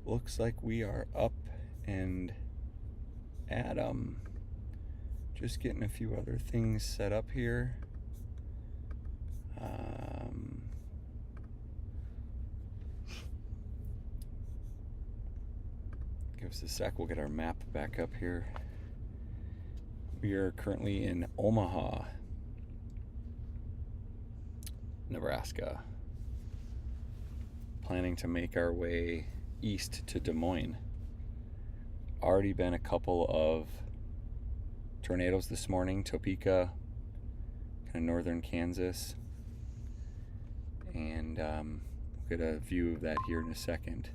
looks like we are up and at 'em. Just getting a few other things set up here. Give us a sec, we'll get our map back up here. We are currently in Omaha, Nebraska. Planning to make our way east to Des Moines. Already been a couple of tornadoes this morning, Topeka, kind of northern Kansas. And we'll get a view of that here in a second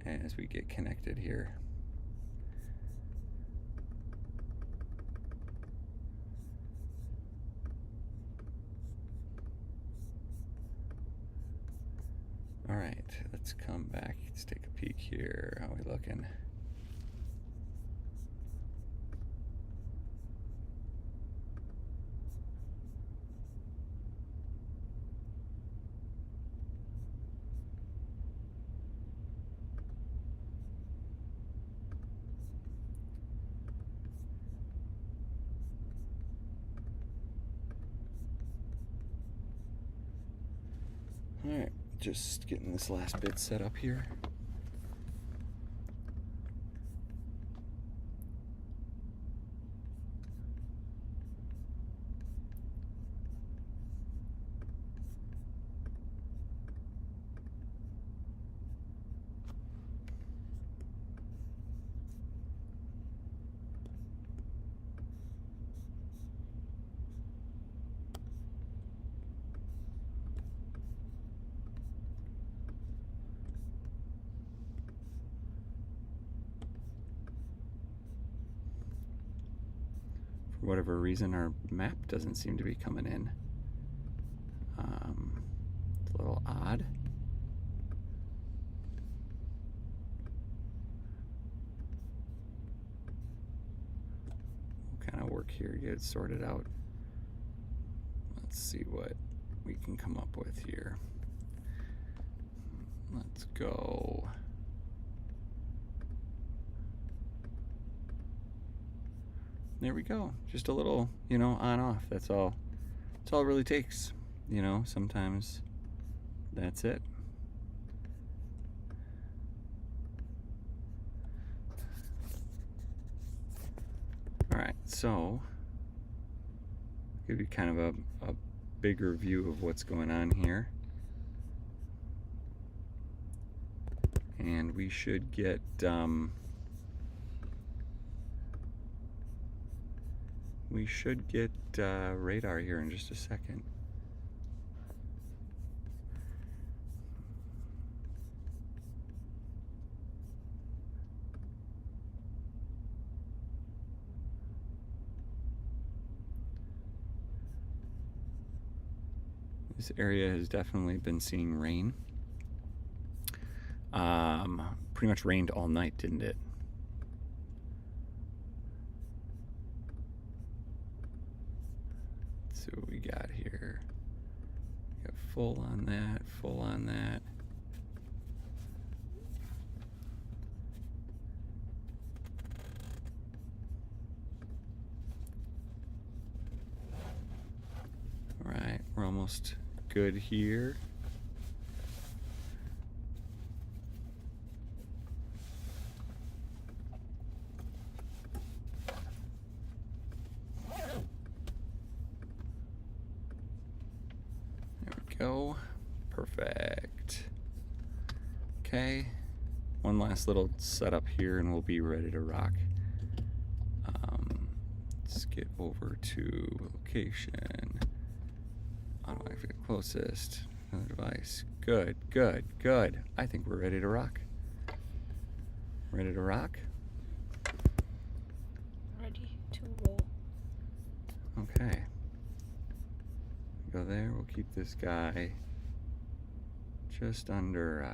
as we get connected here. All right, let's come back. Let's take a peek here. How are we looking? All right, just getting this last bit set up here. For whatever reason, our map doesn't seem to be coming in. It's a little odd. We'll kind of work here to get it sorted out. Let's see what we can come up with here. Let's go. There we go. Just a little, on off. That's all. That's all it really takes. Sometimes that's it. All right, so give you kind of a bigger view of what's going on here. And we should get radar here in just a second. This area has definitely been seeing rain. Pretty much rained all night, didn't it? Let's see what we got here. We got full on that, full on that. All right, we're almost good here. Go. Perfect. Okay, one last little setup here and we'll be ready to rock. Let's get over to location. How do I get closest? Another device. Good, good, good. I think we're ready to rock. Ready to rock? Ready to roll. Okay. Go there. We'll keep this guy just under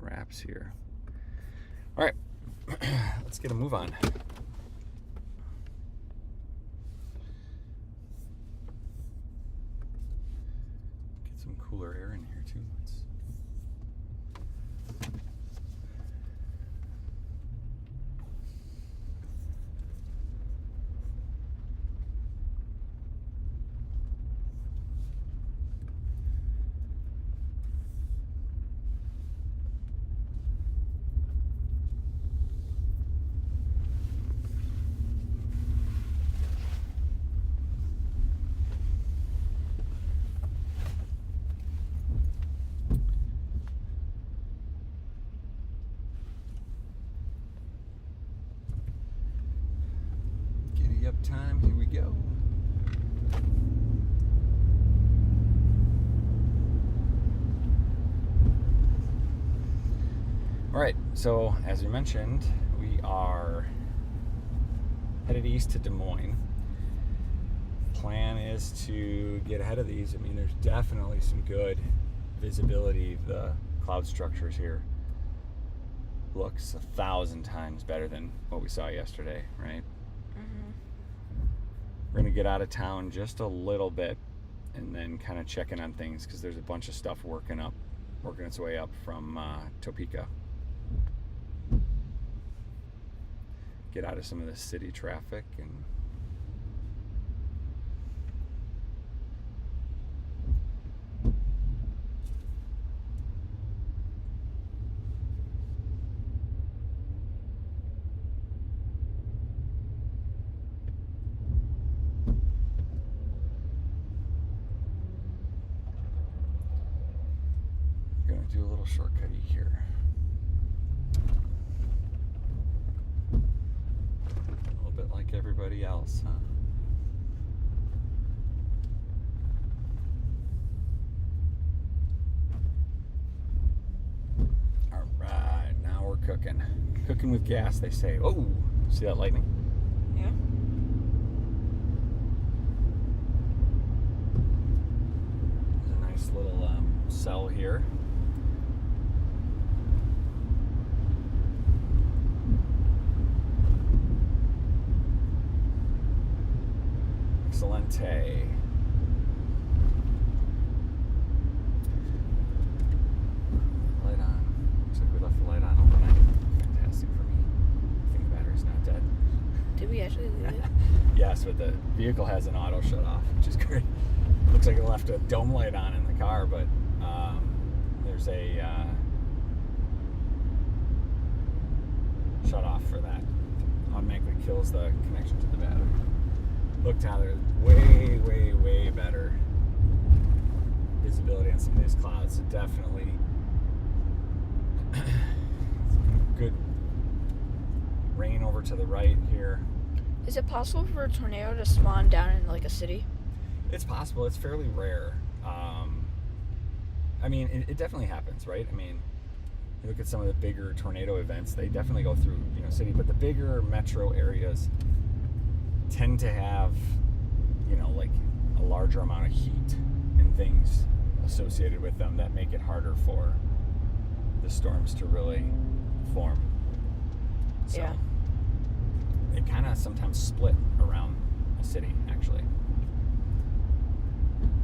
wraps here. All right. Let's get a move on. Get some cooler air in here too. Giddy up time, here we go. All right, so as we mentioned, we are headed east to Des Moines. Plan is to get ahead of these. I mean, there's definitely some good visibility. The cloud structures here looks 1,000 times better than what we saw yesterday, right? We're gonna get out of town just a little bit and then kind of check in on things because there's a bunch of stuff working its way up from Topeka. Get out of some of the city traffic and gonna do a little shortcutty here. Like everybody else, huh? All right, now we're cooking. Cooking with gas, they say. Oh, see that lightning? Yeah. There's a nice little cell here. Excelente. Light on. Looks like we left the light on overnight. Fantastic for me. I think the battery's not dead. Did we actually leave it? Yes, but the vehicle has an auto shut off, which is great. Looks like it left a dome light on in the car, but there's a shut off for that. Automatically kills the connection to the battery. Look, Tyler, way, way, way better visibility on some of these clouds. So definitely good rain over to the right here. Is it possible for a tornado to spawn down in like a city? It's possible. It's fairly rare. I mean, it definitely happens, right? I mean, you look at some of the bigger tornado events, they definitely go through, city, but the bigger metro areas tend to have, like a larger amount of heat and things associated with them that make it harder for the storms to really form. So yeah. It kind of sometimes split around a city, actually.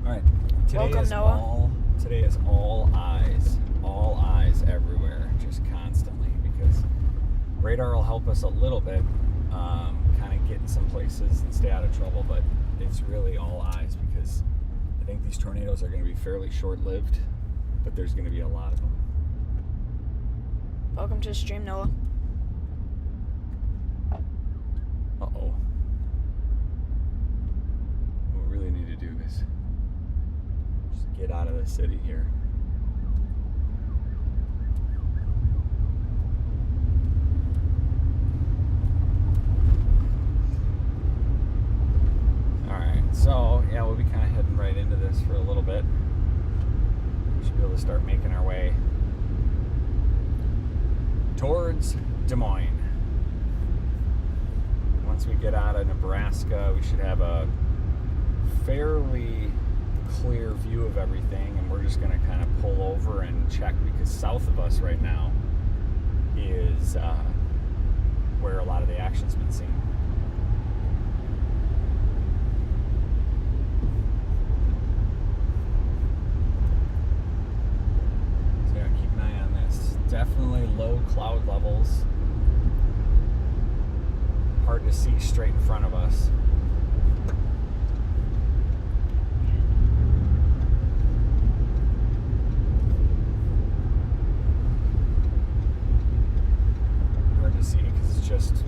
All right. Welcome, Noah. Today is all eyes everywhere, just constantly, because radar will help us a little bit, kind of get in some places and stay out of trouble, but it's really all eyes because I think these tornadoes are going to be fairly short-lived, but there's going to be a lot of them. Welcome to the stream, Noah. Uh-oh. What we really need to do is just get out of the city here. So, yeah, we'll be kind of heading right into this for a little bit. We should be able to start making our way towards Des Moines. Once we get out of Nebraska, we should have a fairly clear view of everything, and we're just going to kind of pull over and check, because south of us right now is where a lot of the action's been seen. Definitely low cloud levels. Hard to see straight in front of us. Hard to see because it's just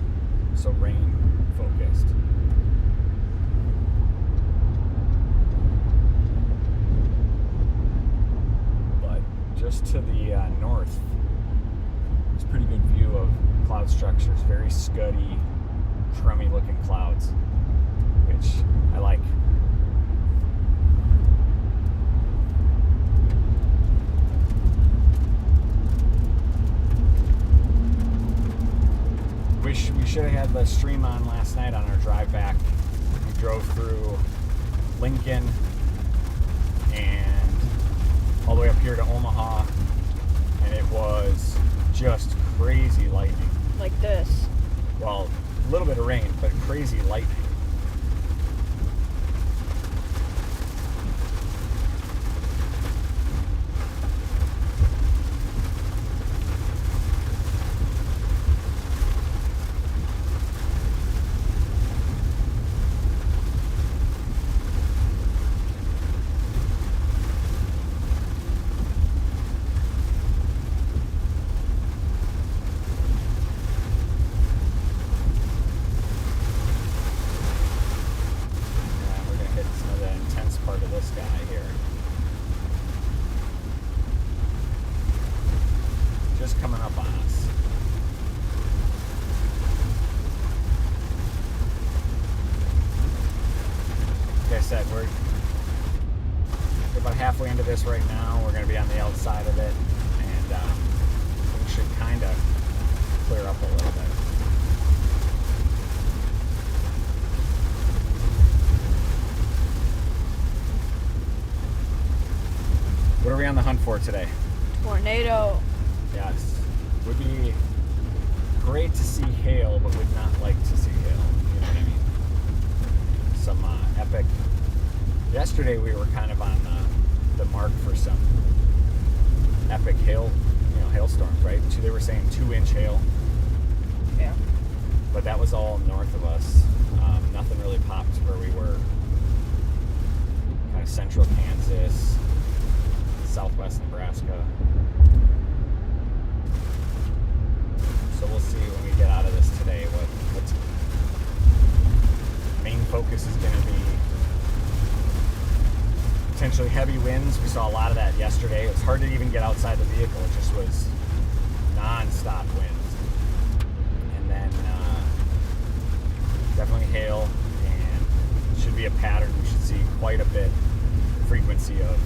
so rain focused. But just to the north, pretty good view of cloud structures, very scuddy, crummy looking clouds. should have had the stream on last night on our drive back. We drove through Lincoln and all the way up here to Omaha, and it was just crazy lightning. Like this. Well, a little bit of rain, but crazy lightning. Coming up on us. Like I said, we're about halfway into this right now. We're going to be on the outside of it, and things should kind of clear up a little bit. What are we on the hunt for today? Tornado. Yes. Would be great to see hail, but would not like to see hail. You know what I mean? Some epic. Yesterday we were kind of on the mark for some epic hailstorms, right? They were saying 2-inch hail. Yeah. But that was all north of us. Nothing really popped where we were. Kind of central Kansas, southwest Nebraska. So we'll see when we get out of this today what main focus is going to be. Potentially heavy winds. We saw a lot of that yesterday. It was hard to even get outside the vehicle. It just was non-stop winds. And then definitely hail, and it should be a pattern. We should see quite a bit frequency of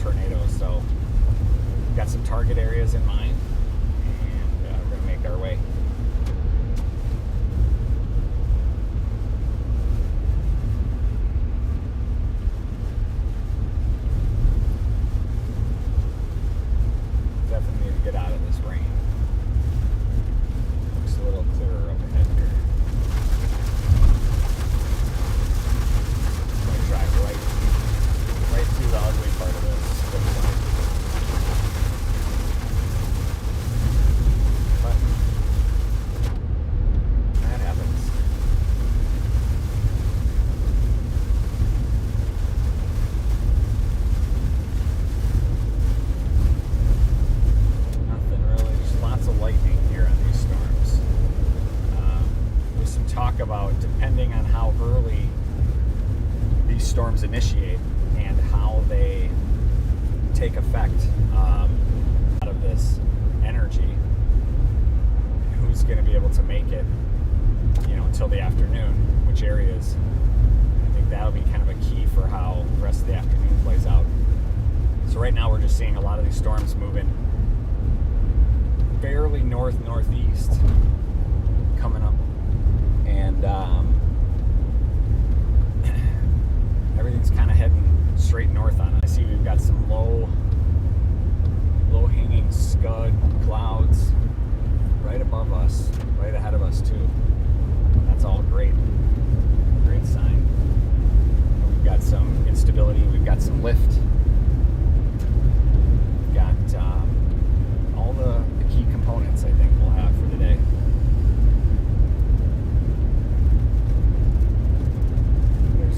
tornadoes. So we've got some target areas in mind. Make our way. Definitely need to get out of this rain. Looks a little clearer up ahead here. I'm going to drive right through the ugly part of this. About depending on how early these storms initiate and how they take effect out of this energy, who's going to be able to make it, until the afternoon, which areas. I think that'll be kind of a key for how the rest of the afternoon plays out. So right now we're just seeing a lot of these storms moving fairly northeast coming up. And everything's kind of heading straight north on it. I see we've got some low-hanging scud clouds right above us, right ahead of us too. That's all great sign. We've got some instability. We've got some lift. We've got all the key components I think we'll have for today.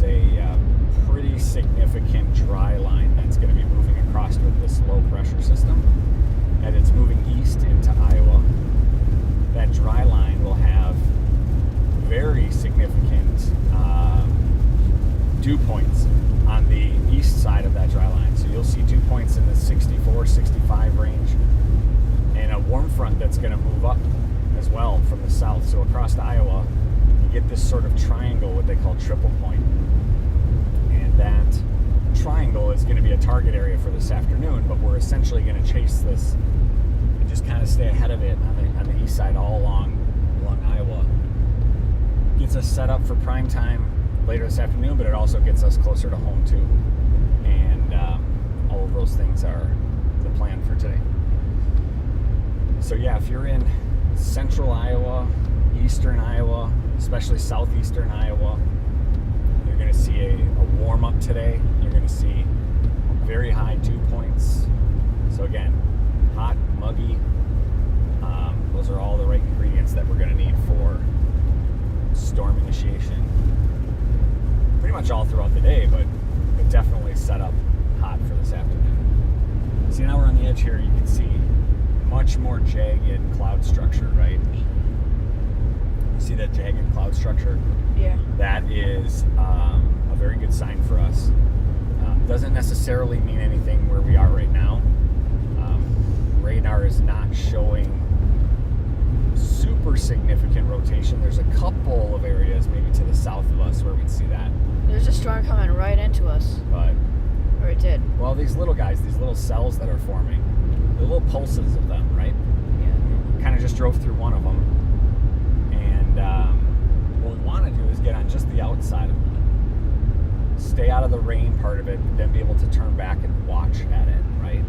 A pretty significant dry line that's going to be moving across with this low pressure system, and it's moving east into Iowa. That dry line will have very significant dew points on the east side of that dry line. So you'll see dew points in the 64, 65 range, and a warm front that's going to move up as well from the south. So across Iowa, you get this sort of triangle, what they call triple point. And that triangle is going to be a target area for this afternoon, but we're essentially going to chase this and just kind of stay ahead of it on the east side all along Iowa. us set up for prime time later this afternoon, but it also gets us closer to home too. And all of those things are the plan for today. So yeah, if you're in central Iowa, eastern Iowa, especially southeastern Iowa, you're going to see a warm-up today. You're going to see very high dew points. So again, hot, muggy. Those are all the right ingredients that we're going to need for storm initiation. Pretty much all throughout the day, but definitely set up hot for this afternoon. See, now we're on the edge here. You can see much more jagged cloud structure, right? You see that jagged cloud structure? Yeah. That is a very good sign for us. Doesn't necessarily mean anything where we are right now. Radar is not showing super significant rotation. There's a couple of areas maybe to the south of us where we'd see that. There's a storm coming right into us. But, Or it did. well, these little guys, these little cells that are forming, the little pulses of them, right? Yeah. We kind of just drove through one of them. And what we want to do is get on just the outside of one. Stay out of the rain part of it, then be able to turn back and watch at it, right?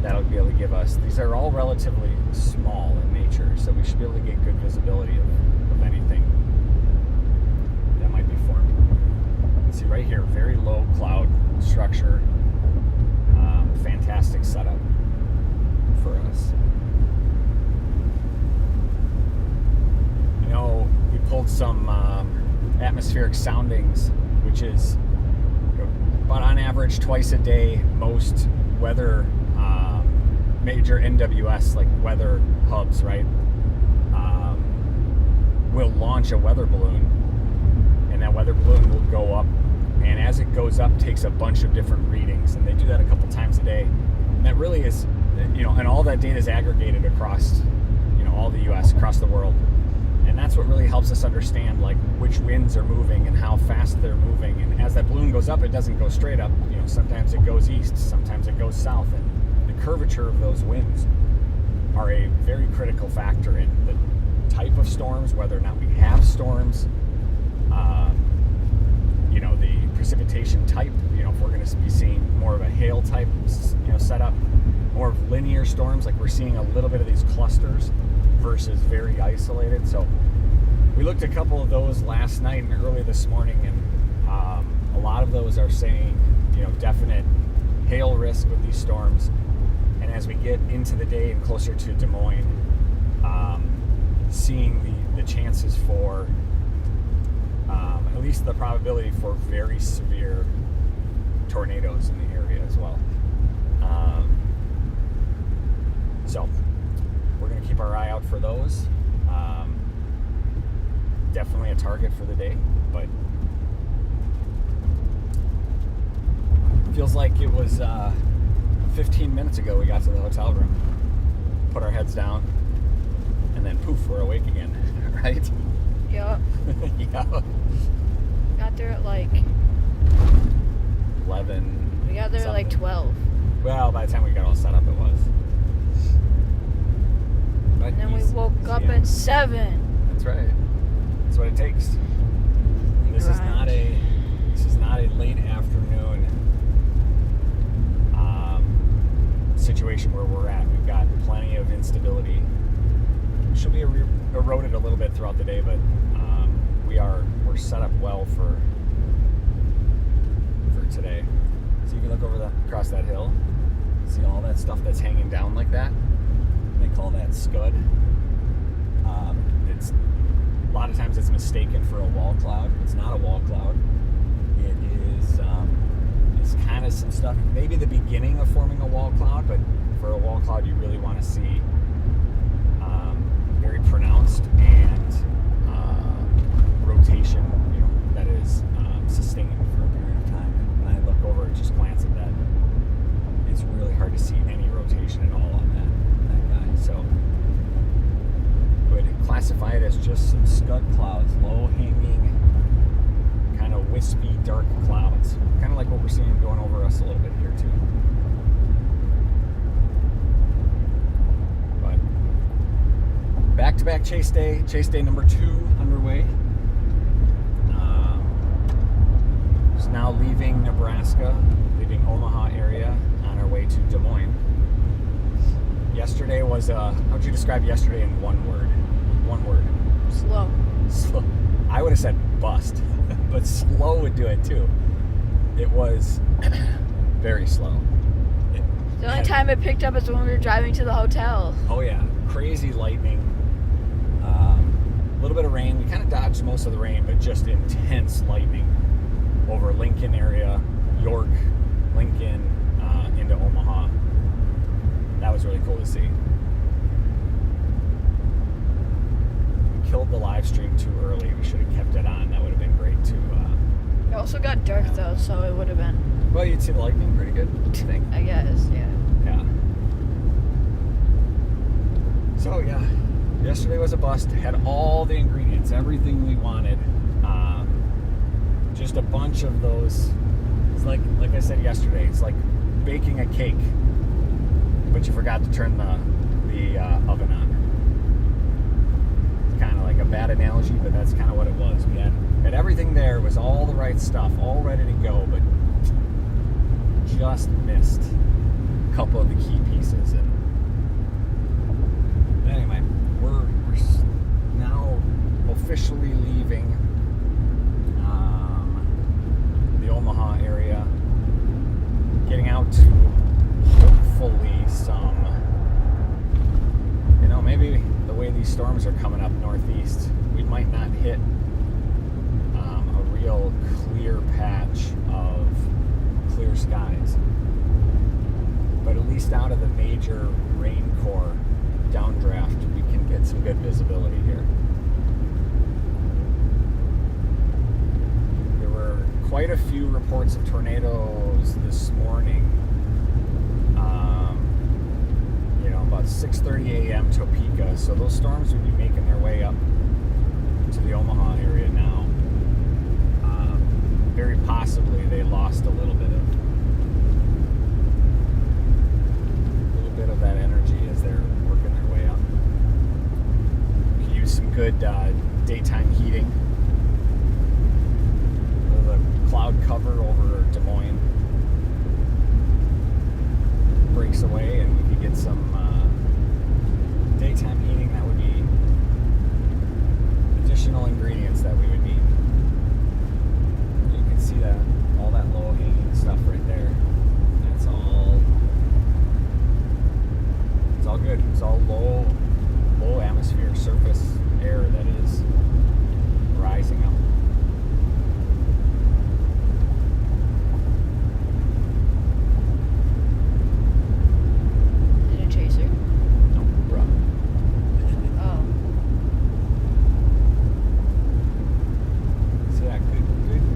That'll be able to give us, these are all relatively small in nature, so we should be able to get good visibility of anything that might be forming. See right here, very low cloud structure. Fantastic setup for us. You know, we pulled some atmospheric soundings, which is about on average twice a day. Most weather major NWS, like weather hubs, right, will launch a weather balloon, and that weather balloon will go up, and as it goes up takes a bunch of different readings, and they do that a couple times a day. And that really is, you know, and all that data is aggregated across, you know, all the US, across the world. And that's what really helps us understand, like, which winds are moving and how fast they're moving. And as that balloon goes up, it doesn't go straight up. You know, sometimes it goes east, sometimes it goes south. And the curvature of those winds are a very critical factor in the type of storms, whether or not we have storms, you know, the precipitation type, you know, if we're going to be seeing more of a hail type, you know, setup, more of linear storms, like we're seeing a little bit of these clusters versus very isolated. So we looked at a couple of those last night and early this morning, and a lot of those are saying, you know, definite hail risk with these storms. And as we get into the day and closer to Des Moines, seeing the chances for at least the probability for very severe tornadoes in the area as well. So we're going to keep our eye out for those. Definitely a target for the day, but feels like it was 15 minutes ago we got to the hotel room, put our heads down, and then poof, we're awake again, right? Yup. Yeah. Got there at like 11. We got there at like 12. Well, by the time we got all set up, it was. But And then we easy- woke easy up in. at 7. That's right. That's what it takes. And this is not a late afternoon situation where we're at. We've got plenty of instability. She'll be eroded a little bit throughout the day, but we're set up well for today. So you can look over across that hill, see all that stuff that's hanging down like that. They call that scud. It's a lot of times it's mistaken for a wall cloud. It's not a wall cloud. It is it's kind of some stuff, maybe the beginning of forming a wall cloud, but for a wall cloud you really want to see very pronounced and rotation, you know, that is sustained for a period of time. And when I look over and just glance at that, it's really hard to see any rotation at all on that guy. So would classify it as just some scud clouds, low-hanging, kind of wispy, dark clouds. Kind of like what we're seeing going over us a little bit here, too. But back-to-back chase day number 2 underway. now leaving Nebraska, leaving Omaha area on our way to Des Moines. Yesterday was how'd you describe yesterday in one word? One word. Slow. Slow. I would have said bust, but slow would do it too. It was very slow. The only time it picked up is when we were driving to the hotel. Oh yeah, crazy lightning. A little bit of rain. We kind of dodged most of the rain, but just intense lightning over Lincoln area, York, Lincoln, into Omaha. That was really cool to see. We killed the live stream too early. We should have kept it on. That would have been great too. It also got dark though, so it would have been. Well, you'd see the lightning pretty good, I think. I guess, yeah. Yeah. So yeah, yesterday was a bust. Had all the ingredients, everything we wanted. Just a bunch of those. It's like I said yesterday. It's like baking a cake, but you forgot to turn the oven on. It's kind of like a bad analogy, but that's kind of what it was. We had everything there. It was all the right stuff, all ready to go, but just missed a couple of the key pieces. And anyway, we're now officially leaving the Omaha area, getting out to hopefully some, maybe the way these storms are coming up northeast, we might not hit a real clear patch of clear skies, but at least out of the major rain core downdraft, we can get some good visibility here. There were quite a few reports of tornadoes this morning. About 6:30 a.m. Topeka, so those storms would be making their way up to the Omaha area now. Very possibly they lost a little bit of that energy as they're working their way up. Could use some good daytime heating. The cloud cover over Des Moines breaks away, and we could get some daytime heating. That would be additional ingredients that we would need. You can see that, all that low hanging stuff right there. It's all good. It's all low atmosphere, surface air that is rising up. Did it chase her? No, bruh. Oh. So yeah,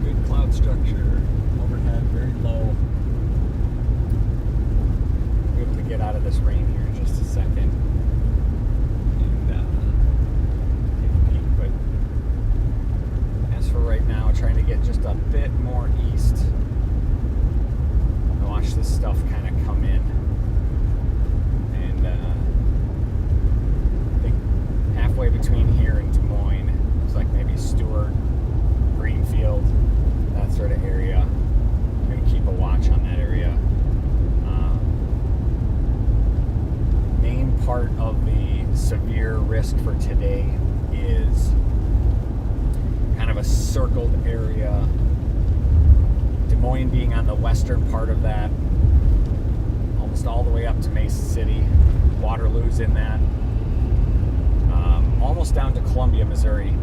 good cloud structure overhead, very low. We'll be able to get out of this rain here in just a second and take a peek. But as for right now, trying to get just a bit more east and watch this stuff kind of come in. And I think halfway between here and Des Moines, it's like maybe Stewart, Greenfield, that sort of area. I'm going to keep a watch on that area. Main part of the severe risk for today is kind of a circled area. Des Moines being on the western part of that, almost all the way up to Mesa City. Waterloo's in that. Almost down to Columbia, Missouri.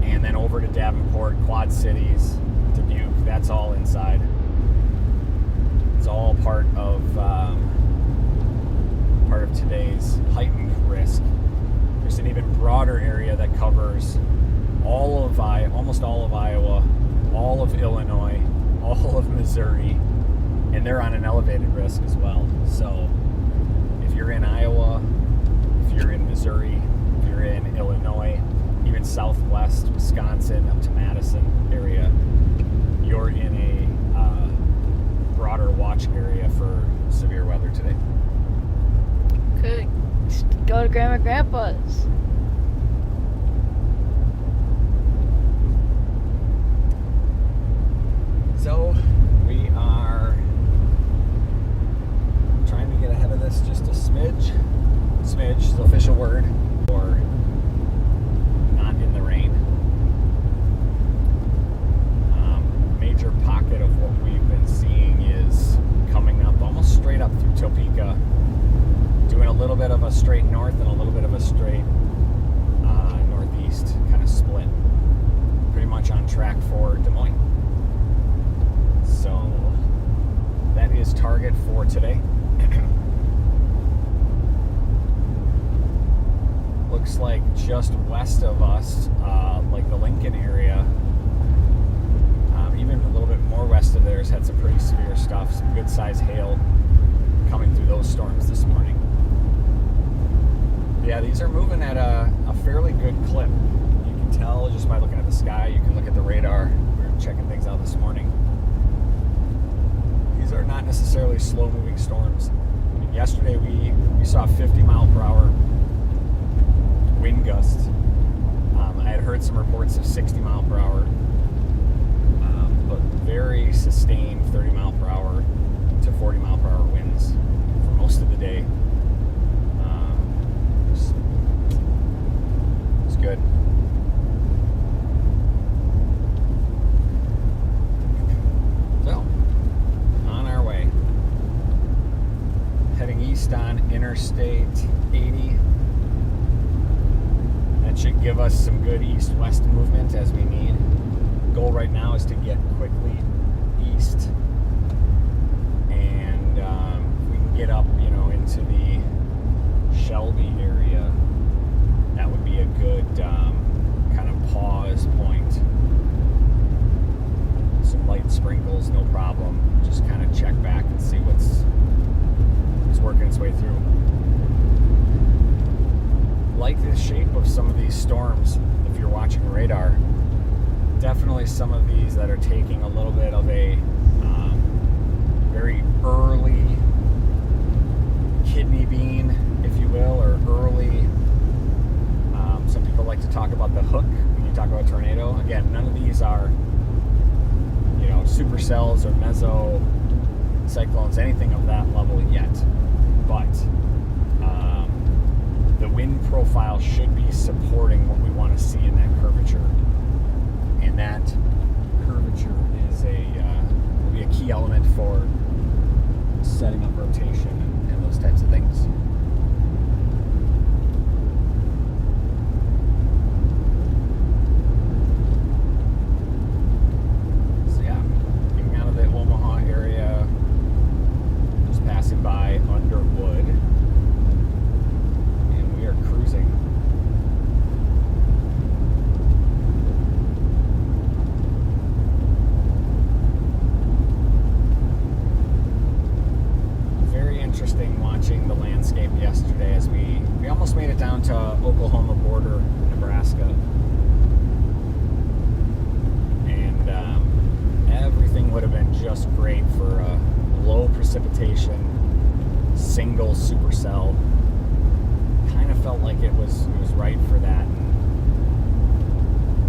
And then over to Davenport, Quad Cities, Dubuque. That's all inside. It's all part of today's heightened risk. There's an even broader area that covers almost all of Iowa, all of Illinois, all of Missouri, and they're on an elevated risk as well. So if you're in Iowa, if you're in Missouri, if you're in Illinois, even southwest Wisconsin up to Madison area, you're in a broader watch area for severe weather today. Could go to Grandma Grandpa's. today. Looks like just west of us, like the Lincoln area, even a little bit more west of there, has had some pretty severe stuff, some good size hail coming through those storms this morning. Yeah, these are moving at a fairly good clip. You can tell just by looking at the sky. You can look at the radar. We were checking things out this morning. These are not necessarily slow-moving storms. I mean, yesterday we saw 50 mile per hour wind gusts. I had heard some reports of 60 mile per hour, but very sustained 30 mile per hour to 40 mile per hour winds for most of the day. It's good. So, on our way. Heading east on Interstate 80. That should give us some good east-west movement as we need. Goal right now is to get quickly east, and if we can get up, into the Shelby area, that would be a good kind of pause point. Some light sprinkles, no problem. Just kind of check back and see what's working its way through. Like the shape of some of these storms, if you're watching radar. Definitely some of these that are taking a little bit of a very early kidney bean, if you will, or early. Some people like to talk about the hook when you talk about a tornado. Again, none of these are, supercells or mesocyclones, anything of that level yet. But the wind profile should be supporting what we want to see in that curvature. And that curvature is will be a key element for setting up rotation and those types of things. So yeah, getting out of the Omaha area, just passing by Underwood, and we are cruising. Interesting watching the landscape yesterday as we almost made it down to Oklahoma border, Nebraska, and everything would have been just great for a low precipitation single supercell. Kind of felt like it was right for that.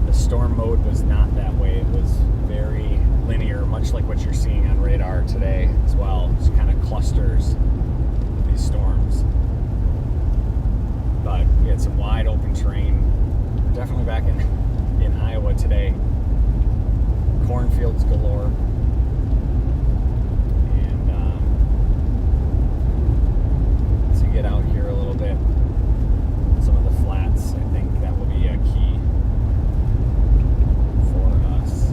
The storm mode was not that way. It was very linear, much like what you're seeing on radar today as well. It's kind of clusters, these storms. But we had some wide open terrain. We're definitely back in Iowa today. Cornfields galore. And as you get out here a little bit, some of the flats, I think that will be a key for us.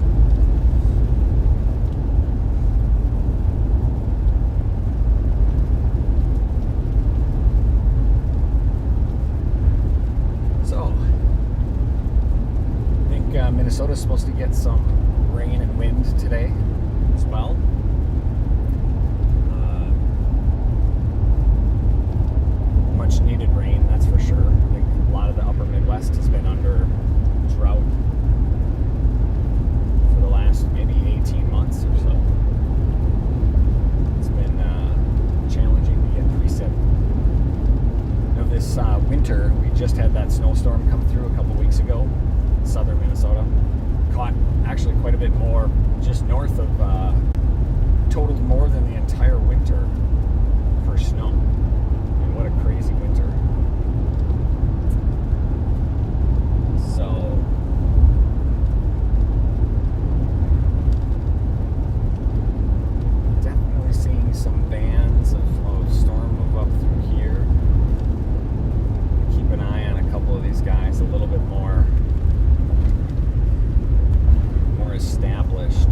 So, I think Minnesota's supposed to get some rain and wind today as well. Much needed rain, that's for sure. I think a lot of the upper Midwest has been under drought for the last maybe 18 months or so. It's been challenging to get precip. This winter, we just had that snowstorm come through a couple weeks ago in southern Minnesota. Caught actually quite a bit more just north of, totaled more than the entire winter for snow. And what a crazy winter. So, definitely seeing some bands of storm move up through here. Keep an eye on a couple of these guys a little bit more established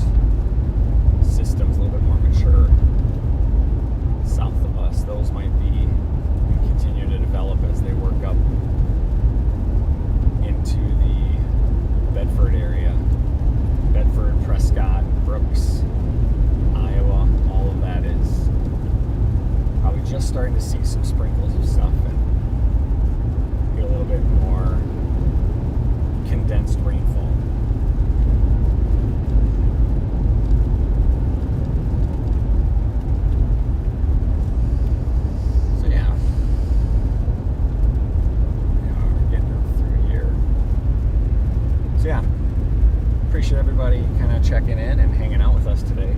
everybody kind of checking in and hanging out with us today.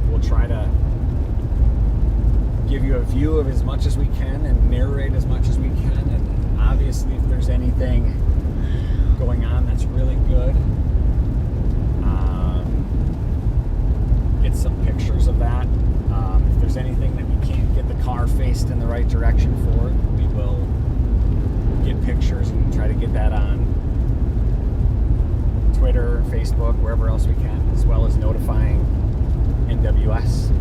We'll try to give you a view of as much as we can and narrate as much as we can. And obviously, if there's anything going on that's really good, get some pictures of that. If there's anything that we can't get the car faced in the right direction for, we will get pictures and try to get that on Twitter, Facebook, wherever else we can, as well as notifying NWS.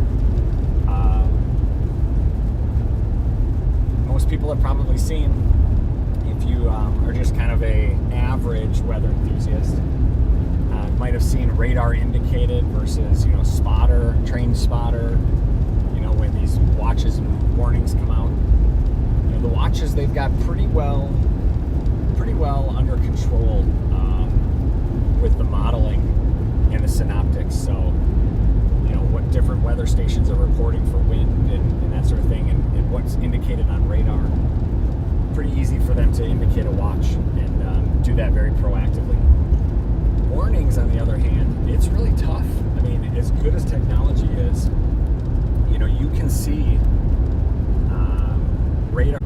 Most people have probably seen, if you are just kind of a average weather enthusiast, might have seen radar indicated versus, spotter, train spotter, when these watches and warnings come out. The watches, they've got pretty well under control with the modeling and the synoptics. So, what different weather stations are reporting for wind and that sort of thing, and what's indicated on radar. Pretty easy for them to indicate a watch and do that very proactively. Warnings, on the other hand, it's really tough. I mean, as good as technology is, you can see radar.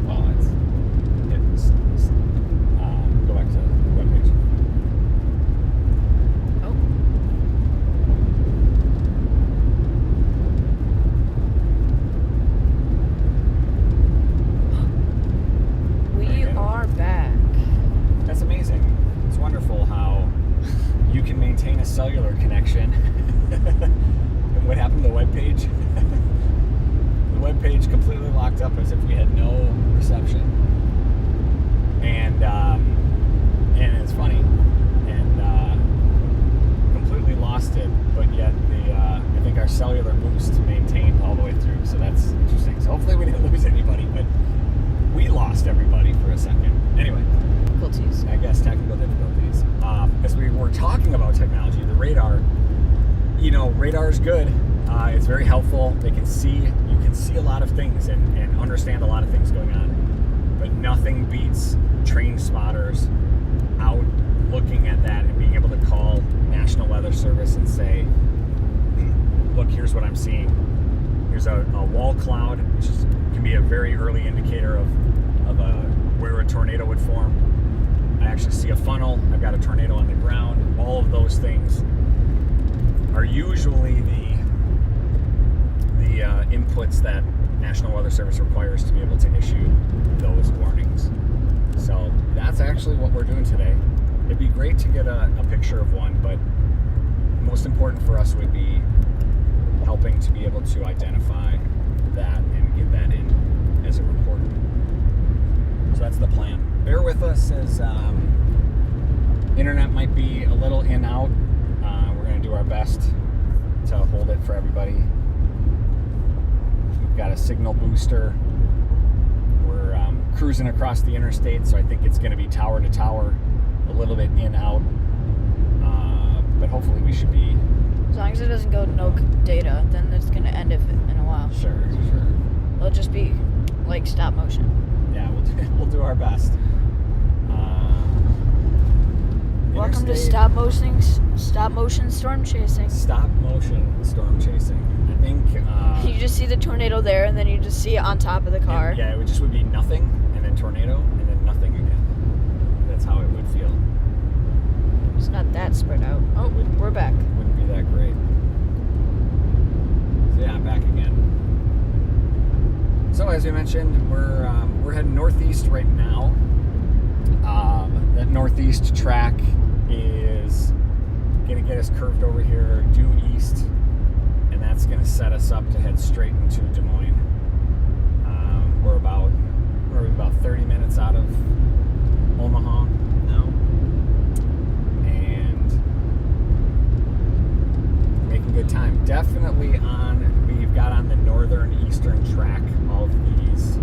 Well, go back to the webpage. Oh. We are back. That's amazing. It's wonderful how you can maintain a cellular connection. And what happened to the webpage? The webpage completely locked up as if we had no reception. And it's funny. And completely lost it, but yet I think our cellular boost maintained all the way through. So that's interesting. So hopefully we didn't lose anybody, but we lost everybody for a second. Anyway. Difficulties. I guess technical difficulties. As we were talking about technology, the radar, radar is good. It's very helpful. You can see a lot of things and understand a lot of things going on. But nothing beats train spotters out looking at that and being able to call National Weather Service and say, look, here's what I'm seeing. Here's a wall cloud, which can be a very early indicator of where a tornado would form. I actually see a funnel. I've got a tornado on the ground. All of those things are usually the inputs that National Weather Service requires to be able to issue those warnings. So that's actually what we're doing today. It'd be great to get a picture of one, but most important for us would be helping to be able to identify that and get that in as a report. So that's the plan. Bear with us as internet might be a little in out. We're going to do our best to hold it for everybody. We've got a signal booster. We're cruising across the interstate, so I think it's going to be tower to tower, a little bit in out. But hopefully we should be. As long as it doesn't go no data, then it's going to end it in a while. Sure. It'll just be like stop motion. Yeah, we'll do our best. Welcome to Interstate- stop motion storm chasing. Stop motion storm chasing. I think. You just see the tornado there, and then you just see it on top of the car. Yeah, it would be nothing, and then tornado, and then nothing again. That's how it would feel. It's not that spread out. Oh, we're back. Wouldn't be that great. So yeah, I'm back again. So as we mentioned, we're heading northeast right now. That northeast track is going to get us curved over here due east, and that's going to set us up to head straight into Des Moines. We're about 30 minutes out of Omaha now, and making good time. Definitely we've got on the northern eastern track all of these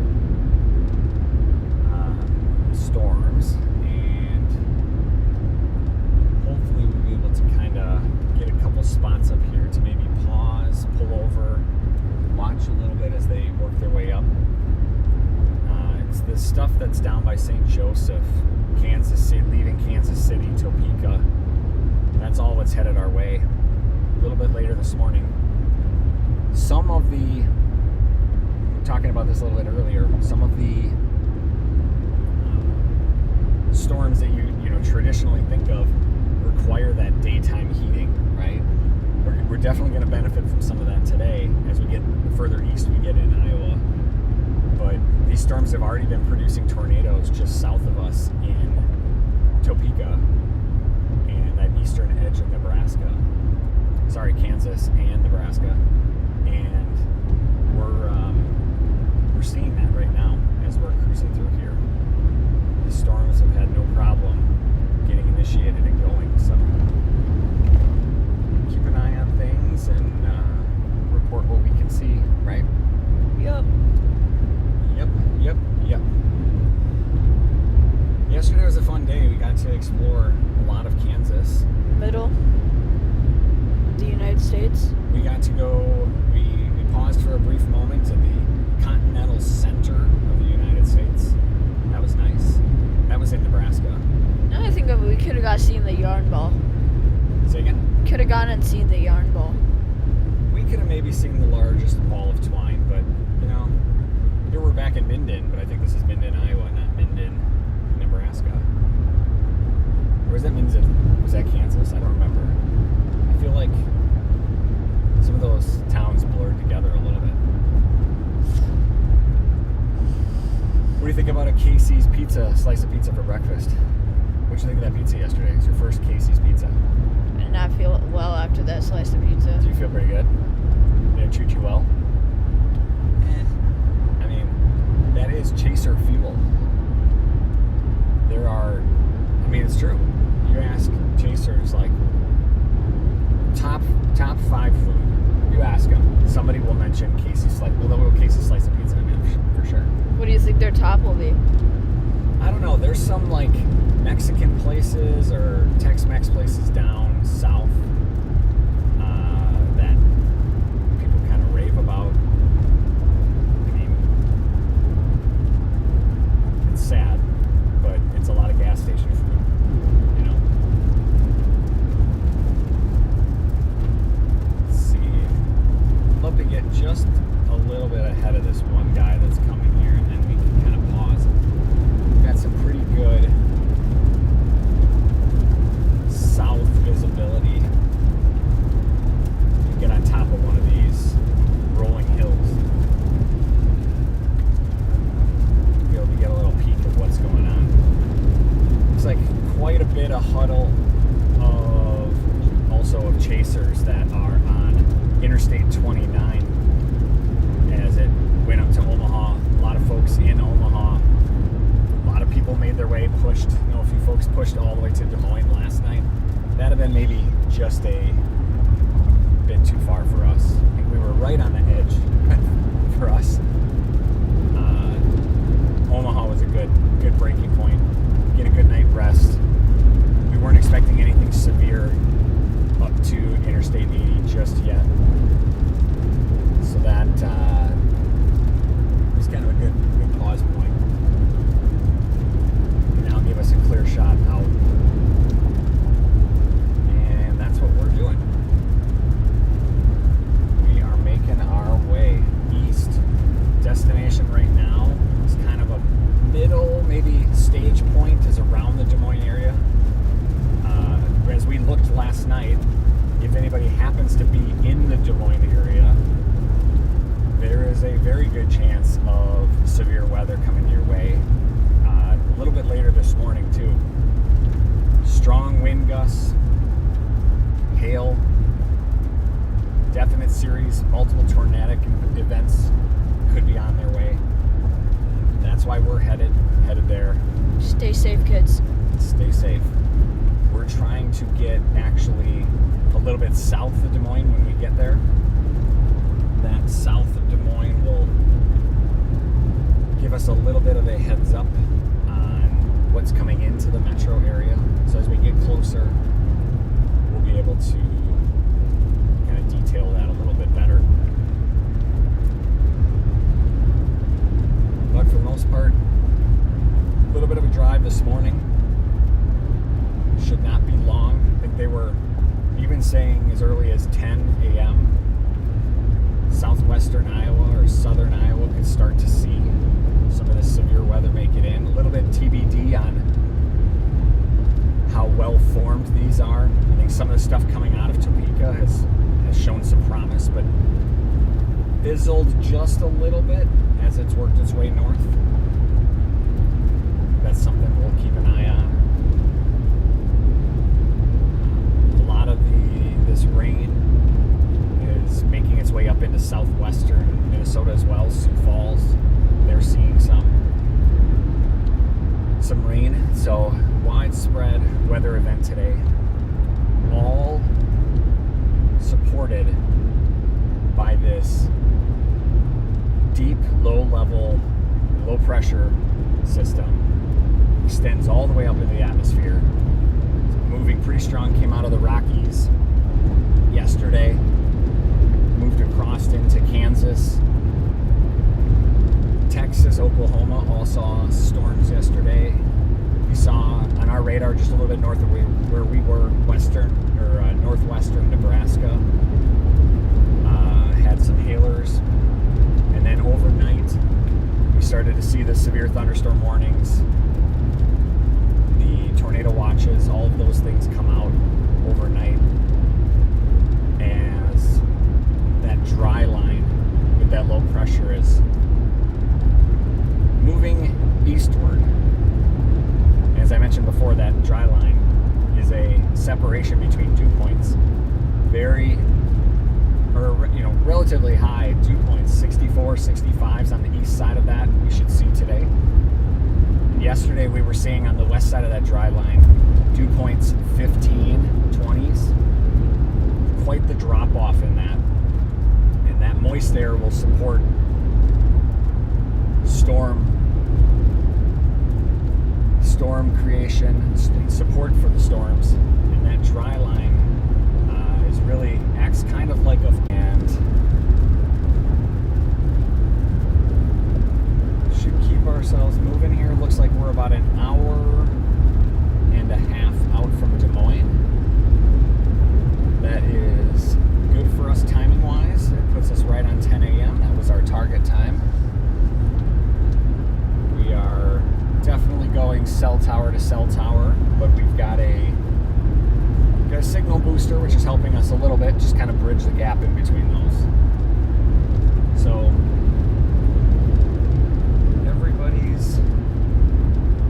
storms, and hopefully we'll be able to kind of get a couple spots up here to maybe pause, pull over, watch a little bit as they work their way up. It's this stuff that's down by St. Joseph, Kansas City, leaving Kansas City, Topeka, that's all what's headed our way. A little bit later this morning. Some of the, we were talking about this a little bit earlier, some of the storms that you traditionally think of require that daytime heating, right? We're definitely going to benefit from some of that today as we get the further east we get in Iowa. But these storms have already been producing tornadoes just south of us in Topeka and that eastern edge of Nebraska. Sorry, Kansas and Nebraska. And we're seeing that right now as we're cruising through here. The storms have had no problem getting initiated and going, so keep an eye on things and report what we can see, right? Yep. Yep. Yesterday was a fun day. We got to explore a lot of Kansas. Middle. The United States. We got to go, we paused for a brief moment at the continental center of the United States. That was nice. That was in Nebraska. Now I think of it, we could have got seen the yarn ball. Say again? Could have gone and seen the yarn ball. We could have maybe seen the largest ball of twine, but, here we're back in Minden, but I think this is Minden, Iowa, not Minden, Nebraska. Or was that Minden? Was that Kansas? I don't remember. I feel like some of those towns blurred together a little bit. What do you think about a Casey's pizza, slice of pizza for breakfast? What'd you think of that pizza yesterday? It was your first Casey's pizza. I did not feel well after that slice of pizza. Do you feel pretty good? Did it treat you well? I mean, that is chaser fuel. It's true. You ask chasers, like, top 5 food. You ask them. Somebody will mention Casey's slice. Well, they'll go Casey's slice of pizza, for sure. What do you think their top will be? I don't know. There's some, like, Mexican places or Tex-Mex places down south that people kind of rave about. I mean, it's sad, but it's a lot of gas station food, Let's see. I'd love to get just a little bit ahead of this one guy that's coming here, and then we can kind of pause. We've got some pretty good south visibility. You get on top of one of these rolling hills, be able to get a little peek of what's going on. Looks like quite a bit of huddle of chasers that are on Interstate 29 as it went up to Omaha. A lot of folks in Omaha. A lot of people made their way, pushed. A few folks pushed all the way to Des Moines last night. That'd have been maybe just a bit too far for us. I think we were right on the edge for us. Omaha was a good breaking point. Get a good night rest. We weren't expecting anything severe up to Interstate 80 just yet. So that was kind of a good pause point. Now give us a clear shot out. And that's what we're doing. We are making our way east. Destination right now is kind of a middle, maybe stage point is around the Des Moines area. As we looked last night, if anybody happens to be in the Des Moines area, there is a very good chance of severe weather coming your way. A little bit later this morning, too. Strong wind gusts, hail, definite series, multiple tornadic events could be on their way. That's why we're headed there. Stay safe, kids. Stay safe. We're trying to get actually a little bit south of Des Moines when we get there. That south of Des Moines will give us a little bit of a heads up on what's coming into the metro area. So as we get closer, we'll be able to kind of detail that a little bit better. But for the most part, some of the stuff coming out of Topeka has shown some promise, but fizzled just a little bit as it's worked its way north. That's something we'll keep an eye on. A lot of this rain is making its way up into southwestern Minnesota as well. Sioux Falls, they're seeing some rain. So widespread weather event today, all supported by this deep, low-level, low-pressure system. Extends all the way up into the atmosphere. It's moving pretty strong, came out of the Rockies yesterday, moved across into Kansas, Texas, Oklahoma, all saw storms yesterday. We saw on our radar just a little bit north of where we were, northwestern Nebraska, had some hailers, and then overnight we started to see the severe thunderstorm warnings, the tornado watches, all of those things come out overnight as that dry line with that low pressure is moving eastward. As I mentioned before, that dry line is a separation between dew points, relatively high dew points, 64, 65s on the east side of that we should see today. Yesterday we were seeing on the west side of that dry line dew points 15, 20s. Quite the drop off in that. And that moist air will support storm creation, support for the storms. And that dry line acts kind of like and should keep ourselves moving here. Looks like we're about an hour and a half out from Des Moines. That is good for us timing wise. It puts us right on 10 a.m. That was our target time. We are definitely going cell tower to cell tower, but we've got a signal booster, which is helping us a little bit, just kind of bridge the gap in between those. So everybody's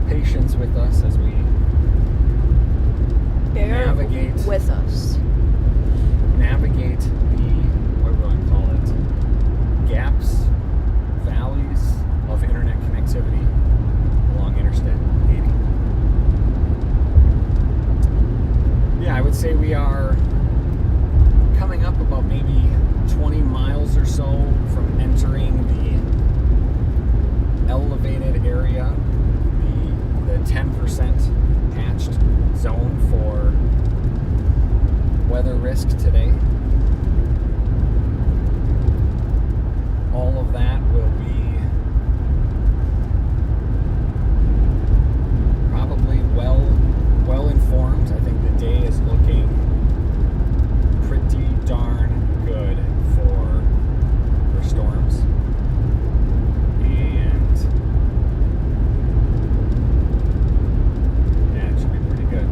patience with us as we navigate the, what do I call it, gaps, valleys of internet connectivity along Interstate 80. Yeah, I would say we are coming up about maybe 20 miles or so from entering the elevated area, the 10% patched zone for weather risk today. All of that will be probably well informed. I think the day is looking pretty darn good for storms. And yeah, it should be pretty good.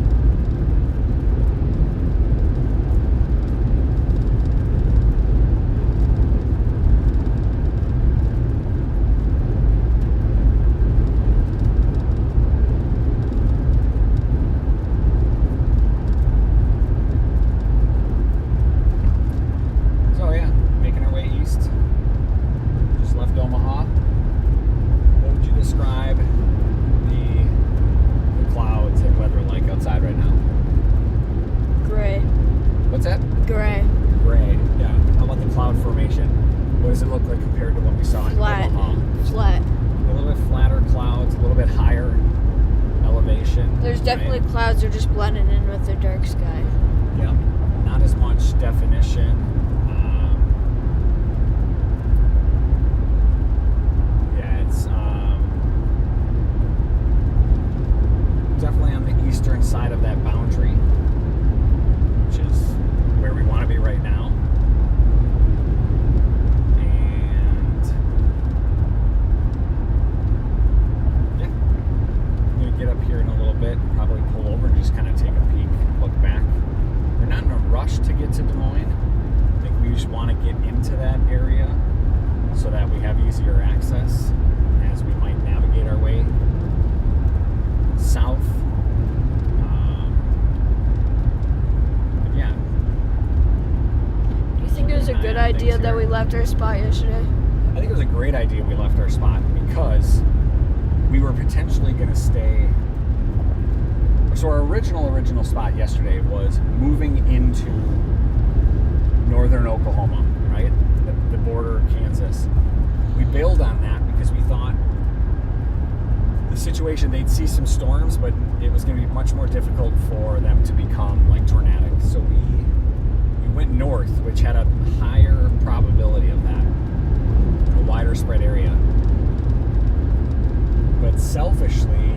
What does it look like compared to what we saw in Omaha? Flat. A little bit flatter clouds, a little bit higher elevation. There's definitely clouds that are just blending in with the dark sky. Yep. Not as much definition. It's definitely on the eastern side of that boundary, which is where we want to be right now. Get up here in a little bit, probably pull over and just kind of take a peek, look back. They're idea that we left our spot yesterday? I think it was a great idea we left our spot because we were potentially going to stay. So our original spot yesterday was moving into northern Oklahoma, right? The border of Kansas. We bailed on that because we thought the situation, they'd see some storms, but it was going to be much more difficult for them to become like tornadic. So we went north, which had a higher probability of that, a wider spread area. But selfishly,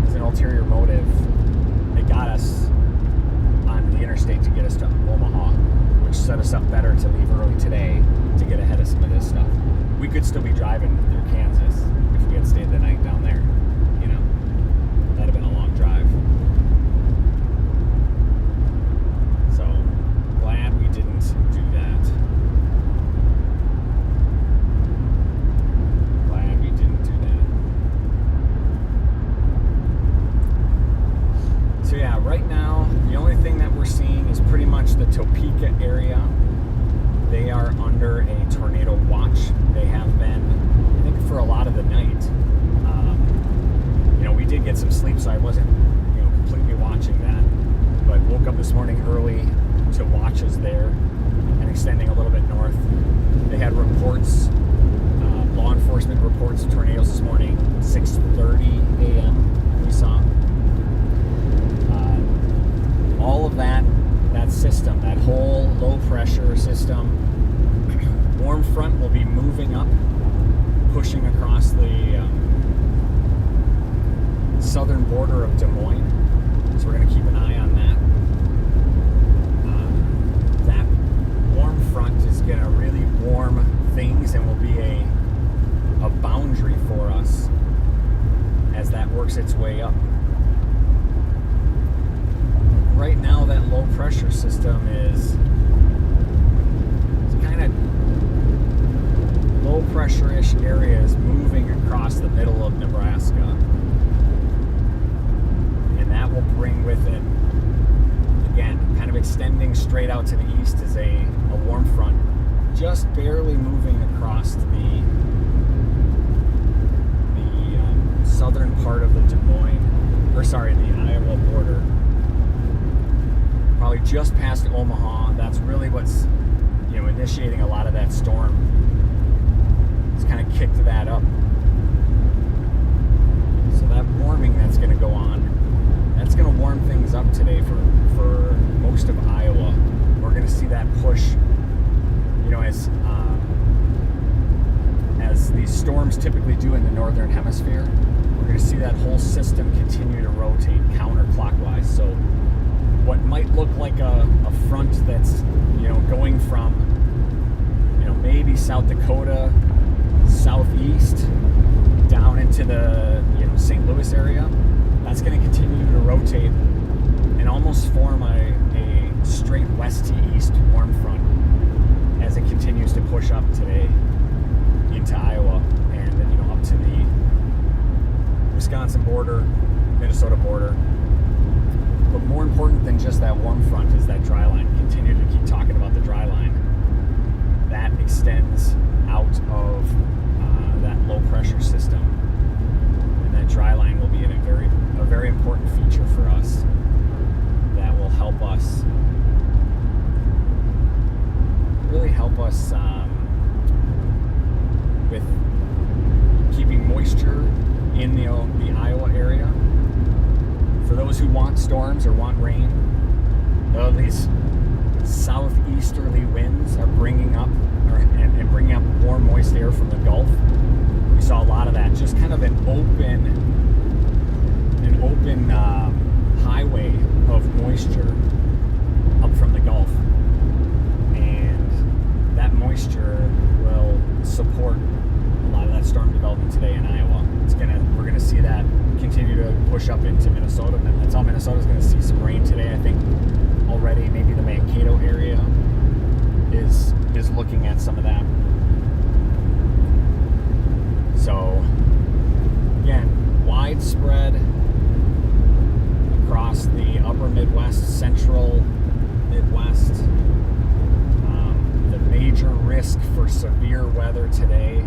as an ulterior motive, they got us on the interstate to get us to Omaha, which set us up better to leave early today to get ahead of some of this stuff. We could still be driving through Kansas if we had stayed the night down there. You know, that'd have been a long drive. So glad we didn't do that. Glad we didn't do that. So yeah, right now the only thing that we're seeing is pretty much the Topeka area. They are under a tornado watch. They have been, I think, for a lot of the night. You know, we did get some sleep, so I wasn't, you know, completely watching that. But woke up this morning early to watches there and extending a little bit north. They had reports, law enforcement reports of tornadoes this morning, 6:30 a.m. we saw. All of that system, that whole low pressure system, warm front will be moving up, pushing across the southern border of Des Moines. So we're going to keep an eye on that. That warm front is going to really warm things and will be a boundary for us as that works its way up. Right now, that low pressure system is kind of low pressure-ish areas moving across the middle of Nebraska. And that will bring with it, again, kind of extending straight out to the east is a warm front, just barely moving across the southern part of the the Iowa border. Probably just past Omaha. That's really what's, you know, initiating a lot of that storm. It's kind of kicked that up. So that warming that's going to go on, that's going to warm things up today for most of Iowa. We're going to see that push, you know, as these storms typically do in the northern hemisphere. We're going to see that whole system continue to rotate counterclockwise. So what might look like a front that's, you know, going from, you know, maybe South Dakota southeast down into the, you know, St. Louis area, that's going to continue to rotate and almost form a straight west to east warm front as it continues to push up today into Iowa and, you know, up to the Wisconsin border, Minnesota border. But more important than just that warm front is that dry line. Continue to keep talking about the dry line. That extends out of that low pressure system. And that dry line will be a very important feature for us that will help us, really help us with keeping moisture in the Iowa area. For those who want storms or want rain, these southeasterly winds are bringing up and bringing up warm, moist air from the Gulf. We saw a lot of that. Just kind of an open highway of moisture up from the Gulf, and that moisture will support a lot of that storm development today in Iowa. We're gonna see that continue to push up into Minnesota. That's all. Minnesota's gonna see some rain today, I think. Already, maybe the Mankato area is looking at some of that. So again, widespread across the upper Midwest, central Midwest, the major for severe weather today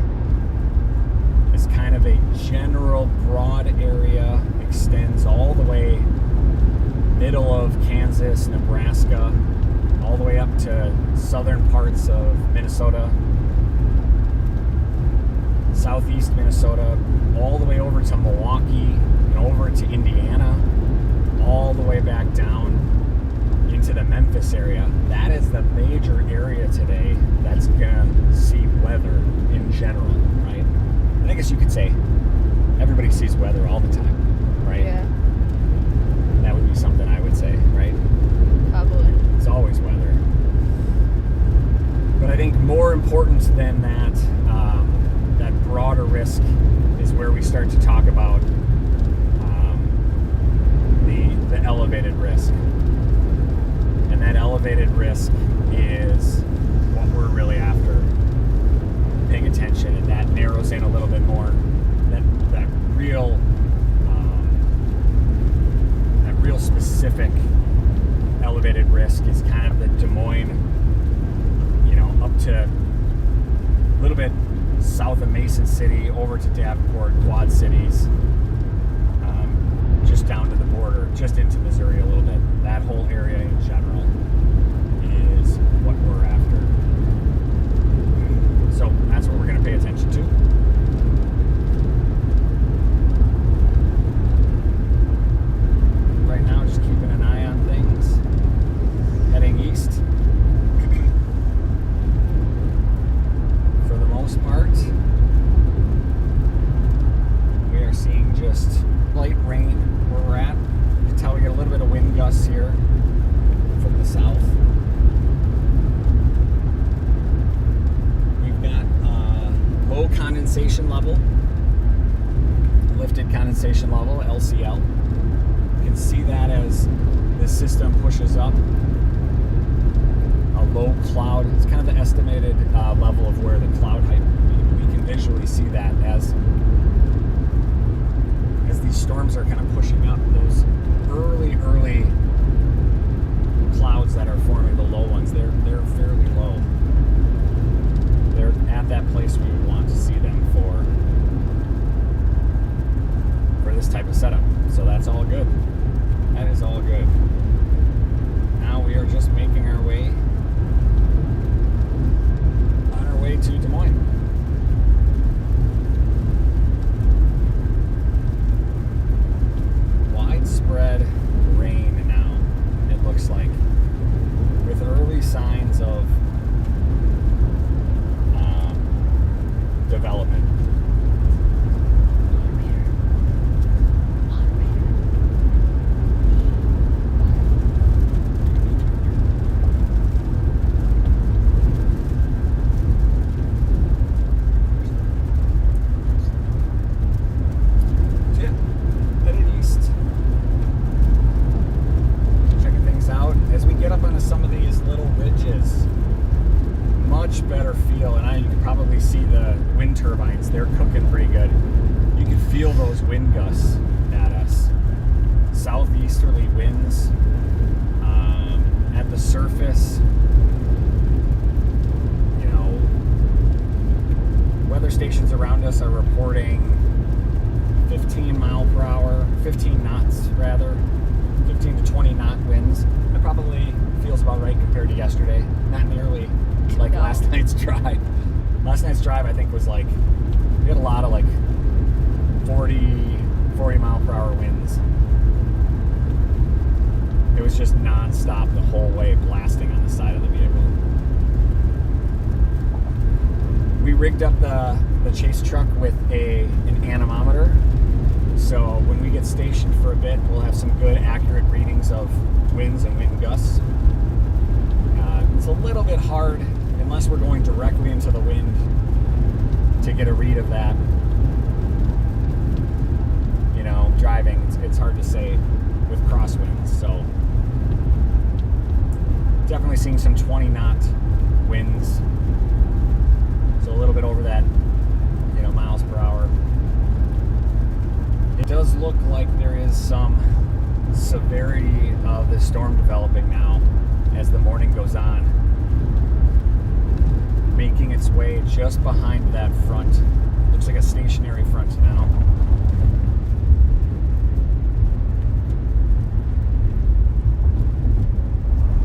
is kind of a general broad area, extends all the way middle of Kansas, Nebraska, all the way up to southern parts of Minnesota, southeast Minnesota, all the way over to Milwaukee and over to Indiana, all the way back down into the Memphis area. That is the major area today that's gonna see weather in general, right? And I guess you could say everybody sees weather all the time, right? Yeah, That would be something I would say, right? probably. It's always weather. But I think more important than that, that broader risk is where we start to talk about the elevated risk. And that elevated risk is what we're really after. Paying attention, and that narrows in a little bit more. That real specific elevated risk is kind of the Des Moines, up to a little bit south of Mason City, over to Davenport, Quad Cities, just down to the border, just into Missouri a little bit. That whole area in general is what we're after. So that's what we're going to pay attention to. Right now, just keeping an eye on things. Heading east. For the most part, we are seeing just light rain where we're at. You can tell we get a little bit of wind gusts here from the south. We've got low condensation level, lifted condensation level, LCL. You can see that as the system pushes up. A low cloud, it's kind of the estimated level of where the cloud height would be. We can visually see that as these storms are kind of pushing up. Those early clouds that are forming, the low ones, they're fairly low. They're at that place we would want to see them for this type of setup. So that's all good. That is all good. Now we are just making our way to Des Moines. Widespread rain now, it looks like, with early signs of development. Some of these little ridges, much better feel, and you can probably see the wind turbines, they're cooking pretty good. You can feel those wind gusts at us. Southeasterly winds at the surface. Weather stations around us are reporting 15 knots rather, 15 to 20 knot winds. That probably feels about right compared to yesterday. Not nearly like last night's drive. Last night's drive, I think, was like, we had a lot of like 40 mile per hour winds. It was just non-stop the whole way, blasting on the side of the vehicle. We rigged up the chase truck with an anemometer. So when we get stationed for a bit, we'll have some good accurate readings of winds and wind gusts. It's a little bit hard, unless we're going directly into the wind, to get a read of that. Driving, it's hard to say with crosswinds. So definitely seeing some 20 knot winds. So a little bit over that, miles per hour. It does look like there is some severity of the storm developing now as the morning goes on. making its way just behind that front. Looks like a stationary front now.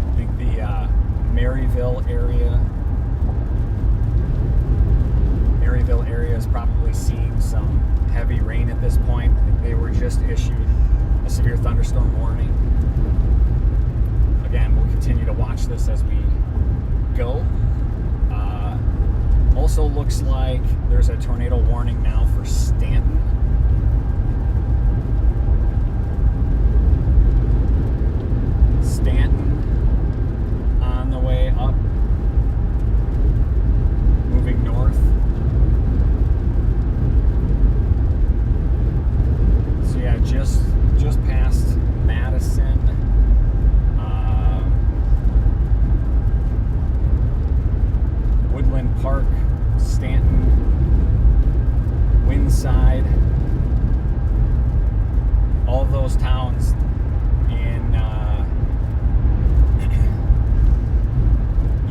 I think the Maryville area is probably seeing some heavy rain at this point. I think they were just issued a severe thunderstorm warning. Again, we'll continue to watch this as we go. Also looks like there's a tornado warning now for Stanton. Stanton on the way up, moving north. So yeah, just past Madison. Woodland Park, Stanton, Windside, all of those towns in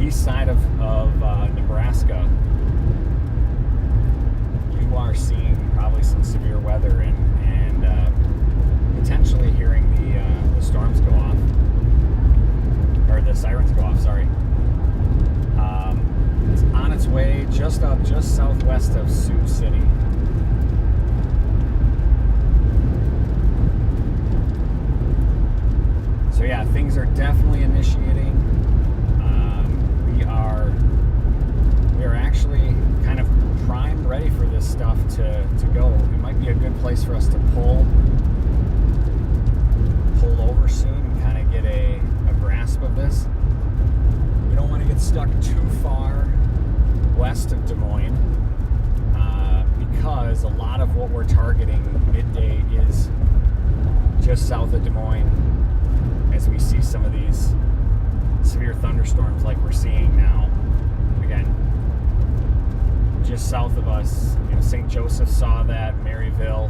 east side of Nebraska, you are seeing probably some severe weather and potentially hearing the storms go off, or the sirens go off, sorry. It's on its way just southwest of Sioux City. So yeah, things are definitely initiating. We are actually kind of prime ready for this stuff to go. It might be a good place for us to pull over soon and kind of get a grasp of this. We don't want to get stuck too far west of Des Moines because a lot of what we're targeting midday is just south of Des Moines, as we see some of these severe thunderstorms like we're seeing now. Again, just south of us, St. Joseph saw that, Maryville.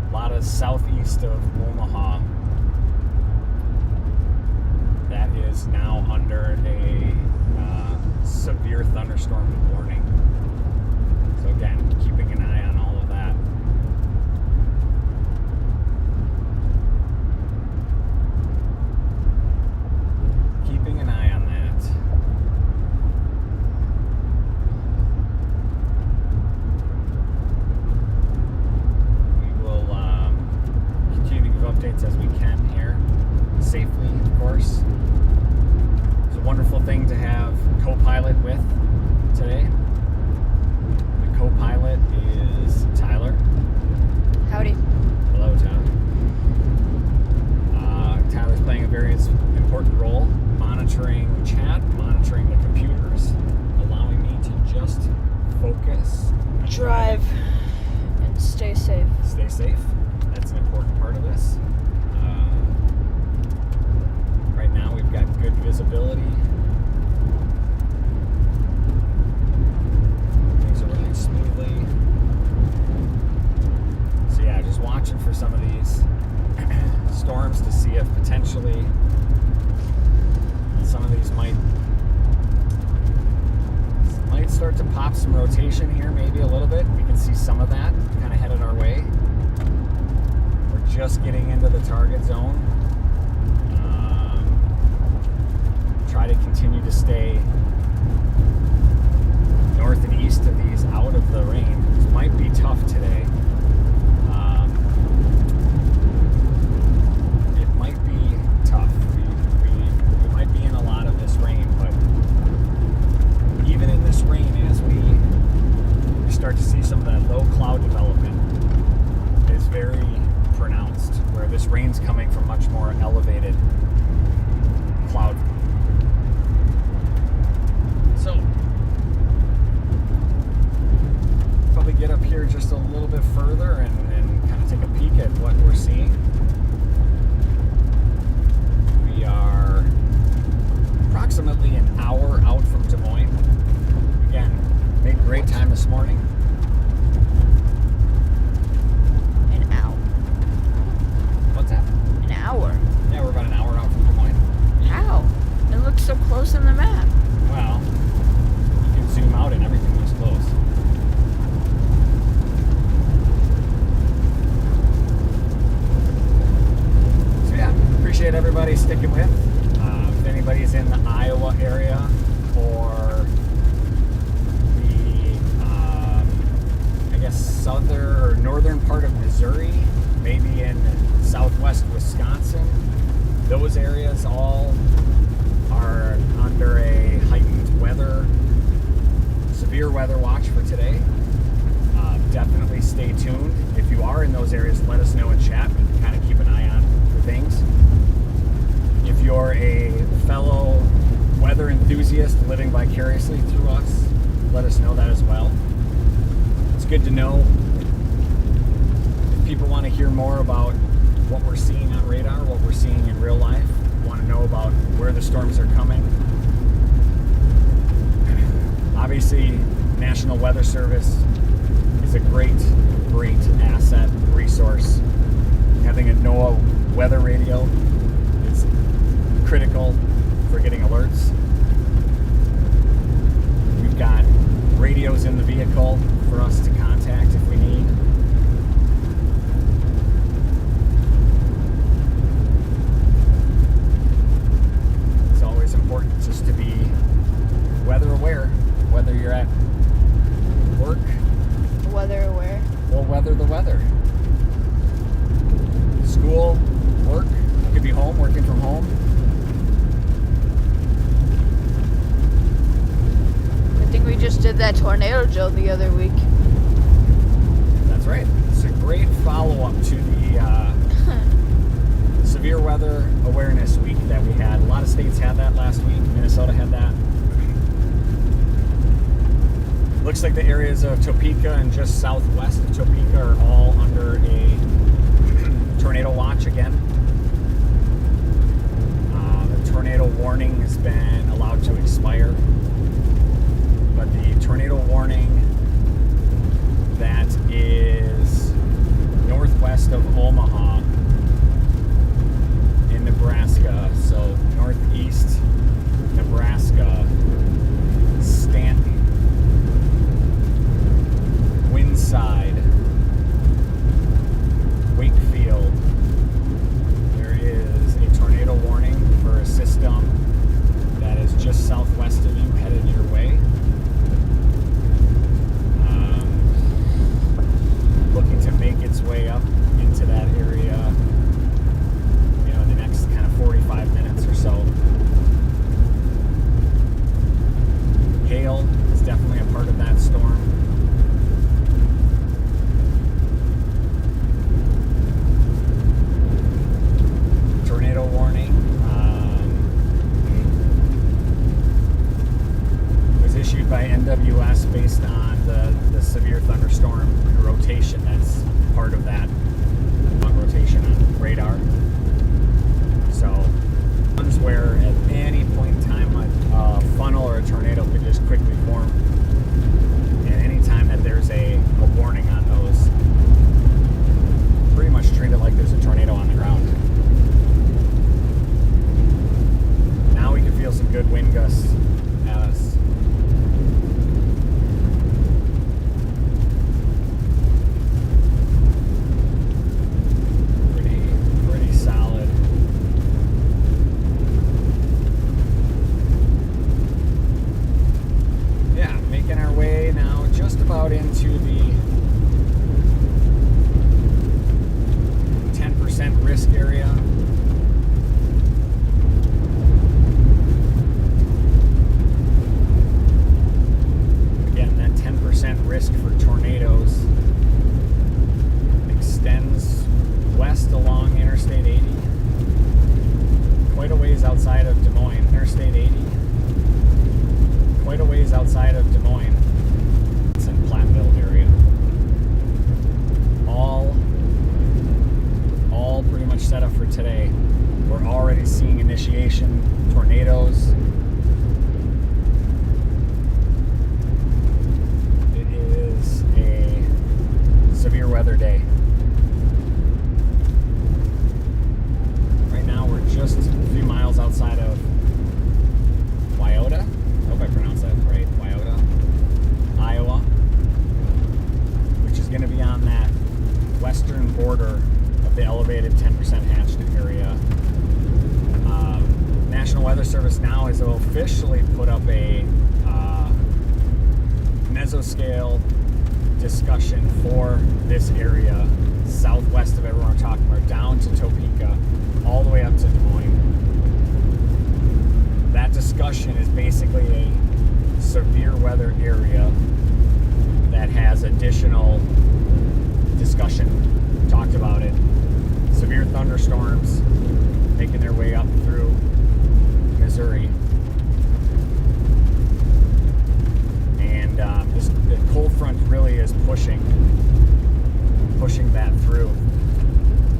A lot of southeast of Omaha. That is now under a severe thunderstorm warning. So again, keeping an eye on all of that. Keeping an eye on that. We will continue to give updates as we can here, safely, of course. It's a wonderful thing to have co-pilot with today. The co-pilot is Tyler. Howdy. Hello, Tyler. Tyler's playing a very important role, monitoring chat, monitoring the computers, allowing me to just focus. on Drive and stay safe. Stay safe. That's an important part of this. Right now we've got good visibility. Things are running smoothly. So yeah, just watching for some of these storms to see if potentially some of these might start to pop some rotation here, maybe a little bit. We can see some of that kind of headed our way. We're just getting into the target zone. Try to continue to stay north and east of these, out of the rain. This might be tough today. It might be tough. We might be in a lot of this rain, but even in this rain, as we start to see some of that low cloud development, is very pronounced, where this rain's coming from much more elevated cloud. So, probably get up here just a little bit further and kind of take a peek at what we're seeing. We are approximately an hour out from Des Moines. Again, made great time this morning. An hour. What's that? An hour. Yeah, we're about appreciate everybody sticking with. If anybody's in the Iowa area or the, I guess, southern or northern part of Missouri, maybe in southwest Wisconsin, those areas all are under a heightened severe weather watch for today. Definitely stay tuned. If you are in those areas, let us know in chat. We can kind of keep an eye on for things. If you're a fellow weather enthusiast living vicariously through us, let us know that as well. It's good to know if people want to hear more about what we're seeing on radar, what we're seeing in real life, want to know about where the storms are coming. Obviously, National Weather Service is a great asset, resource. Having a NOAA weather radio is critical for getting alerts. We've got radios in the vehicle for us to contact if we need. It's always important just to be weather aware, whether you're at work. Weather aware. We'll weather the weather. School, work, you could be home, working from home. I think we just did that tornado drill the other week. That's right. It's a great follow-up to the severe weather awareness week that we had. A lot of states had that last week. Minnesota had that. Looks like the areas of Topeka and just southwest of Topeka are all under a tornado watch again. The tornado warning has been allowed to expire, but the tornado warning that is northwest of Omaha in Nebraska, so northeast Nebraska, Stanton, Windside, Wakefield, there is a tornado warning for a system that is just southwest of you headed your way. Looking to make its way up into that area, in the next kind of 45 minutes or so. Hail is definitely a part of that storm. Tornado warning was issued by NWS based on the severe thunderstorm rotation that's part of that rotation on radar. So, where at any point in time a funnel or a tornado could just quickly form, and any time that there's a warning on those, pretty much treat it like there's a tornado on the ground. Now we can feel some good wind gusts at us. Pretty solid. Yeah, making our way now just about into the 10% risk area. Again, that 10% risk for tornadoes extends west along Interstate 80, quite a ways outside of Des Moines. Interstate 80, quite a ways outside of Des Moines. It's in Platteville area. All pretty much set up for today. We're already seeing initiation tornadoes. It is a severe weather day. Right now we're just a few miles outside of Wyoda. I hope I pronounced that right. Wyoda, Iowa, which is going to be on that western border of the elevated 10% hatched area National Weather Service now has officially put up a mesoscale discussion for this area, southwest of everyone we're talking about, down to Topeka, all the way up to Des Moines. That discussion is basically a severe weather area that has additional discussion. Talked about it. Severe thunderstorms making their way up through Missouri. And the cold front really is pushing that through.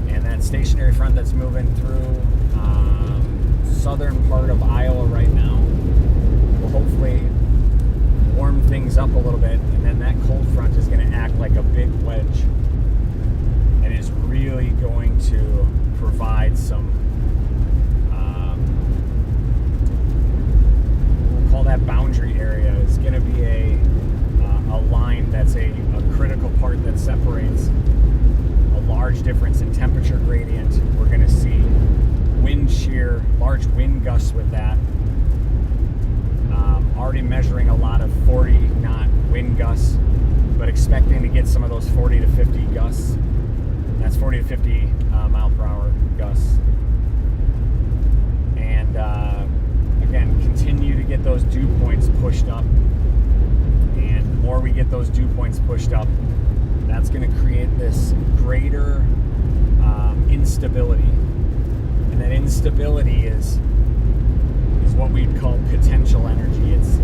And that stationary front that's moving through southern part of Iowa right now will hopefully warm things up a little bit, and then that cold front is going to act like a big wedge and is really going to provide some we'll call that boundary area. Is going to be a line that's a critical part that separates a large difference in temperature gradient. We're going to see wind shear, large wind gusts with that. Already measuring a lot of 40 knot wind gusts, but expecting to get some of those 40 to 50 gusts. That's 40 to 50 mile per hour gusts. And again, continue to get those dew points pushed up. And the more we get those dew points pushed up, that's going to create this greater instability. And that instability is what we'd call potential energy. It's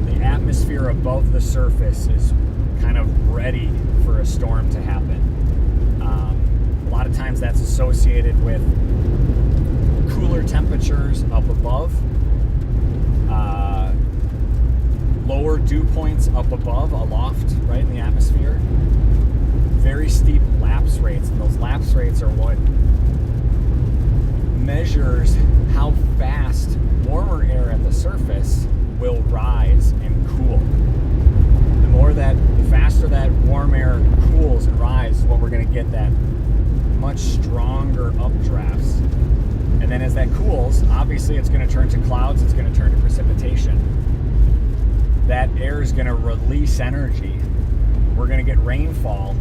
the atmosphere above the surface is kind of ready for a storm to happen. A lot of times that's associated with cooler temperatures up above, lower dew points up above, aloft, right in the atmosphere. Very steep lapse rates, and those lapse rates are what measures how fast warmer air at the surface will rise and cool. The faster that warm air cools and rises, what we're going to get that much stronger updrafts. And then as that cools, obviously it's going to turn to clouds, it's going to turn to precipitation. That air is going to release energy. We're going to get rainfall.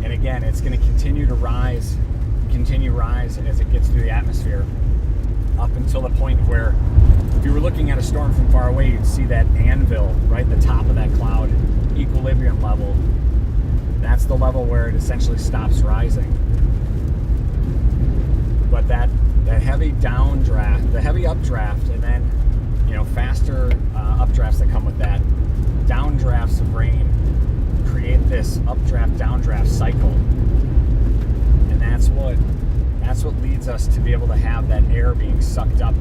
And again, it's going to continue to rise as it gets through the atmosphere, up until the point where, if you were looking at a storm from far away, you'd see that anvil right at the top of that cloud, equilibrium level. That's the level where it essentially stops rising. But that heavy downdraft, the heavy updraft, and then faster updrafts that come with that, downdrafts of rain create this updraft downdraft cycle. And that's what leads us to be able to have that air being sucked up.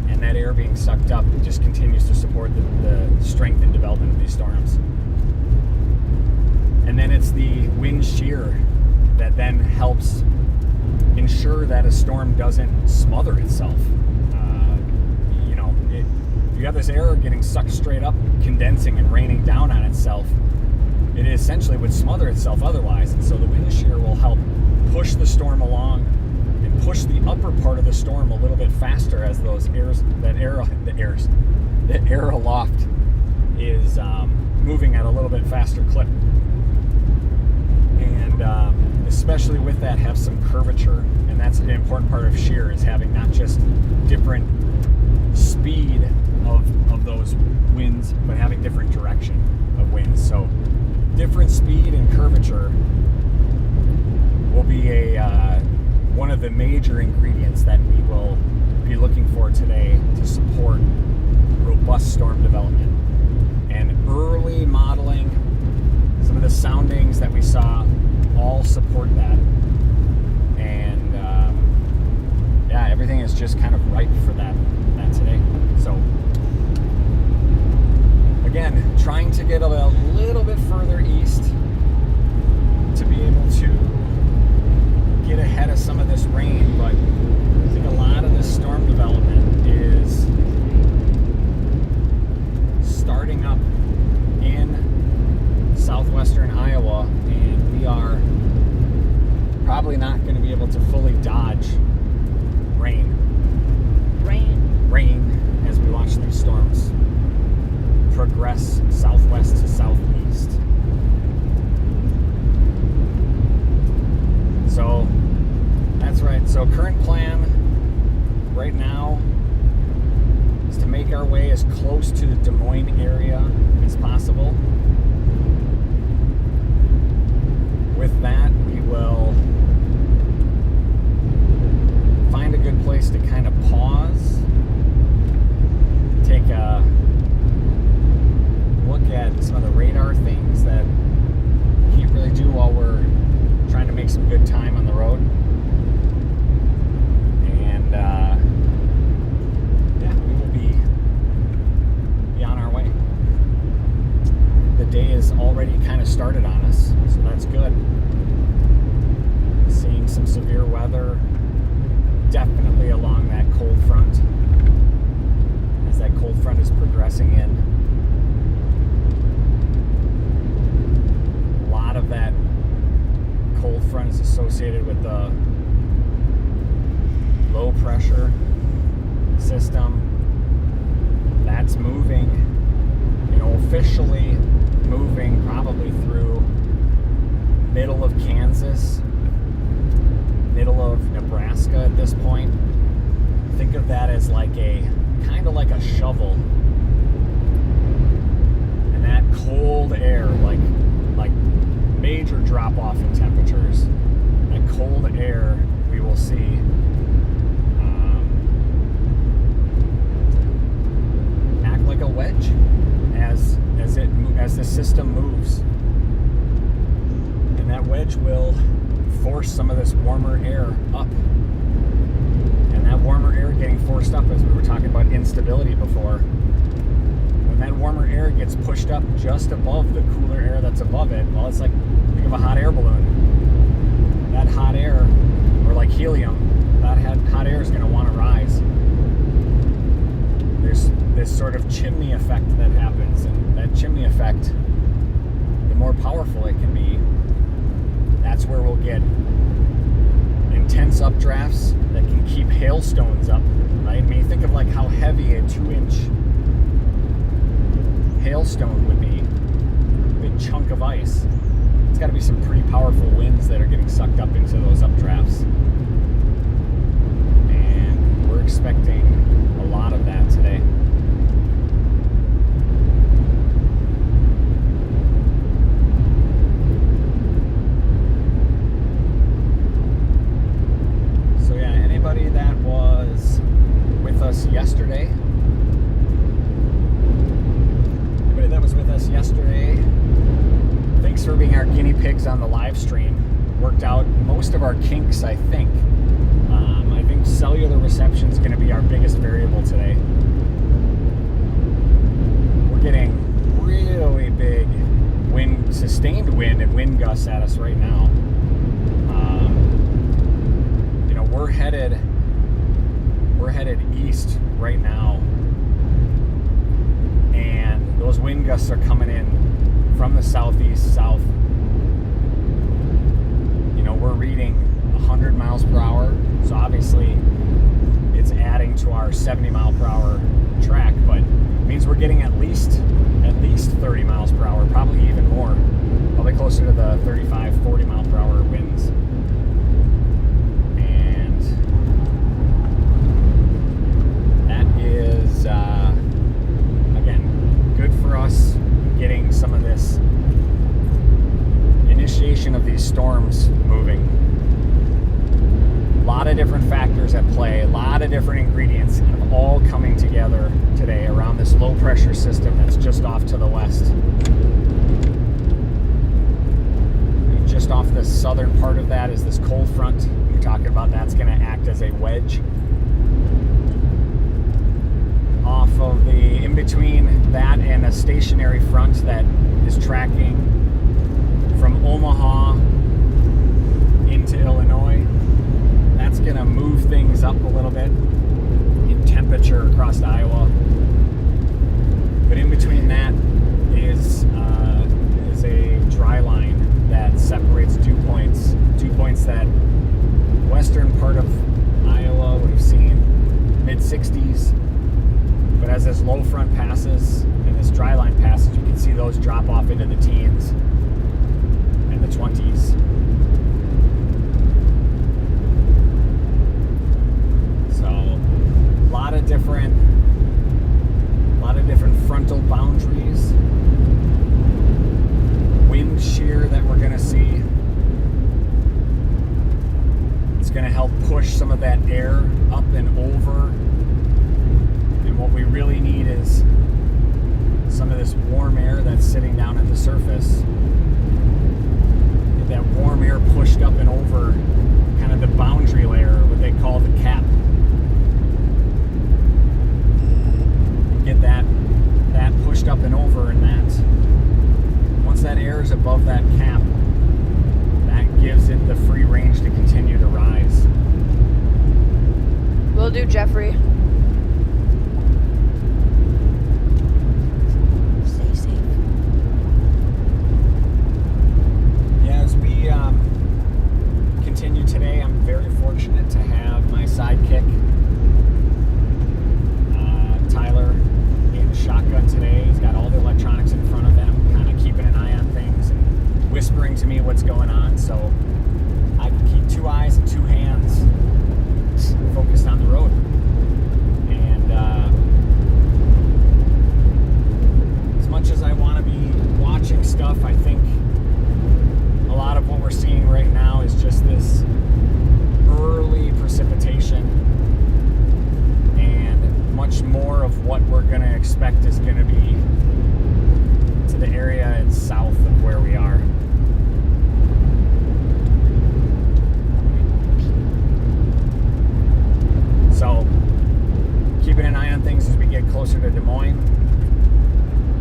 And that air being sucked up just continues to support the strength and development of these storms. And then it's the wind shear that then helps ensure that a storm doesn't smother itself. If you have this air getting sucked straight up, condensing and raining down on itself, it essentially would smother itself otherwise. And so the wind shear will help push the storm along and push the upper part of the storm a little bit faster as those the air aloft is moving at a little bit faster clip. And especially with that, have some curvature. And that's an important part of shear, is having not just different speed of those winds, but having different direction of winds. So different speed and curvature will be one of the major ingredients that we will be looking for today to support robust storm development. And early modeling, some of the soundings that we saw, all support that. And everything is just kind of ripe for that today. So again, trying to get a little bit further east to be able to get ahead of some of this rain, but I think a lot of this storm development is starting up in southwestern Iowa, and we are probably not going to be able to fully dodge rain. Rain. As we watch these storms progress southwest to southeast. So that's right. So current plan right now is to make our way as close to the Des Moines area as possible. With that, we will find a good place to kind of pause, take a look at some of the radar things that we can't really do while we're trying to make some good time on the road. And yeah, we will be on our way. The day is already kind of started on us, so that's good. Seeing some severe weather, definitely along that cold front, as that cold front is progressing in. A lot of that cold front is associated with the low pressure system that's moving, officially moving probably through middle of Kansas, middle of Nebraska at this point. Think of that as like kind of like a shovel. And that cold air, like major drop off in temperatures, that cold air we will see act like a wedge as the system moves. And that wedge will force some of this warmer air up. And that warmer air getting forced up, as we were talking about instability before, when that warmer air gets pushed up just above the cooler air that's above it, well, it's like, think of a hot air balloon. That hot air, or like helium, that hot air is going to want to rise. There's this sort of chimney effect that happens, and that chimney effect, the more powerful it can be, that's where we'll get intense updrafts that can keep hailstones up, right? I mean, think of like how heavy a 2-inch hailstone would be, a big chunk of ice. It's got to be some pretty powerful winds that are getting sucked up into those updrafts. And we're expecting a lot of that today. That was with us yesterday. Anybody that was with us yesterday, thanks for being our guinea pigs on the live stream. Worked out most of our kinks, I think. I think cellular reception is going to be our biggest variable today. We're getting really big sustained wind and wind gusts at us right now. We're headed east right now, and those wind gusts are coming in from the southeast south. We're reading 100 miles per hour, so obviously it's adding to our 70 mile per hour track, but it means we're getting at least 30 miles per hour, probably even more, probably closer to the 35, 40 mile per hour winds. Is again good for us getting some of this initiation of these storms moving. A lot of different factors at play, a lot of different ingredients kind of all coming together today around this low pressure system that's just off to the west. Just off the southern part of that is this cold front we're talking about. That's going to act as a wedge. Off of the in between that and a stationary front that is tracking from Omaha into Illinois. That's going to move things up a little bit in temperature across Iowa. But in between that is a dry line that separates dew points that western part of Iowa would have seen the surface, that warm air pushed up and over kind of the boundary layer, what they call the cap. Get that pushed up and over, and that once that air is above that cap, that gives it the free range to continue to rise. Will do, Jeffrey. Stay safe. Yeah, as we continue today, I'm very fortunate to have my sidekick, Tyler, in the shotgun today. He's got all the electronics in front of him, kind of keeping an eye on things and whispering to me what's going on, so I can keep 2 eyes and 2 hands focused on the road. And as much as I want to be watching stuff, I think a lot of what we're seeing right now is just this early precipitation, and much more of what we're going to expect is going to be to the area south of where we are. So, keeping an eye on things as we get closer to Des Moines.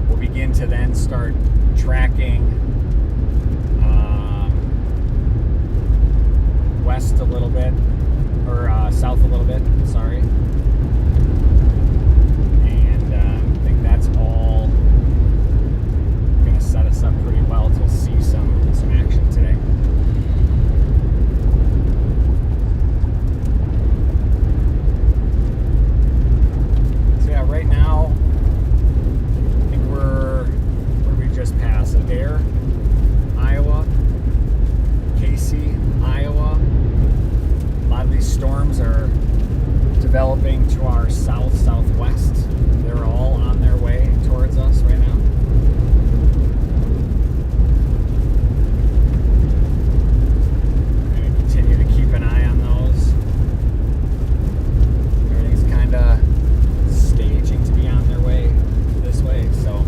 We'll begin to then start tracking west a little bit, or south a little bit, sorry. And I think that's all going to set us up pretty well to see some action today. So yeah, right now, I think where we just passed? Adair, Iowa, Casey, Iowa. A lot of these storms are developing to our southwest. They're all on their way towards us right now. We're going to continue to keep an eye on those. Everything's kind of staging to be on their way this way, so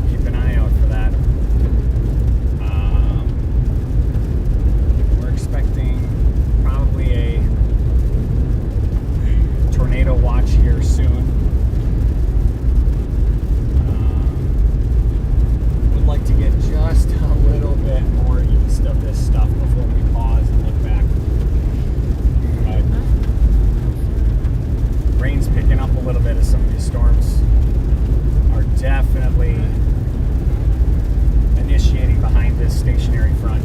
keep an eye out for that. We're expecting probably a tornado watch here soon. Would like to get just a little bit more east of this stuff before we pause and look back. Rain's picking up a little bit as some of these storms are definitely initiating behind this stationary front,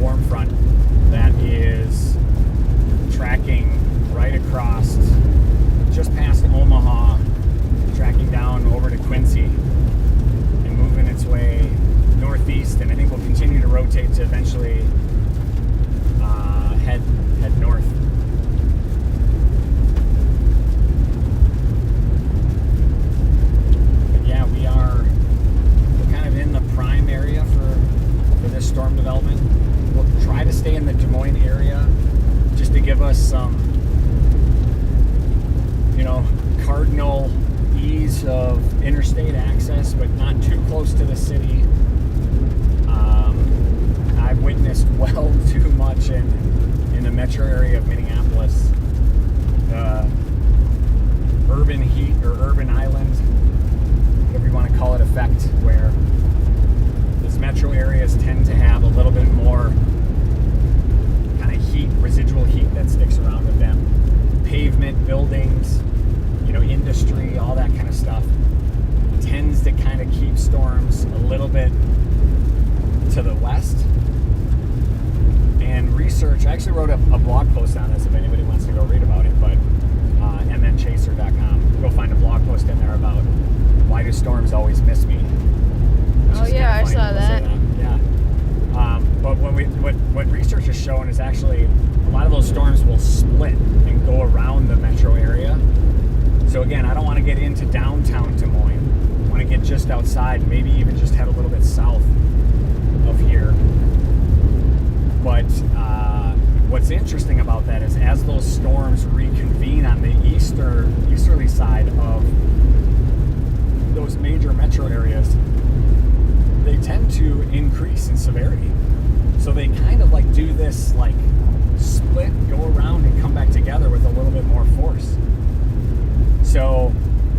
warm front that is tracking right across just past Omaha, tracking down over to Quincy and moving its way northeast, and I think we'll continue to rotate to eventually head north. But yeah, we're kind of in the prime area for this storm development. We'll try to stay in the Des Moines area just to give us some, cardinal ease of interstate access, but not too close to the city. I've witnessed well too much in the metro area of Minneapolis. The urban heat, or urban island, whatever you want to call it, effect, where these metro areas tend to have a little bit more kind of heat, residual heat that sticks around with them. Pavement, buildings, industry, all that kind of stuff tends to kind of keep storms a little bit to the west. And research, I actually wrote a blog post on this if anybody wants to go read about it, but mnchaser.com. Go find a blog post in there about why do storms always miss me. Oh yeah, I saw that. Yeah. But what research has shown is actually a lot of those storms will split and go around the metro area. So again, I don't want to get into downtown Des Moines. I want to get just outside, maybe even just head a little bit south of here. But what's interesting about that is as those storms reconvene on the easterly side of those major metro areas, they tend to increase in severity. So they kind of like do this like split, go around and come back together with a little bit more force. So,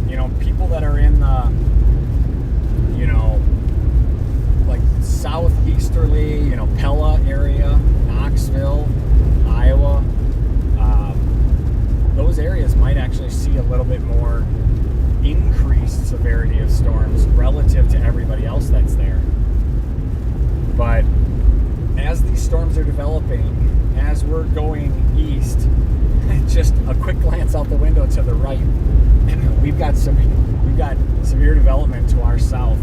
you know, people that are in the, you know, like southeasterly, you know, Pella area, Knoxville, Iowa, those areas might actually see a little bit more increased severity of storms relative to everybody else that's there. But as these storms are developing, as we're going east, just a quick glance out the window to the right, we've got severe development to our south.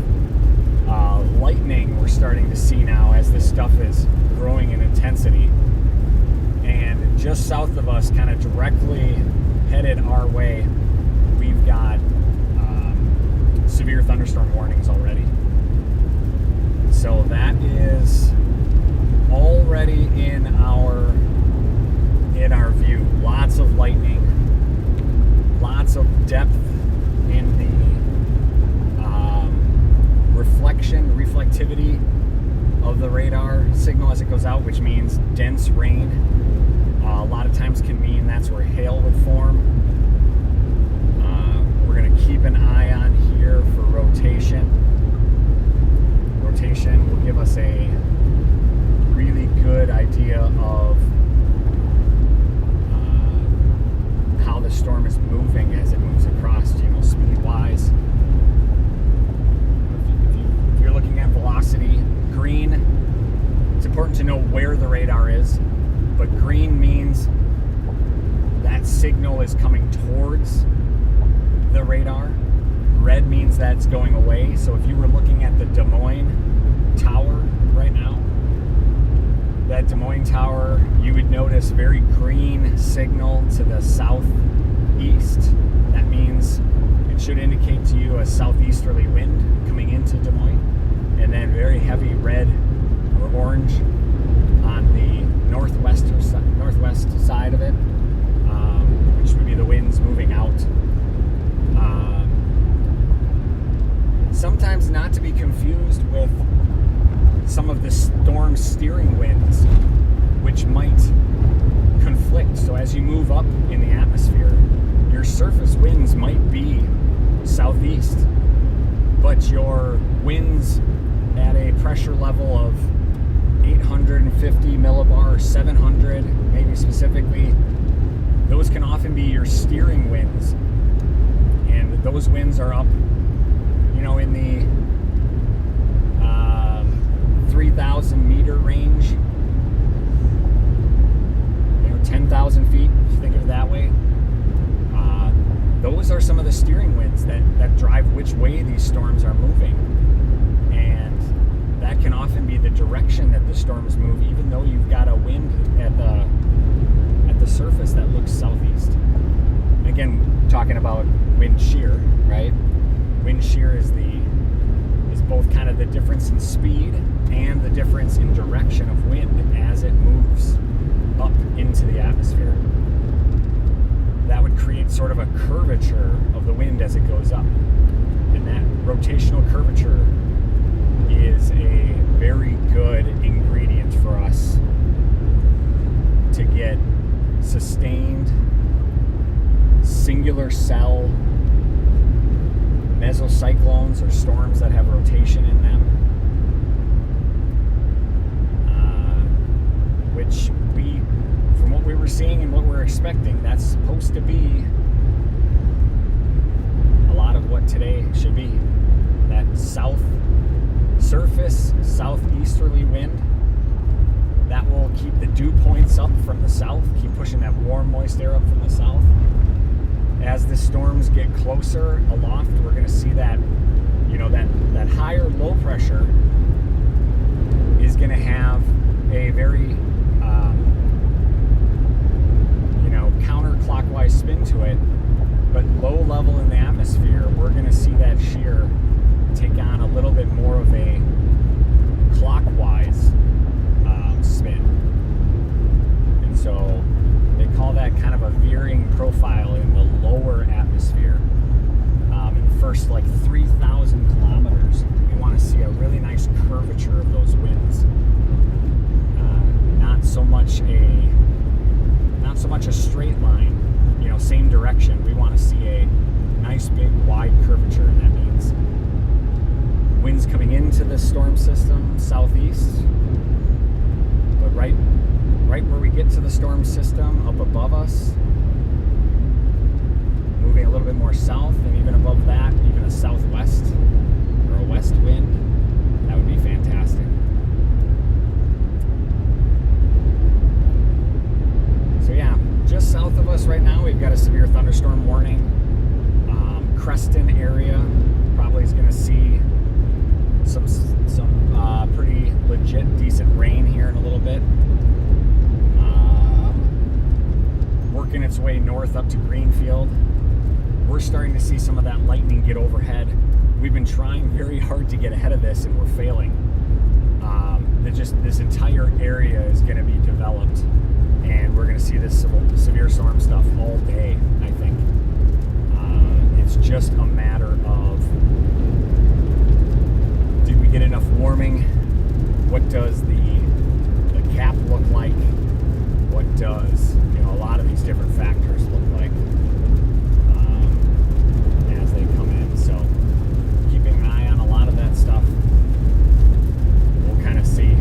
Lightning we're starting to see now as this stuff is growing in intensity. And just south of us, kind of directly headed our way, we've got severe thunderstorm warnings already. So that is already in our view. Lots of lightning, lots of depth in the reflectivity of the radar signal as it goes out, which means dense rain. A lot of times can mean that's where hail would form. We're going to keep an eye on here for rotation. Rotation will give us a really good idea of how the storm is moving as it moves across, you know, speed-wise. If you're looking at velocity, green, it's important to know where the radar is, but green means that signal is coming towards the radar. Red means that's going away. So if you were looking at the Des Moines tower right now, that Des Moines tower, you would notice very green signal to the southeast. That means it should indicate to you a southeasterly wind coming into Des Moines, and then very heavy red or orange on the northwest side of it, which would be the winds moving out. Sometimes not to be confused with some of the storm steering winds, which might conflict. So as you move up in the atmosphere, your surface winds might be southeast, but your winds at a pressure level of 850 millibar, 700 maybe specifically, those can often be your steering winds. And those winds are up, you know, in the 3,000 meter range, you know, 10,000 feet, if you think of it that way. Those are some of the steering winds that drive which way these storms are moving. And that can often be the direction that the storms move, even though you've got a wind at the surface that looks southeast. Again, talking about wind shear, right? Wind shear is both kind of the difference in speed and the difference in direction of wind as it moves up into the atmosphere. That would create sort of a curvature of the wind as it goes up. And that rotational curvature is a very good ingredient for us to get sustained singular cell mesocyclones, or storms that have rotation in them, which from what we were seeing and what we're expecting, that's supposed to be a lot of what today should be. That southeasterly wind, that will keep the dew points up from the south, keep pushing that warm, moist air up from the south. As the storms get closer aloft, we're going to see that, you know, that higher low pressure is going to have a very, you know, counterclockwise spin to it. But low level in the atmosphere, we're going to see that shear take on a little bit more of a clockwise spin. And so winds coming into the storm system southeast, but right where we get to the storm system up above us, moving a little bit more south, and even above that, even a southwest or a west wind, that would be fantastic. So yeah, just south of us right now, we've got a severe thunderstorm warning. Creston area probably is going to see some pretty legit decent rain here in a little bit. Working its way north up to Greenfield. We're starting to see some of that lightning get overhead. We've been trying very hard to get ahead of this, and we're failing. This entire area is going to be developed, and we're going to see this severe storm stuff all day, I think. It's just a matter of, did we get enough warming? What does the cap look like? What does, a lot of these different factors look like as they come in? So keeping an eye on a lot of that stuff. We'll kind of see.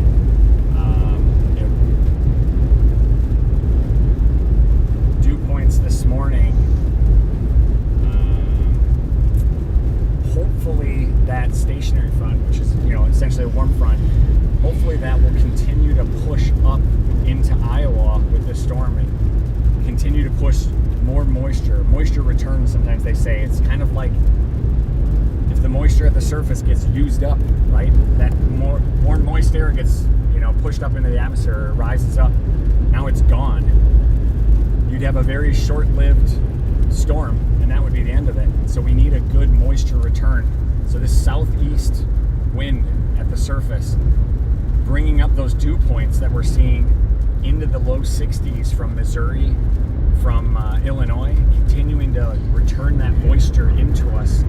Dew points this morning. Hopefully that stationary front, which is essentially a warm front, hopefully that will continue to push up into Iowa with this storm and continue to push more moisture. Moisture returns, sometimes they say. It's kind of like if the moisture at the surface gets used up, right? That more moist air gets pushed up into the atmosphere, or rises up. Now it's gone. You'd have a very short-lived storm, and that would be the end of it. So we need a good moisture return. So this southeast wind at the surface, bringing up those dew points that we're seeing into the low 60s from Missouri, from Illinois, continuing to return that moisture into us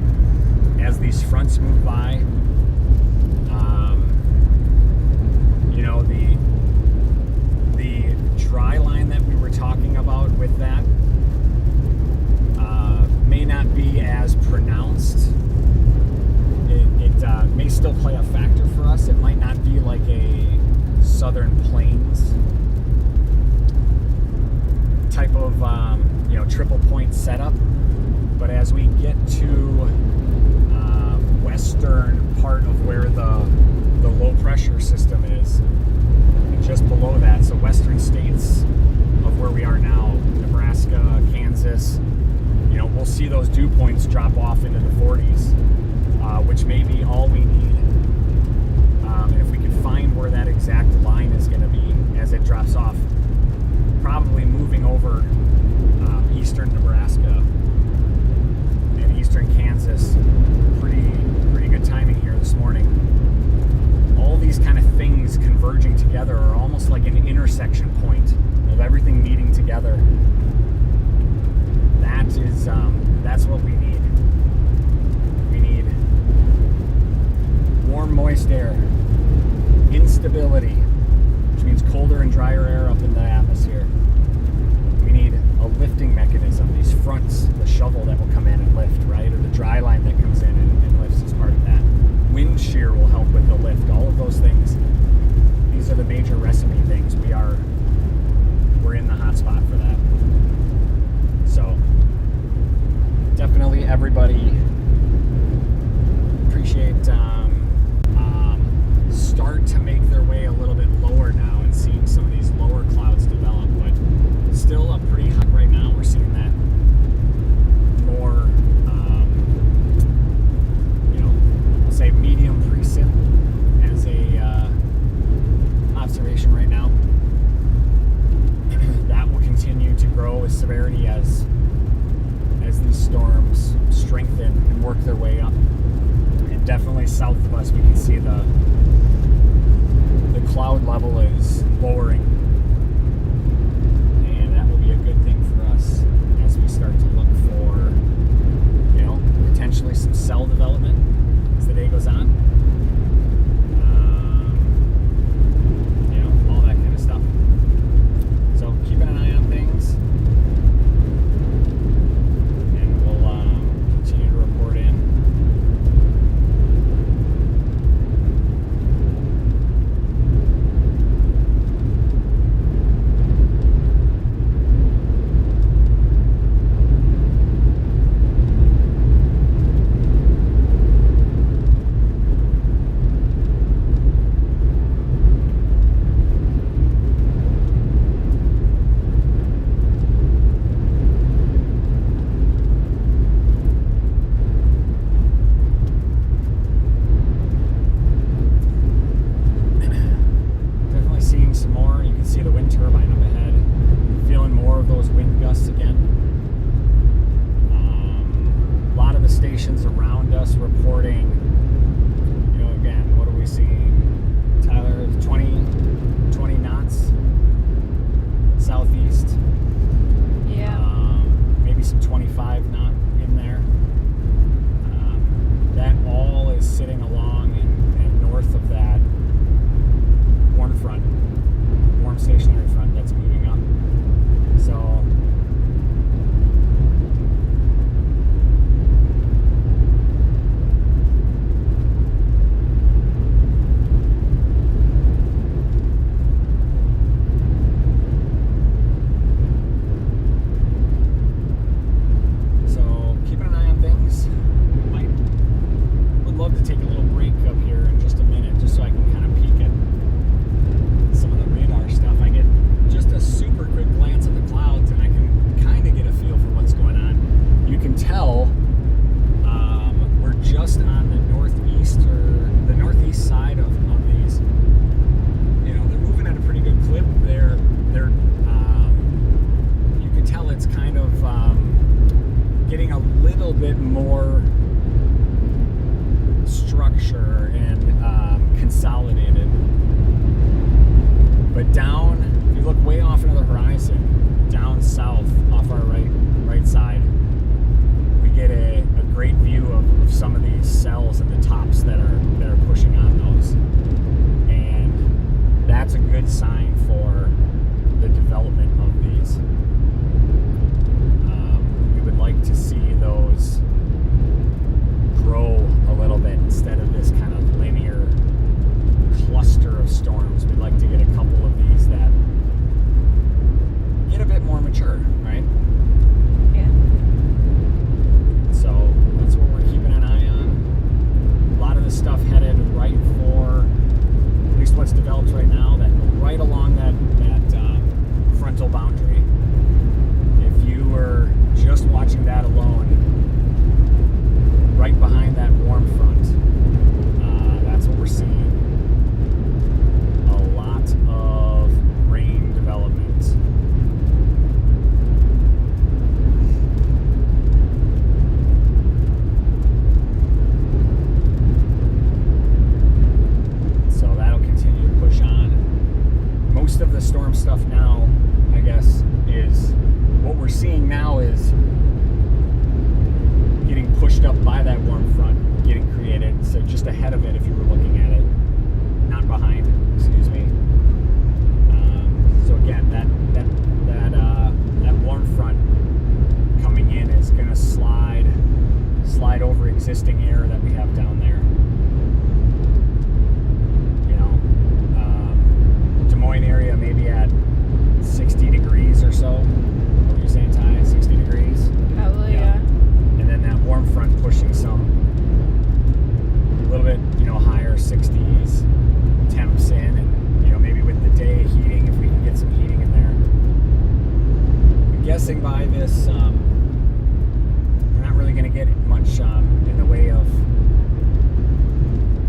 as these fronts move by. The dry line that we were talking about with that may not be as pronounced. It may still play a factor for us. It might not be like a southern plains type of triple point setup, but as we get to western part of where the low pressure system is, and just below that, so western states of where we are now, Nebraska, Kansas, we'll see those dew points drop off into the 40s, which may be all we need. And if we can find where that exact line is going to be as it drops off, probably moving over eastern Nebraska and eastern Kansas, pretty good timing here this morning. All these kind of things converging together are almost like an intersection point of everything meeting together. That's what we need. We need warm, moist air, instability, which means colder and drier air up in the atmosphere. We need a lifting mechanism, these fronts, the shovel that will come in and lift, right? Or the dry line that comes in and lifts as part of that. Wind shear will help with the lift. All of those things, these are the major recipe things. We're in the hot spot for that. So definitely everybody appreciate start to make their way a little bit lower now and seeing some of these lower clouds develop, but still up pretty hot right now. We're seeing that more I'll say medium precip as a observation right now. That will continue to grow with severity as these storms strengthen and work their way up. And definitely south of us, we can see the cloud level is lowering, and that will be a good thing for us as we start to look for potentially some cell development as the day goes on. All that kind of stuff. So keeping an eye on things, and we'll continue to report in. to take a little break up here in just a minute, just so I can kind of peek at some of the radar stuff. I get just a super quick glance at the clouds, and I can kind of get a feel for what's going on. You can tell we're just on the northeast side of these. You know, they're moving at a pretty good clip. They're you can tell it's kind of getting a little bit more structure and consolidated. But down, if you look way off into the horizon, down south off our right side, we get a great view of some of these cells and the tops that are pushing on those. And that's a good sign for the development of these. We would like to see those grow a little bit instead of this kind of linear cluster of storms. We'd like to get a couple of these that get a bit more mature, right? Yeah. So that's what we're keeping an eye on. A lot of the stuff headed right for, at least what's developed right now, that right along that frontal boundary. If you were just watching that alone, right behind that warm front, that's what we're seeing. A lot of rain development. So that'll continue to push on. Most of the storm stuff now, I guess, is what we're seeing now is getting pushed up by that warm front, getting created. So just ahead of it, if you were looking at it, not behind. Excuse me. So again, that warm front coming in is going to slide over existing air that we have down there. You know, Des Moines area maybe at 60 degrees or so. What were you saying, Ty? 60 degrees? Probably, yeah. And then that warm front pushing some a little bit, higher 60s temps in, and maybe with the day heating, if we can get some heating in there. I'm guessing by this, we're not really going to get much in the way of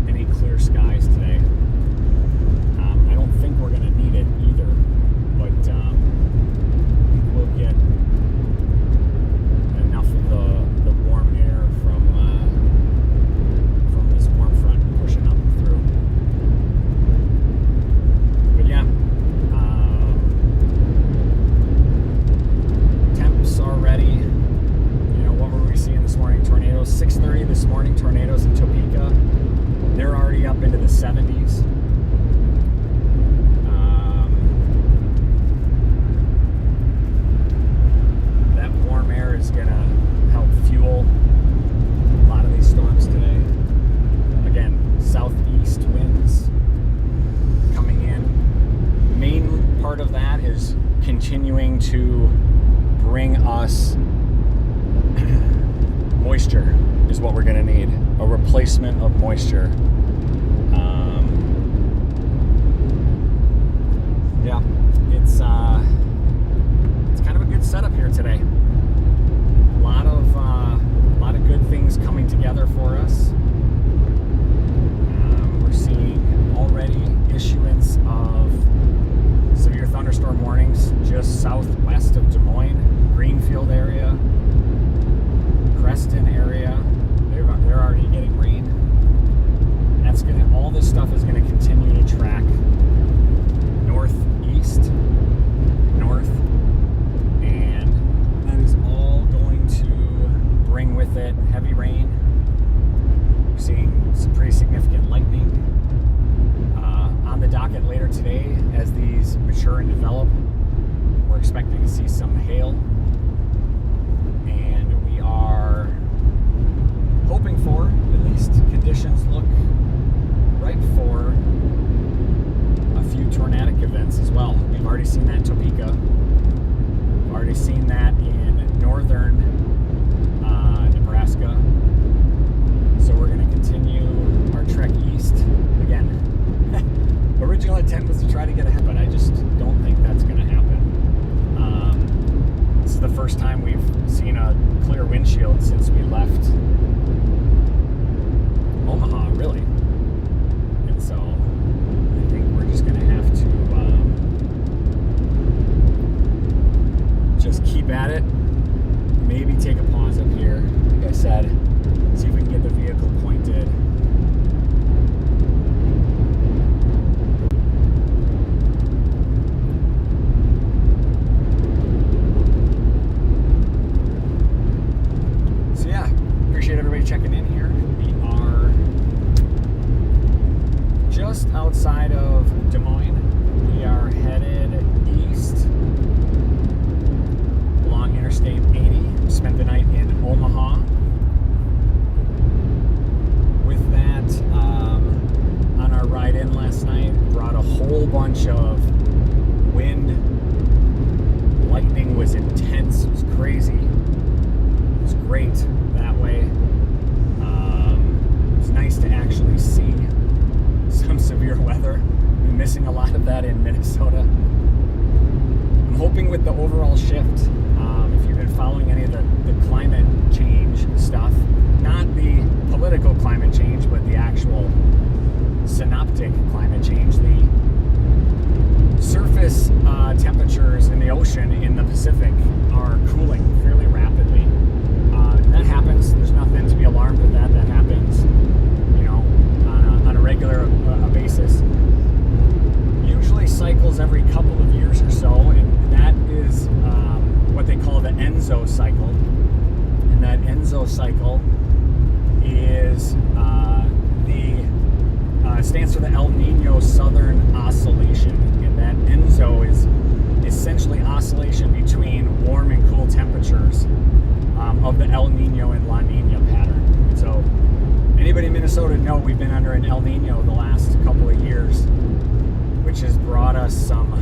any clear skies today. I don't think we're going to need it either, but I think we'll get enough of the warm air from this warm front pushing up through. But yeah, temps already. What were we seeing this morning? Tornadoes, 6:30 this morning. Tornadoes in Topeka. They're already up into the 70s. That warm air is going to help fuel a lot of these storms today. Again, southeast winds coming in. Main part of that is continuing to bring us moisture is what we're going to need. A replacement of moisture. Yeah, it's kind of a good setup here today. A lot of good things coming together for us. We're seeing already issuance of severe thunderstorm warnings just southwest of Des Moines, Greenfield area, Creston area. They're already getting rain. All this stuff is gonna continue to track northeast, north, and that is all going to bring with it heavy rain. We're seeing some pretty significant lightning. On the docket later today, as these mature and develop, we're expecting to see some hail, and we are hoping for, at least conditions look right for, a few tornadic events as well. We've already seen that in Topeka. We've already seen that in northern Nebraska. So we're going to continue in last night. Brought a whole bunch of wind. Lightning was intense. It was crazy. It was great that way. It was nice to actually see some severe weather. We've been missing a lot of that in Minnesota. I'm hoping with the overall shift, if you've been following any of the climate change stuff, not the political climate change, but the actual synoptic climate change, the surface temperatures in the ocean in the Pacific are cooling fairly rapidly. That happens. There's nothing to be alarmed with that. That happens, on a regular basis. Usually cycles every couple of years or so, and that is what they call the Enso cycle. And that Enso cycle is stands for the El Nino Southern Oscillation, and that Enso is essentially oscillation between warm and cool temperatures of the El Nino and La Nina pattern. And so anybody in Minnesota know we've been under an El Nino the last couple of years, which has brought us some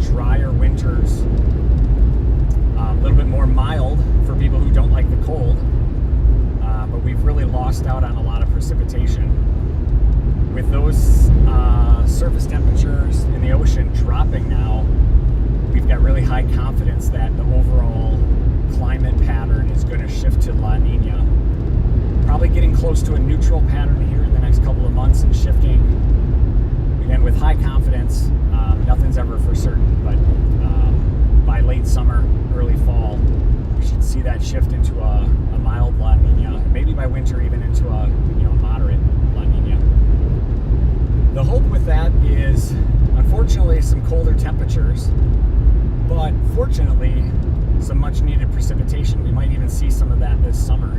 drier winters, a little bit more mild for people who don't like the cold, but we've really lost out on a lot of precipitation. With those surface temperatures in the ocean dropping now, we've got really high confidence that the overall climate pattern is going to shift to La Nina. Probably getting close to a neutral pattern here in the next couple of months and shifting. Again, with high confidence, nothing's ever for certain, but by late summer, early fall, we should see that shift into a mild La Nina. Maybe by winter, even into a moderate La Nina. The hope with that is, unfortunately, some colder temperatures, but fortunately, some much needed precipitation. We might even see some of that this summer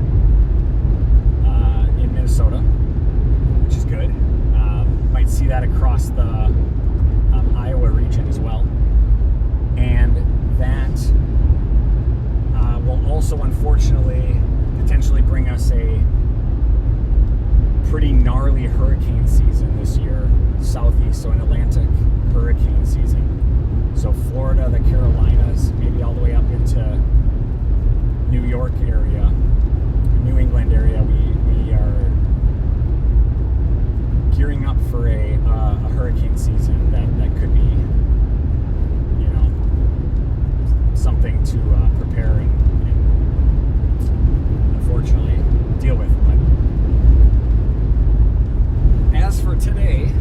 in Minnesota, which is good. Might see that across the Iowa region as well. And that will also, unfortunately, potentially bring us a pretty gnarly hurricane season this year, southeast, so an Atlantic hurricane season. So Florida, the Carolinas, maybe all the way up into New York area, New England area, we are gearing up for a hurricane season that could be, something to prepare and unfortunately deal with. But as for today,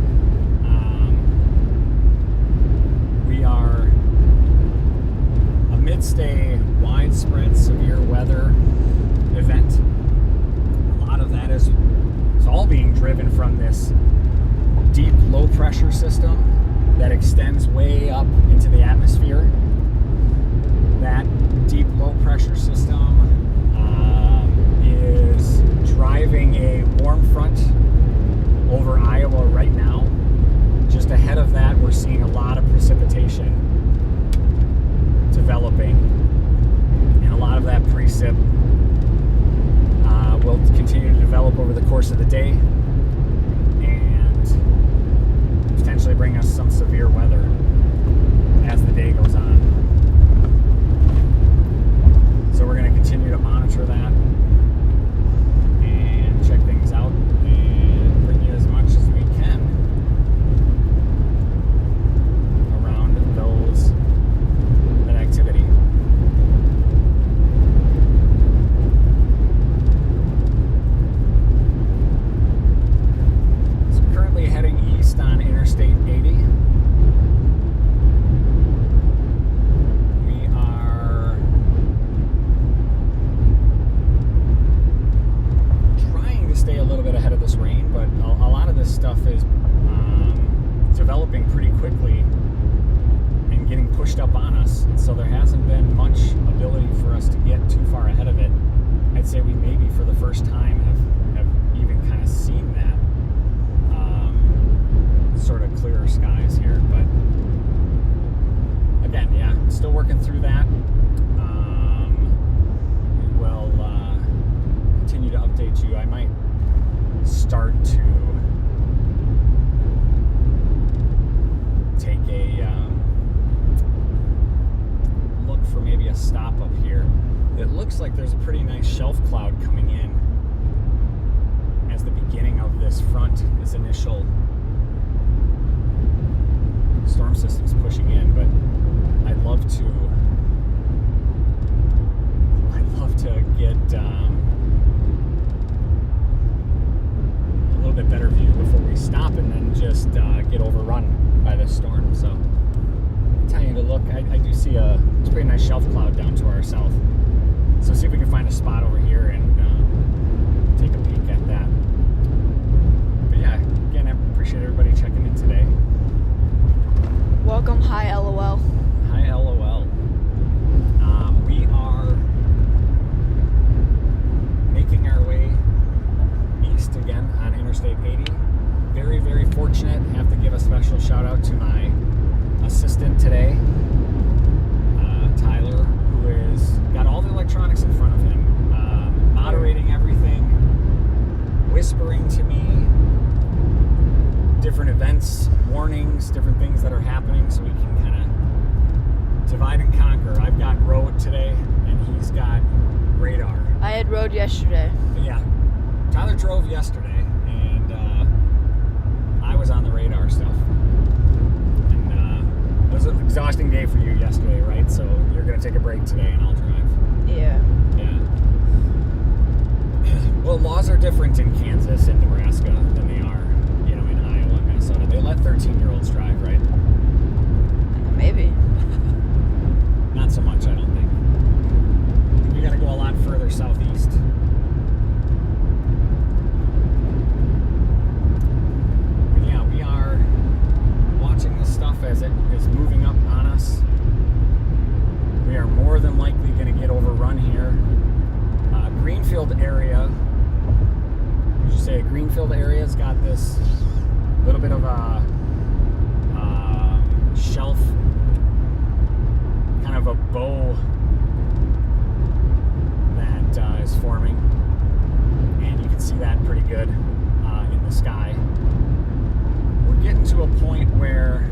we are amidst a widespread severe weather event. A lot of that is all being driven from this deep low pressure system that extends way up into the atmosphere. That deep low pressure system is driving a warm front over Iowa right now. Just ahead of that, we're seeing a lot of precipitation developing, and a lot of that precip will continue to develop over the course of the day and potentially bring us some severe weather as the day goes on. So we're going to continue to monitor that and check things out and bring you as much as we can around that activity. So currently heading east on Interstate 80. Stay a little bit ahead of this rain, but a lot of this stuff is developing pretty quickly and getting pushed up on us, and so there hasn't been much ability for us to get too far ahead of it. I'd say we maybe for the first time have even kind of seen that sort of clearer skies here, but again, yeah, still working through that. We will continue to update you. I might start to looks like there's a pretty nice shelf cloud coming in as the beginning of this front, this initial storm system's pushing in, but I'd love to get a little bit better view before we stop and then just get overrun by this storm. So continue to look. I do see a pretty nice shelf cloud down to our south. So see if we can find a spot over here and take a peek at that. But yeah, again, I appreciate everybody checking in today. Welcome, hi LOL. Hi LOL. We are making our way east again on Interstate 80. Very, very fortunate. Have to give a special shout out to my assistant today, Tyler, who has got all the electronics in front of him, moderating everything, whispering to me different events, warnings, different things that are happening, so we can kind of divide and conquer. I've got road today, and he's got radar. I had road yesterday. But yeah, Tyler drove yesterday, and I was on the radar stuff. And it was an exhausting day for you yesterday, right? So you're going to take a break today, and I'll drive. Yeah. Yeah. Well, laws are different in Kansas and Nebraska than they are, in Iowa and Minnesota. They let 13-year-olds drive, right? Maybe. Not so much, I don't think. We got to go a lot further southeast. But yeah, we are watching this stuff as it is moving up on us. We are more than likely going to get overrun here. Greenfield area. Would you say Greenfield area's got this little bit of a shelf, kind of a bow that is forming, and you can see that pretty good in the sky. We're getting to a point where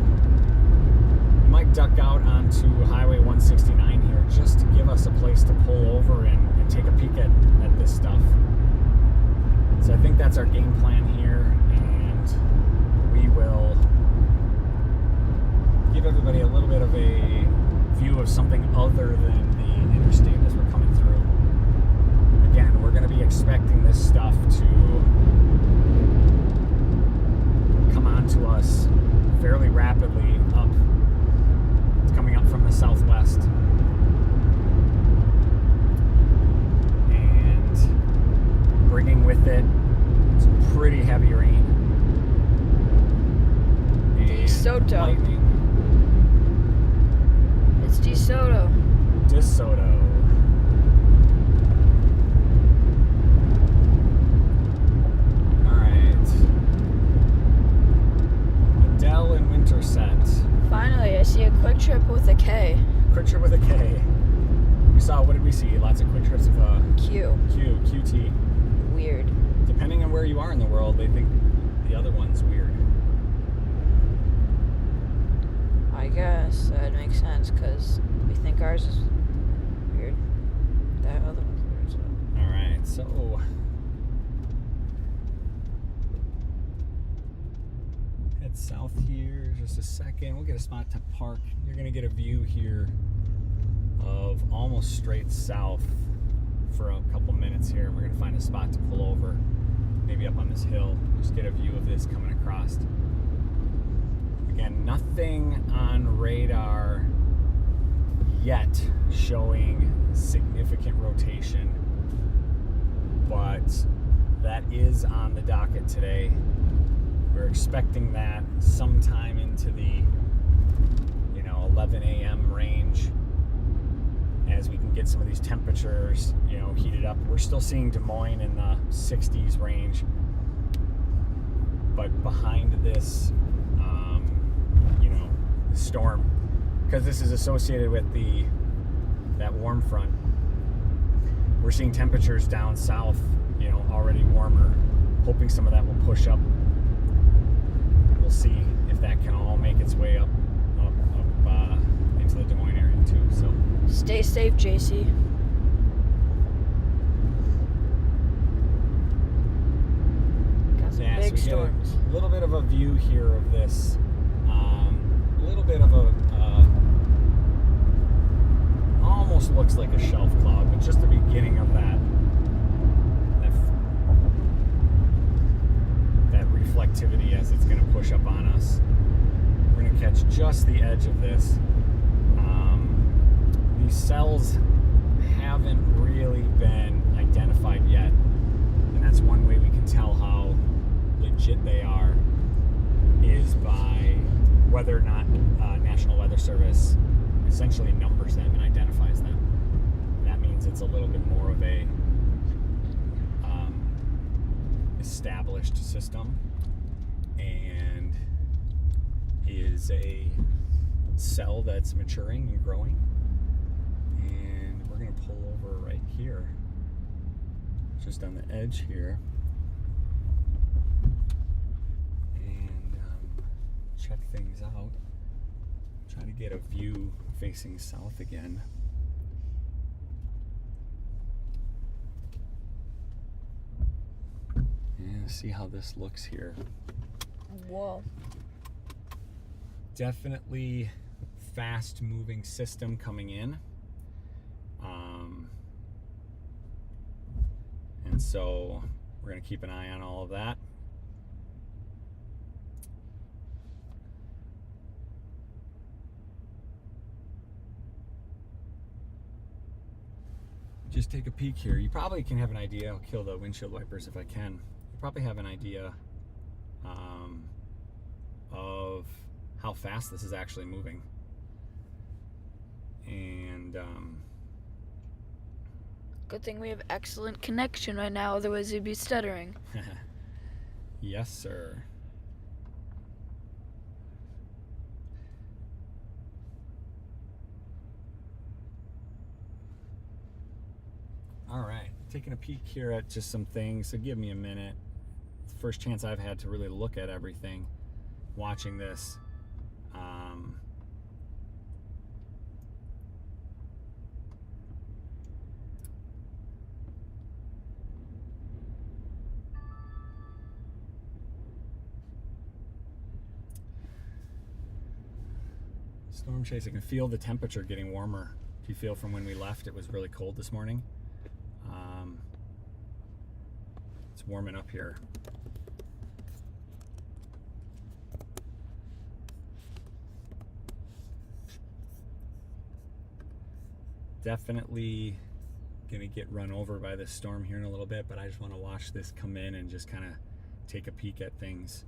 we might duck out onto Highway 169 here just to give us a place to pull over and take a peek at this stuff. So I think that's our game plan here, and we will give everybody a little bit of a view of something other than the interstate as we're coming through. Again, we're going to be expecting this stuff to come onto us fairly rapidly up. It's coming up from the southwest. And bringing with it some pretty heavy rain. DeSoto. Lightning. It's DeSoto. DeSoto. Alright. Adele and Winterset. Finally, I see a quick trip with a K. Quick trip with a K. We saw, what did we see? Lots of quick trips with a Q. QT. Weird. Depending on where you are in the world, they think the other one's weird. I guess that makes sense because we think ours is weird. That other one's weird. So. Alright, so head south here just a second. We'll get a spot to park. You're going to get a view here of almost straight south for a couple minutes here. And we're going to find a spot to pull over, maybe up on this hill. Just get a view of this coming across. Again, nothing on radar yet showing significant rotation, but that is on the docket today. We're expecting that sometime into the 11 a.m. range as we can get some of these temperatures heated up. We're still seeing Des Moines in the 60s range, but behind this storm, because this is associated with that warm front, we're seeing temperatures down south already warmer, hoping some of that will push up. We'll see if that can all make its way up into the Des Moines area too. So stay safe, JC. Big we storms. get a little bit of a view here of this. A little bit of a almost looks like a shelf cloud, but just the beginning of that reflectivity as it's going to push up on us. We're going to catch just the edge of this. These cells haven't really been identified yet, and that's one way we can tell how legit they are is by whether or not National Weather Service essentially numbers them and identifies them. That means it's a little bit more of a established system and is a cell that's maturing and growing. And we're going to pull over right here, just on the edge here, and check things out. Try to get a view facing south again. And see how this looks here. Whoa. Definitely fast moving system coming in. And so we're going to keep an eye on all of that. Just take a peek here. You probably can have an idea. I'll kill the windshield wipers if I can. You probably have an idea of how fast this is actually moving. And Good thing we have excellent connection right now, otherwise you'd be stuttering. yes, sir. All right, taking a peek here at just some things, so give me a minute. It's the first chance I've had to really look at everything watching this. Storm chase, I can feel the temperature getting warmer. If you feel from when we left, it was really cold this morning. It's warming up here. Definitely gonna get run over by this storm here in a little bit, but I just want to watch this come in and just kind of take a peek at things.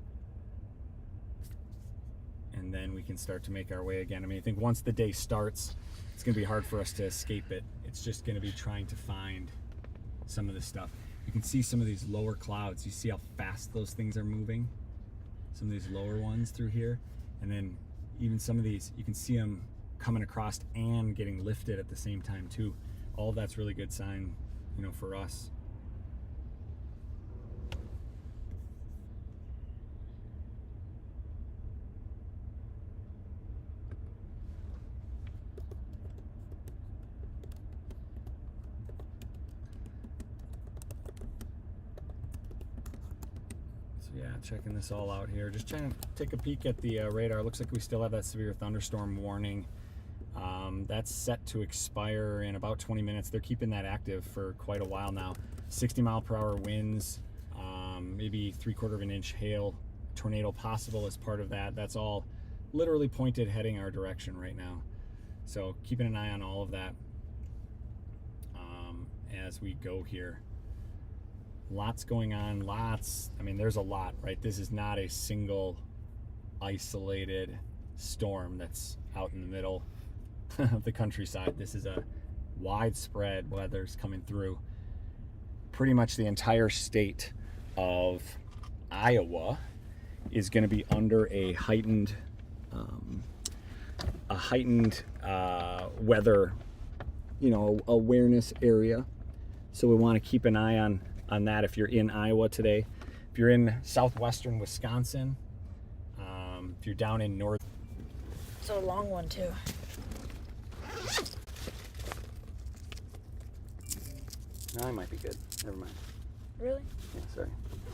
And then we can start to make our way again. I mean, I think once the day starts, it's going to be hard for us to escape it. It's just going to be trying to find some of this stuff. You can see some of these lower clouds. You see how fast those things are moving? Some of these lower ones through here. And then even some of these, you can see them coming across and getting lifted at the same time too. All of that's really good sign, you know, for us. Yeah, checking this all out here. Just trying to take a peek at the radar. Looks like we still have that severe thunderstorm warning. That's set to expire in about 20 minutes. They're keeping that active for quite a while now. 60-mile-per-hour winds, maybe 3/4 of an inch hail, tornado possible as part of that. That's all literally pointed heading our direction right now. So keeping an eye on all of that as we go here. Lots going on, lots. I mean, there's a lot, right? This is not a single isolated storm that's out in the middle of the countryside. This is a widespread weather's coming through. Pretty much the entire state of Iowa is going to be under a heightened weather, you know, awareness area. So we want to keep an eye on that if you're in Iowa today. If you're in southwestern Wisconsin, if you're down in north. It's a long one too. No, I might be good. Never mind. Really? Yeah, sorry.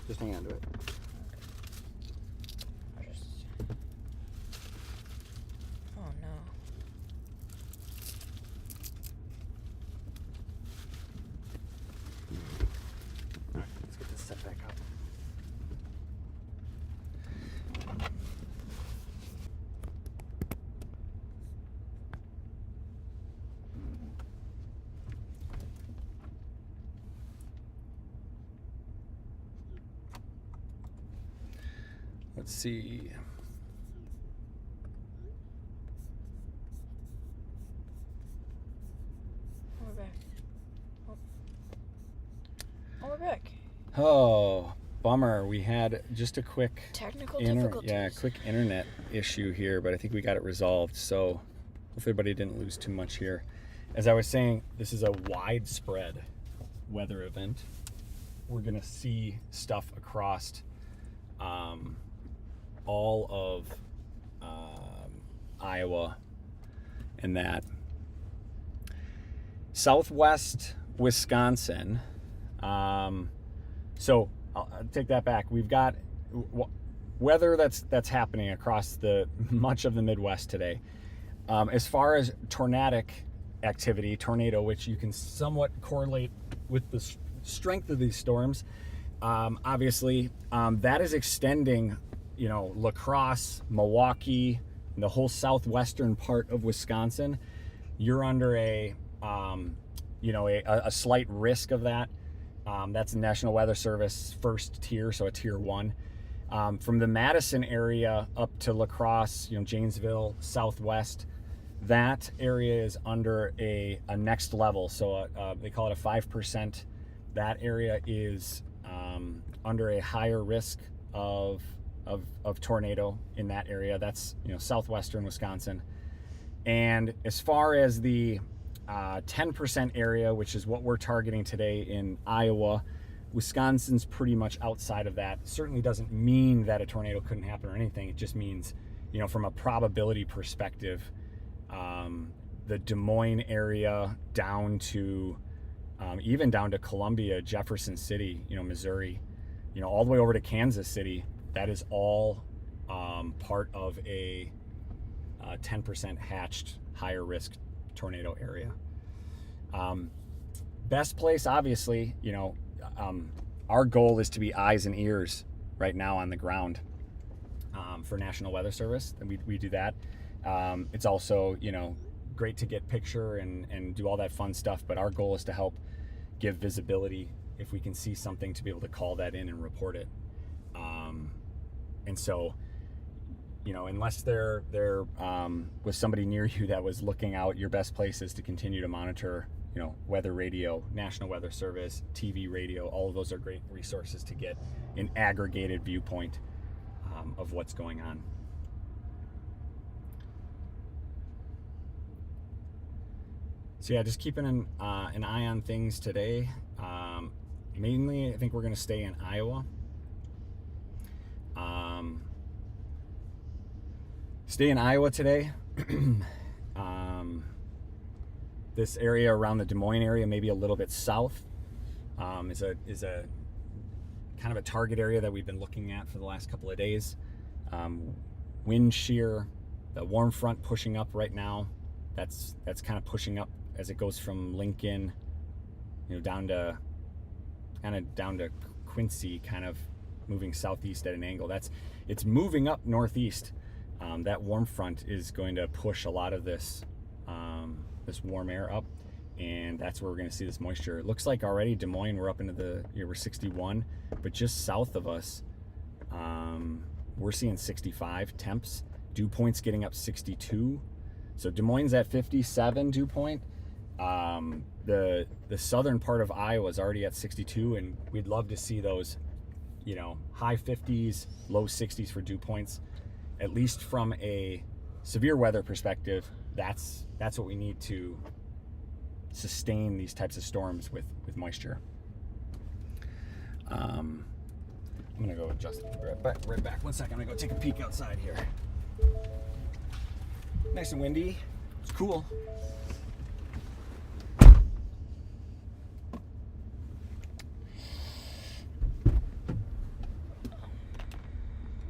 Just hang on to it. Let's see. We're back. Oh, we're back. Oh, bummer. We had just a quick Technical difficulties. quick internet issue here, but I think we got it resolved. So hopefully everybody didn't lose too much here. As I was saying, this is a widespread weather event. We're gonna see stuff across all of Iowa and that. Southwest Wisconsin. So I'll take that back. We've got weather that's happening across much of the Midwest today. As far as tornado, which you can somewhat correlate with the strength of these storms, obviously, that is extending, La Crosse, Milwaukee, and the whole southwestern part of Wisconsin. You're under a slight risk of that. That's the National Weather Service first tier, so a tier 1. From the Madison area up to La Crosse, Janesville, southwest, that area is under a next level. So they call it a 5%. That area is under a higher risk of tornado in that area. That's southwestern Wisconsin. And as far as the 10% area, which is what we're targeting today in Iowa, Wisconsin's pretty much outside of that. Certainly doesn't mean that a tornado couldn't happen or anything. It just means, from a probability perspective, the Des Moines area down to even down to Columbia, Jefferson City, Missouri, all the way over to Kansas City, that is all part of a 10% hatched higher risk tornado area. Best place, obviously, our goal is to be eyes and ears right now on the ground for National Weather Service, and we do that. It's also, great to get picture and do all that fun stuff, but our goal is to help give visibility if we can see something to be able to call that in and report it. And so, unless there was somebody near you that was looking out, your best place is to continue to monitor, weather radio, National Weather Service, TV, radio. All of those are great resources to get an aggregated viewpoint of what's going on. So yeah, just keeping an eye on things today. Mainly, I think we're going to stay in Iowa. Stay in Iowa today. This area around the Des Moines area, maybe a little bit south, is a kind of a target area that we've been looking at for the last couple of days. Wind shear, the warm front pushing up right now. That's kind of pushing up as it goes from Lincoln, down to Quincy, kind of moving southeast at an angle. It's moving up northeast. That warm front is going to push a lot of this warm air up, and that's where we're going to see this moisture. It looks like already Des Moines, we're up into we're 61, but just south of us, we're seeing 65 temps. Dew point's getting up 62. So Des Moines at 57 dew point. The southern part of Iowa is already at 62, and we'd love to see those, high 50s, low 60s for dew points. At least from a severe weather perspective, that's what we need to sustain these types of storms with moisture. I'm gonna go adjust right back. 1 second. I'm gonna go take a peek outside here. Nice and windy. It's cool.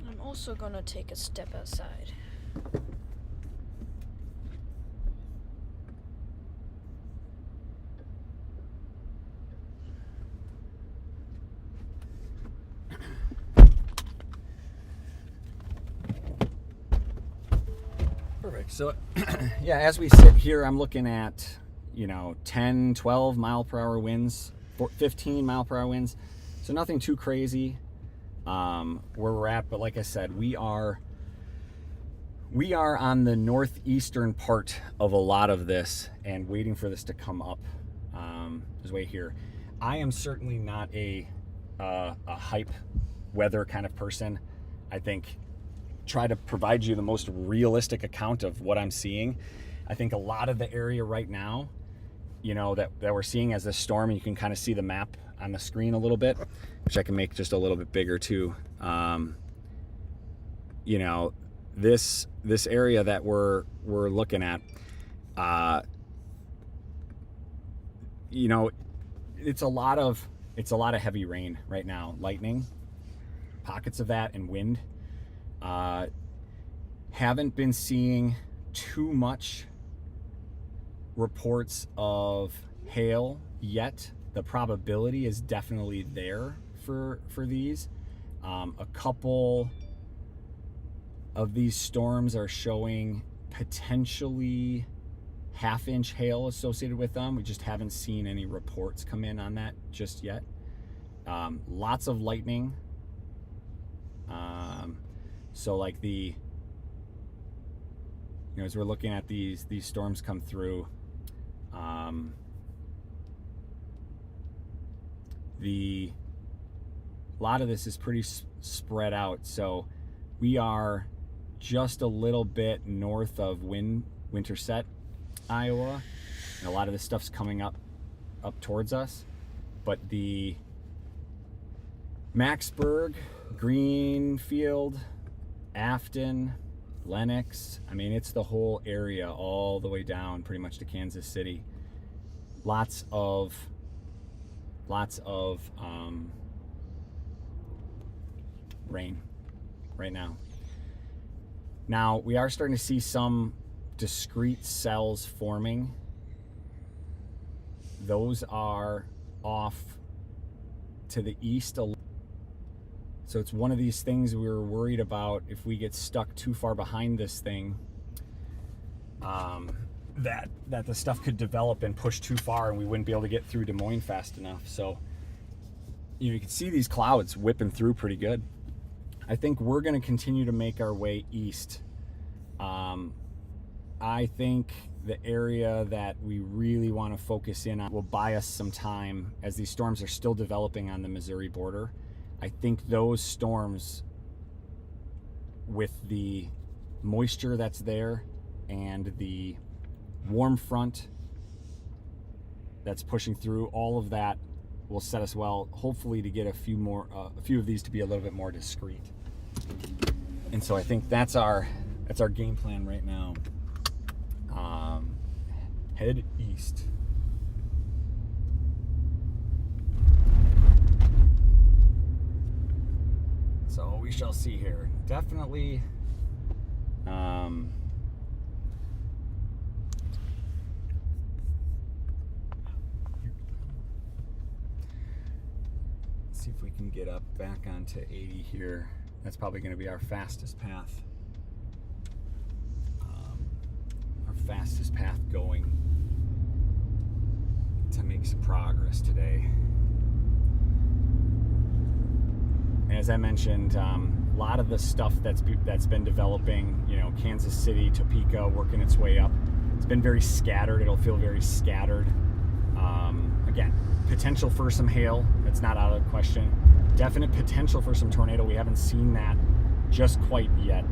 I'm also gonna take a step outside. Perfect. So, yeah, as we sit here, I'm looking at, 10, 12 mile per hour winds, 15 mile per hour winds. So nothing too crazy. where we're at. But like I said, we are on the northeastern part of a lot of this and waiting for this to come up this way here. I am certainly not a hype weather kind of person. I think try to provide you the most realistic account of what I'm seeing. I think a lot of the area right now, you know, that we're seeing as this storm, and you can kind of see the map on the screen a little bit, which I can make just a little bit bigger too. You know, this area that we're looking at, you know, it's a lot of heavy rain right now, lightning, pockets of that, and wind. Haven't been seeing too much reports of hail yet. The probability is definitely there for these. A couple of these storms are showing potentially half-inch hail associated with them. We just haven't seen any reports come in on that just yet. Lots of lightning. So like you know, as we're looking at these storms come through, a lot of this is pretty spread out. So we are just a little bit north of Winterset, Iowa, and a lot of this stuff's coming up towards us. But the Macksburg, Greenfield, Afton, Lenox, I mean, it's the whole area all the way down pretty much to Kansas City. Lots of rain right now. Now we are starting to see some discrete cells forming. Those are off to the east a little. So it's one of these things we were worried about if we get stuck too far behind this thing, that the stuff could develop and push too far and we wouldn't be able to get through Des Moines fast enough. So you can see these clouds whipping through pretty good. I think we're going to continue to make our way east. I think the area that we really want to focus in on will buy us some time as these storms are still developing on the Missouri border. I think those storms, with the moisture that's there and the warm front that's pushing through, all of that will set us well, hopefully, to get a few of these to be a little bit more discreet. And so I think that's our game plan right now. Head east. So we shall see here. Definitely see if we can get up back onto 80 here. That's probably going to be our fastest path. Our fastest path going to make some progress today. As I mentioned, a lot of the stuff that's been developing, you know, Kansas City, Topeka, working its way up, it's been very scattered. It'll feel very scattered. Again, potential for some hail, that's not out of the question. Definite potential for some tornado. We haven't seen that just quite yet.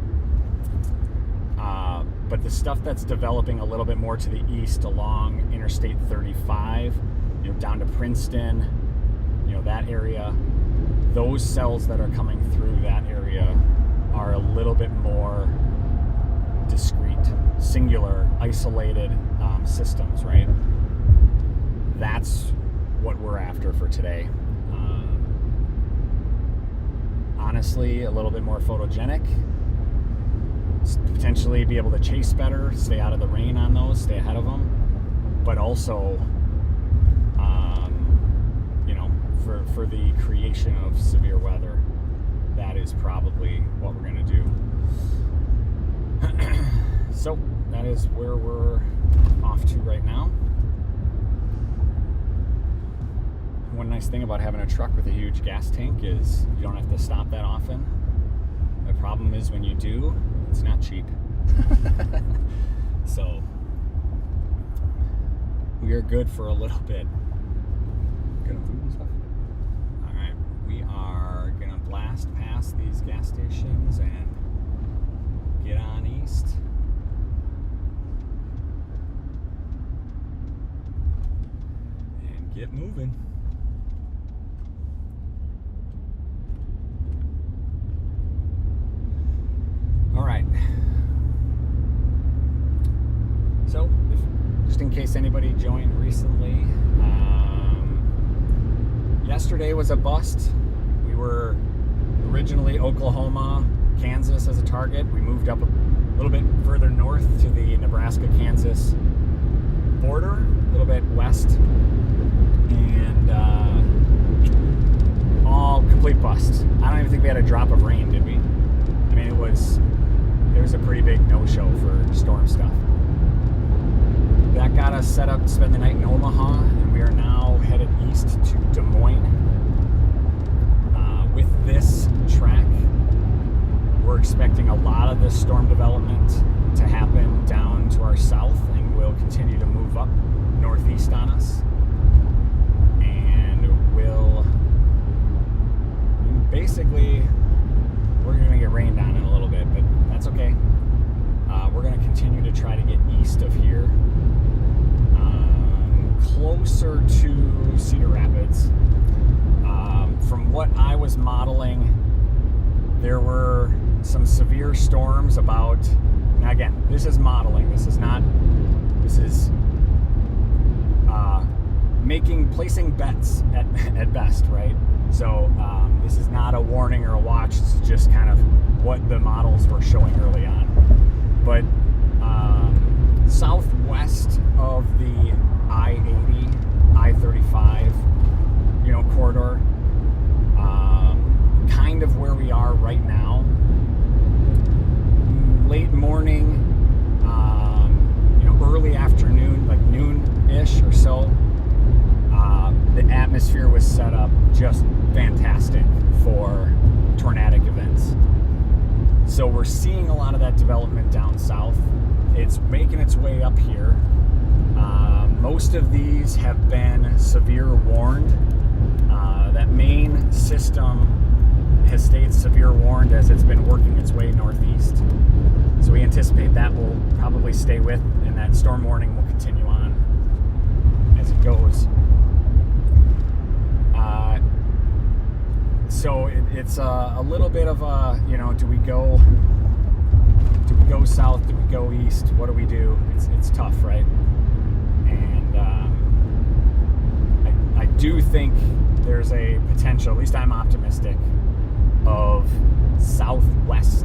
But the stuff that's developing a little bit more to the east along Interstate 35, you know, down to Princeton, you know, that area, those cells that are coming through that area are a little bit more discrete, singular, isolated systems, right? That's what we're after for today. Honestly, a little bit more photogenic, potentially be able to chase better, stay out of the rain on those, stay ahead of them, but also, you know, for the creation of severe weather, that is probably what we're going to do. So that is where we're off to right now. One nice thing about having a truck with a huge gas tank is you don't have to stop that often. The problem is when you do, it's not cheap. So we are good for a little bit. Got food and stuff? Alright, we are gonna blast past these gas stations and get on east. And get moving. Alright. So, just in case anybody joined recently, yesterday was a bust. We were originally Oklahoma, Kansas as a target. We moved up a little bit further north to the Nebraska-Kansas border, a little bit west, and all complete bust. I don't even think we had a drop of rain, did we? I mean, it was a pretty big no-show for storm stuff. That got us set up to spend the night in Omaha, and we are now headed east to Des Moines. With this track, we're expecting a lot of this storm development to happen down to our south, and will continue to move up northeast on us. And basically, we're going to get rained on in a little bit, but that's okay. We're going to continue to try to get east of here, closer to Cedar Rapids. From what I was modeling, there were some severe storms about, now again, this is modeling, this is placing bets at best, right? So this is not a warning or a watch, this is just kind of what the models were showing early on. But southwest of the I-80, I-35, corridor, kind of where we are right now, late morning, early afternoon, like noon-ish or so, the atmosphere was set up just fantastic for tornadic events. So we're seeing a lot of that development down south. It's making its way up here. Most of these have been severe warned. That main system has stayed severe warned as it's been working its way northeast. So we anticipate that will probably stay with, and that storm warning will continue on as it goes. So it's a little bit of a, do we go south? Do we go east? What do we do? It's tough, right? And I do think there's a potential, at least I'm optimistic, of southwest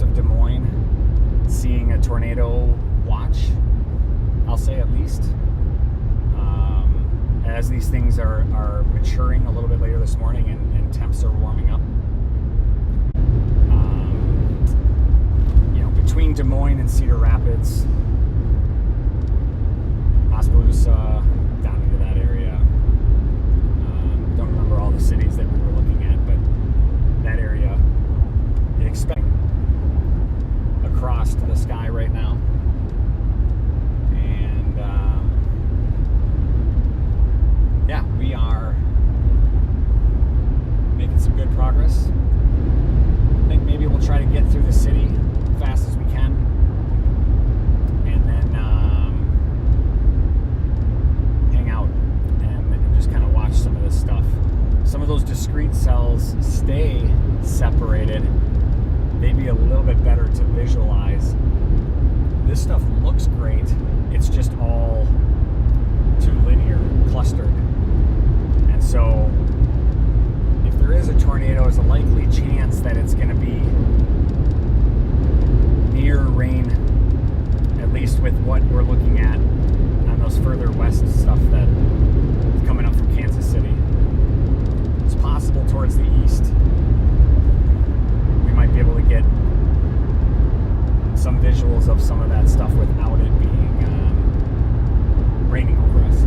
of Des Moines seeing a tornado watch, I'll say at least. As these things are maturing a little bit later this morning and temps are warming up. Between Des Moines and Cedar Rapids, Oskaloosa, down into that area. Don't remember all the cities that we were looking at, but that area, expecting across to the sky right now. And we are making some good progress. I think maybe we'll try to get through the city as fast as we can, and then hang out and just kind of watch some of this stuff. Some of those discrete cells stay separated. They'd be a little bit better to visualize. This stuff looks great. It's just all too linear, clustered. And so if there is a tornado, there's a likely chance that it's going to be near rain, at least with what we're looking at on those further west stuff that is coming up from Kansas City. It's possible towards the east we might be able to get some visuals of some of that stuff without it being raining over us.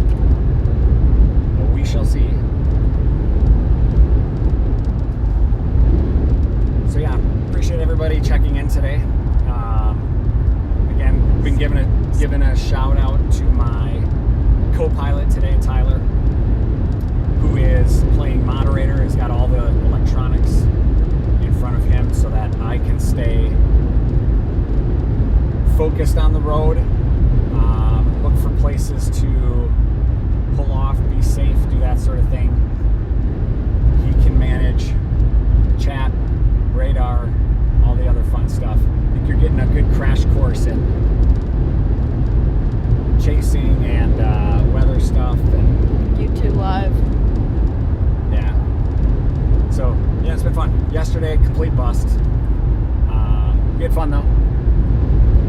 been fun. Yesterday, complete bust. We had fun though.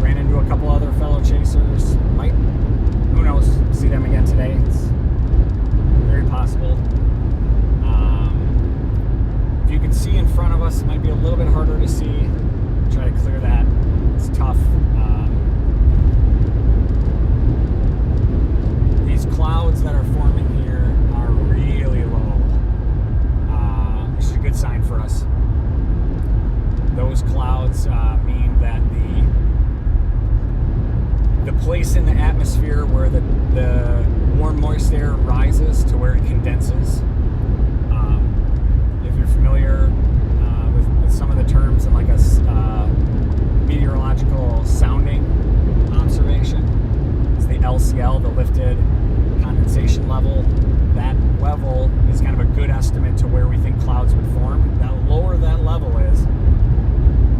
Ran into a couple other fellow chasers. Might, who knows, see them again today. It's very possible. If you can see in front of us, it might be a little bit harder to see. Try to clear that. It's tough. These clouds that are forming here are really low, which is a good sign for us. Those clouds mean that the place in the atmosphere where the warm moist air rises to where it condenses. If you're familiar with some of the terms in like a meteorological sounding observation, it's the LCL, the lifted condensation level. That level is kind of a good estimate to where we think clouds would form. The lower that level is,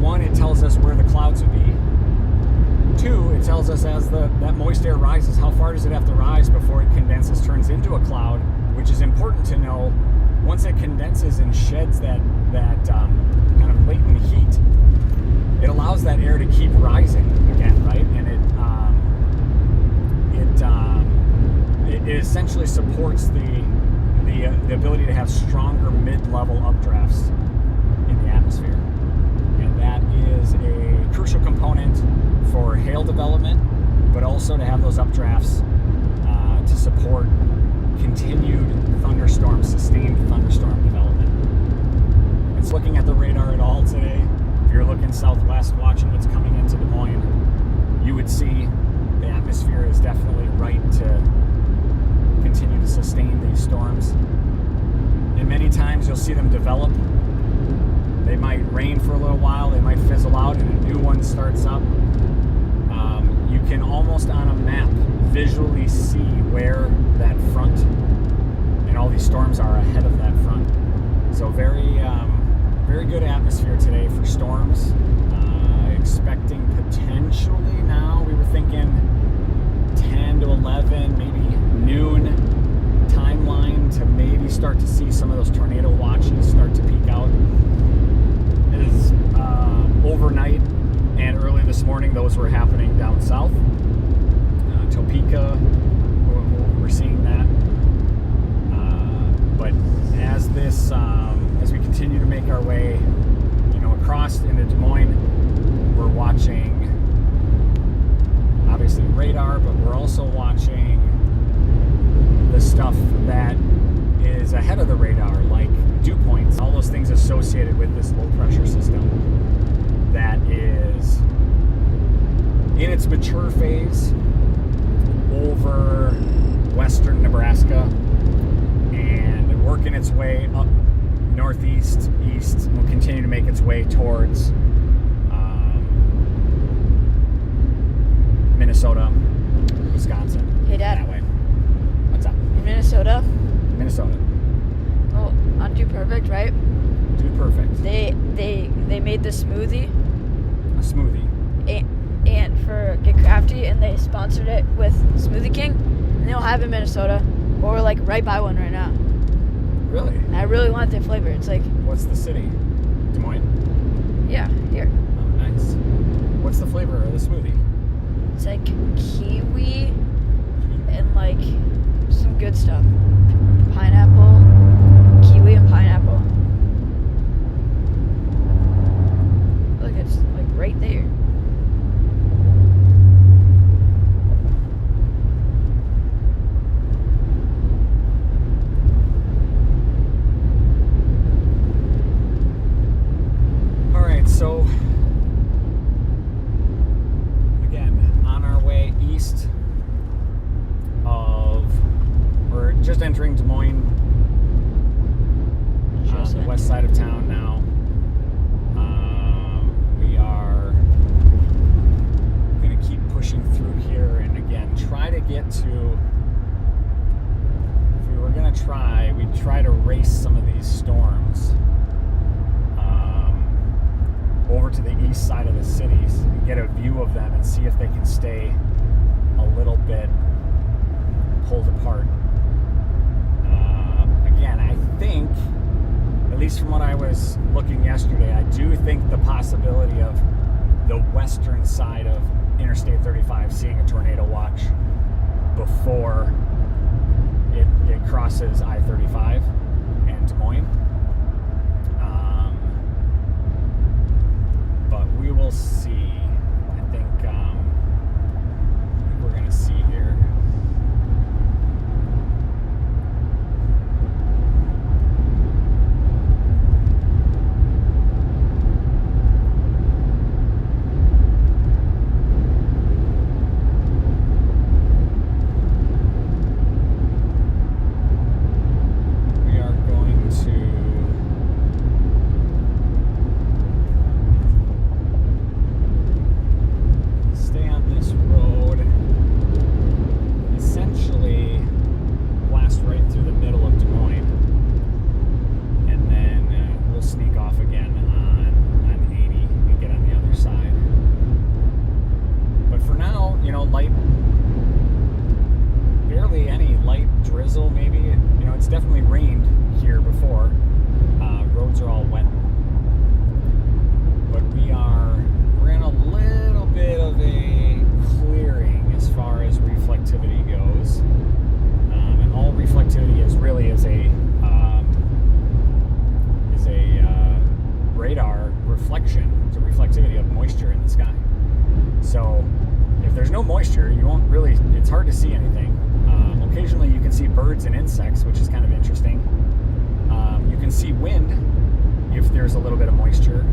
one, it tells us where the clouds would be. Two, it tells us as that moist air rises, how far does it have to rise before it condenses, turns into a cloud, which is important to know. Once it condenses and sheds that kind of latent heat, it allows that air to keep rising again, right? And it essentially supports the ability to have stronger mid-level updrafts in the atmosphere. And that is a crucial component for hail development, but also to have those updrafts to support continued thunderstorm, sustained thunderstorm development. It's looking at the radar at all today. If you're looking southwest, watching what's coming into Des Moines, you would see the atmosphere is definitely right to continue to sustain these storms. And many times you'll see them develop. They might rain for a little while, they might fizzle out, and a new one starts up. You can almost on a map visually see where that front and all these storms are ahead of that front. So very good atmosphere today for storms. Expecting potentially now, we were thinking 10 to 11, maybe noon timeline to maybe start to see some of those tornado watches start to peak out. Is overnight and early this morning, those were happening down south. Topeka, we're seeing that. But as we continue to make our way, across into Des Moines, we're watching obviously radar, but we're also watching the stuff that is ahead of the radar, like dew points, all those things associated with this low pressure system that is in its mature phase over western Nebraska and working its way up northeast, east, and will continue to make its way towards Minnesota, Wisconsin. Hey, Dad. That way. What's up? In Minnesota. Minnesota. Oh, on Dew Perfect, right? Dew Perfect. They made the smoothie. A smoothie. And for Get Crafty, and they sponsored it with Smoothie King, and they'll have it in Minnesota, or we're like right by one right now. Really? And I really want their flavor. It's like, What's the city? Des Moines? yeah, here. Oh, nice. What's the flavor of the smoothie? It's like kiwi and like some good stuff. Pineapple, kiwi and pineapple. Look, it's like right there. So, again, on our way east of, we're just entering Des Moines, on the west side of town now. We are going to keep pushing through here and again, try to get to, if we were going to try, we'd try to race some of these storms over to the east side of the cities and get a view of them and see if they can stay a little bit pulled apart. Again, I think at least from what I was looking yesterday, I do think the possibility of the western side of Interstate 35 seeing a tornado watch before it crosses I-35 and Des Moines. But we will see. I think we're going to see here. It's definitely rained here before. Roads are all wet. But we're in a little bit of a clearing as far as reflectivity goes. And all reflectivity is really is a radar reflection. It's a reflectivity of moisture in the sky. So if there's no moisture, it's hard to see anything. Occasionally you can see birds and insects, which is kind of interesting. You can see wind if there's a little bit of moisture.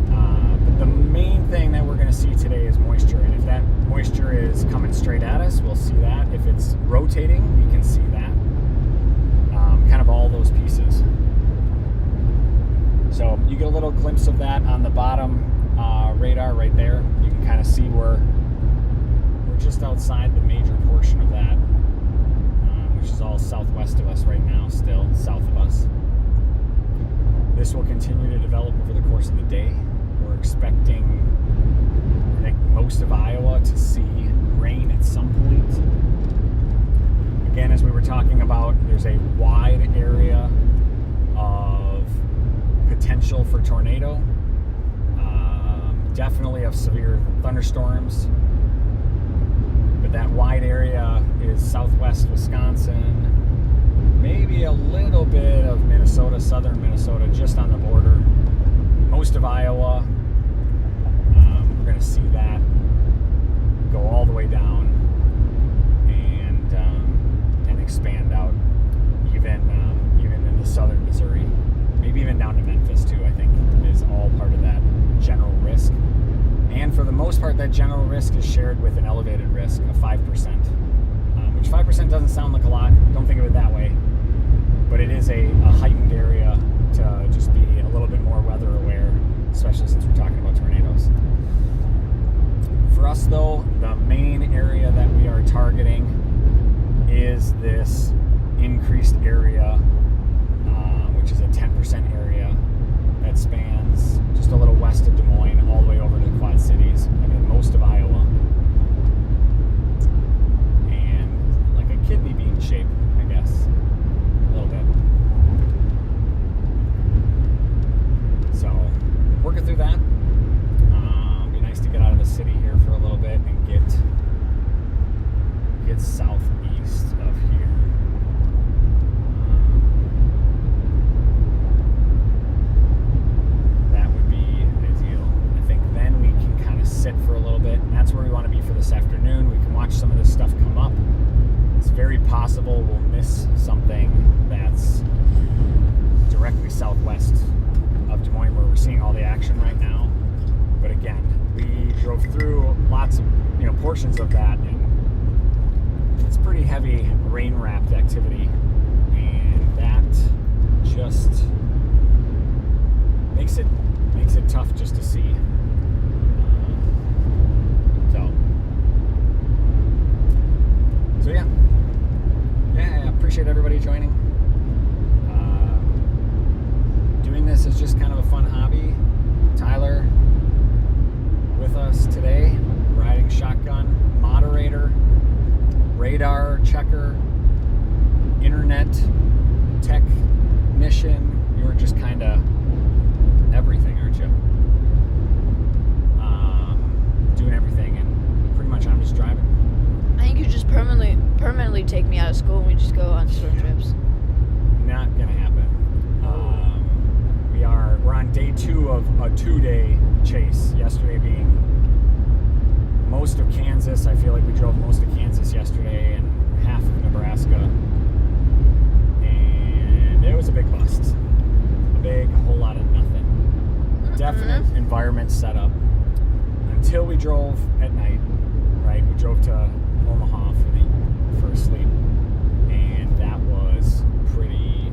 But the main thing that we're going to see today is moisture. And if that moisture is coming straight at us, we'll see that. If it's rotating, we can see that. Kind of all those pieces. So you get a little glimpse of that on the bottom radar right there. You can kind of see we're just outside the major portion of that. Which is all southwest of us right now, still south of us. This will continue to develop over the course of the day. We're expecting, I think, most of Iowa to see rain at some point. Again, as we were talking about, there's a wide area of potential for tornado. Definitely of severe thunderstorms. That wide area is southwest Wisconsin, maybe a little bit of Minnesota, southern Minnesota, just on the border. Most of Iowa, we're going to see that go all the way down and expand out, even into southern Missouri, maybe even down to Memphis too. I think is all part of that general risk. And for the most part, that general risk is shared with an elevated risk of 5%, which 5% doesn't sound like a lot. Don't think of it that way. But it is a heightened area to just be a little bit more weather aware, especially since we're talking about tornadoes. For us, though, the main area that we are targeting is this increased area, which is a 10% area that spans just a little west of Des Moines all the way over to the Quad Cities. I mean, most of Iowa. And like a kidney bean shape, I guess. A little bit. So, working through that. Be nice to get out of the city here for a little bit and get southeast of here. Sit for a little bit, and that's where we want to be for this afternoon. We can watch some of this stuff come up. It's very possible we'll miss something that's directly southwest of Des Moines where we're seeing all the action right now. But again, we drove through lots of portions of that, and it's pretty heavy rain-wrapped activity, and that just makes it tough just to see. So yeah, I appreciate everybody joining. Doing this is just kind of a fun hobby. Tyler with us today, riding shotgun, moderator, radar checker, internet technician. You're just kind to go on storm trips. Not gonna happen. We're on day 2 of a 2-day chase. Yesterday being most of Kansas. I feel like we drove most of Kansas yesterday and half of Nebraska, and it was a big bust. A big whole lot of nothing. Definite environment setup until we drove at night. Right, we drove to Omaha for a sleep, and that was pretty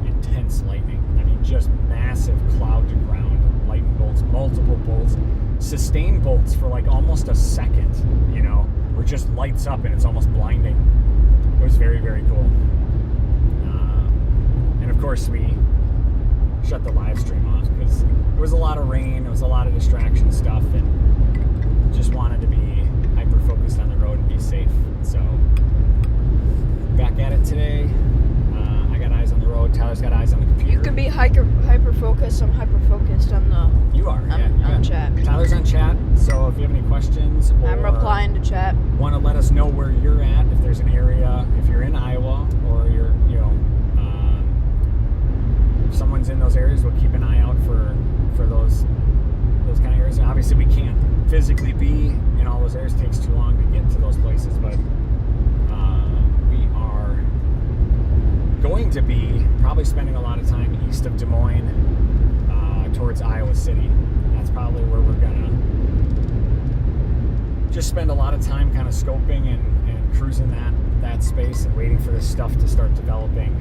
intense lightning. I mean, just massive cloud to ground lightning bolts, multiple bolts, sustained bolts for like almost a second, you know, where it just lights up and it's almost blinding. It was very, very cool. And of course we shut the live stream off because it was a lot of rain, it was a lot of distraction stuff, and just wanted to be hyper focused on the road and be safe. So back at it today. I got eyes on the road. Tyler's got eyes on the computer. You can be hyper focused. I'm hyper focused on the. You are, yeah. On chat. Tyler's on chat. So if you have any questions, or I'm replying to chat. want to let us know where you're at, if there's an area, if you're in Iowa or you're, you know, if someone's in those areas, we'll keep an eye out for those kind of areas. And obviously, we can't physically be in all those areas. It takes too long to get to those places, but we are going to be probably spending a lot of time east of Des Moines towards Iowa City. That's probably where we're gonna just spend a lot of time kind of scoping and cruising that space and waiting for this stuff to start developing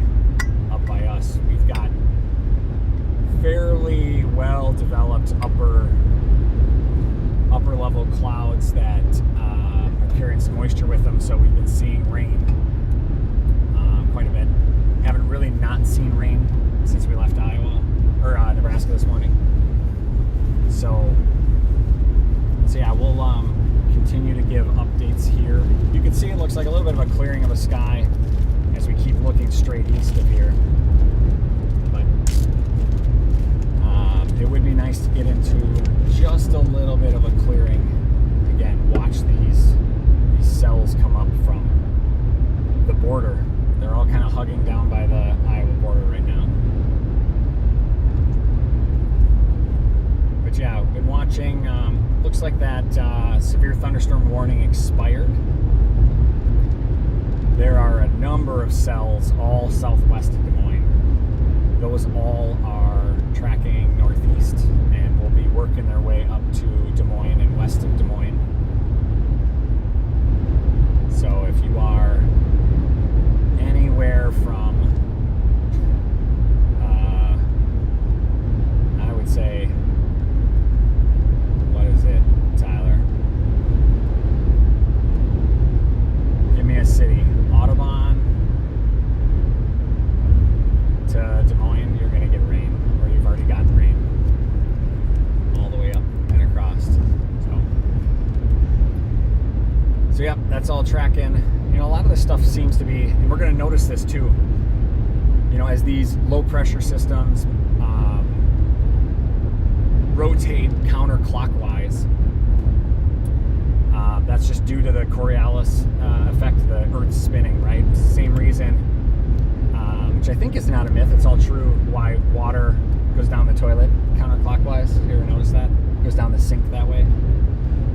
up by us. We've got fairly well developed upper level clouds that are carrying some moisture with them, so we've been seeing rain quite a bit. Haven't really not seen rain since we left Iowa or Nebraska this morning. So yeah, we'll continue to give updates here. You can see it looks like a little bit of a clearing of a sky as we keep looking straight east of here. But it would be nice to get into just a little bit of a clearing. Again, watch these cells come up from the border. They're all kind of hugging down by the Iowa border right now. But yeah, I've been watching. Looks like that severe thunderstorm warning expired. There are a number of cells all southwest of Des Moines. Those all are tracking northeast and will be working their way up to Des Moines and west of Des Moines. So if you are anywhere from, I would say, what is it, Tyler? Give me a city. Audubon to Des Moines, you're going to get rain, or you've already gotten rain all the way up and across. So yeah, that's all tracking. You know, a lot of this stuff seems to be, and we're going to notice this too, you know, as these low pressure systems rotate counterclockwise. That's just due to the Coriolis effect, the Earth's spinning, right? Same reason, which I think is not a myth, it's all true, why water goes down the toilet counterclockwise. You ever notice that? It goes down the sink that way.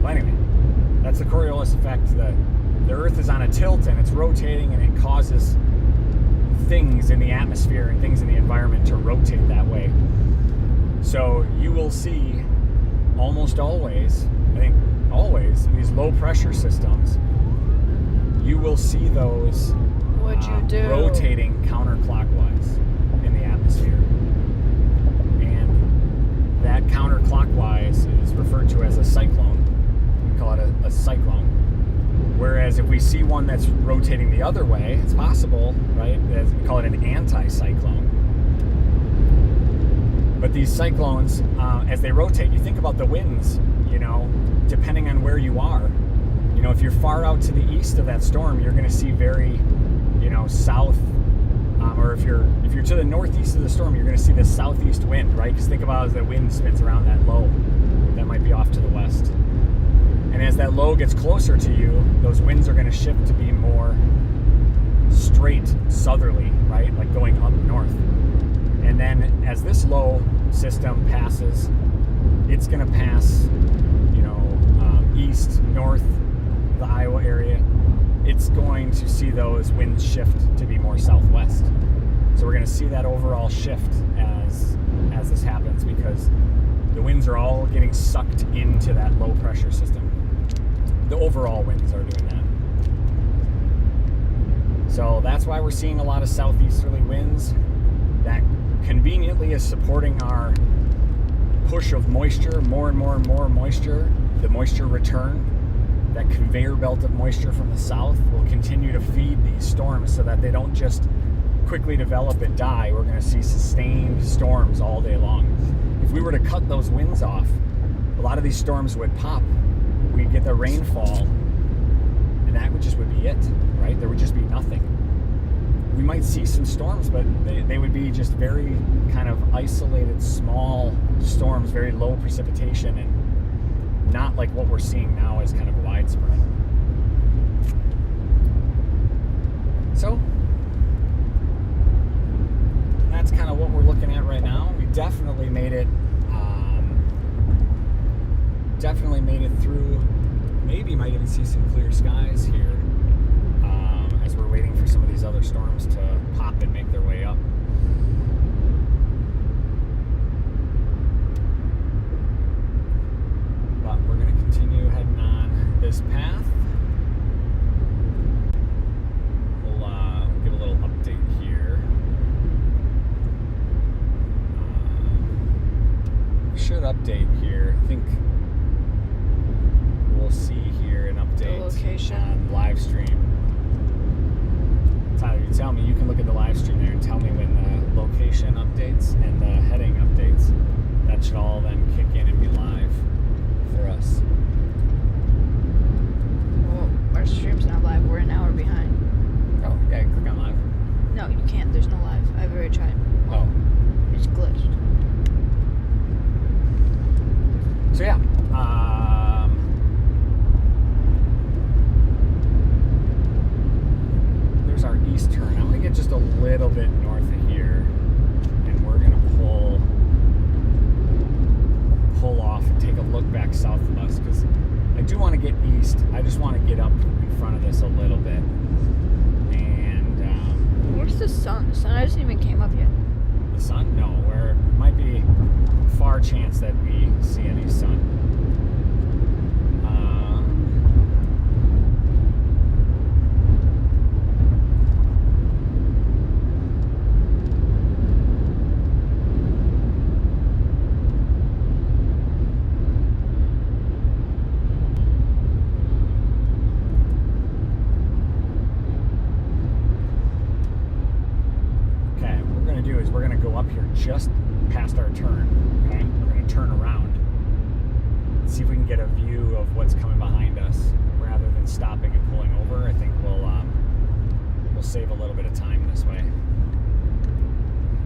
But anyway, that's the Coriolis effect. The Earth is on a tilt and it's rotating, and it causes things in the atmosphere and things in the environment to rotate that way. So you will see almost always, I think always, these low pressure systems, you will see those rotating counterclockwise in the atmosphere. And that counterclockwise is referred to as a cyclone. We call it a cyclone. Whereas if we see one that's rotating the other way, it's possible, right? As we call it an anti-cyclone. But these cyclones, as they rotate, you think about the winds, you know, depending on where you are. You know, if you're far out to the east of that storm, you're going to see very, you know, south, or if you're to the northeast of the storm, you're going to see the southeast wind, right? Because think about it as the wind spins around that low. That might be off to the west. And as that low gets closer to you, those winds are going to shift to be more straight southerly, right? Like going up north. And then as this low system passes, it's going to pass, east, north, the Iowa area. It's going to see those winds shift to be more southwest. So we're going to see that overall shift as this happens, because the winds are all getting sucked into that low pressure system. The overall winds are doing that. So that's why we're seeing a lot of southeasterly winds. That conveniently is supporting our push of moisture, more and more and more moisture, the moisture return. That conveyor belt of moisture from the south will continue to feed these storms so that they don't just quickly develop and die. We're going to see sustained storms all day long. If we were to cut those winds off, a lot of these storms would pop. We'd get the rainfall, and that would be it, right? There would just be nothing. We might see some storms, but they would be just very kind of isolated, small storms, very low precipitation, and not like what we're seeing now as kind of widespread. So that's kind of what we're looking at right now. We definitely made it through. Maybe might even see some clear skies here as we're waiting for some of these other storms to pop and make their way up. But we're going to continue heading on this path. We'll give a little update here. Should update here. I think we'll see here an update The location. on live stream. Tyler, you tell me, you can look at the live stream there and tell me when the location updates and the heading updates. That should all then kick in and be live for us. Well, our stream's not live. We're an hour behind. Oh, yeah, click on live. No, you can't. There's no live. I've already tried. Oh. It's glitched. So yeah, there's our east turn. I'm going to get just a little bit north of here, and we're going to pull off and take a look back south of us, because I do want to get east. I just want to get up in front of this a little bit. And Where's the sun? The sun hasn't even came up yet. the sun? No, where it might be far chance that we see any sun. We're going to go up here just past our turn, okay? We're going to turn around and see if we can get a view of what's coming behind us rather than stopping and pulling over. I think we'll save a little bit of time this way.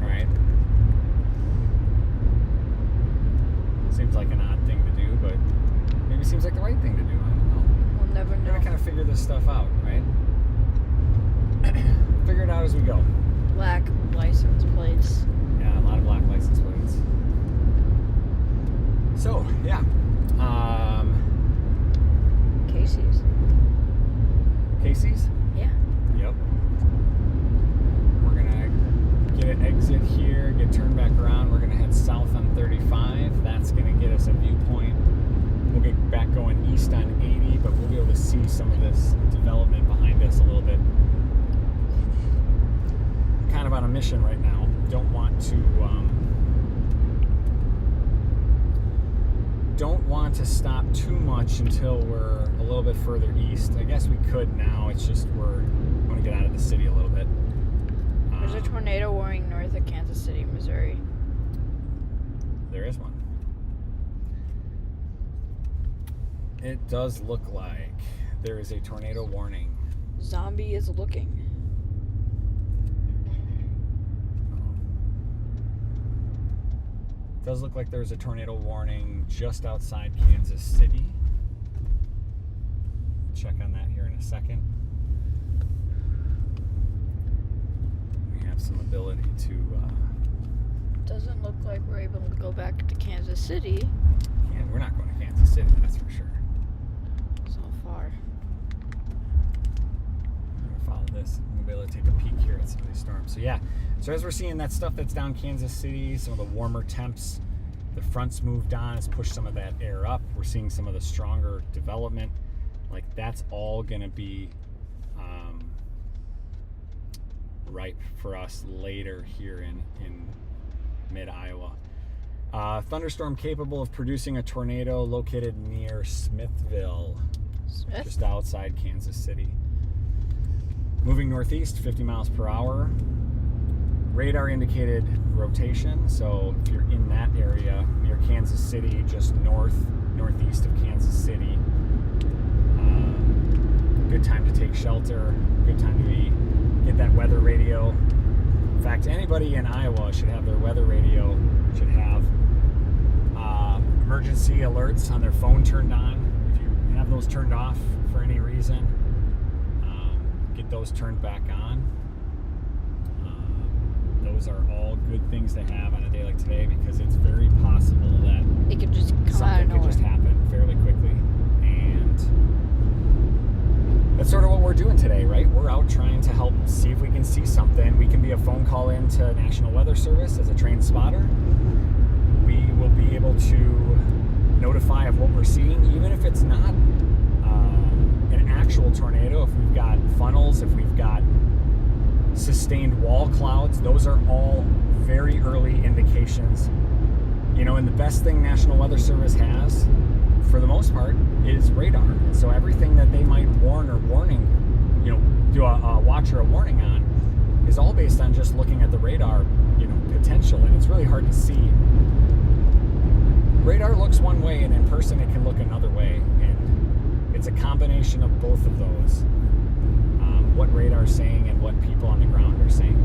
All right. Seems like an odd thing to do, but maybe seems like the right thing to do. I don't know. We'll never We're know. going to kind of figure this stuff out, right? Figure it out as we go. Black license plates. Yeah, a lot of black license plates. So, yeah. Casey's. Casey's? Yeah. Yep. We're going to get an exit here, get turned back around. We're going to head south on 35. That's going to get us a viewpoint. We'll get back going east on 80, but we'll be able to see some of this development behind us a little bit. Kind of on a mission right now. Don't want to stop too much until we're a little bit further east. I guess we could now. It's just we want to get out of the city a little bit. There's a tornado warning north of Kansas City, Missouri. There is one. It does look like there is a tornado warning. Zombie is looking. Does look like there's a tornado warning just outside Kansas City. Check on that here in a second. have some ability to. Doesn't look like we're able to go back to Kansas City. Yeah, we're not going to Kansas City, that's for sure. So far. I'm going to follow this. I'm going to be able to take a peek here at some of these storms. So yeah, so as we're seeing that stuff that's down Kansas City, some of the warmer temps, the fronts moved on, has pushed some of that air up. We're seeing some of the stronger development. Like that's all going to be ripe for us later here in mid-Iowa. Thunderstorm capable of producing a tornado located near Smithville, just outside Kansas City. Moving northeast, 50 miles per hour. Radar indicated rotation, so if you're in that area near Kansas City, just northeast of Kansas City, good time to take shelter, good time to get that weather radio. In fact, anybody in Iowa should have their weather radio, should have emergency alerts on their phone turned on. If you have those turned off for any reason, get those turned back on. Those are all good things to have on a day like today, because it's very possible that it could just come out of something nowhere. could just happen fairly quickly. And that's sort of what we're doing today, right? We're out trying to help see if we can see something. We can be a phone call in to National Weather Service as a trained spotter. We will be able to notify of what we're seeing, even if it's not an actual tornado. If we've got funnels, if we've got sustained wall clouds, those are all very early indications. You know, and the best thing National Weather Service has, for the most part, is radar. So everything that they might warn or do a watch or a warning on is all based on just looking at the radar, potential. And it's really hard to see. Radar looks one way, and in person it can look another way. And it's a combination of both of those. What radar's saying and what people on the ground are saying.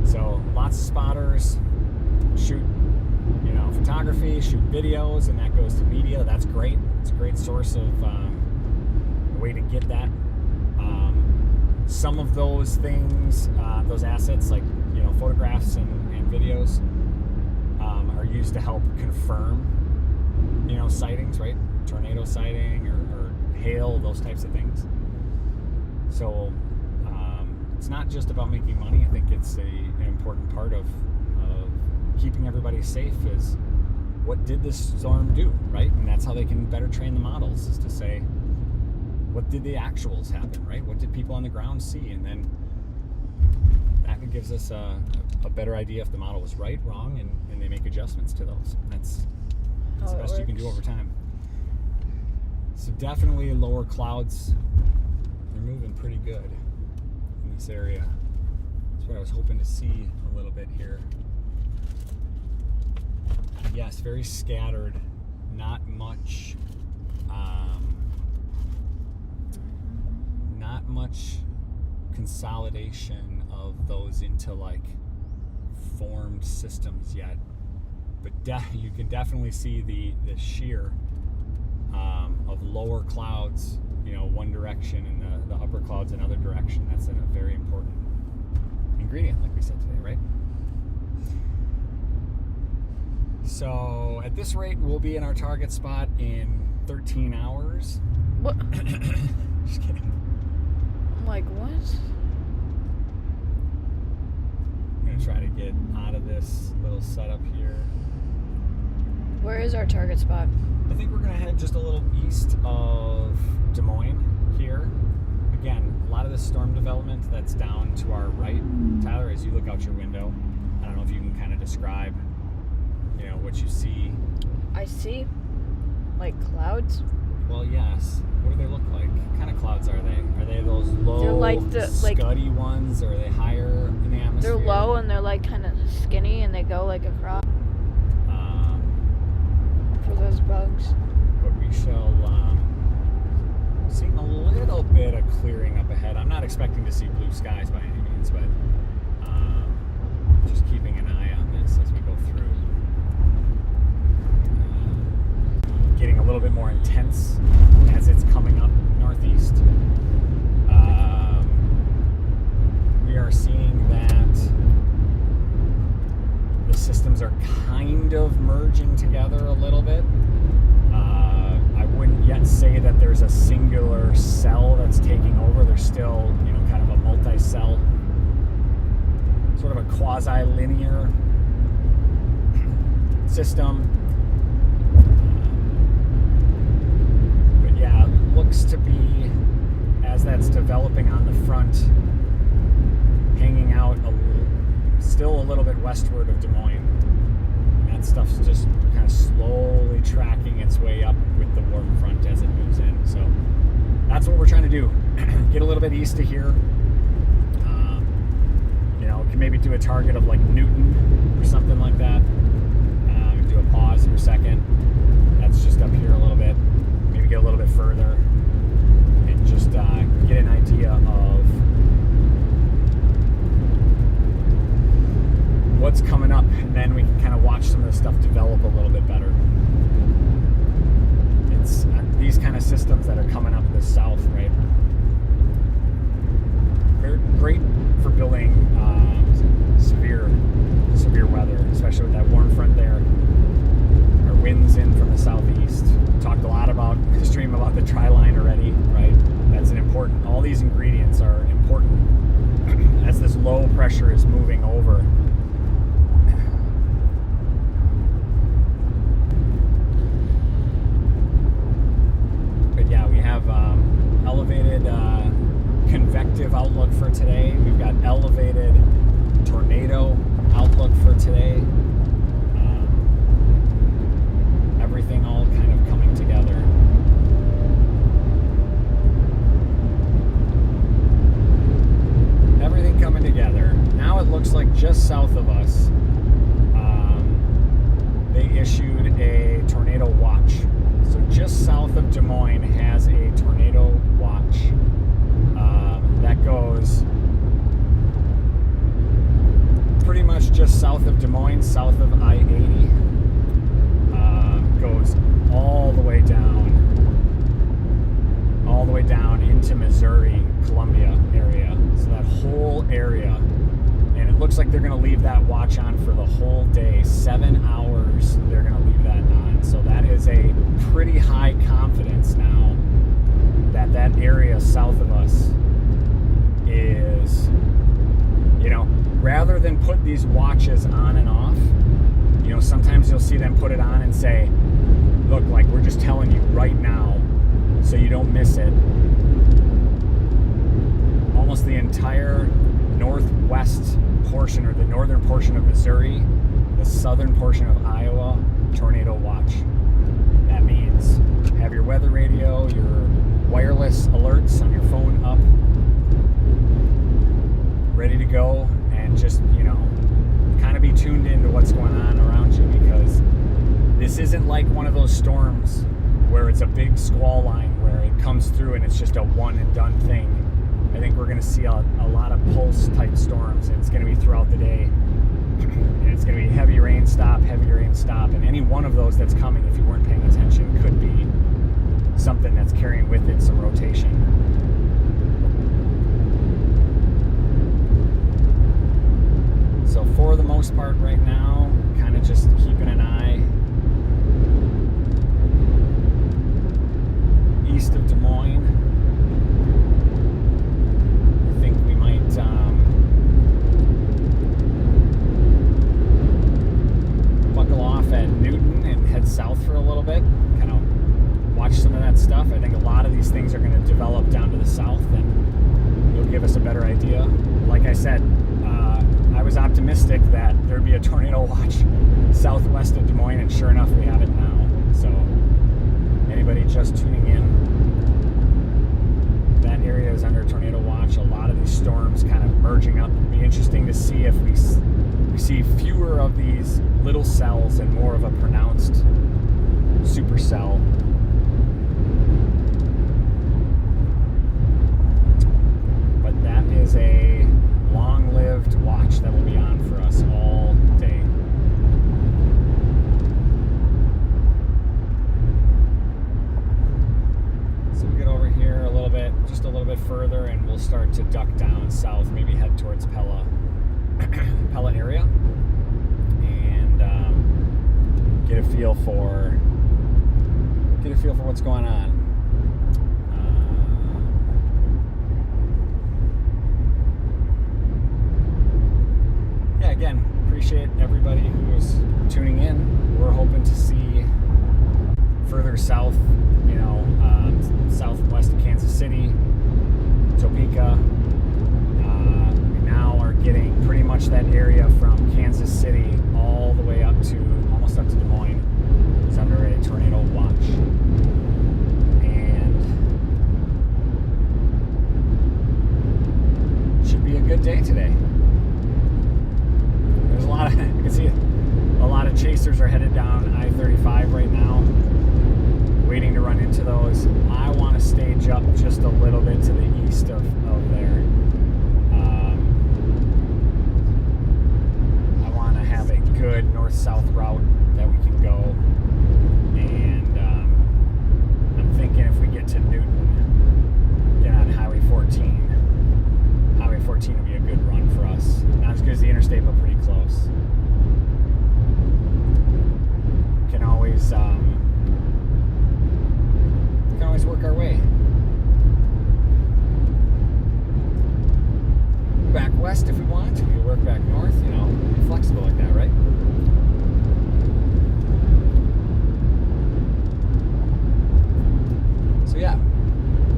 So lots of spotters shoot photography, shoot videos, and that goes to media. That's great. It's a great source of a way to get that. Some of those things, those assets like photographs and videos, are used to help confirm sightings, right? Tornado sighting or hail, those types of things. So it's not just about making money. I think it's an important part of keeping everybody safe is what did this storm do, right? And that's how they can better train the models, is to say, what did the actuals happen, right? What did people on the ground see? And then that gives us a better idea if the model was right, wrong, and they make adjustments to those. That's the best you can do over time. So definitely lower clouds. They're moving pretty good in this area. That's what I was hoping to see a little bit here. Yes, very scattered, not much consolidation of those into like formed systems yet, but you can definitely see the shear of lower clouds, one direction, and the upper clouds another direction. That's a very important ingredient, like we said today, right? So at this rate, we'll be in our target spot in 13 hours. What? Just kidding. I'm like, what? I'm going to try to get out of this little setup here. Where is our target spot? I think we're going to head just a little east of Des Moines here. Again, a lot of this storm development that's down to our right, Tyler, as you look out your window. I don't know if you can kind of describe what you see. I see like clouds. Well, yes. What do they look like? What kind of clouds are they? Are they those low, They're like scuddy ones, or are they higher in the atmosphere? They're low and they're like kind of skinny and they go like across. For those bugs. But we shall see a little bit of clearing up ahead. I'm not expecting to see blue skies by any means, but just keeping an eye on this as we go through. Getting a little bit more intense as it's coming up northeast. We are seeing kind of merging together a little bit. I wouldn't yet say that there's a singular cell that's taking over. There's still, kind of a multi-cell, sort of a quasi-linear system. But yeah, it looks to be, as that's developing on the front, hanging out still a little bit westward of Des Moines. And that stuff's just kind of slowly tracking its way up with the warm front as it moves in. So that's what we're trying to do. Get a little bit east of here. Can maybe do a target of like Newton or something like that. Do a pause for a second. That's just up here a little bit. Maybe get a little bit further and just get an idea of what's coming up, and then we can kind of watch some of the stuff develop a little bit better. It's these kind of systems that are coming up in the south, right? They're great for building severe weather, especially with that warm front there. Our winds in from the southeast. Talked a lot about the stream about the tri-line already, right? That's an important. All these ingredients are important as this low pressure is moving over. But yeah, we have elevated convective outlook for today. We've got elevated tornado outlook for today. Everything all kind of coming together. Everything coming together. Now it looks like just south of us, they issued a tornado watch. So just south of Des Moines has a tornado watch. That goes pretty much just south of Des Moines, south of I-80. Goes all the way down into Missouri, Columbia area. So that whole area. And it looks like they're going to leave that watch on for the whole day. 7 hours they're going to leave that on. So that is a pretty high confidence now that that area south of us is, rather than put these watches on and off, sometimes you'll see them put it on and say, look, like we're just telling you right now so you don't miss it. Almost the entire northwest portion, or the northern portion of Missouri, the southern portion of Iowa, tornado watch. That means have your weather radio, your wireless alerts on your phone up, ready to go, and just, kind of be tuned into what's going on around you, because this isn't like one of those storms where it's a big squall line where it comes through and it's just a one and done thing. I think we're going to see a lot of pulse type storms, and it's going to be throughout the day. And it's going to be heavy rain stop, and any one of those that's coming, if you weren't paying attention, could be something that's carrying with it some rotation. So for the most part right now, kind of just keeping an eye east of Des Moines. I think we might buckle off at Newton and head south for a little bit, kind of watch some of that stuff. I think a lot of these things are going to develop down to the south, and it'll give us a better idea. Like I said, I was optimistic that there'd be a tornado watch southwest of Des Moines, and sure enough, we have it now. So anybody just tuning in, that area is under tornado watch. A lot of these storms kind of merging up. It'll be interesting to see if we see fewer of these little cells and more of a pronounced supercell. But that is a long-lived watch that will be on for us all day. So we get over here a little bit, just a little bit further, and we'll start to duck down south, maybe head towards Pella area. And feel for what's going on. Yeah, again, appreciate everybody who's tuning in. We're hoping to see further south, southwest of Kansas City, Topeka. We now are getting pretty much that area from Kansas City all the way almost up to Des Moines is under a tornado watch. And should be a good day today. There's you can see a lot of chasers are headed down I-35 right now, waiting to run into those. I want to stage up just a little bit to the east of there. I want to have a good north-south route that we can go, and I'm thinking if we get to Newton, get on Highway 14. Highway 14 would be a good run for us. Not as good as the interstate, but pretty close. We can always work our way back west if we want to. We work back north, be flexible like that, right? So yeah,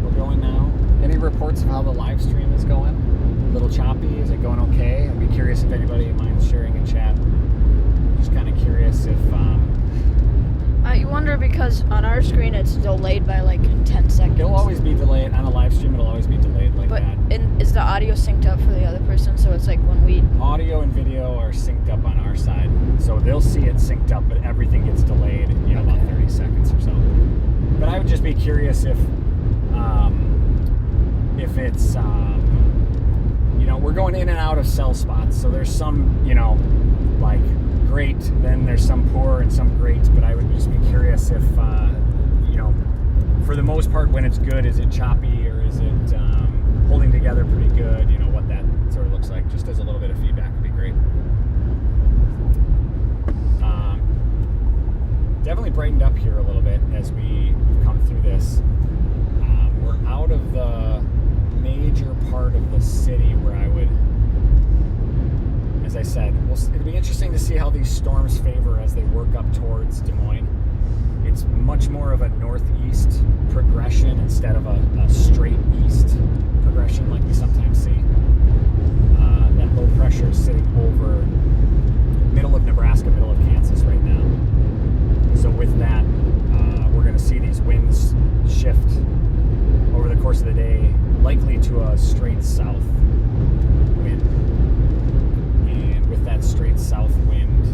we're going now. Any reports of how the live stream is going? A little choppy? Is it going okay? I'd be curious if anybody minds sharing in chat. Just kind of curious if you wonder, because on our screen it's delayed by like 10 seconds. It'll always be delayed. On a live stream, it'll always be delayed like that. But is the audio synced up for the other person? So it's like when we... Audio and video are synced up on our side. So they'll see it synced up, but everything gets delayed, about 30 seconds or so. But I would just be curious if it's, we're going in and out of cell spots. So there's some, like great, then there's some poor and some great, but I would just be curious if, for the most part, when it's good, is it choppy or is it holding together pretty good? What that sort of looks like. Just as a little bit of feedback would be great. Definitely brightened up here a little bit as we come through this. We're out of the major part of the city where I would, as I said, it'll be interesting to see how these storms favor as they work up towards Des Moines. It's much more of a northeast progression instead of a straight east progression like we sometimes see. That low pressure is sitting over middle of Nebraska, middle of Kansas right now. So with that, we're going to see these winds shift over the course of the day, likely to a straight south wind. And with that straight south wind,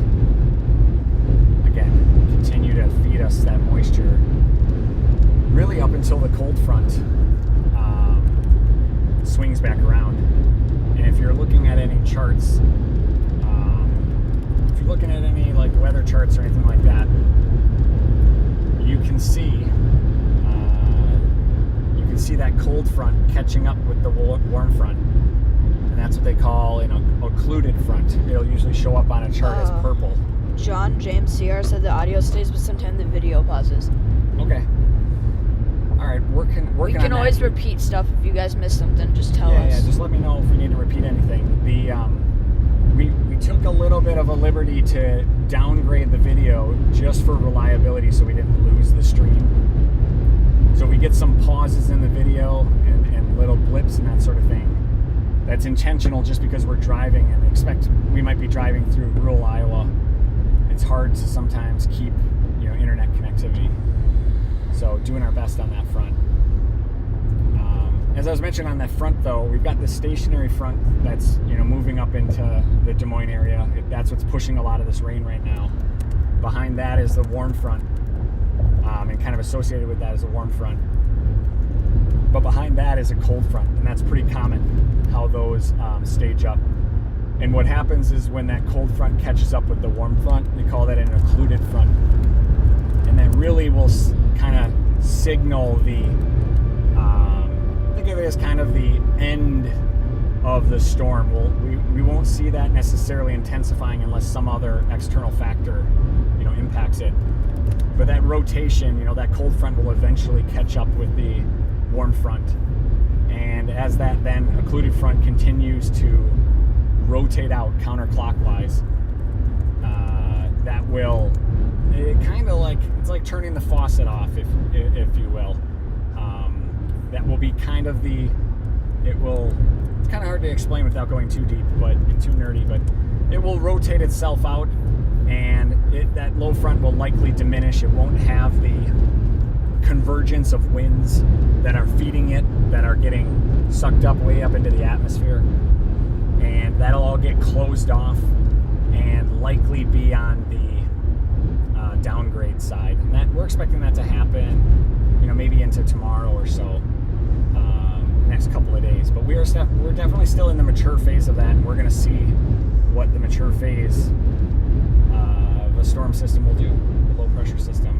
again, continue to feed us that moisture really up until the cold front swings back around. And if you're looking at any charts, if you're looking at any like weather charts or anything like that, you can see that cold front catching up with the warm front, and that's what they call an occluded front. It'll usually show up on a chart as purple. John James CR said the audio stays, but sometimes the video pauses. Okay. All right, working We can on always that. repeat stuff if you guys miss something. Just tell us. Yeah, just let me know if we need to repeat anything. We took a little bit of a liberty to downgrade the video just for reliability, so we didn't lose the stream. So we get some pauses in the video and little blips and that sort of thing. That's intentional, just because we're driving and we might be driving through rural Iowa. It's hard to sometimes keep internet connectivity. So doing our best on that front. As I was mentioning on that front, though, we've got the stationary front that's moving up into the Des Moines area. That's what's pushing a lot of this rain right now. Behind that is the warm front, and kind of associated with that is a warm front. But behind that is a cold front, and that's pretty common how those stage up. And what happens is when that cold front catches up with the warm front, we call that an occluded front. And that really will kind of signal think of it as kind of the end of the storm. We won't see that necessarily intensifying unless some other external factor impacts it. rotation, that cold front will eventually catch up with the warm front. And as that then occluded front continues to rotate out counterclockwise, that will, it's like turning the faucet off, if you will. That will be kind of it's kind of hard to explain without going too deep and too nerdy, but it will rotate itself out, and that low front will likely diminish. It won't have the convergence of winds that are feeding it, that are getting sucked up way up into the atmosphere, and that'll all get closed off and likely be on the downgrade side. And that we're expecting that to happen, maybe into tomorrow or so, next couple of days. But we're definitely still in the mature phase of that, and we're going to see what the mature phase of a storm system will do, a low pressure system.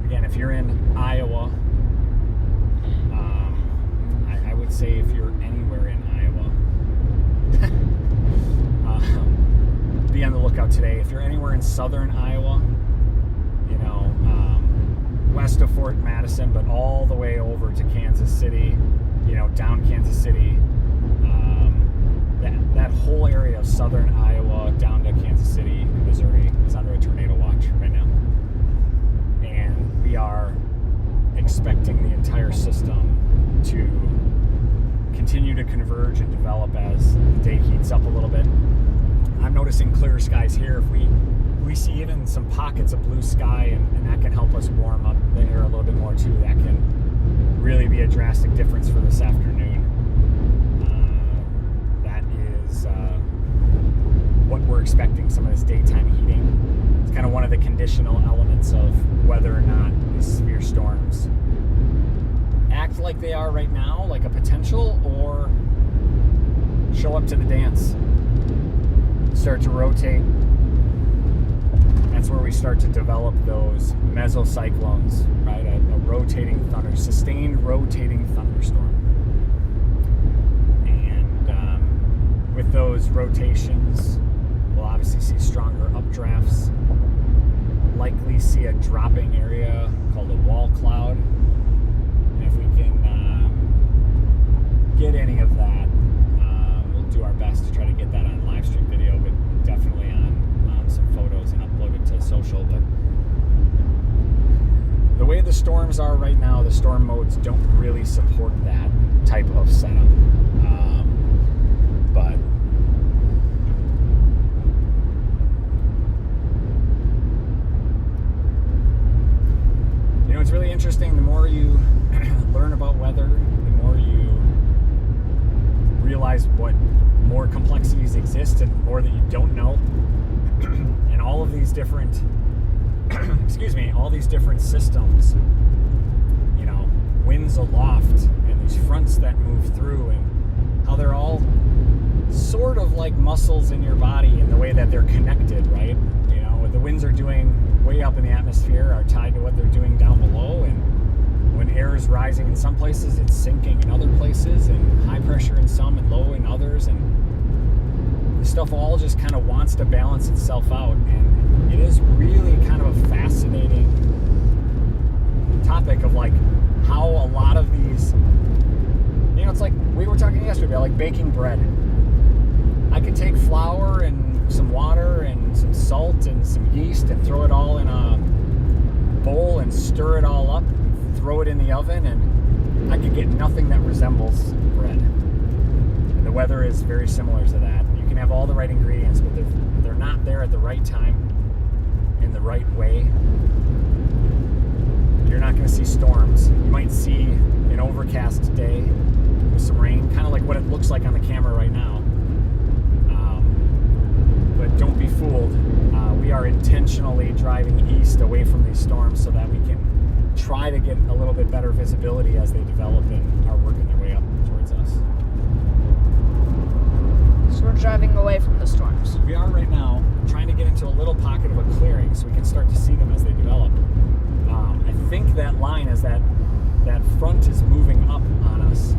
Again, if you're in Iowa, I would say if you're anywhere in Iowa, be on the lookout today. If you're anywhere in southern Iowa, west of Fort Madison, but all the way over to Kansas City, down Kansas City, that whole area of southern Iowa down to Kansas City, Missouri is under a tornado watch right now. And we are expecting the entire system to continue to converge and develop as the day heats up a little bit. I'm noticing clearer skies here. If we see even some pockets of blue sky, and that can help us warm up the air a little bit more too. That can really be a drastic difference for this afternoon. That is what we're expecting, some of this daytime heating. It's kind of one of the conditional elements of whether or not these severe storms act like they are right now, like a potential, or show up to the dance, start to rotate. That's where we start to develop those mesocyclones, right? A rotating sustained rotating thunderstorm. And with those rotations, we'll obviously see stronger updrafts, likely see a dropping area called a wall cloud. And if we can get any of that, we'll do our best to try to get that on live stream video, but definitely on some photos and upload it to social. But the way the storms are right now, the storm modes don't really support that type of setup. But it's really interesting. The more you learn about weather, the more you realize what more complexities exist and more that you don't know. And all of these different all these different systems, winds aloft and these fronts that move through, and how they're all sort of like muscles in your body in the way that they're connected, right? What the winds are doing way up in the atmosphere are tied to what they're doing down below, and when air is rising in some places, it's sinking in other places, and high pressure in some and low in others, and this stuff all just kind of wants to balance itself out. And it is really kind of a fascinating topic of how a lot of these, it's like we were talking yesterday about baking bread. I could take flour and some water and some salt and some yeast and throw it all in a bowl and stir it all up, throw it in the oven, and I could get nothing that resembles bread. And the weather is very similar to that. You can have all the right ingredients, but they're not there at the right time, in the right way. You're not going to see storms. You might see an overcast day with some rain, kind of like what it looks like on the camera right now. But don't be fooled. We are intentionally driving east away from these storms so that we can try to get a little bit better visibility as they develop and are working their way up towards us. So we're driving away from the storms. We are right now trying to get into a little pocket of a clearing so we can start to see them as they develop. I think that line is that front is moving up on us.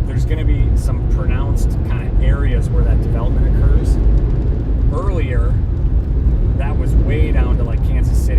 There's going to be some pronounced kind of areas where that development occurs. Earlier, that was way down to Kansas City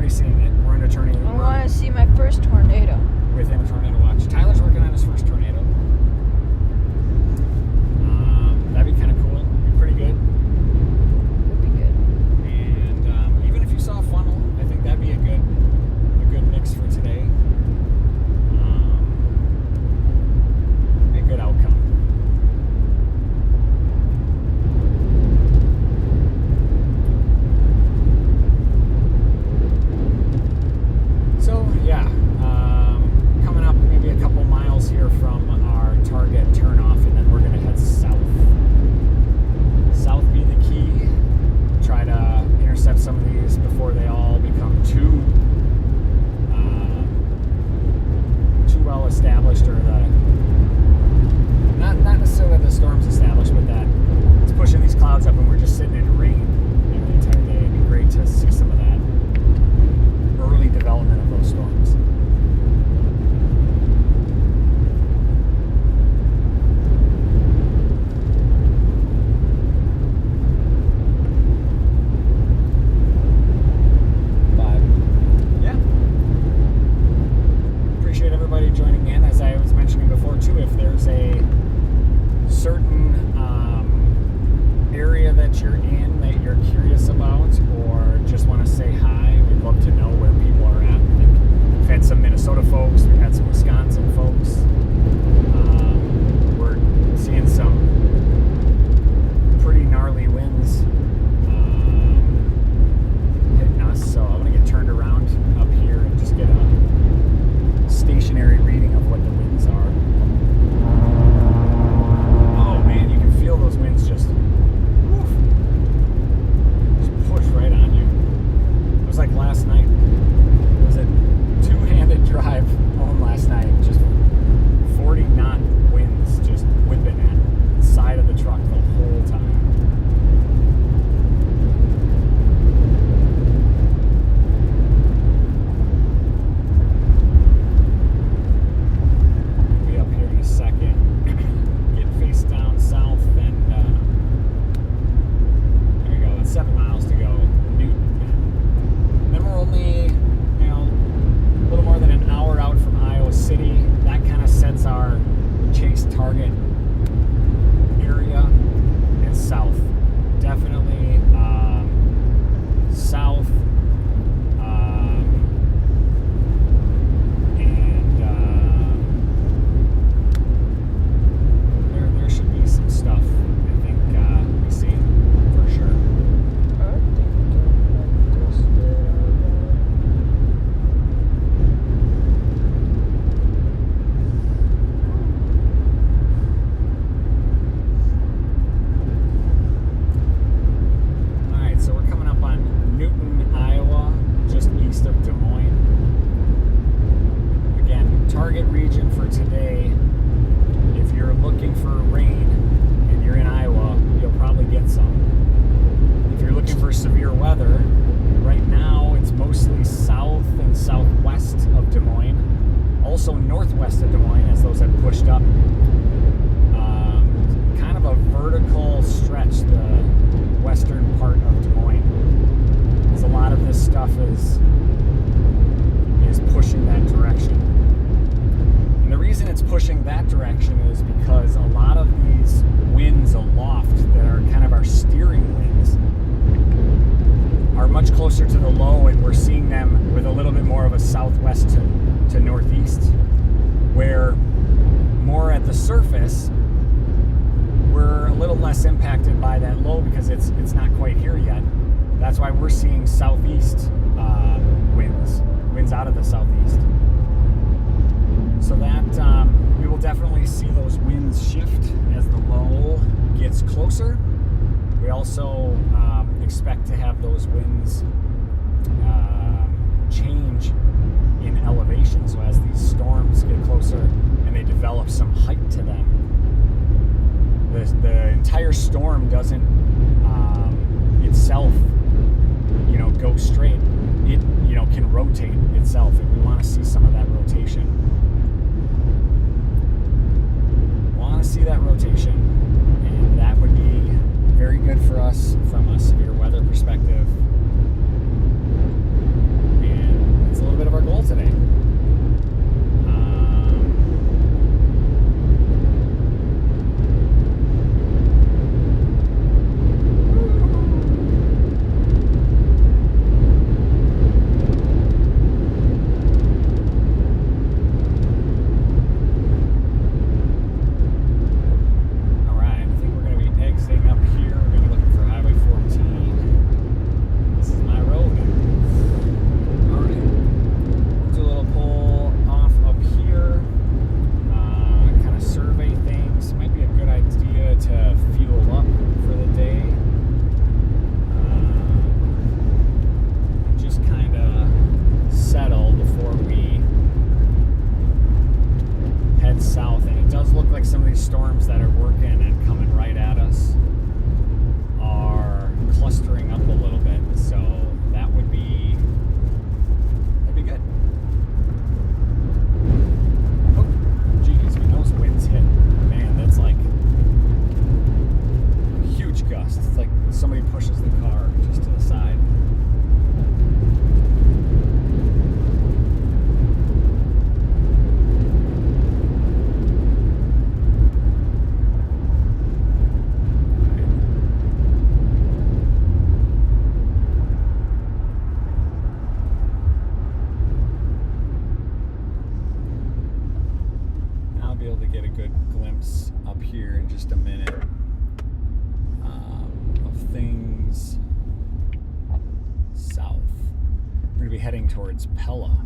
be seeing it. We're in a tornado. I want to see my first tornado. Within a tornado watch. Tyler's working on his first tornado. That'd be kind of cool. Be pretty good. Would be good. And even if you saw a funnel, I think that'd be a good mix for today. Be a good outcome. So yeah, coming up maybe a couple miles here from our target turnoff, and then we're gonna head south. South be the key. Try to intercept some of these before they all become too well established, or not necessarily the storm's established, but that it's pushing these clouds up and we're just sitting in rain the entire day. It'd be great to see some of that early development of those storms. But yeah, appreciate everybody joining in. As I was mentioning before too, if there's a certain area that you're in that you're curious about, or just want to say hi, we'd love to know where people are at. I think we've had some Minnesota folks, we've had some Wisconsin folks. We're seeing some pretty gnarly winds hitting us, so I'm going to get turned around up here and just get a stationary reading of what the winds are. Oh man, you can feel those winds just push right on you. It was like last night. It was a two-handed drive home last night. Just 40 knot winds just whipping at the side of the truck the whole time. Be up here in a second. Get face down south, and there you go. That's 7 miles to go. Newton. Then we're only, a little more than an hour out from Iowa City. That kind of sets our chase target area. And south. Definitely south. There should be some stuff, I think, we see for sure. I think this Alright, so we're coming up on Newton, Iowa, just east of Des Moines. Again, target region for today. If you're looking for rain and you're in Iowa, you'll probably get some. If you're looking for severe weather, right now it's mostly south and southwest of Des Moines. Also northwest of Des Moines, as those have pushed up. Kind of a vertical stretch, the western part of Des Moines. Because a lot of this stuff is pushing that direction. And the reason it's pushing that direction is because a lot of these winds aloft that are kind of our steering winds are much closer to the low, and we're seeing them with a little bit more of a southwest to northeast, where more at the surface we're a little less impacted by that low because it's not quite here yet. That's why we're seeing southeast winds out of the southeast. So that we will definitely see those winds shift as the low gets closer. We also expect to have those winds change in elevation. So as these storms get closer and they develop some height to them, the entire storm doesn't itself, go straight. It, can rotate itself, and we want to see some of that rotation. And that would be very good for us from a severe weather perspective. And just a minute of things south. We're going to be heading towards Pella.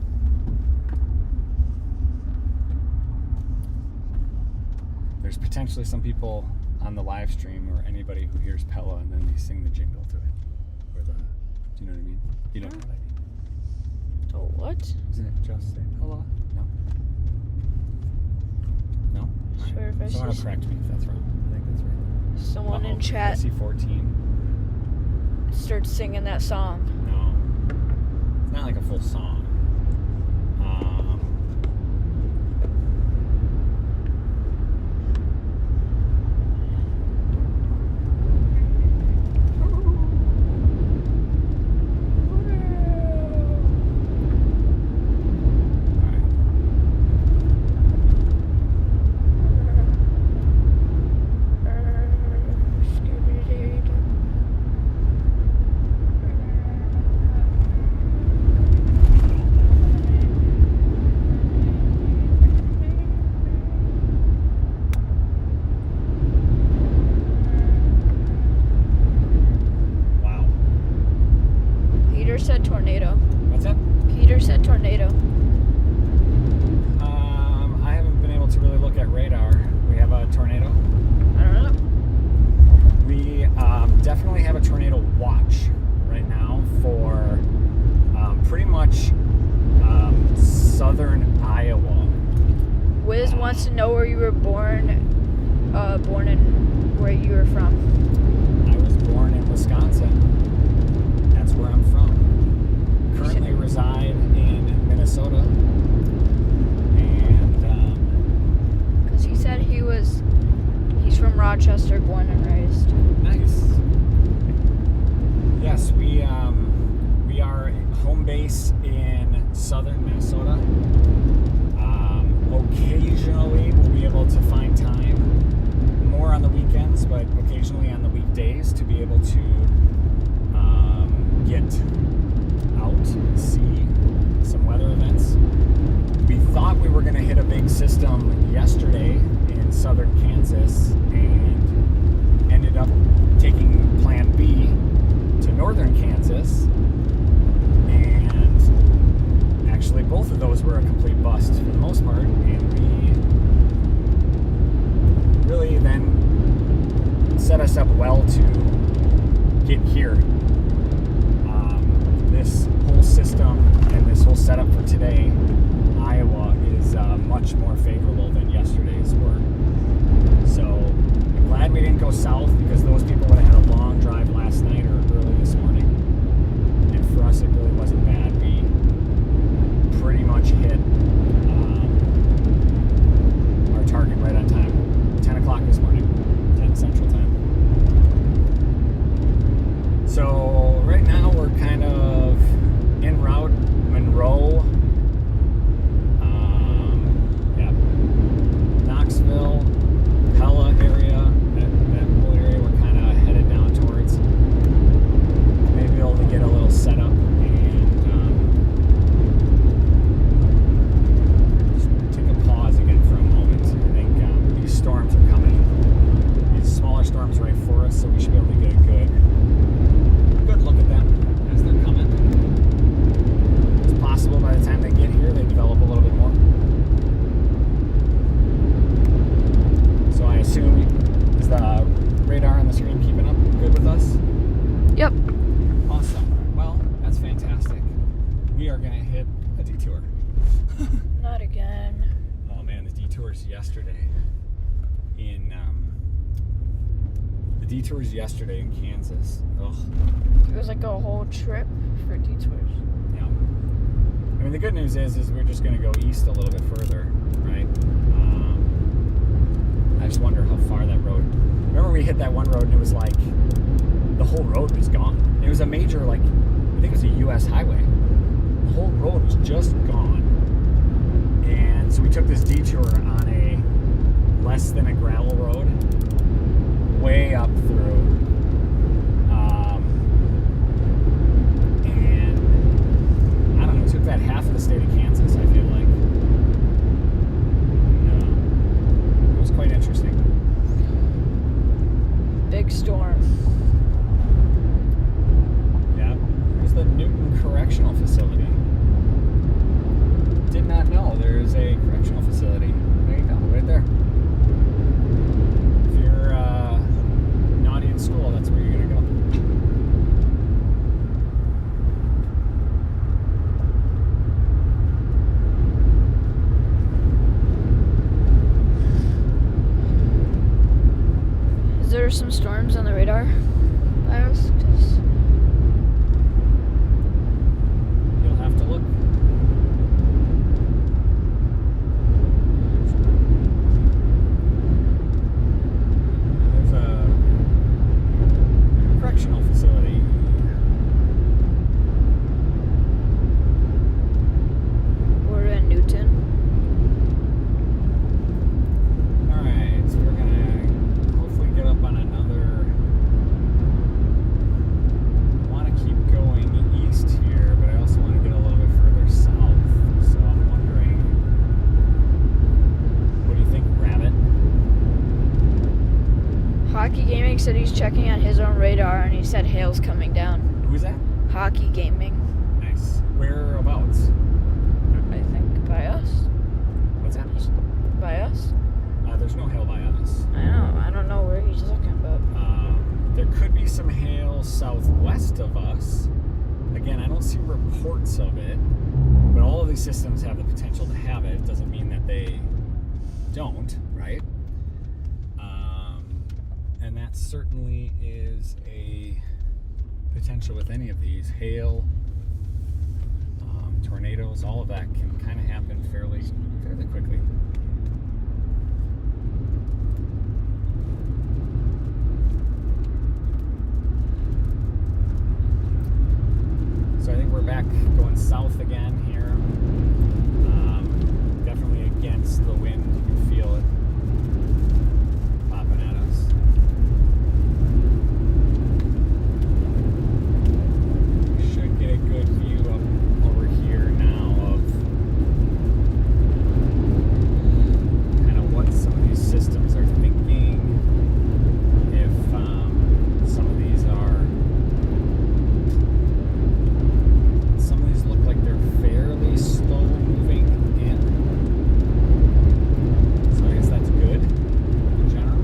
There's potentially some people on the live stream or anybody who hears Pella and then they sing the jingle to it. Or the, do you know what I mean? You know what I mean. The what? Isn't it just say Pella? No? No? Sure, if I Someone see will correct me if that's wrong. I think that's right. someone in I chat see 14. starts singing that song. No. It's not like a full song. Peter said tornado. What's that? Peter said tornado. I haven't been able to really look at radar. We have a tornado. I don't know. We definitely have a tornado watch right now for pretty much southern Iowa. Wiz wants to know where you were born and where you were from. I was born in Wisconsin. That's where I'm from. Currently reside in Minnesota. And Because he said he's from Rochester, born and raised. nice. Yes, we are home base in southern Minnesota. Occasionally we'll be able to find time, more on the weekends, but occasionally on the weekdays, to be able to get out and see some weather events. We thought we were going to hit a big system yesterday in southern Kansas and ended up taking plan B to northern Kansas, and actually both of those were a complete bust for the most part, and we really then set us up well to get here. This whole system and this whole setup for today, Iowa, is much more favorable than yesterday's were. So I'm glad we didn't go south, because those people would have had a long drive last night or early this morning. And for us, it really wasn't bad. We pretty much hit our target right on time. 10 o'clock this morning, 10 Central Time. So right now we're kind of en route, Monroe, Knoxville, Pella area, that whole area we're kind of headed down towards. Maybe able to get a little setup and just take a pause again for a moment. I think these storms are coming. These smaller storms right for us, so we should be able to get a good look at them as they're coming. It's possible by the time they get here, they develop a little bit more. So I assume, is the radar on the screen keeping up good with us? Yep. Awesome. Well, that's fantastic. We are going to hit a detour. Not again. Oh man, the detours yesterday in Kansas. Ugh. It was like a whole trip for detours. Yeah. I mean, the good news is we're just going to go east a little bit further, right? I just wonder how far that road. Remember we hit that one road and it was like the whole road was gone. It was a major, like, I think it was a U.S. highway. The whole road was just gone. And so we took this detour on a less than a gravel road, way up through. And I don't know, took that half of the state of Kansas, I feel like. It was quite interesting. there some storms on the radar by us? 'Cause You'll have to look. There's a correctional facility. we're in Newton. Alright, so we're gonna hopefully get up on another. I want to keep going east here, but I also want to get a little bit further south. So I'm wondering, what do you think, Rabbit? Hockey Gaming said he's checking on his own radar and he said hail's coming down. Who's that? Hockey Gaming, Nice. Whereabouts? I think by us. What's that? By us? There's no hail by us. I don't know where he's looking, but There could be some hail southwest of us. Again, I don't see reports of it, but all of these systems have the potential to have it. It doesn't mean that they don't, right? And that certainly is a potential with any of these. Hail, tornadoes, all of that can kind of happen fairly quickly. So I think we're back going south again here. Definitely against the wind. You can feel it popping at us. We should get a good view up over here now of kind of what some of these systems are thinking. If some of these look like they're fairly slow moving in. So I guess that's good in general.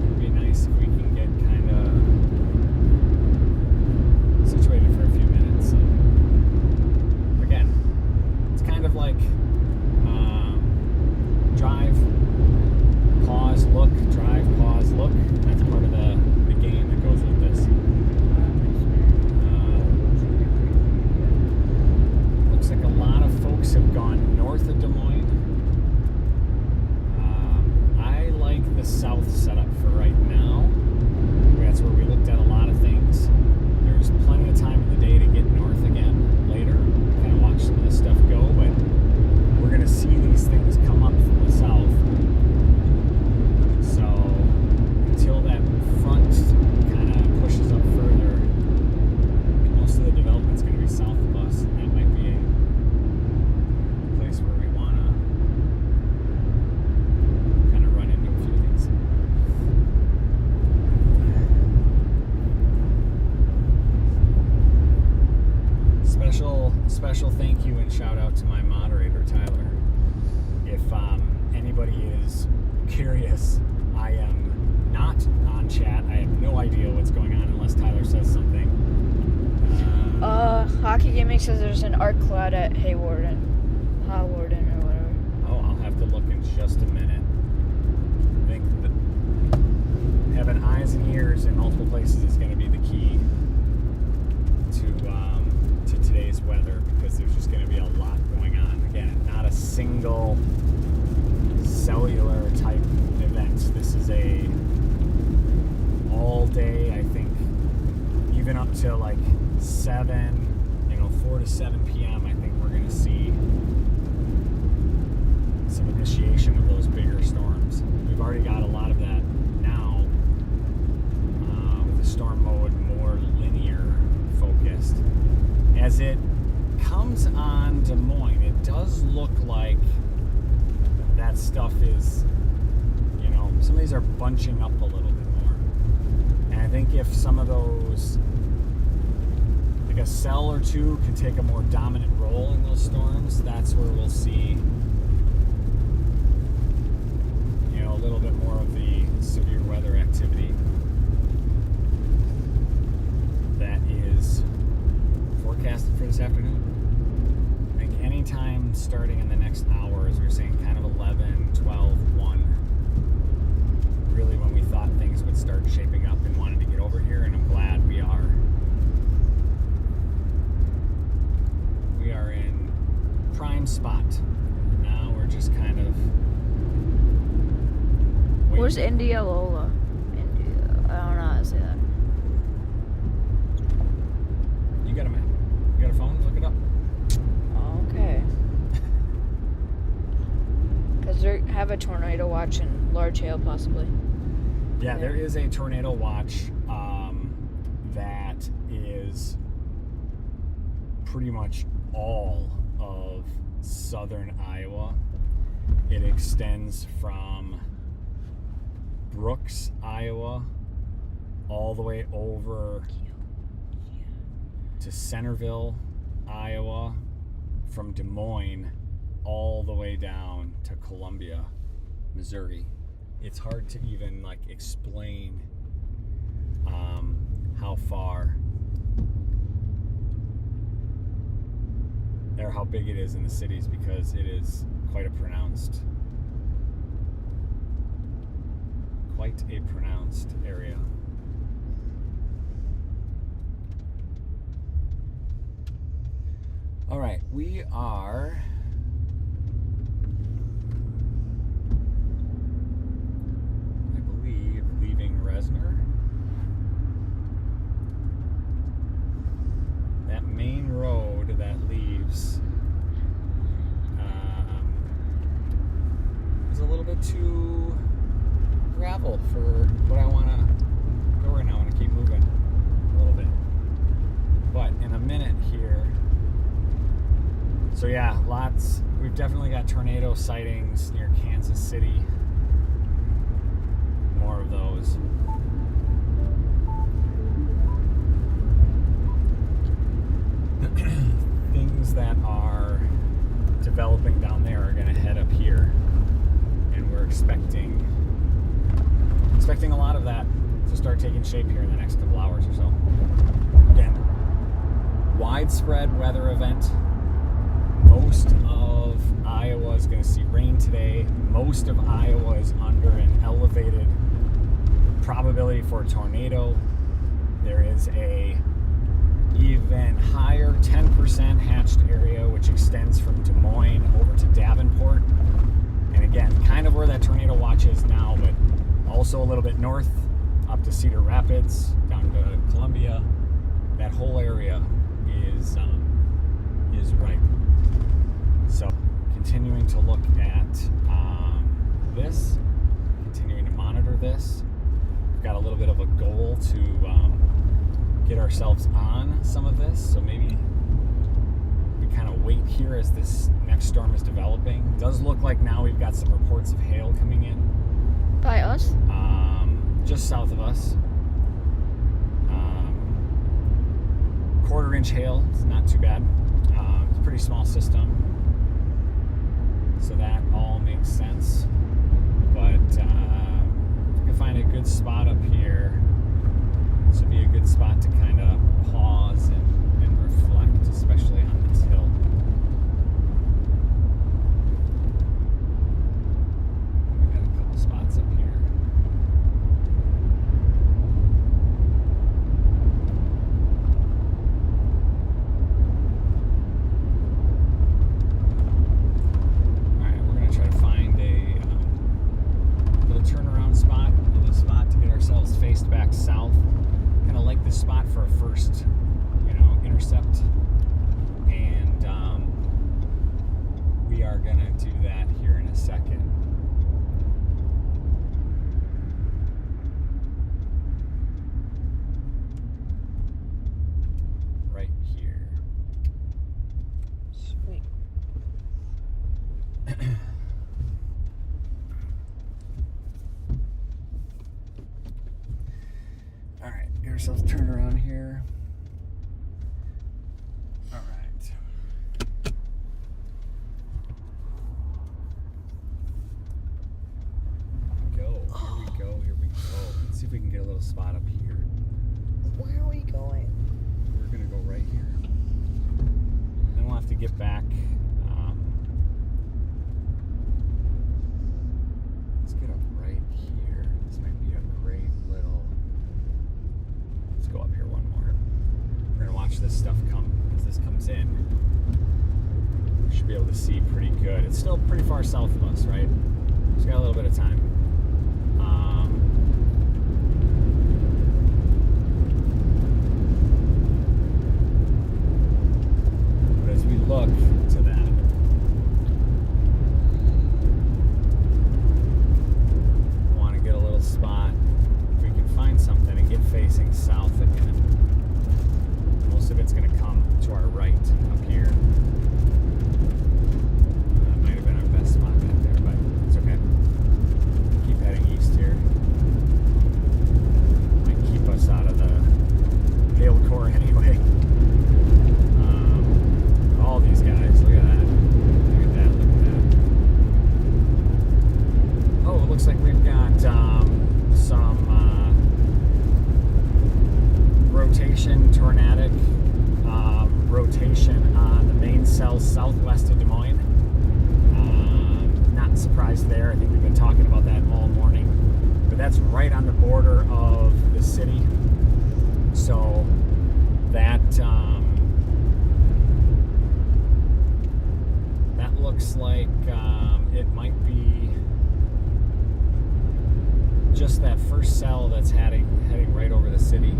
It'd be nice if we can get kind of situated for a few minutes. And again, it's kind of like drive, pause, look, drive, pause, look. That's part of the game that goes with this. Looks like a lot of folks have gone north of Des Moines. I like the south setup for right now. That's where we looked at a lot of things. There's plenty of time in the day to get north again later. Kind of watch some of this stuff go, but we're going to see these things come up from the south. So until that front kind of pushes up further, most of the development's going to be south of us, and that might be a place where we want to kind of run into a few things. Special thank you and shout out to my moderator, Tyler. If anybody is curious, I am not on chat. I have no idea what's going on unless Tyler says something. Hockey Gaming says there's an arc cloud at Haywarden or whatever. Oh, I'll have to look in just a minute. I think that having eyes and ears in multiple places is going to be the key to today's weather, because there's just going to be a lot going on. Again, not a single cellular type event. This is a all day, I think, even up till like 4 to 7 p.m. I think we're going to see some initiation of those bigger storms. We've already got a lot of that now, with the storm mode more linear focused. As it comes on Des Moines, it does look like that stuff is, some of these are bunching up a little bit more. And I think if some of those, like a cell or two, can take a more dominant role in those storms, that's where we'll see, a little bit more of the severe weather activity that is forecast Who's Indialola? I don't know how to say that. You got a map? You got a phone? Look it up. Okay. Because they have a tornado watch and large hail possibly. Yeah, there is a tornado watch that is pretty much all of southern Iowa. It extends from Brooks, Iowa, all the way over to Centerville, Iowa, from Des Moines all the way down to Columbia, Missouri. It's hard to even like explain how far or how big it is in the cities, because it is quite a pronounced area. All right, we are leaving Resner. That main road that leaves is a little bit too gravel for what I want to go right now. I want to keep moving a little bit. But in a minute here, so yeah, we've definitely got tornado sightings near Kansas City. More of those. Things that are developing down there are going to head up here, and we're expecting a lot of that to start taking shape here in the next couple hours or so. Again, widespread weather event. Most of Iowa is going to see rain today. Most of Iowa is under an elevated probability for a tornado. There is a even higher 10% hatched area which extends from Des Moines over to Davenport, and again kind of where that tornado watch is now, but also a little bit north up to Cedar Rapids down to Columbia. That whole area is ripe. So continuing to look at this, continuing to monitor this. We've got a little bit of a goal to get ourselves on some of this, so maybe we kind of wait here as this next storm is developing. It does look like now we've got some reports of hail coming in. By us? Just south of us. Quarter-inch hail, it's not too bad. It's a pretty small system, so that all makes sense. But if we can find a good spot up here, this would be a good spot to kind of pause and reflect, especially on this hill. We got a couple spots up here. All right, we're gonna try to find a little turnaround spot, a little spot to get ourselves faced back south. Kind of like this spot for a first, intercept, and we are gonna do that here in a second. Right here. Sweet. All right, get ourselves turned around here. All right. Here we go. Let's see if we can get a little spot up here. Where are we going? We're gonna go right here. Then we'll have to get back. Let's get up right here. This might be a great little. Let's go up here one more. We're gonna watch this stuff come as this comes in. We should be able to see pretty good. It's still pretty far south of us, right? Just got a little bit of time. looks like we've got some rotation, tornadic rotation on the main cells southwest of Des Moines. Not surprised there. I think we've been talking about that all morning. But that's right on the border of the city. So that that looks like it might be just that first cell that's heading right over the city.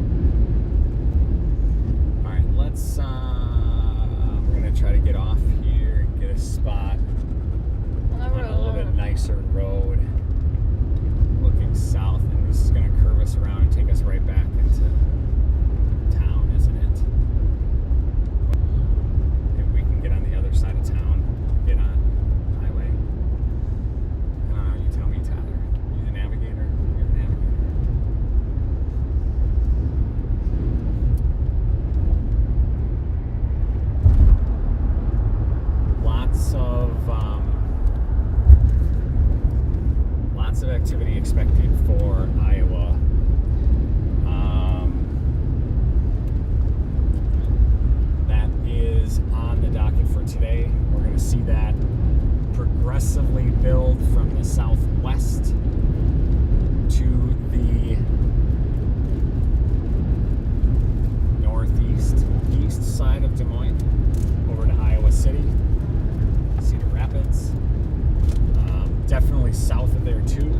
All right, let's. We're gonna try to get off here and get a spot on a little bit nicer road, looking south, and this is gonna curve us around and take us right back into town, isn't it? If we can get on the other side of town, get on the highway. I don't know. You tell me, Tyler. You the navigator? You're the navigator. Lots of activity expected for Iowa. That is on the docket for today. We're going to see that progressively build from the southwest to the northeast, east side of Des Moines, over to Iowa City, Cedar Rapids. Definitely south of there too.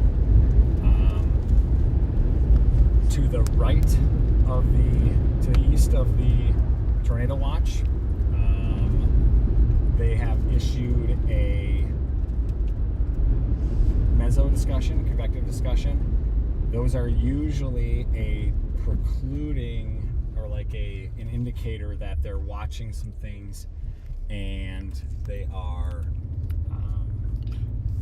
To the right of to the east of the tornado watch, they have issued a convective discussion. Those are usually a precluding or like an indicator that they're watching some things and they are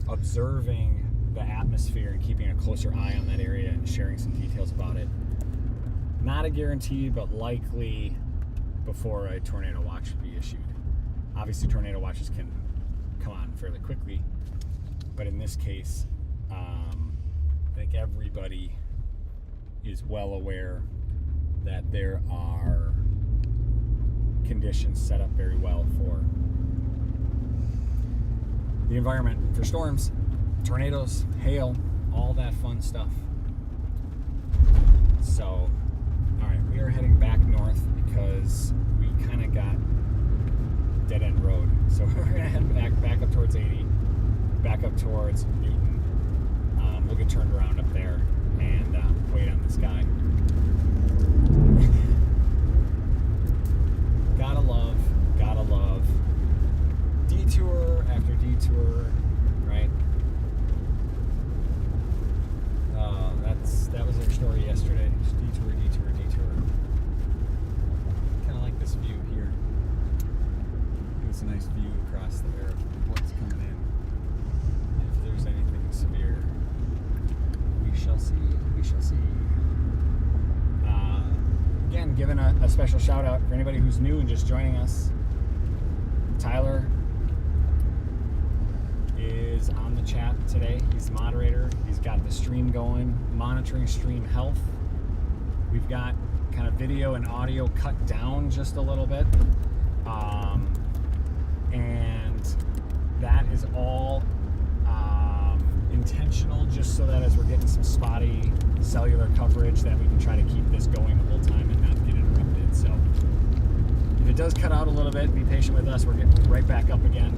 observing the atmosphere and keeping a closer eye on that area and sharing some details about it. Not a guarantee, but likely before a tornado watch would be issued. Obviously, tornado watches can come on fairly quickly, but in this case, I think everybody is well aware that there are conditions set up very well for the environment for storms, tornadoes, hail, all that fun stuff. So, all right, we are heading back north because we kind of got dead end road. So we're gonna head back up towards 80, back up towards Newton. We'll get turned around up there and wait on this guy. Gotta love detour after detour, right? That was our story yesterday. Just detour. Kind of like this view here. It's a nice view across there of what's coming in. If there's anything severe, we shall see. Again, giving a special shout out for anybody who's new and just joining us. Tyler is on the chat today. He's the moderator. He's got the stream going, monitoring stream health. We've got kind of video and audio cut down just a little bit. And that is all intentional, just so that as we're getting some spotty cellular coverage, that we can try to keep this going the whole time and not get interrupted. So if it does cut out a little bit, be patient with us. We're getting right back up again.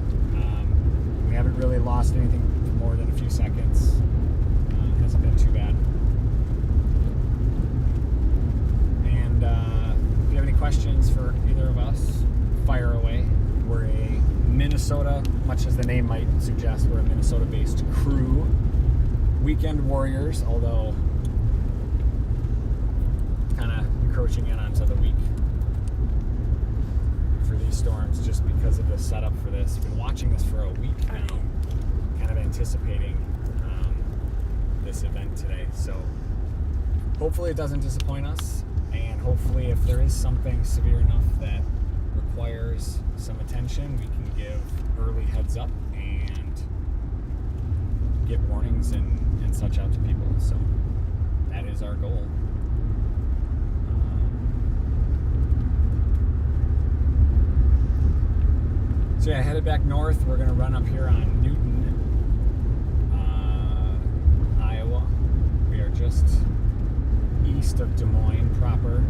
We haven't really lost anything for more than a few seconds. It hasn't been too bad. And if you have any questions for either of us, fire away. We're a Minnesota, much as the name might suggest, we're a Minnesota-based crew. Weekend warriors, although kind of encroaching in onto the week for these storms, just because of the setup for this. Been watching this for a week now, kind of anticipating this event today. So hopefully it doesn't disappoint us, and hopefully if there is something severe enough that requires some attention, we can give early heads up and get warnings and such out to people. So that is our goal. So yeah, headed back north. We're gonna run up here on Newton, Iowa. We are just east of Des Moines proper.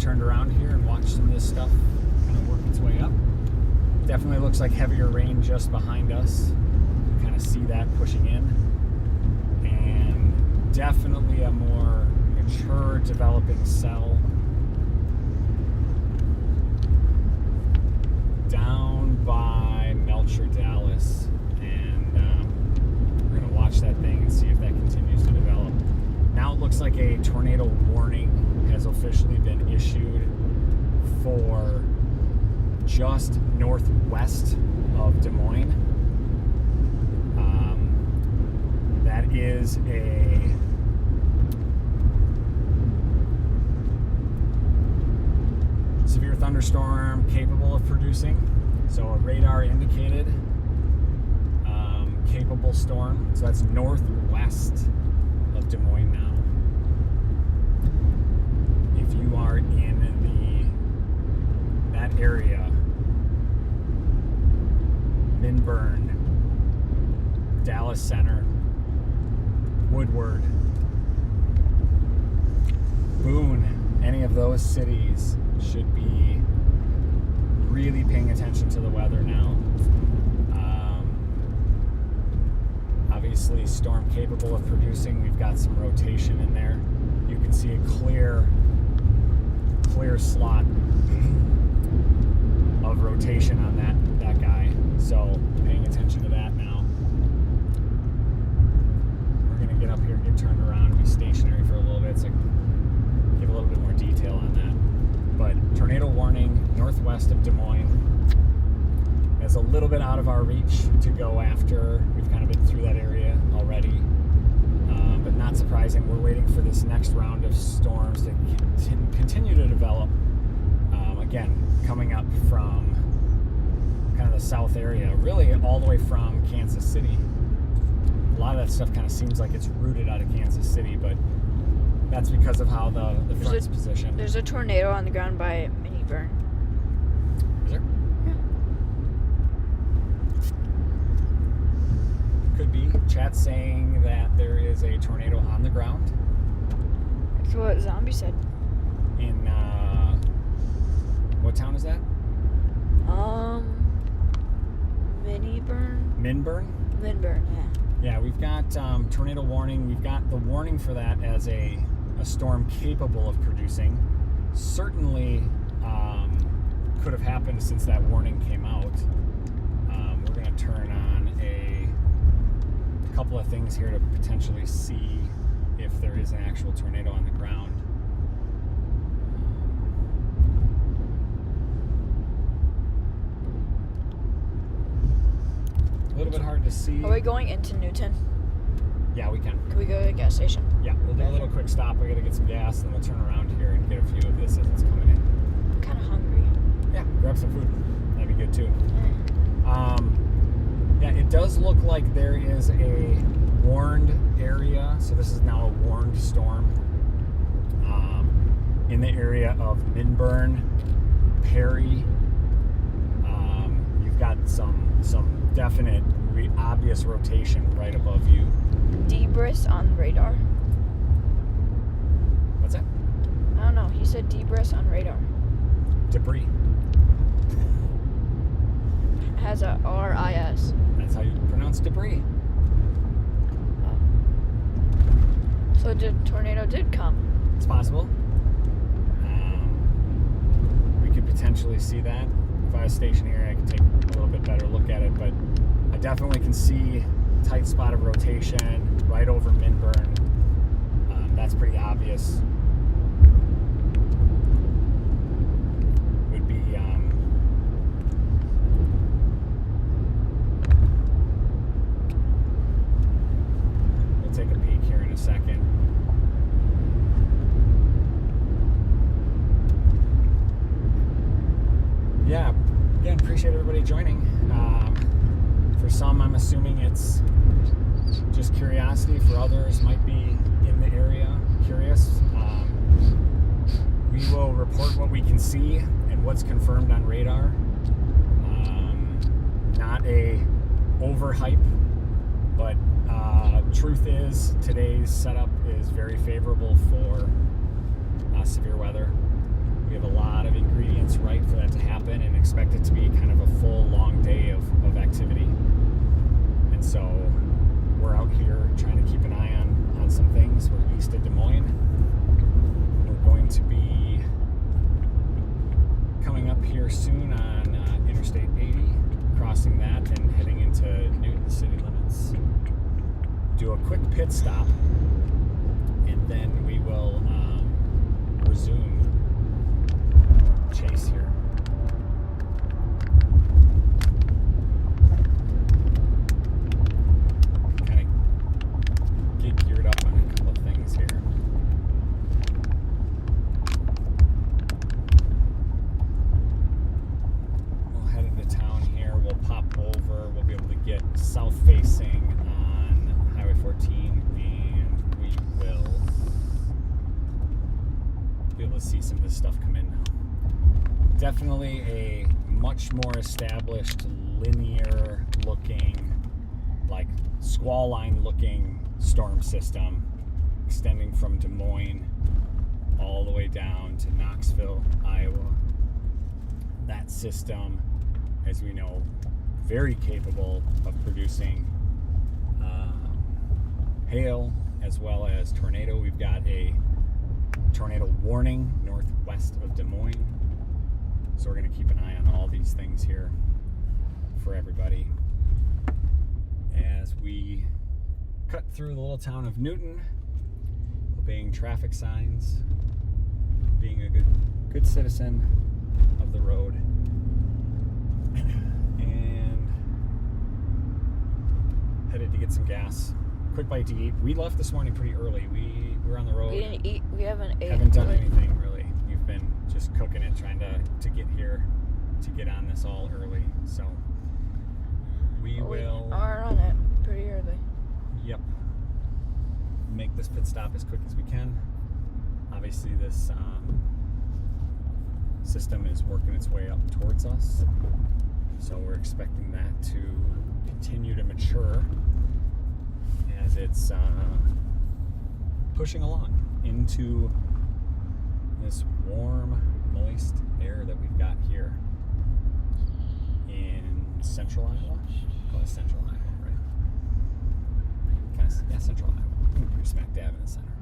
Turned around here and watch some of this stuff kind of work its way up. Definitely looks like heavier rain just behind us. You can kind of see that pushing in. And definitely a more mature developing cell down by Melcher, Dallas. And we're going to watch that thing and see if that continues to develop. Now it looks like a tornado warning has officially been issued for just northwest of Des Moines. That is a severe thunderstorm capable of producing. So a radar indicated capable storm. So that's northwest of Des Moines now. If you are in that area, Minburn, Dallas Center, Woodward, Boone, any of those cities should be really paying attention to the weather now. Obviously, storm capable of producing. We've got some rotation in there. You can see a clear slot of rotation on that guy. So paying attention to that now. We're gonna get up here and get turned around and be stationary for a little bit, so give a little bit more detail on that. But tornado warning northwest of Des Moines. It's a little bit out of our reach to go after. We've kind of been through that area already. But not surprising. We're waiting for this next round of storms to continue to develop. Again, coming up from kind of the south area, really all the way from Kansas City. A lot of that stuff kind of seems like it's rooted out of Kansas City, but that's because of how the front's positioned. There's a tornado on the ground by minburn. Is there? Yeah. Could be. Chat's saying that there is a tornado on the ground. That's what Zombie said. In what town is that? Minburn? Minburn, yeah. Yeah, we've got tornado warning. We've got the warning for that as a storm capable of producing. Certainly could have happened since that warning came out. We're going to turn on a couple of things here to potentially see if there is an actual tornado on the ground. A little bit hard to see. Are we going into Newton? Yeah, we can. Can we go to the gas station? Yeah, we'll do a little quick stop. We gotta get some gas, and we'll turn around here and get a view of this as it's coming in. I'm kind of hungry. Yeah, grab some food. That'd be good too. Yeah. Yeah, it does look like there is a warned area. So this is now a warned storm in the area of Minburn, Perry. You've got some definite, obvious rotation right above you. Debris on radar. What's that? I don't know. He said debris on radar. Debris. It has a RIS. That's how you pronounce debris. Oh. So the tornado did come. It's possible. We could potentially see that. If I was stationary, I could take a little bit better look at it, but I definitely can see a tight spot of rotation right over Minburn. That's pretty obvious. Would be we'll take a peek here in a second. assuming it's just curiosity for others might be in the area curious. We will report what we can see and what's confirmed on radar. Not a overhype, but truth is today's setup is very favorable for severe weather. We have a lot of ingredients right for that to happen and expect it to be kind of a full long day of activity. And so we're out here trying to keep an eye on some things. We're east of Des Moines. We're going to be coming up here soon on Interstate 80, crossing that and heading into Newton city limits. Do a quick pit stop, and then we will resume chase here. Kind of get geared up on a couple of things here. We'll head into town here. We'll pop over. We'll be able to get south facing on Highway 14, and we will be able to see some of this stuff come in now. Definitely a much more established, linear looking, like squall line looking storm system extending from Des Moines all the way down to Knoxville, Iowa. That system, as we know, very capable of producing hail as well as tornado. We've got a tornado warning northwest of Des Moines. So we're going to keep an eye on all these things here for everybody as we cut through the little town of Newton, obeying traffic signs, being a good citizen of the road, and headed to get some gas. Quick bite to eat. We left this morning pretty early. We were on the road. We didn't eat. We haven't ate. Haven't done anything really. We've been just cooking it, trying to get here, to get on this all early. So we will. We are on it pretty early. Yep. Make this pit stop as quick as we can. Obviously, this system is working its way up towards us, so we're expecting that to continue to mature as it's pushing along into this warm, moist air that we've got here in central Iowa. Call it central Iowa, right? Yeah, central Iowa. We're pretty smack dab in the center.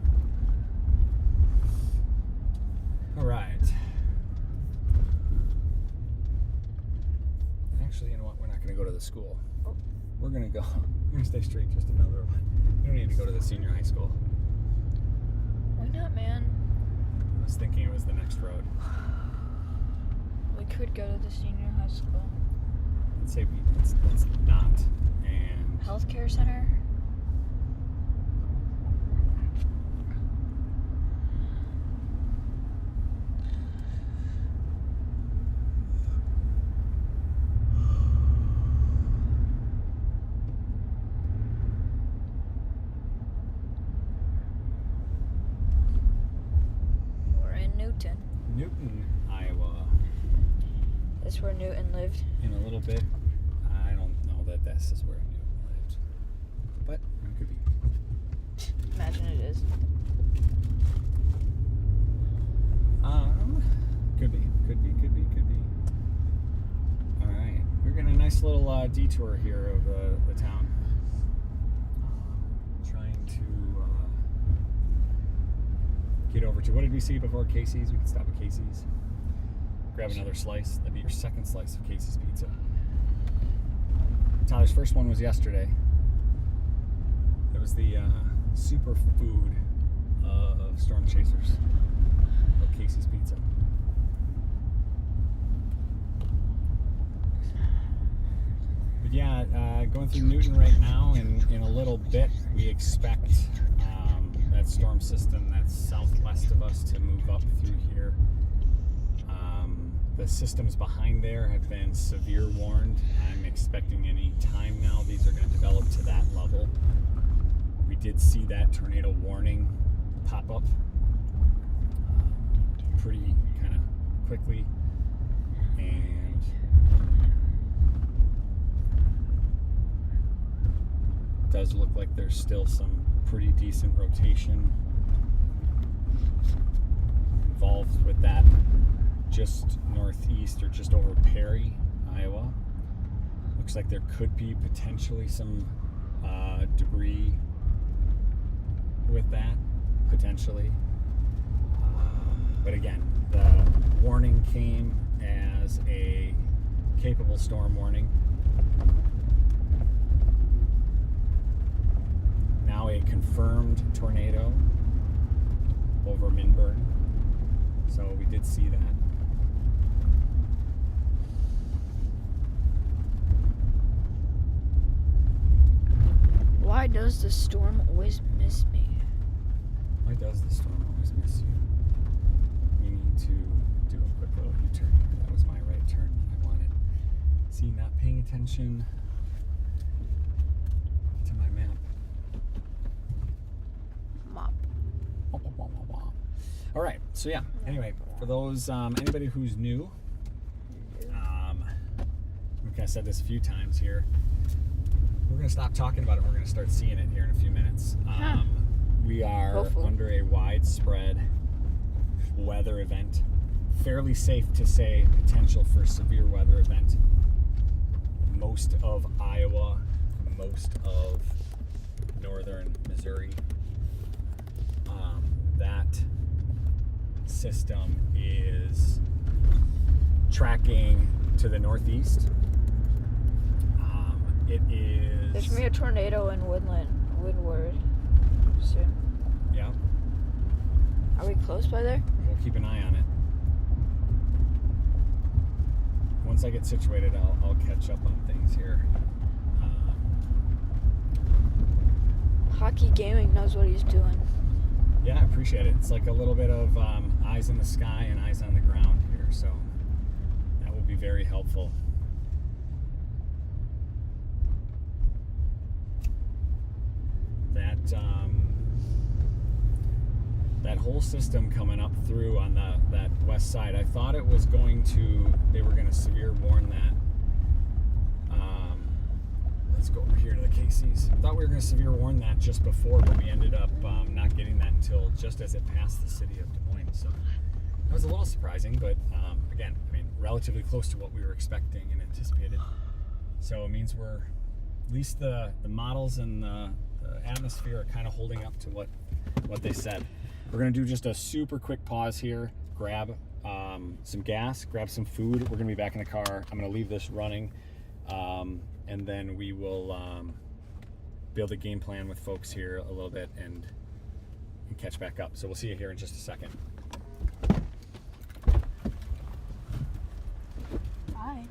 All right. Actually, you know what? We're not going to go to the school. We're going to stay straight just another one. We don't need to go to the senior high school. Why not, man? I was thinking it was the next road. We could go to the senior high school. Let's say let's not. And Healthcare center? Newton, Iowa. That's where Newton lived. In a little bit. I don't know that this is where Newton lived. But it could be. Imagine it is. Could be. Alright. We're getting a nice little detour here of the town. Trying to get over to, what did we see before Casey's? We can stop at Casey's. Grab another slice. That'd be your second slice of Casey's pizza. Tyler's first one was yesterday. It was the superfood of Storm Chasers. Of Casey's Pizza. But yeah, going through Newton right now, and in a little bit we expect that storm system that's southwest of us to move up through here. The systems behind there have been severe warned. I'm expecting any time now these are going to develop to that level. We did see that tornado warning pop up pretty kind of quickly, and it does look like there's still some pretty decent rotation involved with that. Just northeast or just over Perry, Iowa. Looks like there could be potentially some debris with that, potentially. But again, the warning came as a capable storm warning. Now a confirmed tornado over Minburn. So we did see that. Why does the storm always miss me? Why does the storm always miss you? We need to do a quick little U-turn here. That was my right turn that I wanted. See, not paying attention to my map. Mop. All right, so yeah, anyway, for those, anybody who's new, like I said this a few times here, we're going to stop talking about it. We're going to start seeing it here in a few minutes. We are Hopefully. under a widespread weather event. Fairly safe to say potential for severe weather event. Most of Iowa, most of northern Missouri. That system is tracking to the northeast. It is. There's gonna be a tornado in Woodward soon. Yeah. Are we close by there? We'll keep an eye on it. Once I get situated, I'll catch up on things here. Hockey Gaming knows what he's doing. Yeah, I appreciate it. It's like a little bit of eyes in the sky and eyes on the ground here, so that will be very helpful. That whole system coming up through on that west side, I thought it was going to, they were going to severe warn that. Let's go over here to the KCs. I thought we were going to severe warn that just before, but we ended up not getting that until just as it passed the city of Des Moines. So that was a little surprising, but again, I mean, relatively close to what we were expecting and anticipated. So it means we're, at least the models and the atmosphere are kind of holding up to what they said. We're going to do just a super quick pause here, grab some gas, grab some food. We're going to be back in the car. I'm going to leave this running, and then we will build a game plan with folks here a little bit and catch back up. So we'll see you here in just a second. Bye.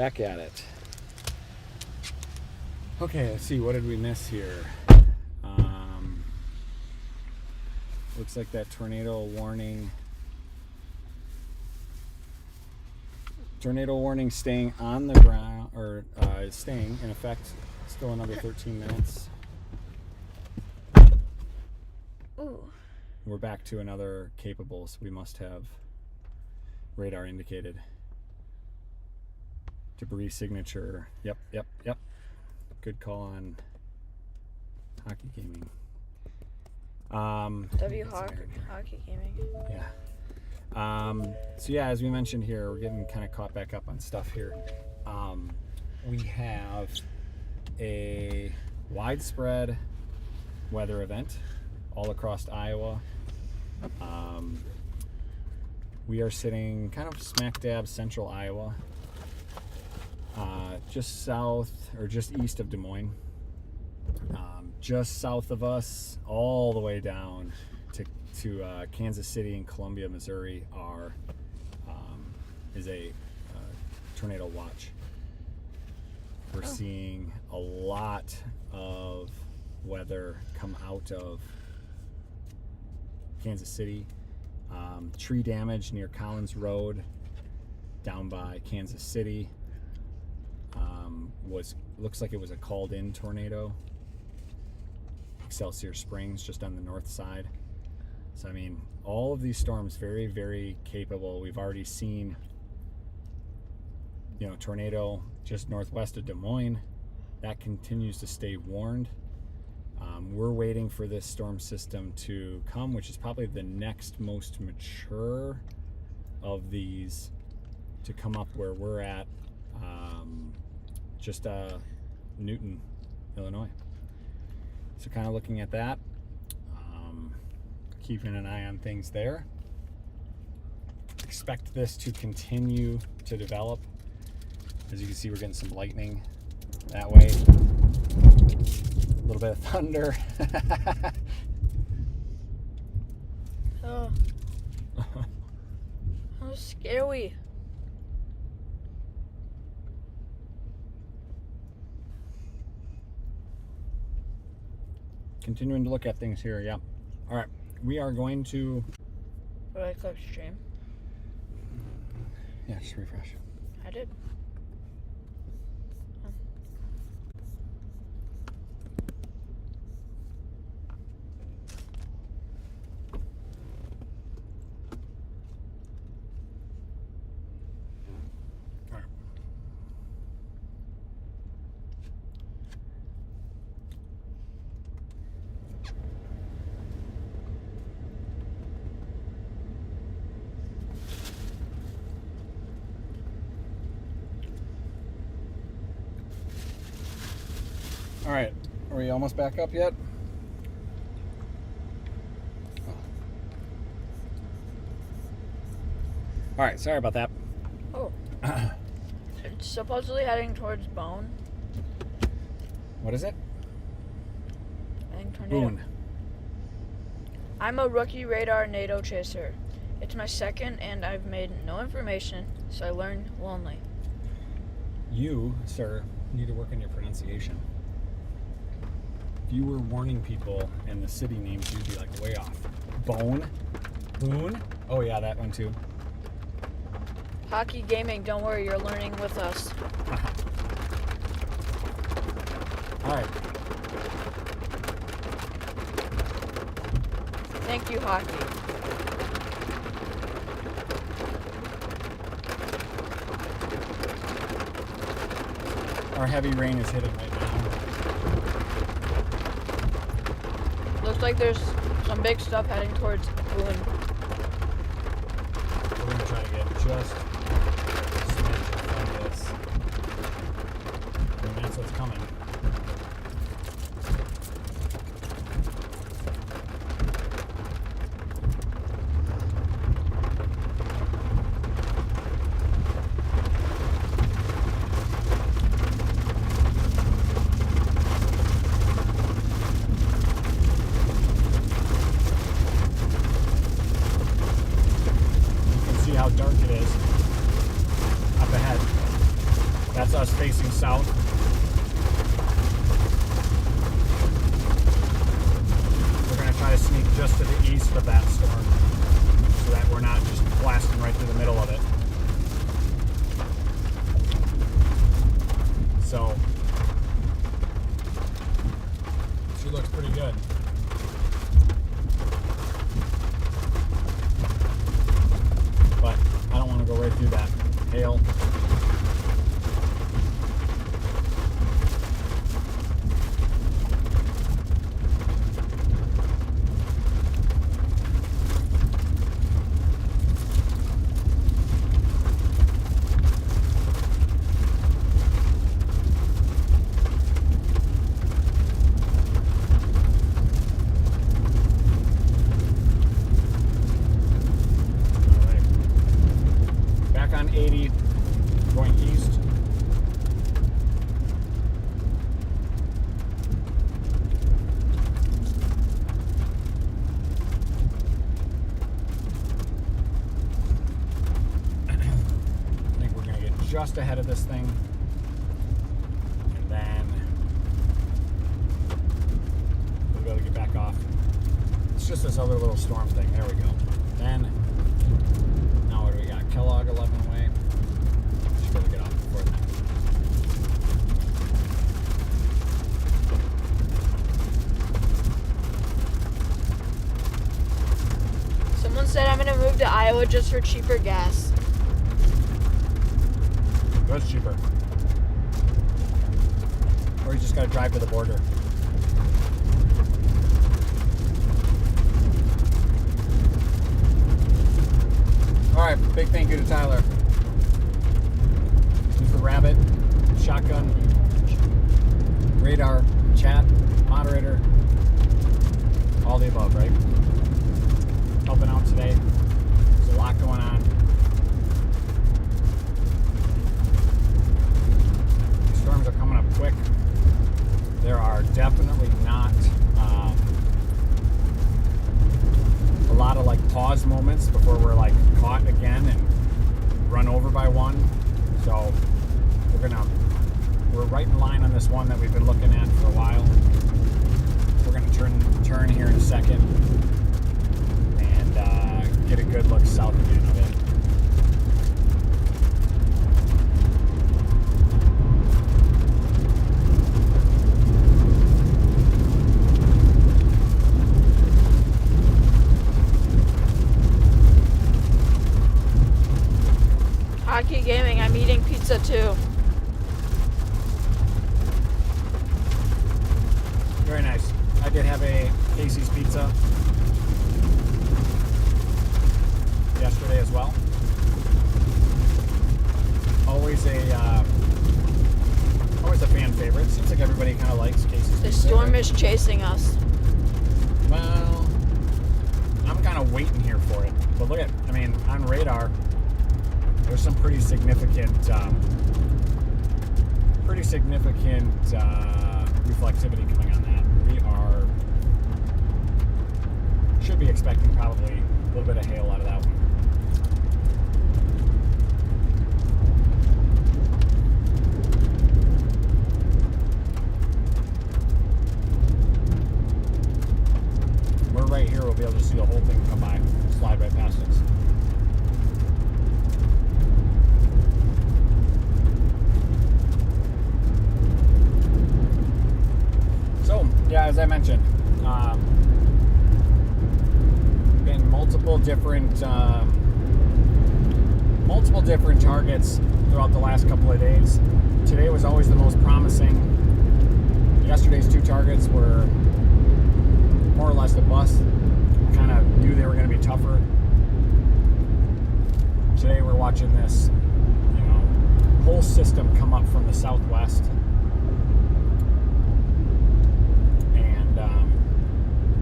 back at it. Okay, let's see, what did we miss here? Looks like that tornado warning staying on the ground, or staying in effect, still another 13 minutes. Ooh. We're back to another capable, so we must have radar indicated. Debris signature. Yep. Good call on hockey gaming. Hockey gaming. Yeah. So yeah, as we mentioned here, we're getting kind of caught back up on stuff here. We have a widespread weather event all across Iowa. We are sitting kind of smack dab central Iowa, just south or just east of Des Moines. Just south of us, all the way down to Kansas City and Columbia, Missouri, is a tornado watch. We're seeing a lot of weather come out of Kansas City. Tree damage near Collins Road down by Kansas City. Looks like it was a called-in tornado. Excelsior Springs, just on the north side. So I mean, all of these storms very, very capable. We've already seen, tornado just northwest of Des Moines. That continues to stay warned. We're waiting for this storm system to come, which is probably the next most mature of these to come up where we're at, just Newton, Illinois. So kind of looking at that, keeping an eye on things there. Expect this to continue to develop. As you can see, we're getting some lightning that way. A little bit of thunder. Oh. How scary. Continuing to look at things here, yeah. All right, we are going to... Did I click stream? Yeah, just refresh. I did. All right, are we almost back up yet? All right, sorry about that. Oh. It's supposedly heading towards Bone. What is it? I think tornado. Boone. I'm a rookie radar NATO chaser. It's my second, and I've made no information, so I learned lonely. You, sir, need to work on your pronunciation. If you were warning people and the city names, you'd be like way off. Boone? Oh yeah, that one too. Hockey gaming, don't worry, you're learning with us. All right. Thank you, hockey. Our heavy rain is hitting right now. Looks like there's some big stuff heading towards Boone. We're gonna try to get just a smidge of this. I mean, that's what's coming. How dark it is up ahead. just to the east of that storm so that we're not just blasting right through the middle of it. So, she looks pretty good. But I don't want to go right through that hail. On 80 going east. I think we're going to get just ahead of this thing, and then we'll be able to get back off. It's just this other little storm thing. There we go. Then now what do we got? Kellogg 11 away. Should be able to get off before that. Someone said I'm gonna move to Iowa just for cheaper gas. That's cheaper. Or you just gotta drive to the border. Alright, big thank you to Tyler. He's the rabbit, shotgun, radar, chat, moderator, all the above, right? Helping out today. There's a lot going on. These storms are coming up quick. There are definitely not a lot of like pause moments before we're like caught again and run over by one. So we're right in line on this one that we've been looking at for a while. We're gonna turn here in a second and get a good look south again of it. Hockey gaming, I'm eating pizza too. Very nice. I did have a Casey's pizza yesterday as well. Always a fan favorite. Seems like everybody kind of likes Casey's The pizza. storm is chasing us. Well, I'm kind of waiting here for it. But look at, I mean, on radar, there's some pretty significant reflectivity coming on that. Should be expecting probably a little bit of hail out of that one. We're right here. We'll be able to see the whole thing come by, slide right past us. So, yeah, as I mentioned, been multiple different targets throughout the last couple of days. Today was always the most promising. Yesterday's two targets were more or less the bust. Kind of knew they were going to be tougher. Today we're watching this, whole system come up from the southwest.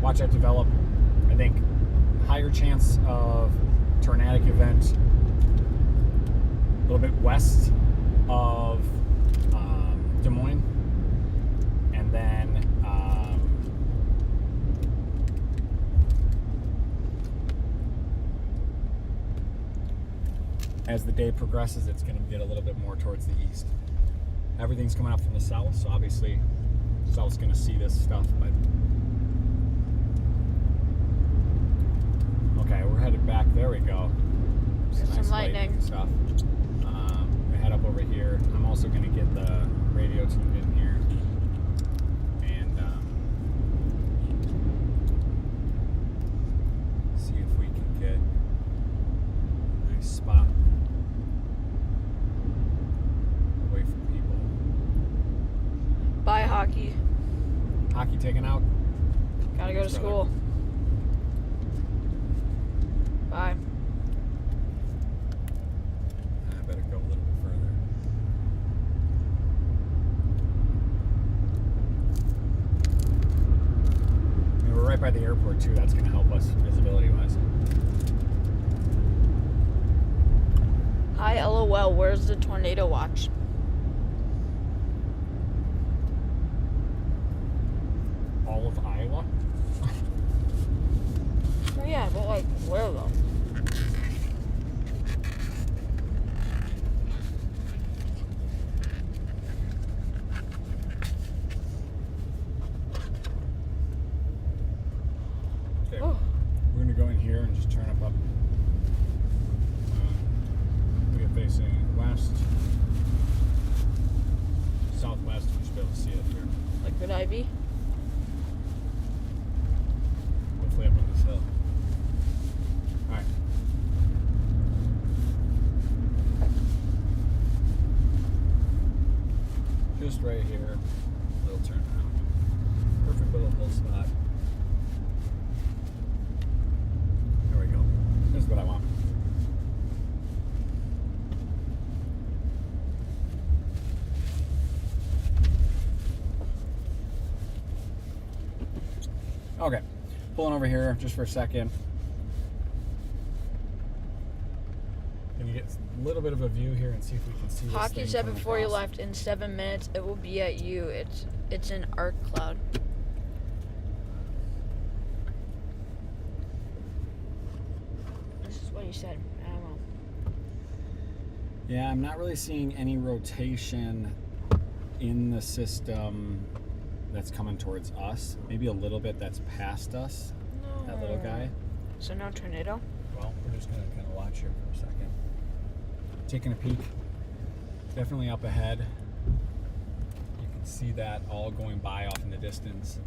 Watch that develop. I think higher chance of tornadic event a little bit west of Des Moines, and then as the day progresses, it's going to get a little bit more towards the east. Everything's coming up from the south, so obviously the south's going to see this stuff, but back. There we go. There's some lightning. And stuff. We head up over here. I'm also going to get the radio tuned in here. And see if we can get a nice spot away from people. Bye, hockey. Hockey taken out. Gotta go to Thanks, brother. school. Bye. I better go a little bit further. I mean, we're right by the airport too. That's going to help us visibility-wise. Hi, LOL. Where's the tornado watch? All of Iowa. Oh yeah, but like where though? Okay. Oh. We're going to go in here and just turn up. We are facing west, southwest. You should be able to see it here. Liquid Ivy? Hopefully up on this hill. Alright. Just right here. Little turnaround. Perfect little hill spot. There we go. This is what I want. Okay. Pulling over here just for a second. Can you get a little bit of a view here and see if we can see this Hockey thing said coming before you across? left, in 7 minutes it will be at you. It's an arc cloud. This is what he said. I don't know. Yeah, I'm not really seeing any rotation in the system that's coming towards us. Maybe a little bit that's past us, that little guy. So no tornado? Well, we're just going to kind of watch here for a second. Taking a peek. Definitely up ahead. You can see that all going by off in the distance.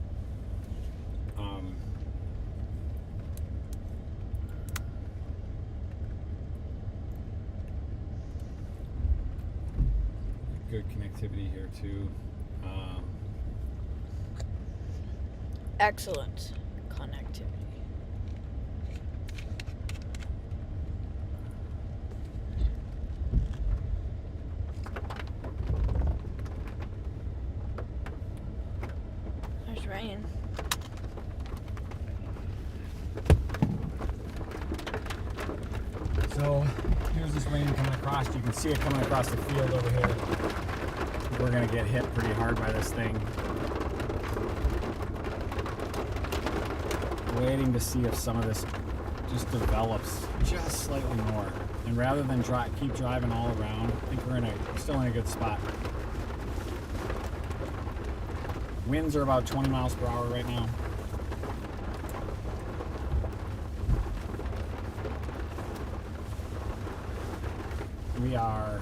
Good connectivity here too. Excellent connectivity. There's rain. So here's this rain coming across. You can see it coming across the field over here. We're gonna get hit pretty hard by this thing. Waiting to see if some of this just develops just slightly more. And rather than keep driving all around, I think we're still in a good spot. Winds are about 20 miles per hour right now. We are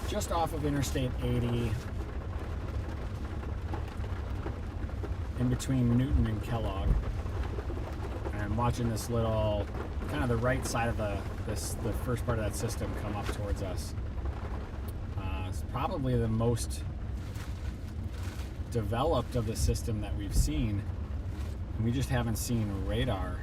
just off of Interstate 80 in between Newton and Kellogg. And I'm watching this little, kind of the right side of the first part of that system come up towards us. It's probably the most developed of the system that we've seen. And we just haven't seen radar.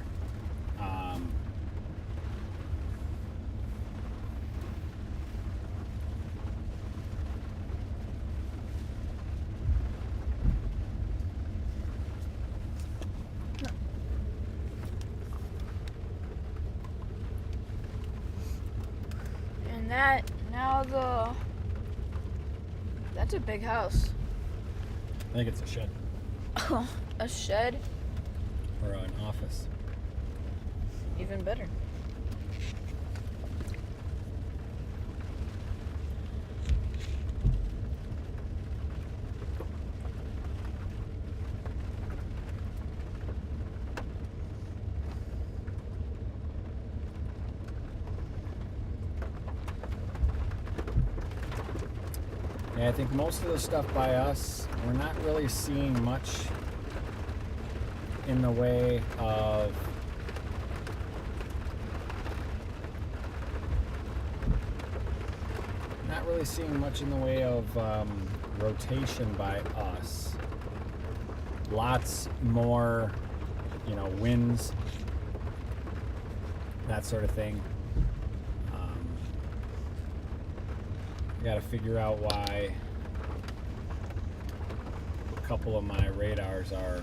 And that's a big house. I think it's a shed A shed? or an office. Even better. Yeah, I think most of the stuff by us, we're not really seeing much in the way of rotation by us. Lots more, winds, that sort of thing. I got to figure out why a couple of my radars are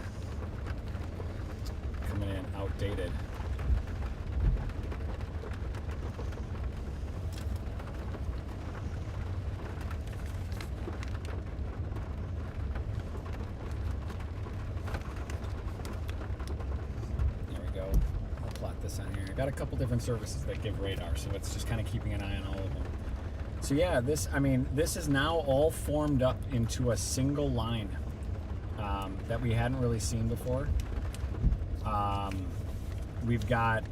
coming in outdated. There we go. I'll plot this on here. I got a couple different services that give radar, so it's just kind of keeping an eye on all of them. So yeah, this is now all formed up into a single line that we hadn't really seen before. We've got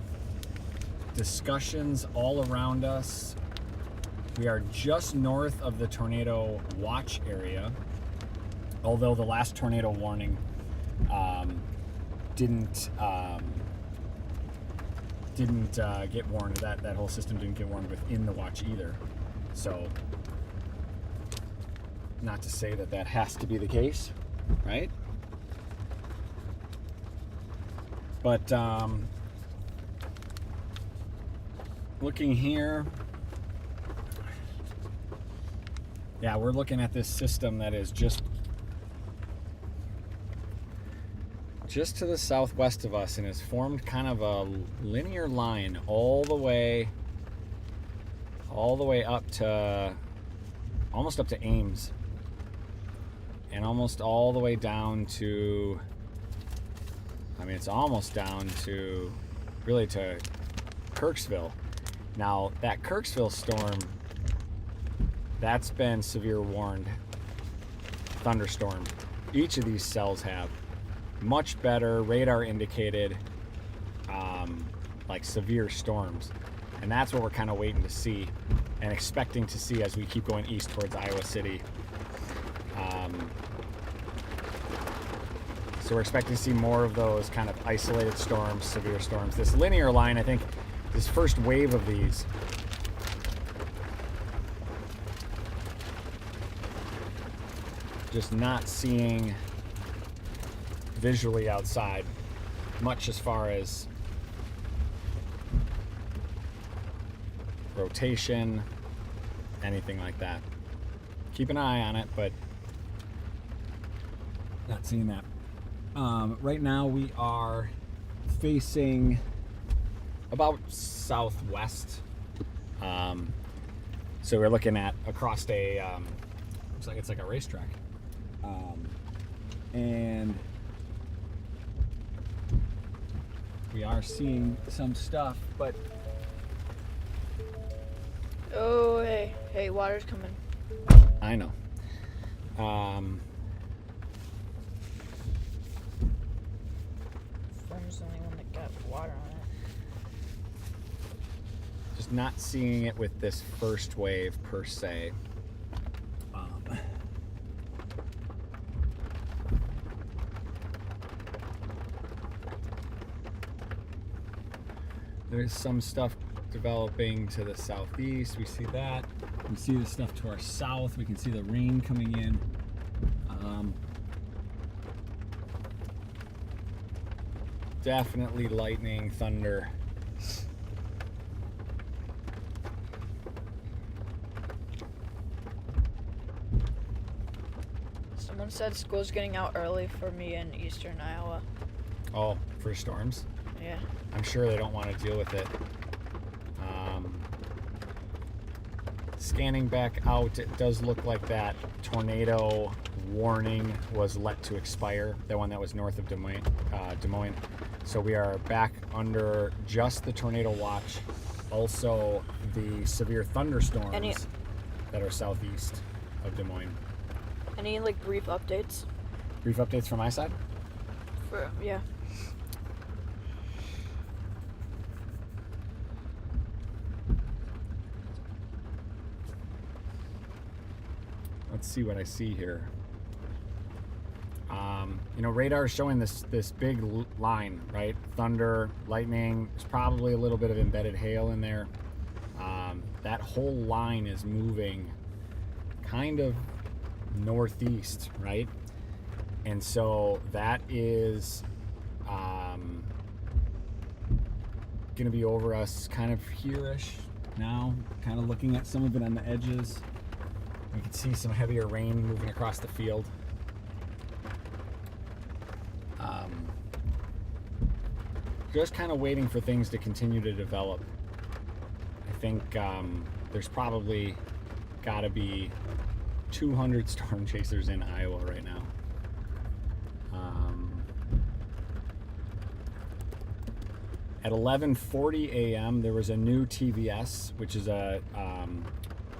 discussions all around us. We are just north of the tornado watch area, although the last tornado warning didn't get warned. That whole system didn't get warned within the watch either. So, not to say that has to be the case, right? But looking here, yeah, we're looking at this system that is just to the southwest of us and has formed kind of a linear line all the way up to almost up to Ames, and almost all the way down to, it's almost down to really to Kirksville. Now that Kirksville storm, that's been severe warned thunderstorm. Each of these cells have much better radar indicated like severe storms. And that's what we're kind of waiting to see and expecting to see as we keep going east towards Iowa City. So we're expecting to see more of those kind of isolated storms, severe storms. This linear line, I think, this first wave of these, just not seeing visually outside much as far as rotation, anything like that. Keep an eye on it, but not seeing that. Right now we are facing about southwest. So we're looking at across a, looks like it's like a racetrack. And we are seeing some stuff, but oh, hey, water's coming. I know. Firm's the only one that got water on it. Just not seeing it with this first wave per se. There's some stuff developing to the southeast. We see that. We see the stuff to our south. We can see the rain coming in. Definitely lightning, thunder. Someone said school's getting out early for me in eastern Iowa. Oh, for storms? Yeah. I'm sure they don't want to deal with it. Scanning back out, it does look like that tornado warning was let to expire, the one that was north of Des Moines. So we are back under just the tornado watch, also the severe thunderstorms that are southeast of Des Moines. Any brief updates? Brief updates from my side? Yeah. let's see what I see here. You know, radar is showing this big line, right? Thunder, lightning. There's probably a little bit of embedded hail in there. That whole line is moving kind of northeast, right? And so that is going to be over us kind of here-ish now, kind of looking at some of it on the edges. We can see some heavier rain moving across the field. Just kind of waiting for things to continue to develop. I think there's probably got to be 200 storm chasers in Iowa right now. At 11:40 a.m., there was a new TVS, which is a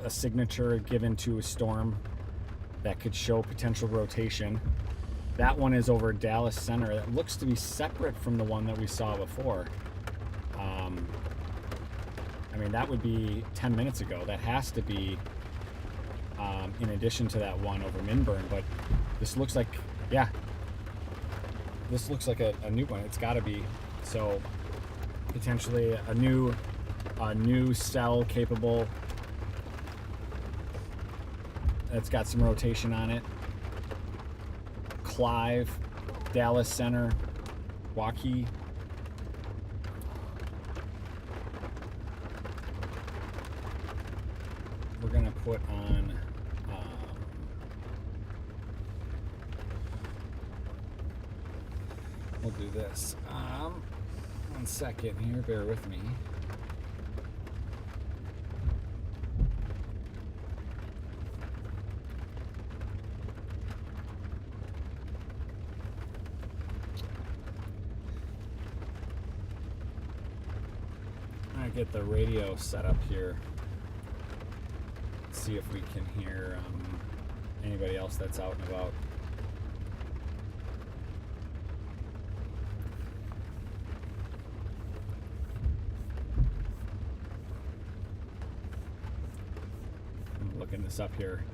signature given to a storm that could show potential rotation. That one is over Dallas Center. It looks to be separate from the one that we saw before. I mean, that would be 10 minutes ago. That has to be in addition to that one over Minburn. But this looks like, yeah, this looks like a new one. It's got to be. So potentially a new cell capable that's got some rotation on it. Clive, Dallas Center, Waukee. We're gonna put on we'll do this. 1 second here, bear with me. Get the radio set up here. See if we can hear anybody else that's out and about. I'm looking this up here.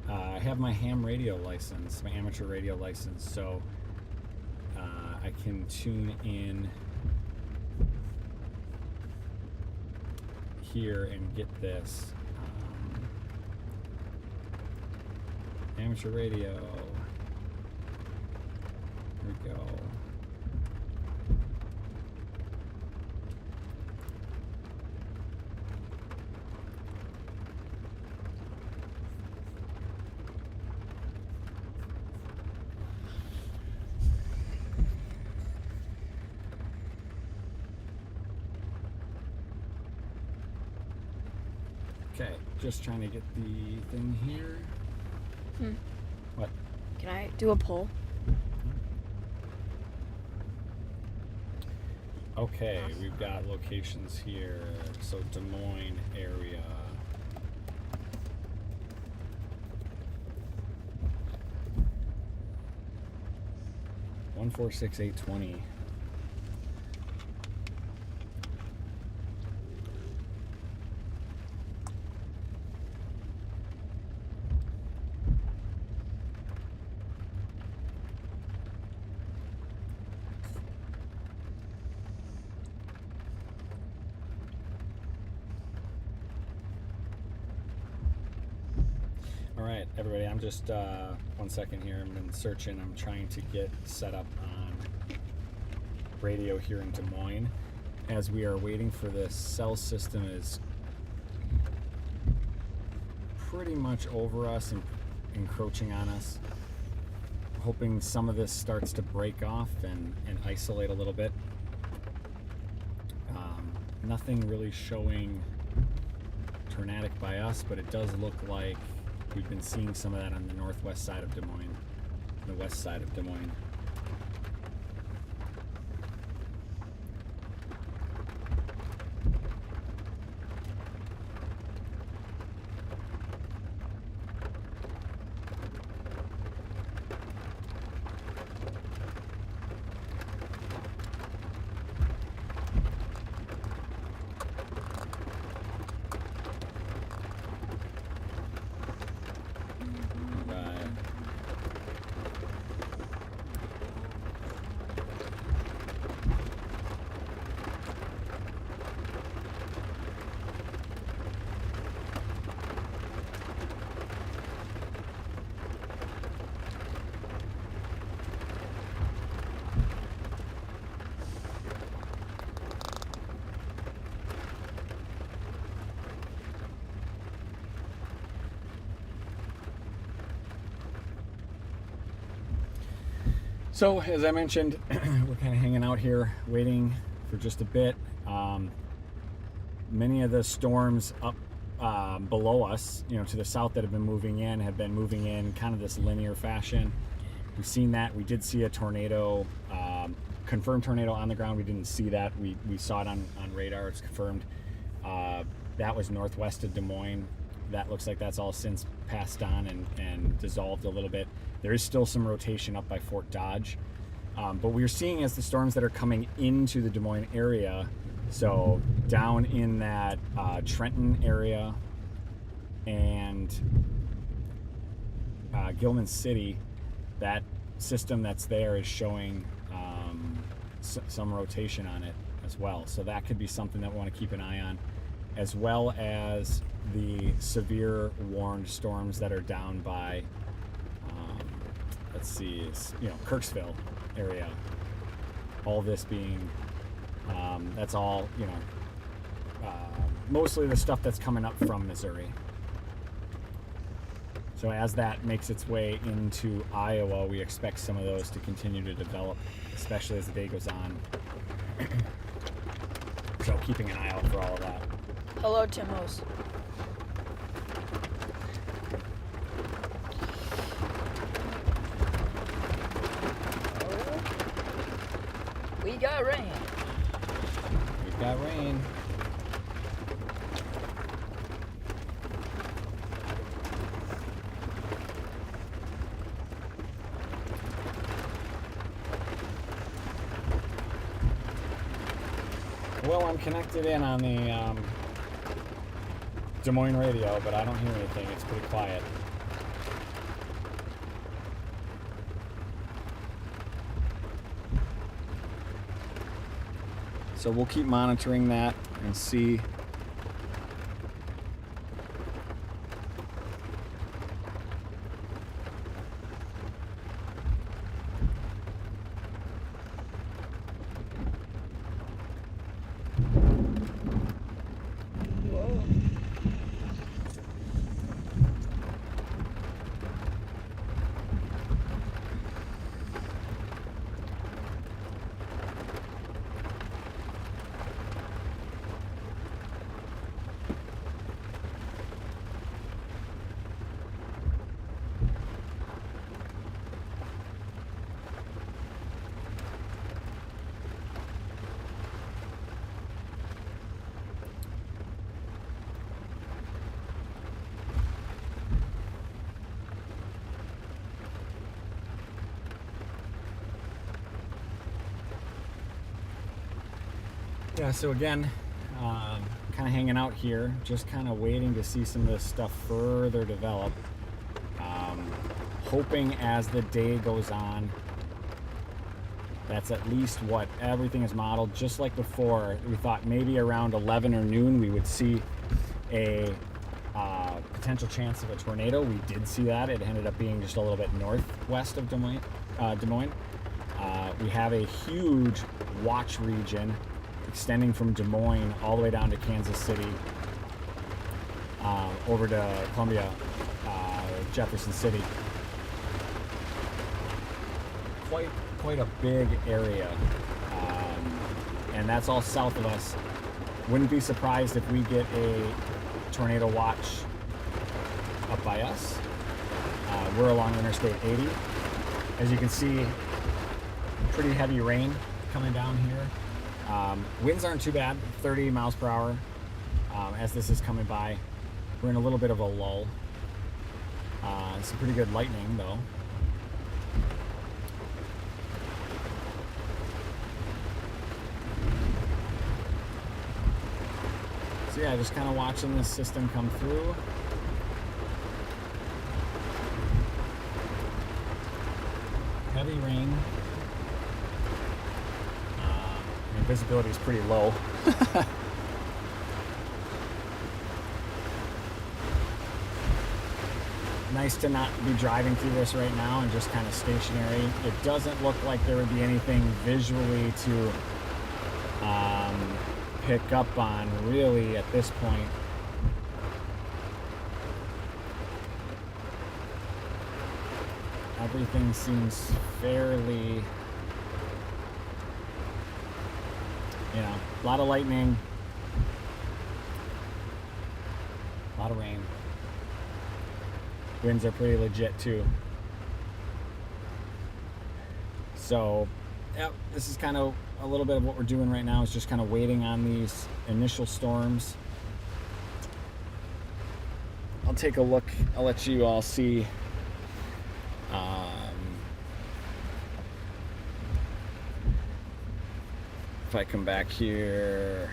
I have my ham radio license, my amateur radio license, so I can tune in here and get this amateur radio. Here we go. Okay, just trying to get the thing here. What? Can I do a poll? Okay, we've got locations here. So Des Moines area. One 46820. All right, everybody, I'm just 1 second here. I've been searching. I'm trying to get set up on radio here in Des Moines as we are waiting for the cell system is pretty much over us and encroaching on us. Hoping some of this starts to break off and isolate a little bit. Nothing really showing tornadic by us, but it does look like we've been seeing some of that on the northwest side of Des Moines, the west side of Des Moines. So, as I mentioned, we're kind of hanging out here, waiting for just a bit. Many of the storms up below us, to the south that have been moving in kind of this linear fashion. We've seen that. We did see a tornado, confirmed tornado on the ground. We didn't see that. We saw it on radar. It's confirmed. That was northwest of Des Moines. That looks like that's all since passed on and dissolved a little bit. There is still some rotation up by Fort Dodge. But we're seeing as the storms that are coming into the Des Moines area, so down in that Trenton area and Gilman City, that system that's there is showing some rotation on it as well. So that could be something that we want to keep an eye on, as well as the severe warned storms that are down by, Kirksville area. All this being, that's all, mostly the stuff that's coming up from Missouri. So as that makes its way into Iowa, we expect some of those to continue to develop, especially as the day goes on. So keeping an eye out for all of that. Hello, Timos. We got rain. We've got rain. Well, I'm connected in on the Des Moines radio, but I don't hear anything. It's pretty quiet. So we'll keep monitoring that and see. Yeah, so again, kind of hanging out here, just kind of waiting to see some of this stuff further develop. Hoping as the day goes on, that's at least what everything is modeled. Just like before, we thought maybe around 11 or noon we would see a potential chance of a tornado. We did see that. It ended up being just a little bit northwest of Des Moines. We have a huge watch region extending from Des Moines all the way down to Kansas City, over to Columbia, Jefferson City. Quite a big area, and that's all south of us. Wouldn't be surprised if we get a tornado watch up by us. We're along Interstate 80. As you can see, pretty heavy rain coming down here. Winds aren't too bad, 30 miles per hour as this is coming by. We're in a little bit of a lull. Some pretty good lightning though. So yeah, just kind of watching this system come through. Heavy rain. Visibility is pretty low. Nice to not be driving through this right now and just kind of stationary. It doesn't look like there would be anything visually to pick up on really at this point. everything seems fairly, you know, a lot of lightning, a lot of rain. Winds are pretty legit too. So, yep, this is kind of a little bit of what we're doing right now, is just kind of waiting on these initial storms. I'll take a look. I'll let you all see. If I come back here.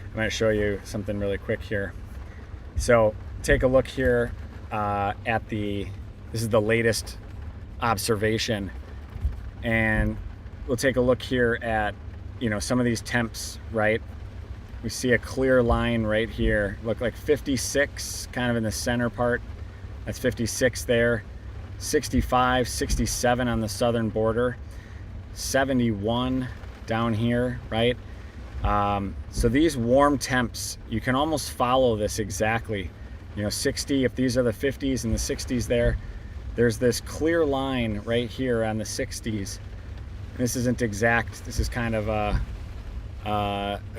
I'm going to show you something really quick here. So take a look here at this is the latest observation, and we'll take a look here at, you know, some of these temps, right? We see a clear line right here, look like 56 kind of in the center part. That's 56 there, 65, 67 on the southern border, 71 down here, right? So these warm temps, you can almost follow this exactly. You know, 60, if these are the 50s and the 60s there, there's this clear line right here on the 60s. And this isn't exact, this is kind of a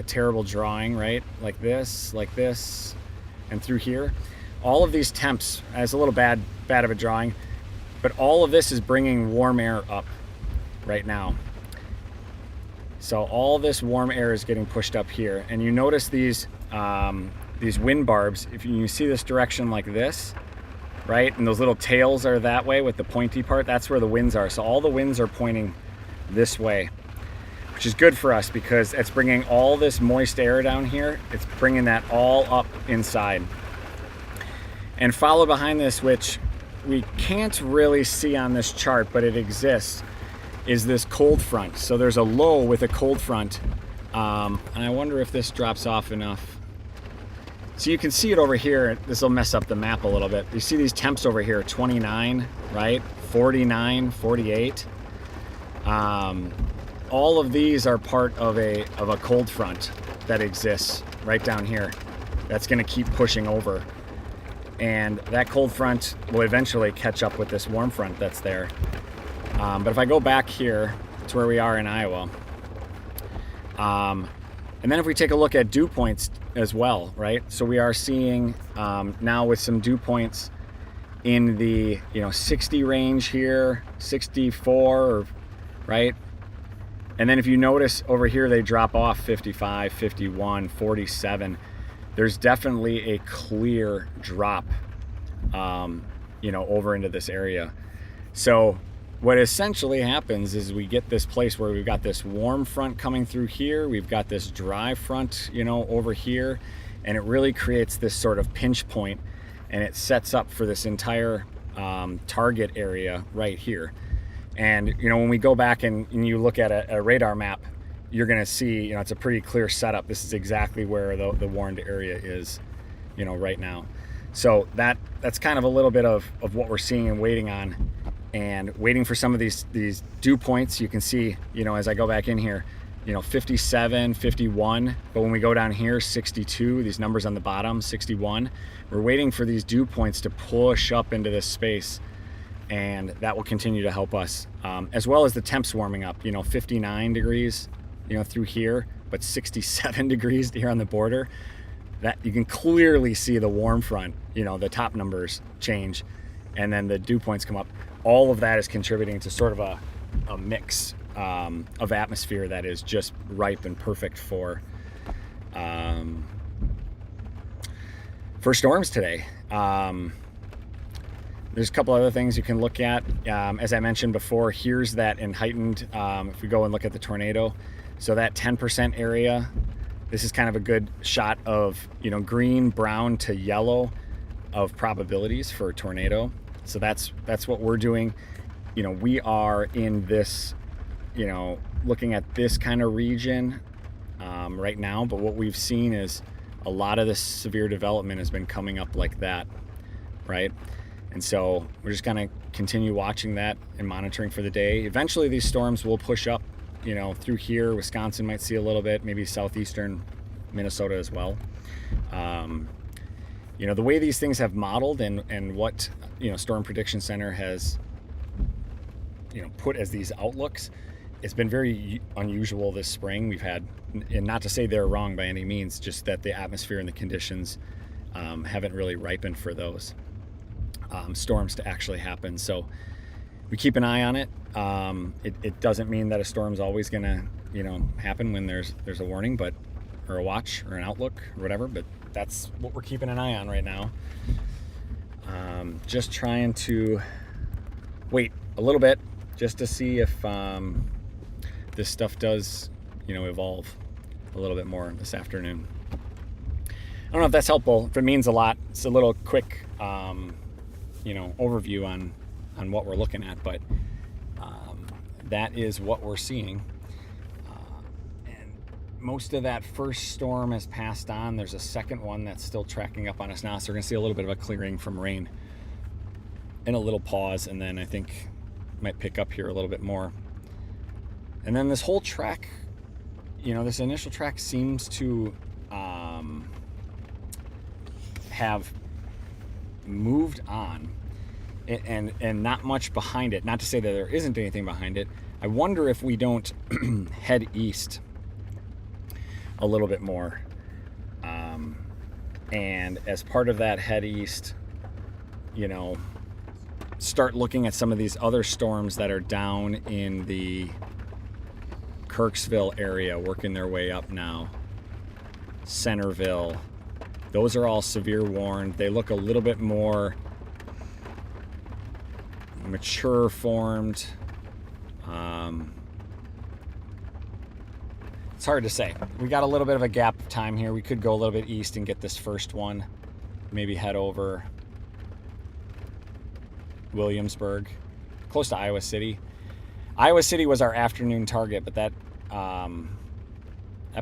terrible drawing, right? Like this, and through here. All of these temps, it's a little bad of a drawing, but all of this is bringing warm air up right now. So all this warm air is getting pushed up here, and you notice these wind barbs. If you see this direction like this, right, and those little tails are that way with the pointy part, that's where the winds are. So all the winds are pointing this way, which is good for us because it's bringing all this moist air down here. It's bringing that all up inside. And follow behind this, which we can't really see on this chart, but it exists, is this cold front. So there's a low with a cold front, and I wonder if this drops off enough. So you can see it over here. This will mess up the map a little bit. You see these temps over here, 29, right? 49, 48. All of these are part of a cold front that exists right down here. That's going to keep pushing over, and that cold front will eventually catch up with this warm front that's there. But if I go back here to where we are in Iowa, and then if we take a look at dew points as well, right? So we are seeing now with some dew points in the 60 range here, 64, right? And then if you notice over here, they drop off 55, 51, 47. There's definitely a clear drop, over into this area. So what essentially happens is we get this place where we've got this warm front coming through here, we've got this dry front, over here, and it really creates this sort of pinch point, and it sets up for this entire target area right here. And when we go back and you look at a radar map, you're going to see it's a pretty clear setup. This is exactly where the warned area is, right now. So that's kind of a little bit of what we're seeing and waiting on. And waiting for some of these dew points. You can see, as I go back in here, 57, 51, but when we go down here, 62, these numbers on the bottom, 61, we're waiting for these dew points to push up into this space, and that will continue to help us, as well as the temps warming up, 59 degrees, through here, but 67 degrees here on the border. That you can clearly see the warm front, the top numbers change, and then the dew points come up. All of that is contributing to sort of a mix of atmosphere that is just ripe and perfect for storms today. There's a couple other things you can look at. As I mentioned before, here's that in heightened, if we go and look at the tornado. So that 10% area, this is kind of a good shot of, green, brown to yellow of probabilities for a tornado. So that's what we're doing. We are in this you know, looking at this kind of region right now, but what we've seen is a lot of this severe development has been coming up like that, right? And so we're just going to continue watching that and monitoring for the day. Eventually these storms will push up, you know, through here. Wisconsin might see a little bit, maybe southeastern Minnesota as well. You know, the way these things have modeled and what, you know, Storm Prediction Center has, you know, put as these outlooks, it's been very unusual this spring. We've had, and not to say they're wrong by any means, just that the atmosphere and the conditions haven't really ripened for those storms to actually happen. So we keep an eye on it. It doesn't mean that a storm's always gonna, you know, happen when there's a warning, but, or a watch or an outlook or whatever, but that's what we're keeping an eye on right now. Just trying to wait a little bit just to see if this stuff does, you know, evolve a little bit more this afternoon. I don't know if that's helpful. If it means a lot, it's a little quick, you know, overview on what we're looking at, but that is what we're seeing. And most of that first storm has passed on. There's a second one that's still tracking up on us now, so we're gonna see a little bit of a clearing from rain and a little pause, and then I think might pick up here a little bit more. And then this whole track, you know, this initial track seems to have moved on and not much behind it. Not to say that there isn't anything behind it. I wonder if we don't head east a little bit more. And as part of that head east, you know, start looking at some of these other storms that are down in the Kirksville area, working their way up now. Centerville. Those are all severe warned. They look a little bit more mature formed. It's hard to say. We got a little bit of a gap of time here. We could go a little bit east and get this first one. Maybe head over Williamsburg, close to Iowa City. Iowa City was our afternoon target, but that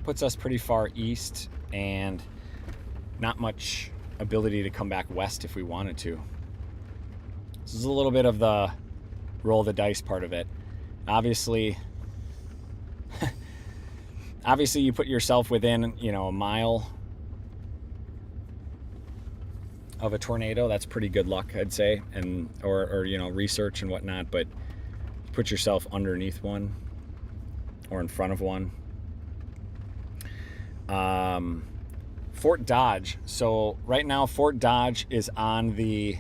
puts us pretty far east and not much ability to come back west if we wanted to. This is a little bit of the roll the dice part of it. Obviously, you put yourself within, you know, a mile of a tornado. That's pretty good luck, I'd say, and or you know, research and whatnot. But put yourself underneath one or in front of one. Fort Dodge. So right now, Fort Dodge is on the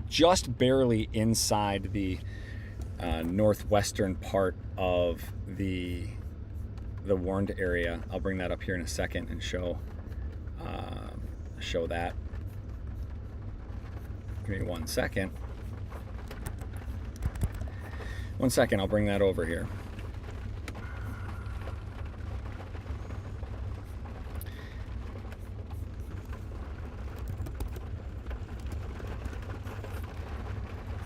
just barely inside the northwestern part of the warned area. I'll bring that up here in a second and show that. Give me 1 second. 1 second, I'll bring that over here.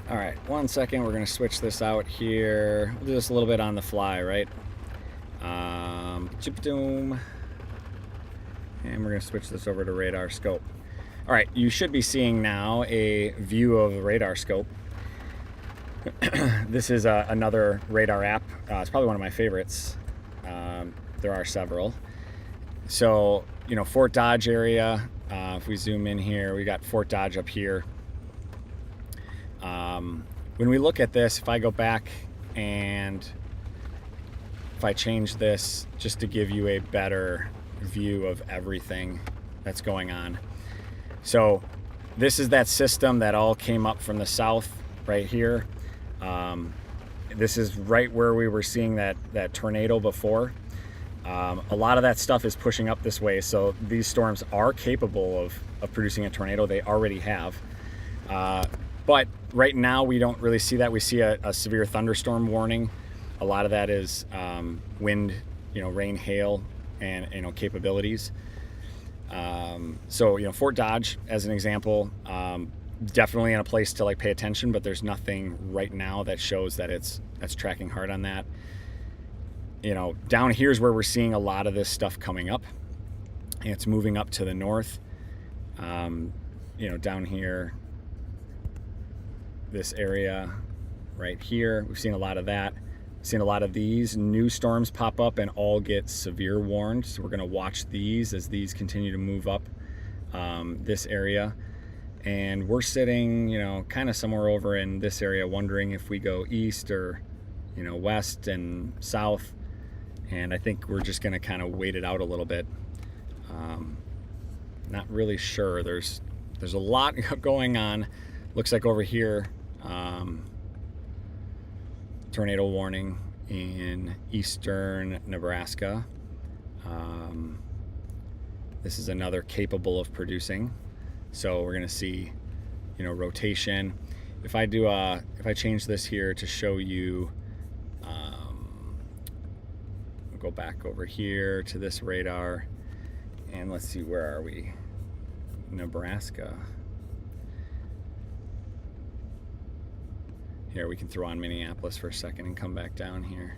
All right, 1 second, we're gonna switch this out here. We'll do this a little bit on the fly, right? Chip-doom. And we're gonna switch this over to radar scope. All right, you should be seeing now a view of the radar scope. This is another radar app. It's probably one of my favorites. There are several. So, you know, Fort Dodge area, if we zoom in here, we got Fort Dodge up here. When we look at this, if I go back and if I change this just to give you a better view of everything that's going on. So this is that system that all came up from the south right here. This is right where we were seeing that tornado before. A lot of that stuff is pushing up this way, so these storms are capable of producing a tornado. They already have. But right now we don't really see that. We see a severe thunderstorm warning. A lot of that is wind, you know, rain, hail, and, you know, capabilities. So, you know, Fort Dodge, as an example, definitely in a place to like pay attention, but there's nothing right now that shows that it's that's tracking hard on that. You know, down here's where we're seeing a lot of this stuff coming up. And it's moving up to the north. You know, down here, this area right here, we've seen a lot of that. We've seen a lot of these new storms pop up and all get severe warned. So we're going to watch these as these continue to move up this area. And we're sitting, you know, kind of somewhere over in this area, wondering if we go east or, you know, west and south. And I think we're just going to kind of wait it out a little bit. Not really sure. There's a lot going on. Looks like over here, tornado warning in eastern Nebraska. This is another capable of producing. So we're gonna see, you know, rotation. If I change this here to show you, we'll go back over here to this radar, and let's see, where are we? Nebraska. Here, we can throw on Minneapolis for a second and come back down here.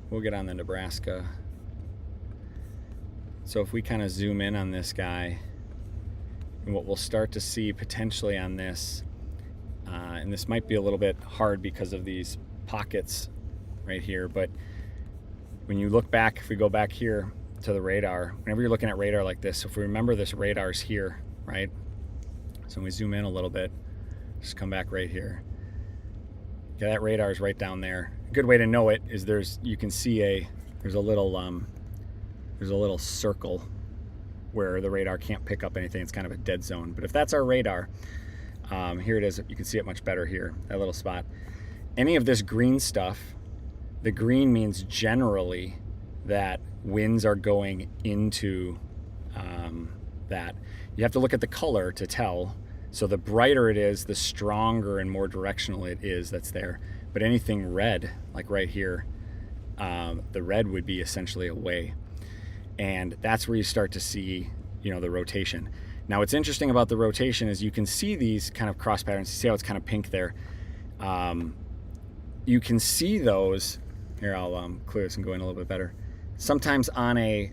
We'll get on the Nebraska. So if we kind of zoom in on this guy, and what we'll start to see potentially on this, and this might be a little bit hard because of these pockets right here, but when you look back, if we go back here to the radar, whenever you're looking at radar like this, if we remember this radar's here, right? So when we zoom in a little bit, just come back right here. Yeah, that radar is right down there. A good way to know it is you can see there's a little circle where the radar can't pick up anything. It's kind of a dead zone. But if that's our radar, here it is. You can see it much better here, that little spot. Any of this green stuff, the green means generally that winds are going into that. You have to look at the color to tell. So the brighter it is, the stronger and more directional it is that's there. But anything red, like right here, the red would be essentially away. And that's where you start to see, you know, the rotation. Now what's interesting about the rotation is you can see these kind of cross patterns. You see how it's kind of pink there. You can see those. Here, I'll clear this and go in a little bit better. Sometimes on a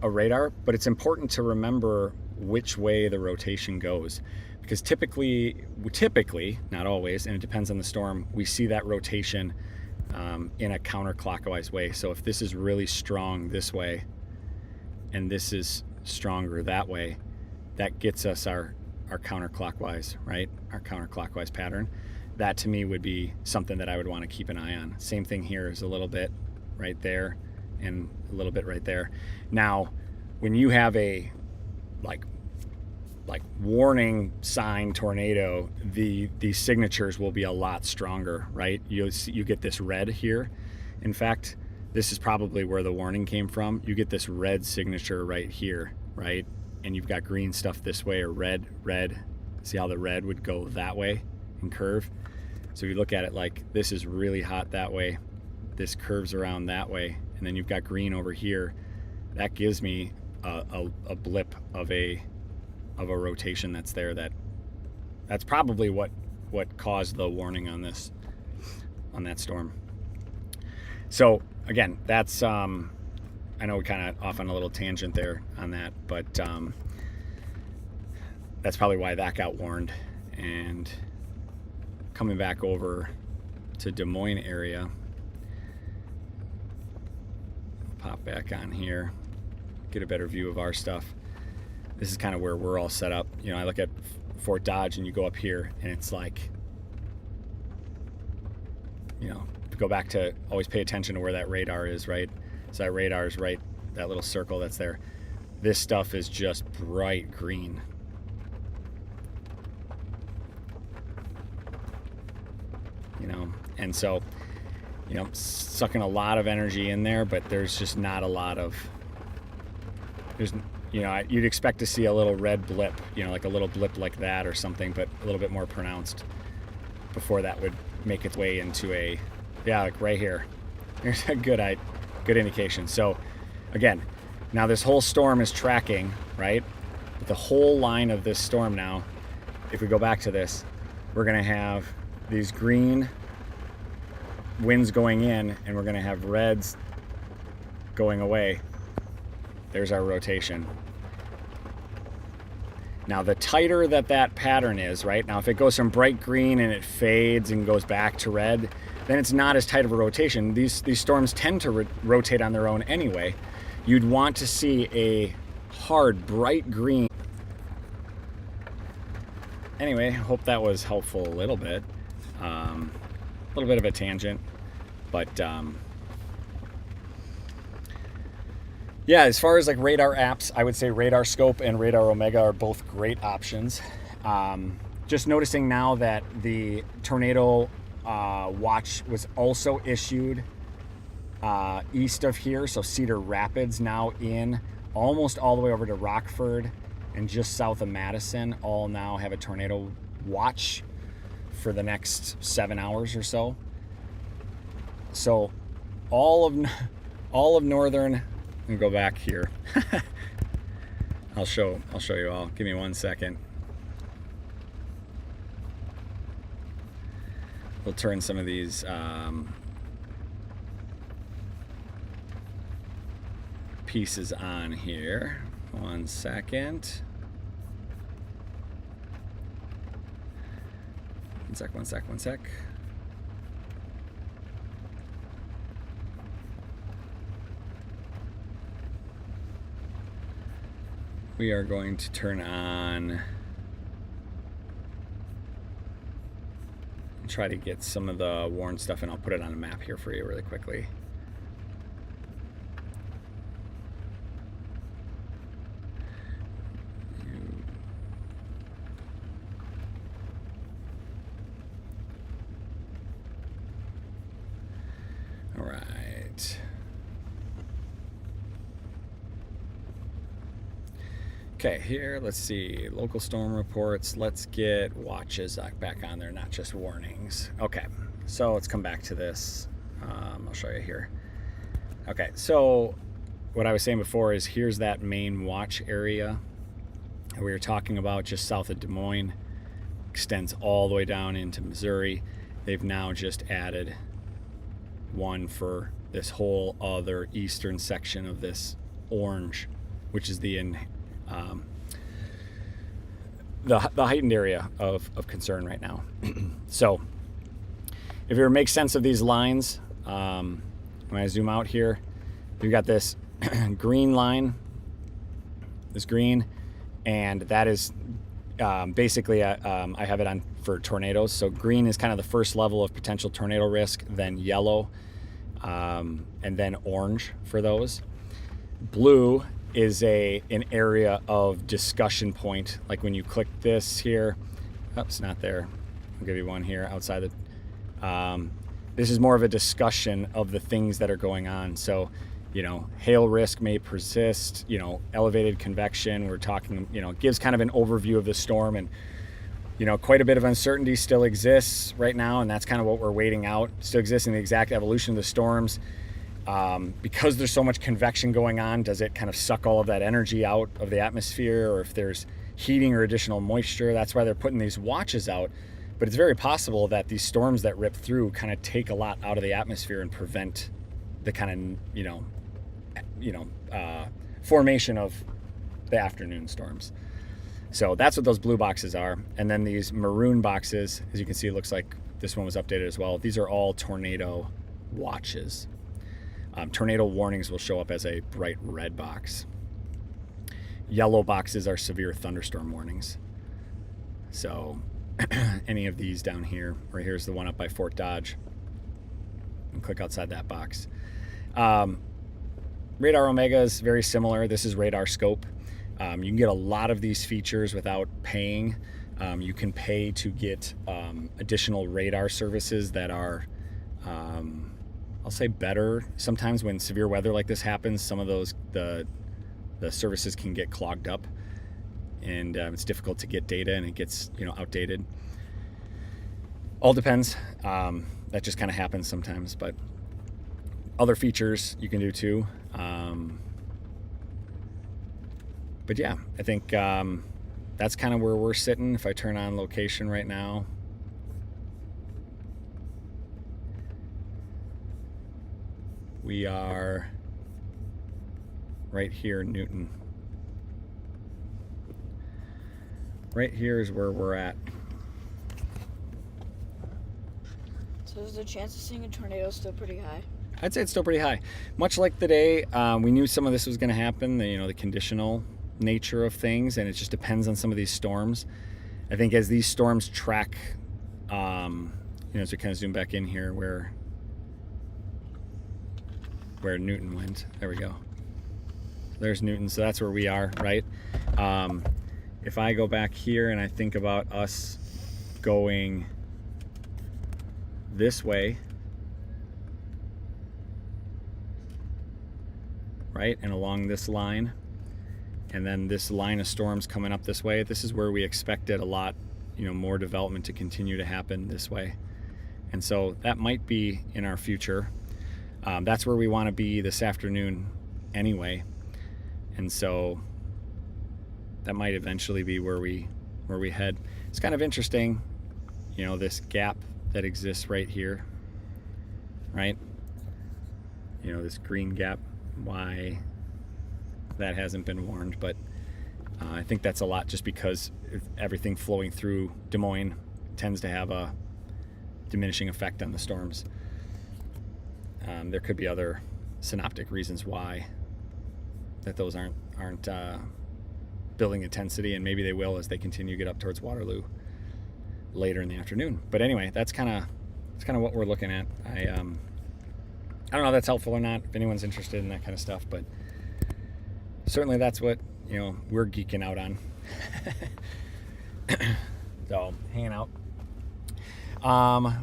radar, but it's important to remember which way the rotation goes, because typically, not always, and it depends on the storm, we see that rotation in a counterclockwise way. So if this is really strong this way and this is stronger that way, that gets us our counterclockwise, right? Our counterclockwise pattern. That to me would be something that I would want to keep an eye on. Same thing here is a little bit right there and a little bit right there. Now, when you have a like warning sign tornado, these signatures will be a lot stronger, right? You get this red here. In fact, this is probably where the warning came from. You get this red signature right here, right? And you've got green stuff this way, or red. See how the red would go that way and curve? So you look at it like this is really hot that way, this curves around that way, and then you've got green over here. That gives me a blip of a rotation that's there. That's probably what caused the warning on that storm. So again, that's I know we kind of off on a little tangent there on that, but that's probably why that got warned. And coming back over to Des Moines area, pop back on here, get a better view of our stuff. This is kind of where we're all set up. You know, I look at Fort Dodge and you go up here and it's like, you know, go back to always pay attention to where that radar is, right? So that radar is right, that little circle that's there. This stuff is just bright green. You know, and so, you know, sucking a lot of energy in there, but there's just not a lot of, you know, you'd expect to see a little red blip, you know, like a little blip like that or something, but a little bit more pronounced before that would make its way into like right here. Here's a good indication. So again, now this whole storm is tracking, right? But the whole line of this storm now, if we go back to this, we're going to have these green winds going in, and we're going to have reds going away. There's our rotation. Now, the tighter that pattern is, right? Now, if it goes from bright green and it fades and goes back to red, then it's not as tight of a rotation. These storms tend to rotate on their own anyway. You'd want to see a hard, bright green. Anyway, hope that was helpful a little bit. A little bit of a tangent, but yeah, as far as like radar apps, I would say Radar Scope and Radar Omega are both great options. Just noticing now that the tornado watch was also issued east of here, so Cedar Rapids now in, almost all the way over to Rockford and just south of Madison, all now have a tornado watch for the next 7 hours or so. So all of northern, and go back here. I'll show you all. Give me 1 second. We'll turn some of these pieces on here. 1 second. One sec. We are going to turn on, try to get some of the worn stuff, and I'll put it on a map here for you really quickly. All right. Okay, here, let's see, local storm reports. Let's get watches back on there, not just warnings. Okay, so let's come back to this. I'll show you here. Okay, so what I was saying before is here's that main watch area that we were talking about just south of Des Moines, extends all the way down into Missouri. They've now just added one for this whole other eastern section of this orange, which is the heightened area of concern right now. So if you were to make sense of these lines, when I zoom out here, you've got this green line, this green, and that is basically I have it on for tornadoes. So green is kind of the first level of potential tornado risk, then yellow, and then orange for those. Blue is an area of discussion point. Like when you click this here, oops, not there. I'll give you one here outside the, this is more of a discussion of the things that are going on. So, you know, hail risk may persist, you know, elevated convection. We're talking, you know, it gives kind of an overview of the storm, and, you know, quite a bit of uncertainty still exists right now. And that's kind of what we're waiting out. Still exists in the exact evolution of the storms. Because there's so much convection going on, does it kind of suck all of that energy out of the atmosphere, or if there's heating or additional moisture? That's why they're putting these watches out. But it's very possible that these storms that rip through kind of take a lot out of the atmosphere and prevent the kind of, formation of the afternoon storms. So that's what those blue boxes are. And then these maroon boxes, as you can see, it looks like this one was updated as well. These are all tornado watches. Tornado warnings will show up as a bright red box. Yellow boxes are severe thunderstorm warnings. So any of these down here, or here's the one up by Fort Dodge. And click outside that box. Radar Omega is very similar. This is Radar Scope. You can get a lot of these features without paying. You can pay to get additional radar services that are I'll say better. Sometimes when severe weather like this happens, some of those the services can get clogged up, and it's difficult to get data, and it gets, you know, outdated. All depends. That just kind of happens sometimes, but other features you can do too. But yeah, I think that's kind of where we're sitting. If I turn on location right now, We are right here, Newton. Right here is where we're at. So is the chance of seeing a tornado still pretty high? I'd say it's still pretty high. Much like the day, we knew some of this was going to happen, the conditional nature of things, and it just depends on some of these storms. I think as these storms track, as we kind of zoom back in here where Newton went. There we go. There's Newton, so that's where we are, right? If I go back here and I think about us going this way, right, and along this line, and then this line of storms coming up this way, this is where we expected a lot, more development to continue to happen this way. And so that might be in our future. That's where we want to be this afternoon anyway. And so that might eventually be where we head. It's kind of interesting, this gap that exists right here, right? This green gap, why that hasn't been warned, but I think that's a lot just because everything flowing through Des Moines tends to have a diminishing effect on the storms. There could be other synoptic reasons why that those aren't building intensity, and maybe they will as they continue to get up towards Waterloo later in the afternoon. But anyway, that's kind of what we're looking at. I don't know if that's helpful or not, if anyone's interested in that kind of stuff, but certainly that's what we're geeking out on. So hanging out.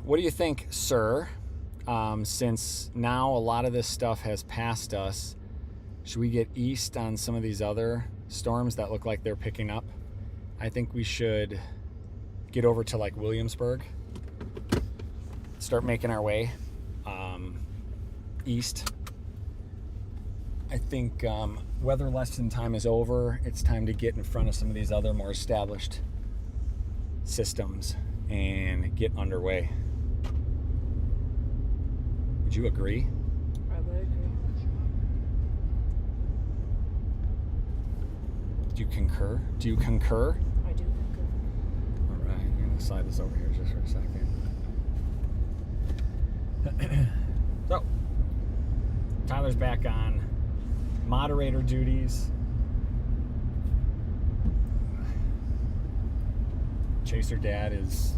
What do you think, sir? Since now a lot of this stuff has passed us, should we get east on some of these other storms that look like they're picking up? I think we should get over to like Williamsburg, start making our way east. I think weather lesson time is over. It's time to get in front of some of these other more established systems and get underway. Would you agree? I would agree. Do you concur? Do you concur? I do concur. All right, I'm going to slide this over here just for a second. So, Tyler's back on moderator duties. Chaser Dad is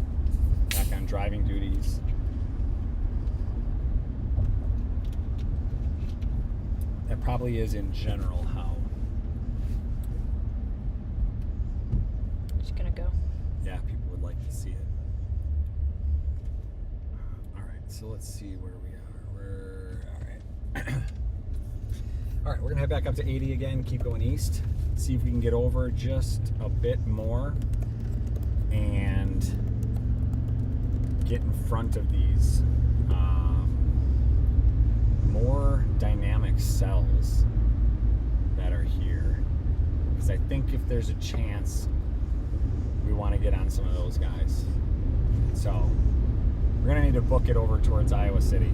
back on driving duties. That probably is in general how. Just gonna go. Yeah, people would like to see it. All right, so let's see where we are. All right. All right, we're gonna head back up to 80 again, keep going east, see if we can get over just a bit more and get in front of these more dynamic cells that are here. Because I think if there's a chance, we want to get on some of those guys. So we're gonna need to book it over towards Iowa City.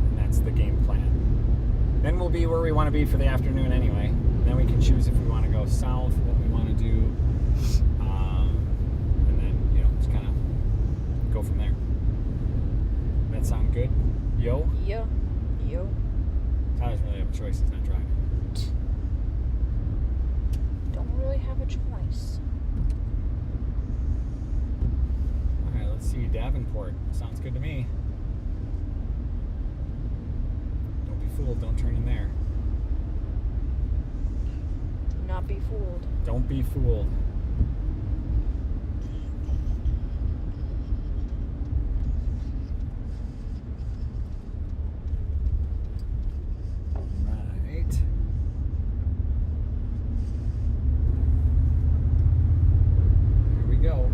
And that's the game plan. Then we'll be where we want to be for the afternoon anyway. Then we can choose if we want to go south, what we want to do, and then just kind of go from there. That sound good? Yo? Yo. Tyler doesn't really have a choice, he's not driving. Don't really have a choice. Alright, let's see, Davenport. Sounds good to me. Don't be fooled, don't turn in there. Do not be fooled. Don't be fooled. Right. Here we go.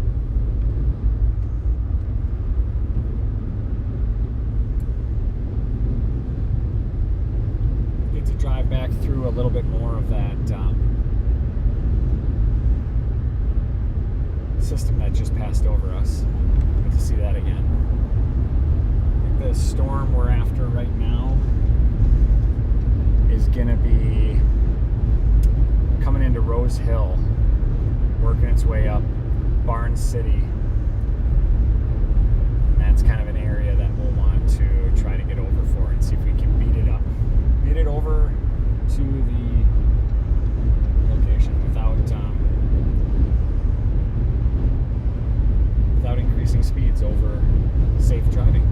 Get to drive back through a little bit more of that system that just passed over us. Good to see that again. think the storm we're after right now is going to be coming into Rose Hill, working its way up Barnes City. And that's kind of an area that we'll want to try to get over for and see if we can beat it up. Beat it over to the location without increasing speeds over safe driving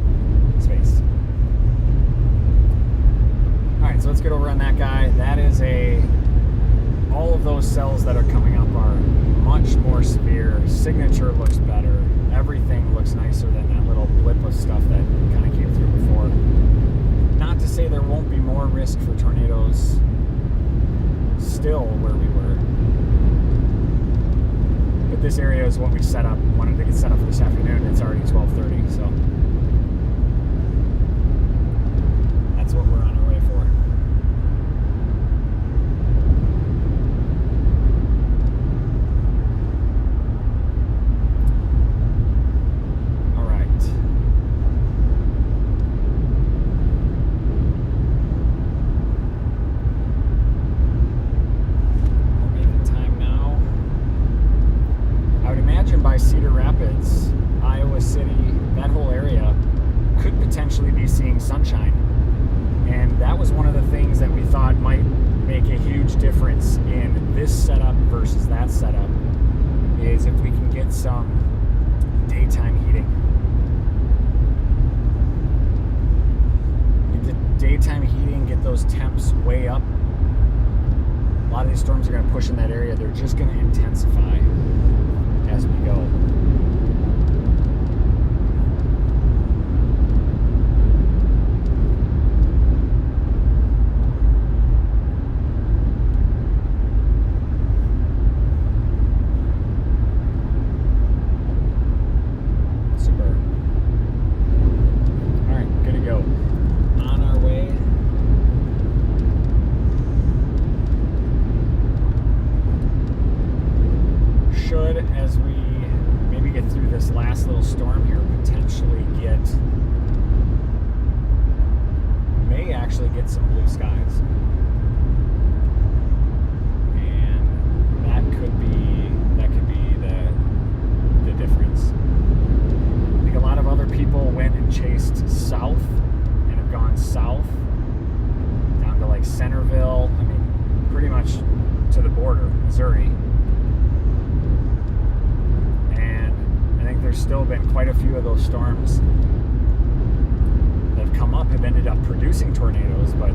space. Alright, so let's get over on that guy. That is all of those cells that are coming up are much more severe. Signature looks better. Everything looks nicer than that little blip of stuff that kind of came through before. Not to say there won't be more risk for tornadoes still where we were. But this area is what we wanted to get set up for this afternoon. It's already 12:30, so that's what we're on our way for. All right. We're making time now. I would imagine by Cedar Rapids, Iowa City, that whole area could potentially be seeing sunshine. And that was one of the things that we thought might make a huge difference in this setup versus that setup, is if we can get some daytime heating. Get the daytime heating, get those temps way up. A lot of these storms are going to push in that area. They're just going to intensify as we go. Super. All right, good to go. On our way. Should, as we maybe get through this last little storm here, may actually get some blue skies. And that could be the difference. I think a lot of other people went and chased south and have gone south down to like Centerville. I mean, pretty much to the border, Missouri. I think there's still been quite a few of those storms that have come up, have ended up producing tornadoes, but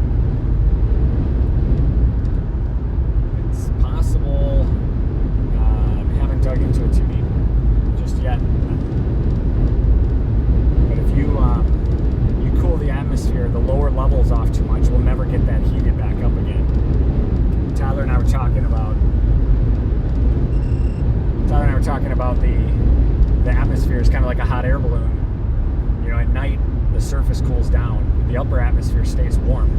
it's possible. We haven't dug into it too deep just yet. But if you cool the atmosphere, the lower levels off too much, we'll never get that heated back up again. Tyler and I were talking about the atmosphere is kind of like a hot air balloon. You know, at night the surface cools down, the upper atmosphere stays warm.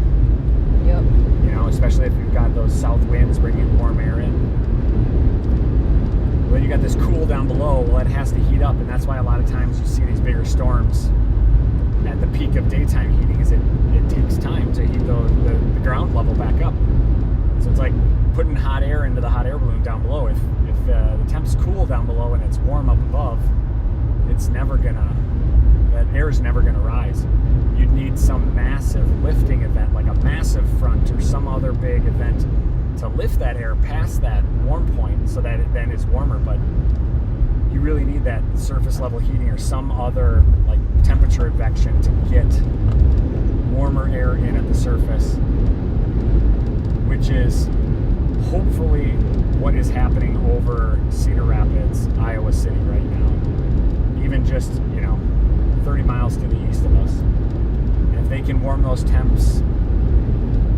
Yep. You know, especially if you've got those south winds bringing warm air in. Then you got this cool down below. Well, it has to heat up, and that's why a lot of times you see these bigger storms at the peak of daytime heating. Is it takes time to heat the ground level back up. So it's like putting hot air into the hot air balloon down below. If the temps cool down below and it's warm up above, that air is never gonna rise. You'd need some massive lifting event, like a massive front or some other big event, to lift that air past that warm point so that it then is warmer. But you really need that surface level heating or some other like temperature advection to get warmer air in at the surface, which is hopefully what is happening over Cedar Rapids, Iowa City right now. Even just, 30 miles to the east of us. And if they can warm those temps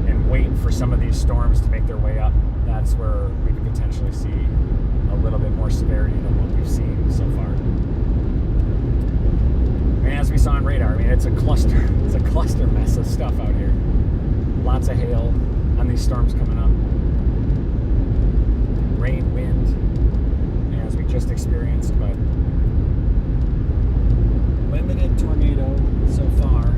and wait for some of these storms to make their way up, that's where we could potentially see a little bit more severity than what we've seen so far. And as we saw on radar, it's a cluster mess of stuff out here. Lots of hail on these storms coming up. Rain, wind, as we just experienced, but limited tornado so far.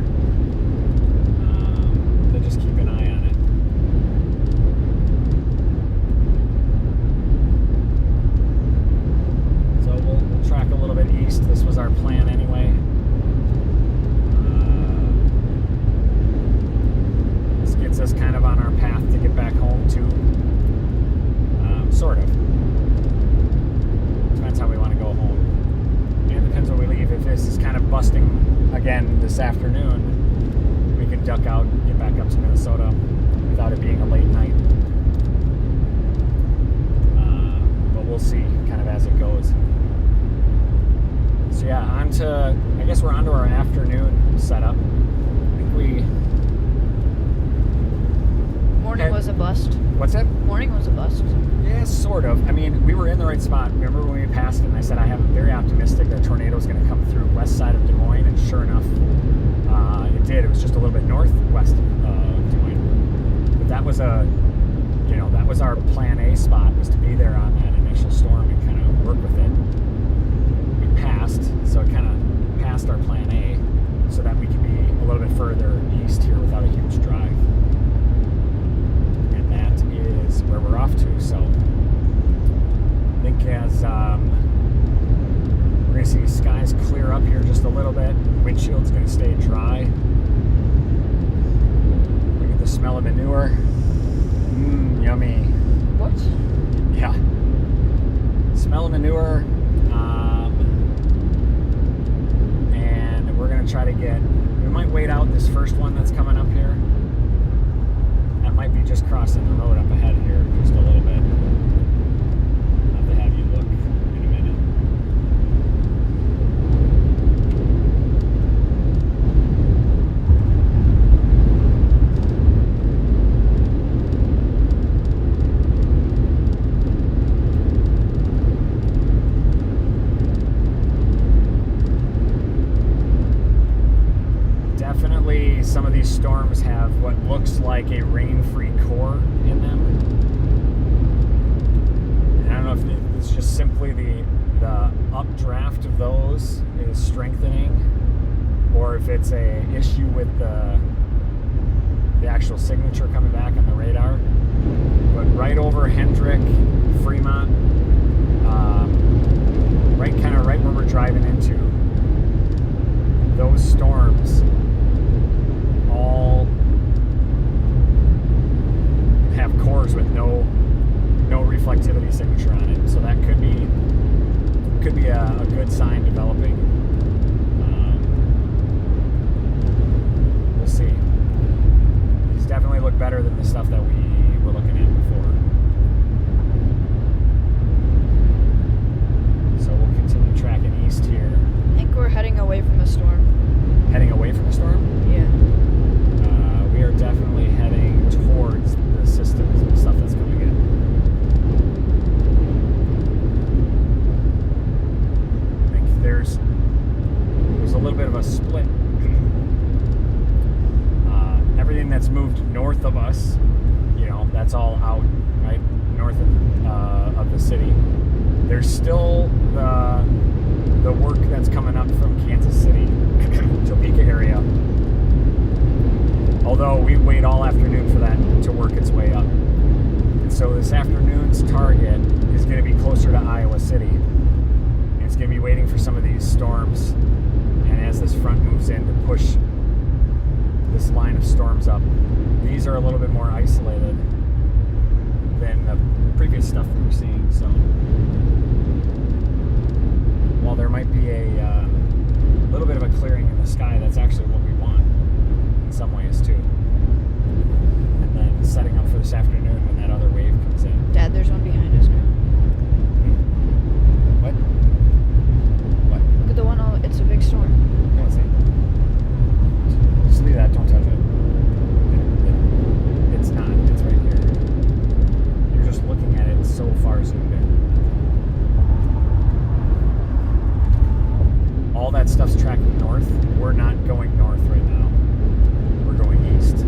I guess we're onto our afternoon setup. I think we... Morning was a bust. What's that? Morning was a bust. Yeah, sort of. I mean, we were in the right spot. Remember when we passed it and I said I'm very optimistic that a tornado is going to come through west side of Des Moines, and sure enough, it did. It was just a little bit northwest of Des Moines. But that was that was our plan A spot, was to be there on that initial storm and kind of work with it. We passed, so it kind of passed our plan A, so that we could be a little bit further east here without a huge drive. And that is where we're off to. So I think as we're going to see skies clear up here just a little bit, windshield's going to stay dry. Look at the smell of manure. Yummy. What? Yeah. Smell of manure. And we're going to try to we might wait out this first one that's coming up here. That might be just crossing the road up ahead here just a little bit. I'll have to have you look in a minute. Definitely some of these storms have what looks like a rain-free core in them. And I don't know if it's just simply the updraft of those is strengthening, or if it's a issue with the actual signature coming back on the radar. But right over Hendrick, Fremont, right where we're driving into, those storms all have cores with no reflectivity signature on it, so that could be a good sign developing. We'll see. These definitely look better than the stuff that we were looking at before. So we'll continue tracking east here. I think we're heading away from a storm. Heading away from the storm? Yeah. We are definitely heading towards the systems and stuff that's coming in. I think there's a little bit of a split. Everything that's moved north of us, that's all out, right? North of the city. There's still the work that's coming up from Kansas City, Topeka area. Although we wait all afternoon for that to work its way up. And so this afternoon's target is going to be closer to Iowa City. And it's going to be waiting for some of these storms. And as this front moves in to push this line of storms up, these are a little bit more isolated than the previous stuff we were seeing. So while there might be a little bit of a clearing in the sky, that's actually what we want in some ways too. And then setting up for this afternoon when that other wave comes in. Dad, there's one behind us. What? Look at the one. It's a big storm. No, it's not. Just leave that. Don't touch it. It's not. It's right here. You're just looking at it so far zoomed in. All that stuff's tracking north. We're not going north right now. We're going east.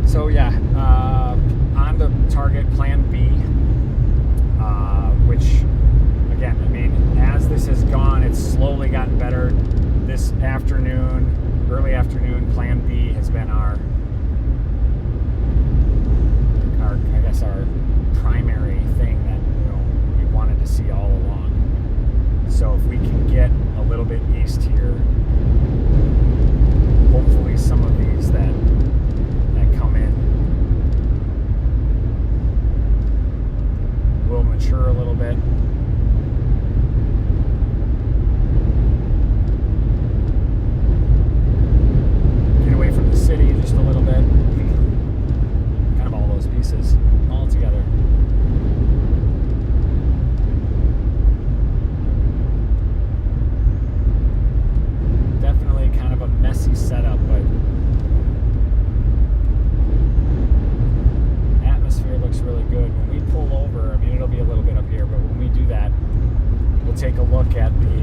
So yeah, on the target plan B, which again, I mean, as this has gone, it's slowly gotten better. This afternoon, early afternoon, plan B has been our our primary thing that we wanted to see all along. So if we can get a little bit east here, hopefully some of these that come in will mature a little bit. we'll take a look at the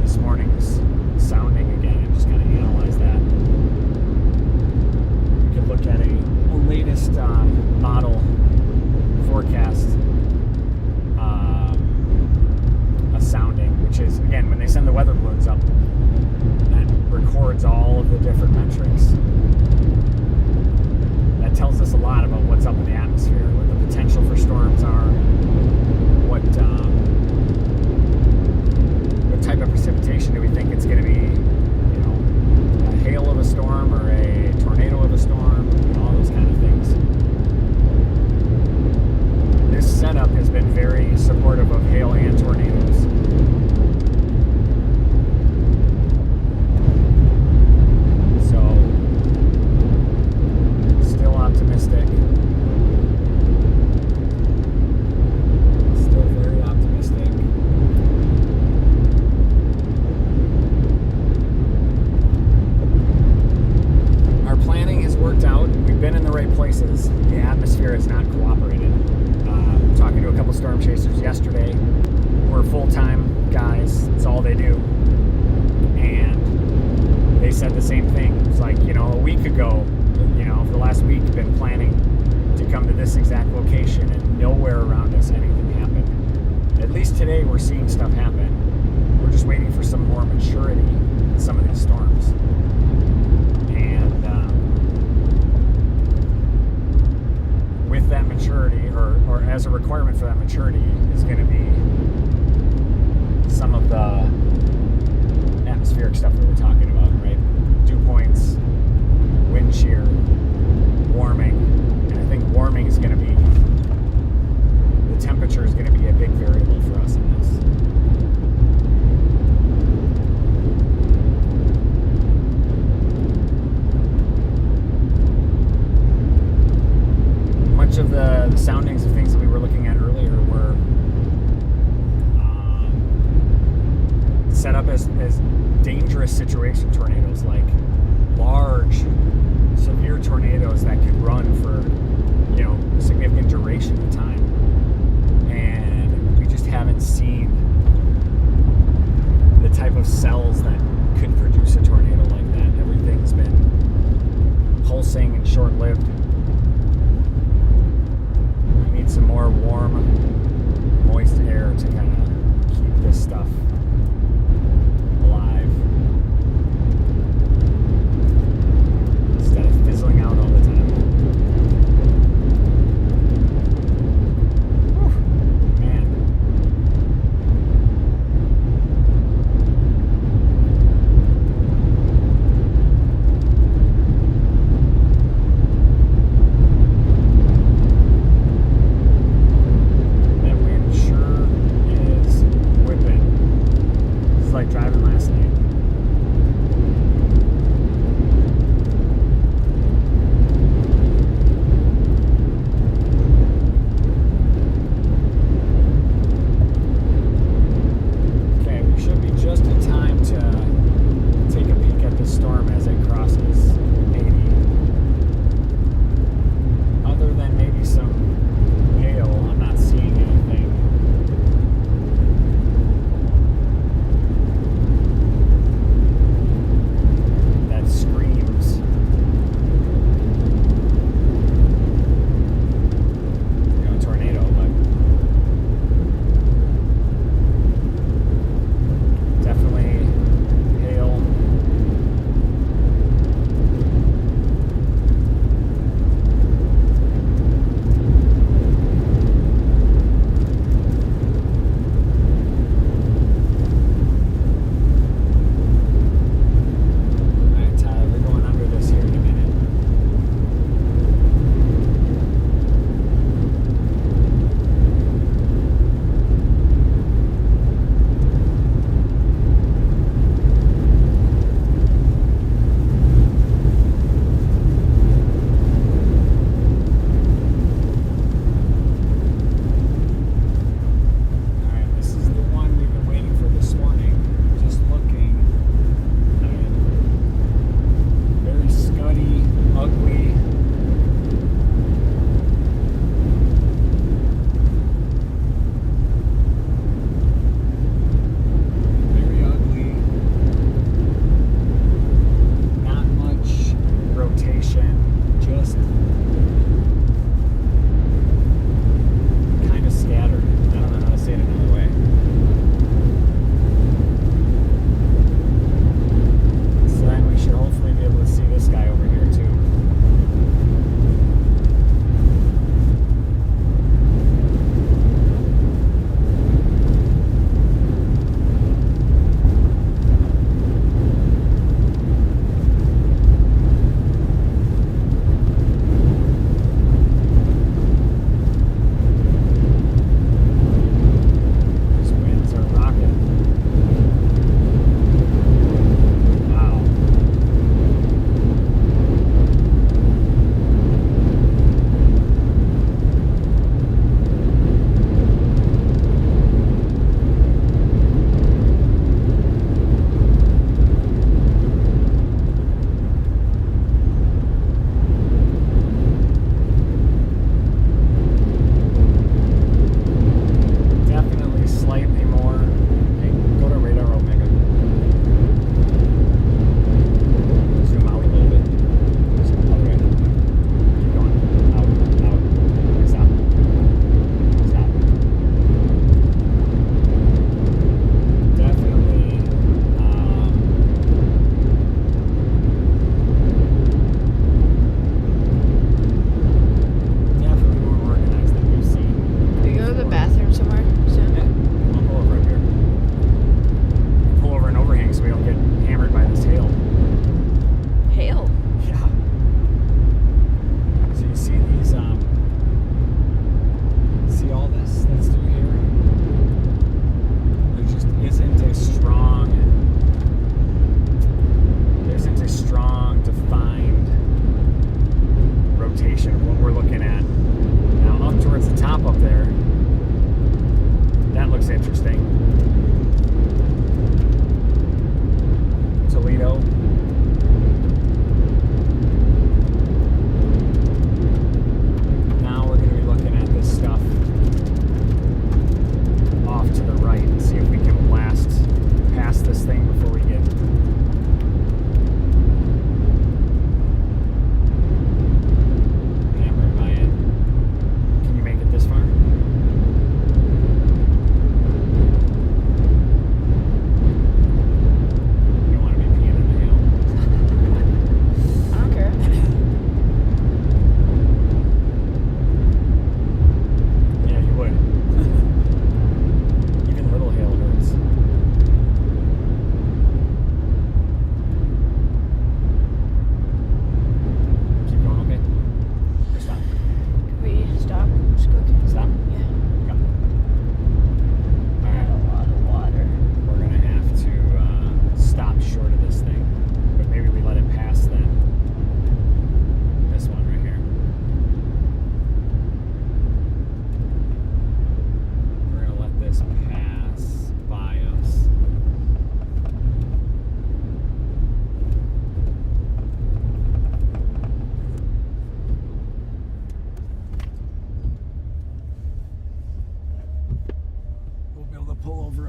this morning's sounding again and just kind of analyze that. We could look at a latest model forecast, a sounding, which is, again, when they send the weather balloons up, that records all of the different metrics. That tells us a lot about what's up in the atmosphere, what the potential for storms are, what type of precipitation do we think it's going to be, you know, a hail of a storm or a tornado of a storm, you know, all those kind of things. This setup has been very supportive of hail and tornadoes. So, still optimistic. Still very optimistic. Our planning has worked out. We've been in the right places. The atmosphere has not cooperated. Talking to a couple storm chasers yesterday. We're full-time guys. It's all they do. And they said the same thing. It's like, you know, a week ago, you know, for the last week, been planning to come to this exact location, and nowhere around us anything happened. At least today we're seeing stuff happen. We're just waiting for some more maturity in some of these storms. And with that maturity, or as a requirement for that maturity, is going to be some of the atmospheric stuff that we're talking about, right? Dew points, wind shear, warming. And I think warming is going to be, the temperature is going to be a big variable for us in this. Much of the soundings of things that we were looking at earlier were set up as dangerous situation tornadoes, like large, severe tornadoes that could run for, you know, a significant duration of time. And we just haven't seen the type of cells that could produce a tornado like that. Everything's been pulsing and short-lived. We need some more warm, moist air to kind of keep this stuff alive instead of fizzling out all the time.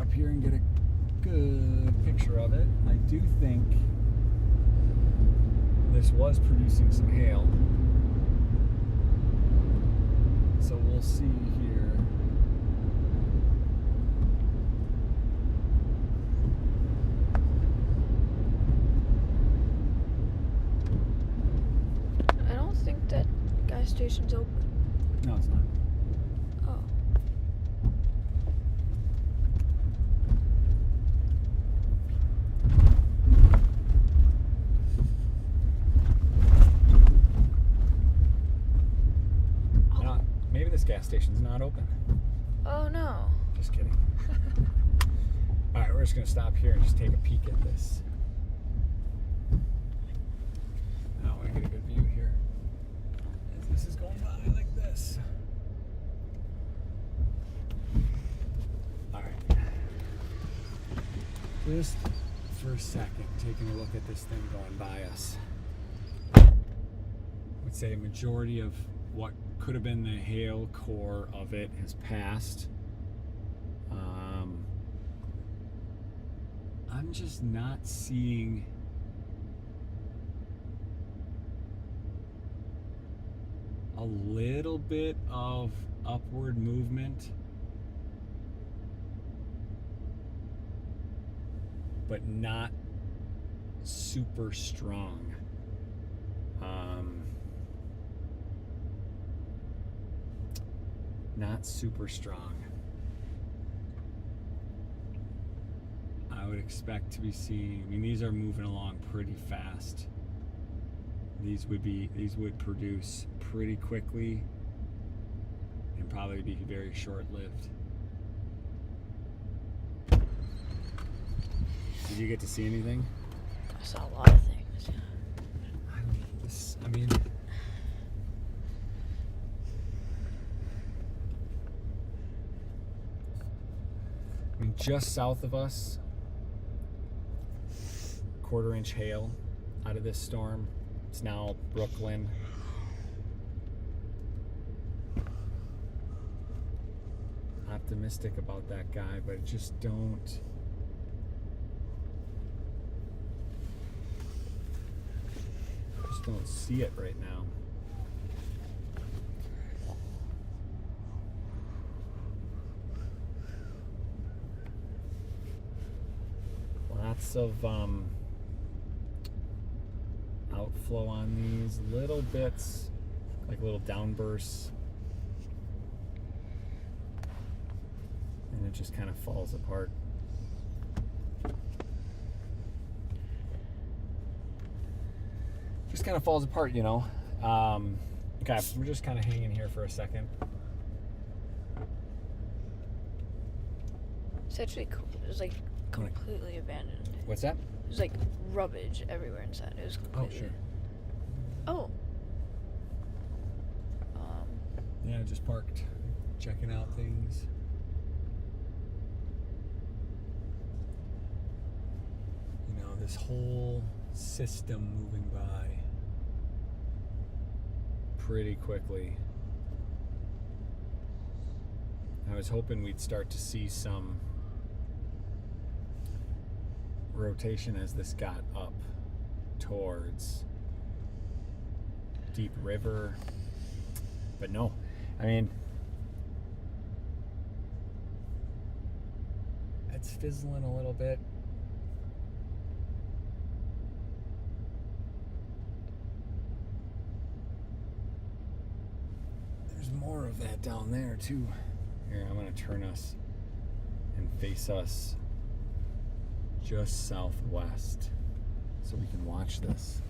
up here and get a good picture of it. I do think this was producing some hail. So we'll see here. I don't think that gas station's open. No, it's not. Oh. Maybe this gas station's not open. Oh no. Just kidding. All right, we're just gonna stop here and just take a peek at this. Now I want to get a good view here. As this is going by like this. All right. Just for a second, taking a look at this thing going by us. I would say a majority of what could have been the hail core of it has passed. I'm just not seeing a little bit of upward movement, but not super strong. Not super strong. I would expect to be seeing, I mean, these are moving along pretty fast. These would produce pretty quickly and probably be very short-lived. Did you get to see anything? I saw a lot of things. I mean, just south of us, 1/4 inch hail out of this storm. It's now Brooklyn. Optimistic about that guy, but just don't see it right now. Lots of outflow on these, little bits, like little downbursts, and it just kind of falls apart. Just kind of falls apart, you know. Okay, we're just kind of hanging here for a second. It's actually cool. It was like completely abandoned. What's that? It was like rubbish everywhere inside. It was completely. Oh, sure. Oh. Yeah, just parked, checking out things. You know, this whole system moving by pretty quickly. I was hoping we'd start to see some rotation as this got up towards Deep River, but no. I mean, it's fizzling a little bit. There's more of that down there too. Here, I'm going to turn us and face us just southwest so we can watch this.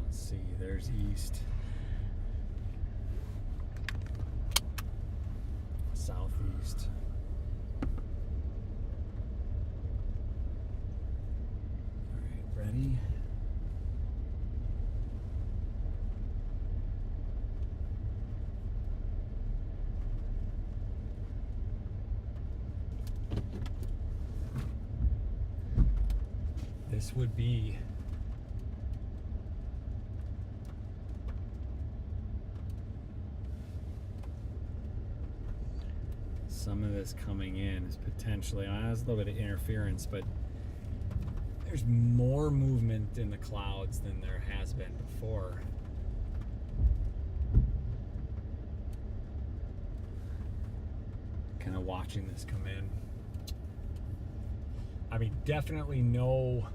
Let's see, there's east, southeast. All right, ready? This would be some of this coming in is potentially, there's a little bit of interference, but there's more movement in the clouds than there has been before. Kind of watching this come in. I mean, definitely not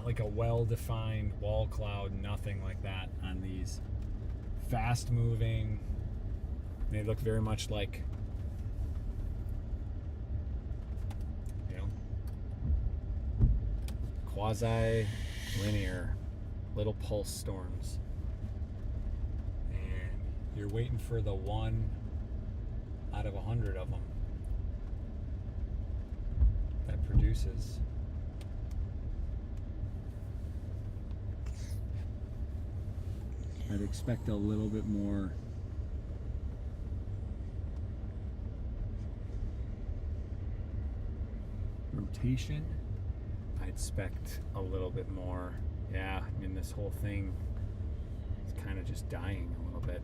like a well-defined wall cloud, nothing like that on these. Fast moving. They look very much like, quasi-linear little pulse storms. And you're waiting for the 1 out of 100 of them that produces. I'd expect a little bit more rotation. I expect a little bit more. Yeah, I mean, this whole thing is kind of just dying a little bit.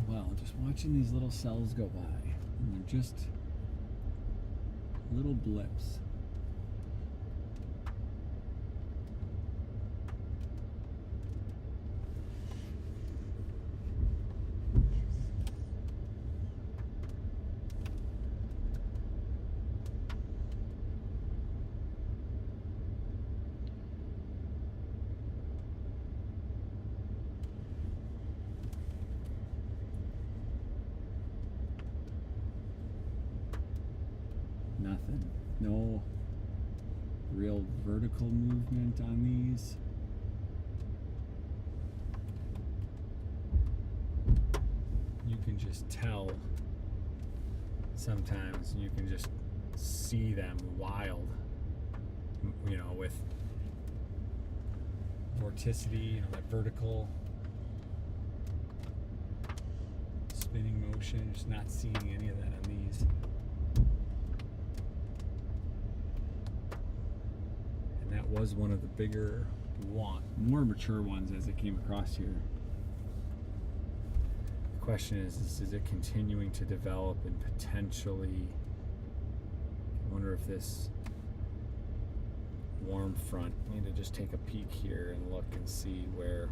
Well, just watching these little cells go by, and they're just little blips. Nothing. No real vertical movement on these. You can just tell sometimes, you can just see them wild, with vorticity, that vertical spinning motion. Just not seeing any of that on these. That was one of the bigger, more mature ones as it came across here. The question is it continuing to develop and potentially, I wonder if this warm front, I need to just take a peek here and look and see where.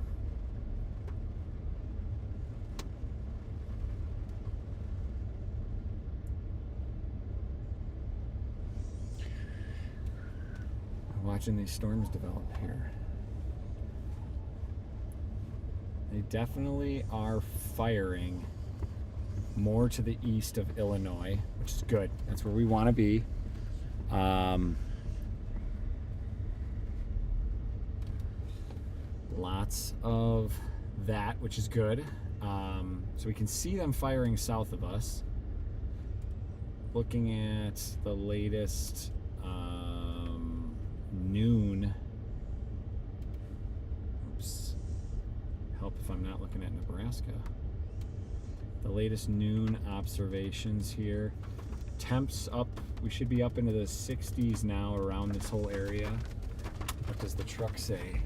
Watching these storms develop here. They definitely are firing more to the east of Illinois, which is good. That's where we want to be. Lots of that, which is good. So we can see them firing south of us. Looking at the latest noon. Oops. Help if I'm not looking at Nebraska. The latest noon observations here. Temps up. We should be up into the 60s now around this whole area. What does the truck say?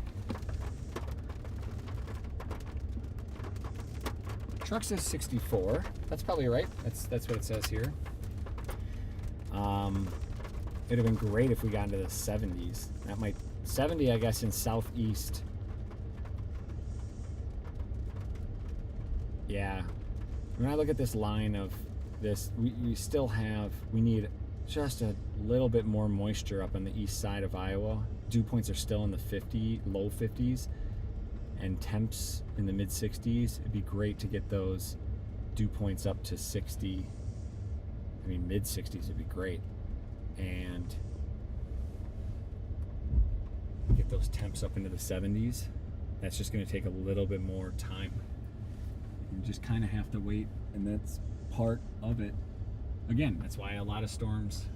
Truck says 64. That's probably right. That's what it says here. It'd have been great if we got into the 70s. 70, I guess, in southeast. Yeah. When I look at this line of this, we need just a little bit more moisture up on the east side of Iowa. Dew points are still in the low 50s, and temps in the mid 60s. It'd be great to get those dew points up to 60. I mean, mid 60s would be great. And get those temps up into the 70s. That's just going to take a little bit more time. You just kind of have to wait, and that's part of it. again, that's why a lot of storms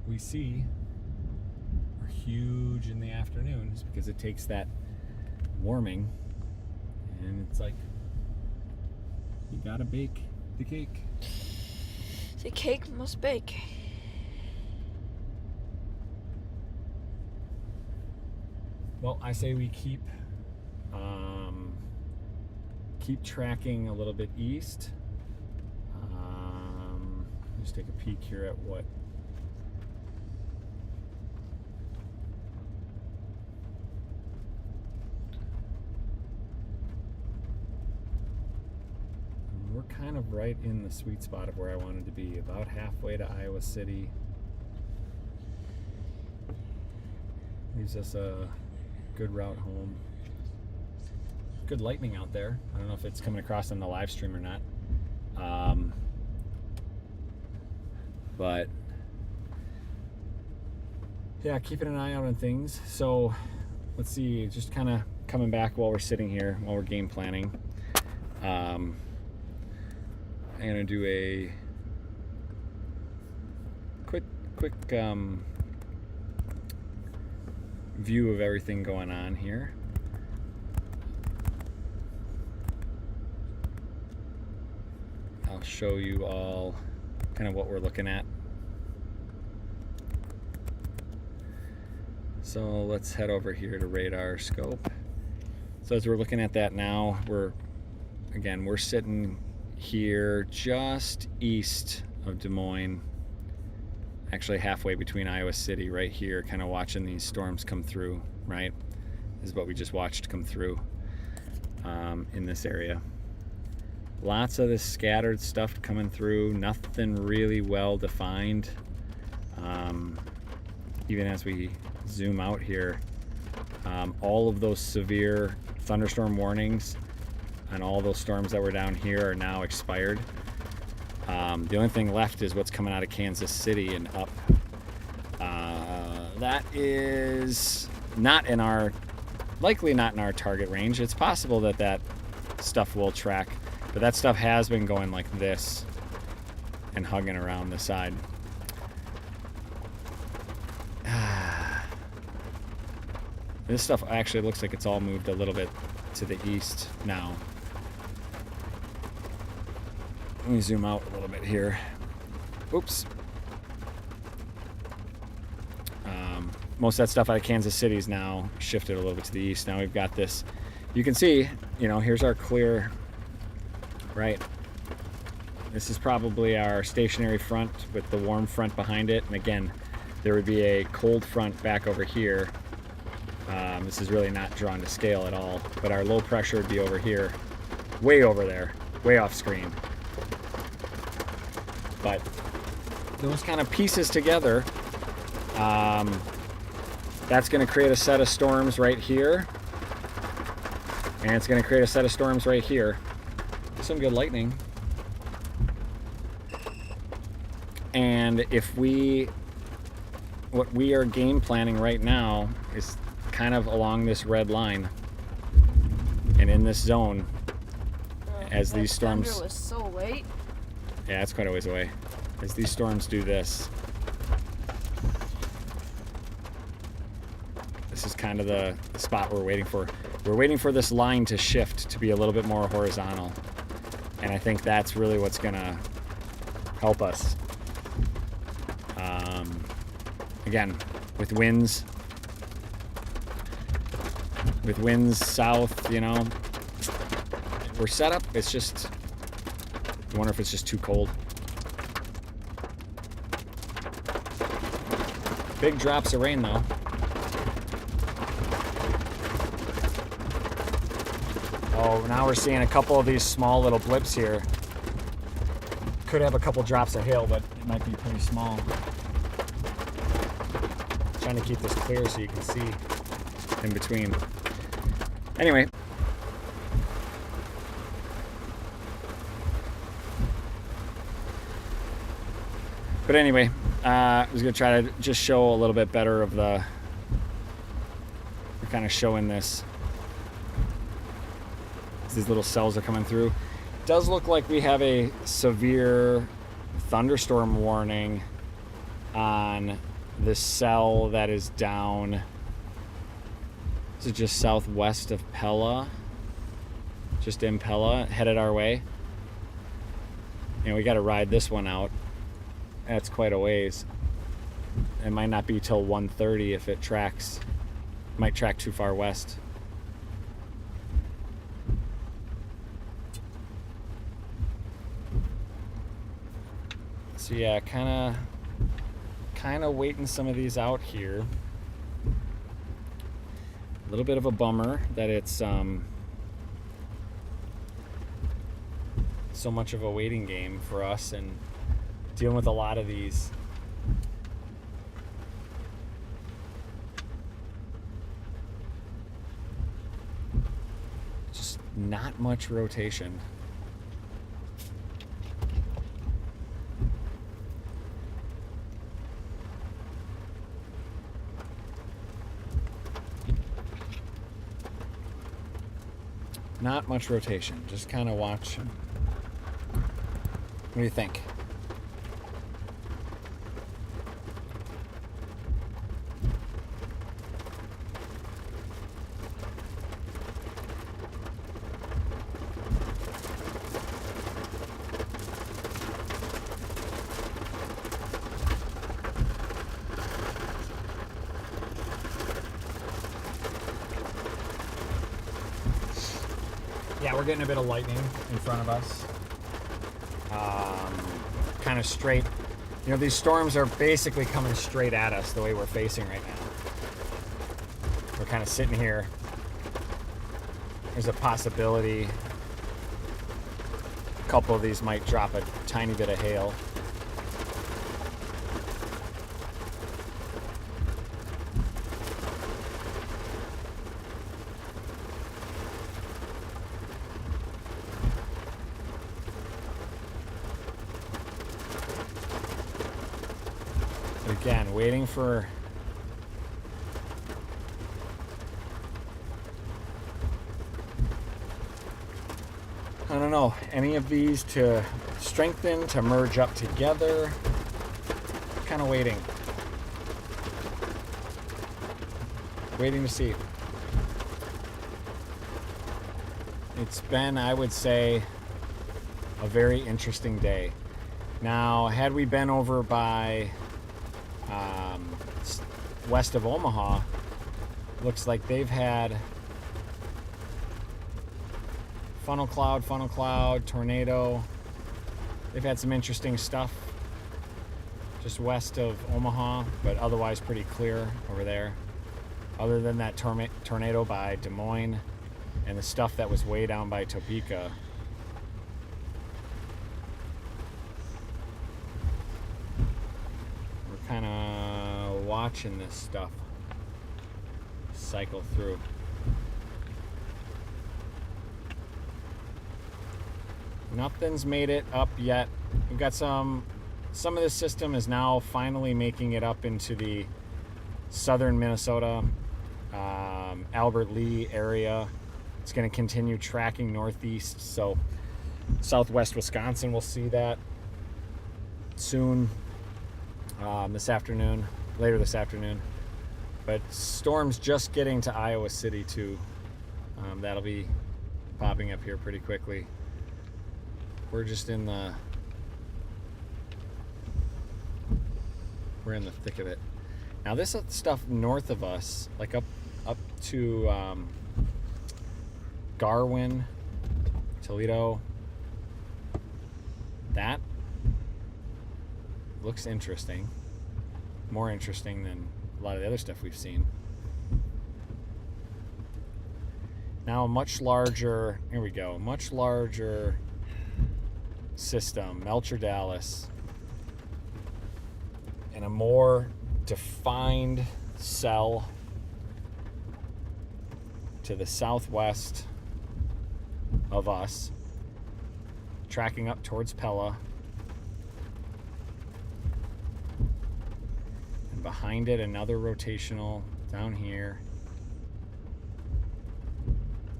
we see are huge in the afternoons, because it takes that warming, and it's like you gotta bake the cake. The cake must bake. Well, I say we keep tracking a little bit east. Just take a peek here at what we're kind of right in the sweet spot of where I wanted to be, about halfway to Iowa City. Leaves us a good route home. Good lightning out there. I don't know if it's coming across on the live stream or not. But yeah, keeping an eye out on things. So let's see, just kind of coming back while we're sitting here, while we're game planning. I'm gonna do a quick view of everything going on here. I'll show you all kind of what we're looking at. So let's head over here to radar scope. So as we're looking at that now, we're sitting here just east of Des Moines, actually halfway between Iowa City, right here, kind of watching these storms come through, right? This is what we just watched come through in this area. Lots of this scattered stuff coming through, nothing really well defined. Even as we zoom out here, all of those severe thunderstorm warnings and all those storms that were down here are now expired. The only thing left is what's coming out of Kansas City and up. That is likely not in our target range. It's possible that stuff will track, but that stuff has been going like this and hugging around the side. This stuff actually looks like it's all moved a little bit to the east now. Let me zoom out a little bit here. Oops. Most of that stuff out of Kansas City is now shifted a little bit to the east. Now we've got this. You can see, here's our clear, right? This is probably our stationary front with the warm front behind it. And again, there would be a cold front back over here. This is really not drawn to scale at all, but our low pressure would be over here, way over there, way off screen. But those kind of pieces together, that's going to create a set of storms right here, and it's going to create a set of storms right here. Some good lightning. And what we are game planning right now is kind of along this red line and in this zone as these storms. Thunder was so late. Yeah, it's quite a ways away. As these storms do this, this is kind of the spot we're waiting for. We're waiting for this line to shift to be a little bit more horizontal, and I think that's really what's gonna help us. Again, with winds south, we're set up. It's just, I wonder if it's just too cold. Big drops of rain though. Oh, now we're seeing a couple of these small little blips here. Could have a couple drops of hail, but it might be pretty small. Trying to keep this clear so you can see in between. Anyway. But anyway, I was going to try to just show a little bit better of we're kind of showing this. These little cells are coming through. It does look like we have a severe thunderstorm warning on the cell that is down. This is just southwest of Pella, just in Pella, headed our way. And we got to ride this one out. That's quite a ways. It might not be till 1:30 if it tracks. Might track too far west. So yeah, kind of waiting some of these out here. A little bit of a bummer that it's so much of a waiting game for us and dealing with a lot of these. Just not much rotation. Not much rotation. Just kind of watch. What do you think? Yeah, we're getting a bit of lightning in front of us. Kind of straight. You know, these storms are basically coming straight at us the way we're facing right now. We're kind of sitting here. There's a possibility a couple of these might drop a tiny bit of hail. Again, waiting for I don't know, any of these to strengthen, to merge up together. Kind of waiting. Waiting to see. It's been, I would say, a very interesting day. Now, had we been over by west of Omaha, looks like they've had funnel cloud, tornado. They've had some interesting stuff just west of Omaha, but otherwise pretty clear over there. Other than that tornado by Des Moines and the stuff that was way down by Topeka. We're kind of watching this stuff cycle through. Nothing's made it up yet. We've got some of this system is now finally making it up into the southern Minnesota, Albert Lee area. It's going to continue tracking northeast, so southwest Wisconsin will see that soon, later this afternoon. But storms just getting to Iowa City too. That'll be popping up here pretty quickly. We're just in the thick of it. Now this stuff north of us, like up to Garwin, Toledo, that looks interesting. More interesting than a lot of the other stuff we've seen. Now a much larger system, Melcher Dallas, and a more defined cell to the southwest of us, tracking up towards Pella, and behind it another rotational down here.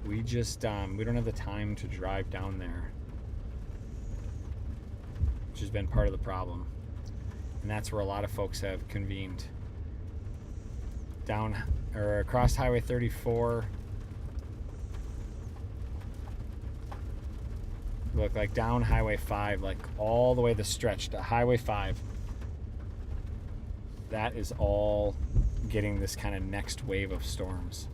We just we don't have the time to drive down there. which has been part of the problem. And that's where a lot of folks have convened. Down or across Highway 34. Look, like down Highway 5, like all the way the stretch to Highway 5. That is all getting this kind of next wave of storms.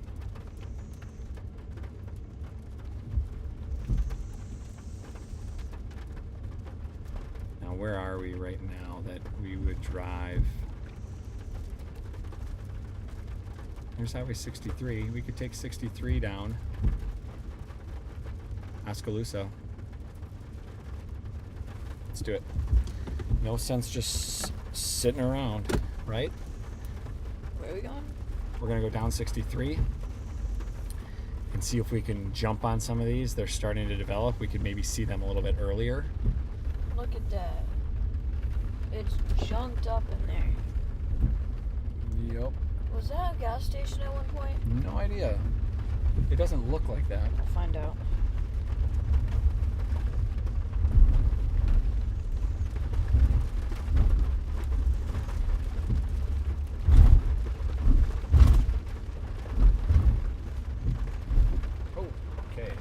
Now, where are we right now that we would drive? Here's Highway 63. We could take 63 down Oskaloosa. Let's do it. No sense just sitting around, right? Where are we going? We're gonna go down 63 and see if we can jump on some of these. They're starting to develop. We could maybe see them a little bit earlier. Look at that. It's junked up in there. Yep. Was that a gas station at one point? No idea. It doesn't look like that. I'll find out. Oh, okay.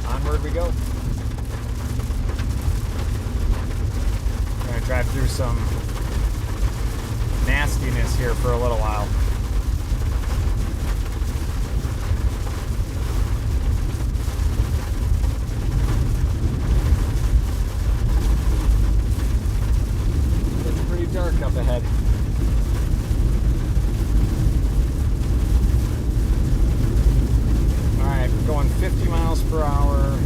Onward we go. We're gonna drive through some nastiness here for a little while. It's pretty dark up ahead. Alright, we're going 50 miles per hour.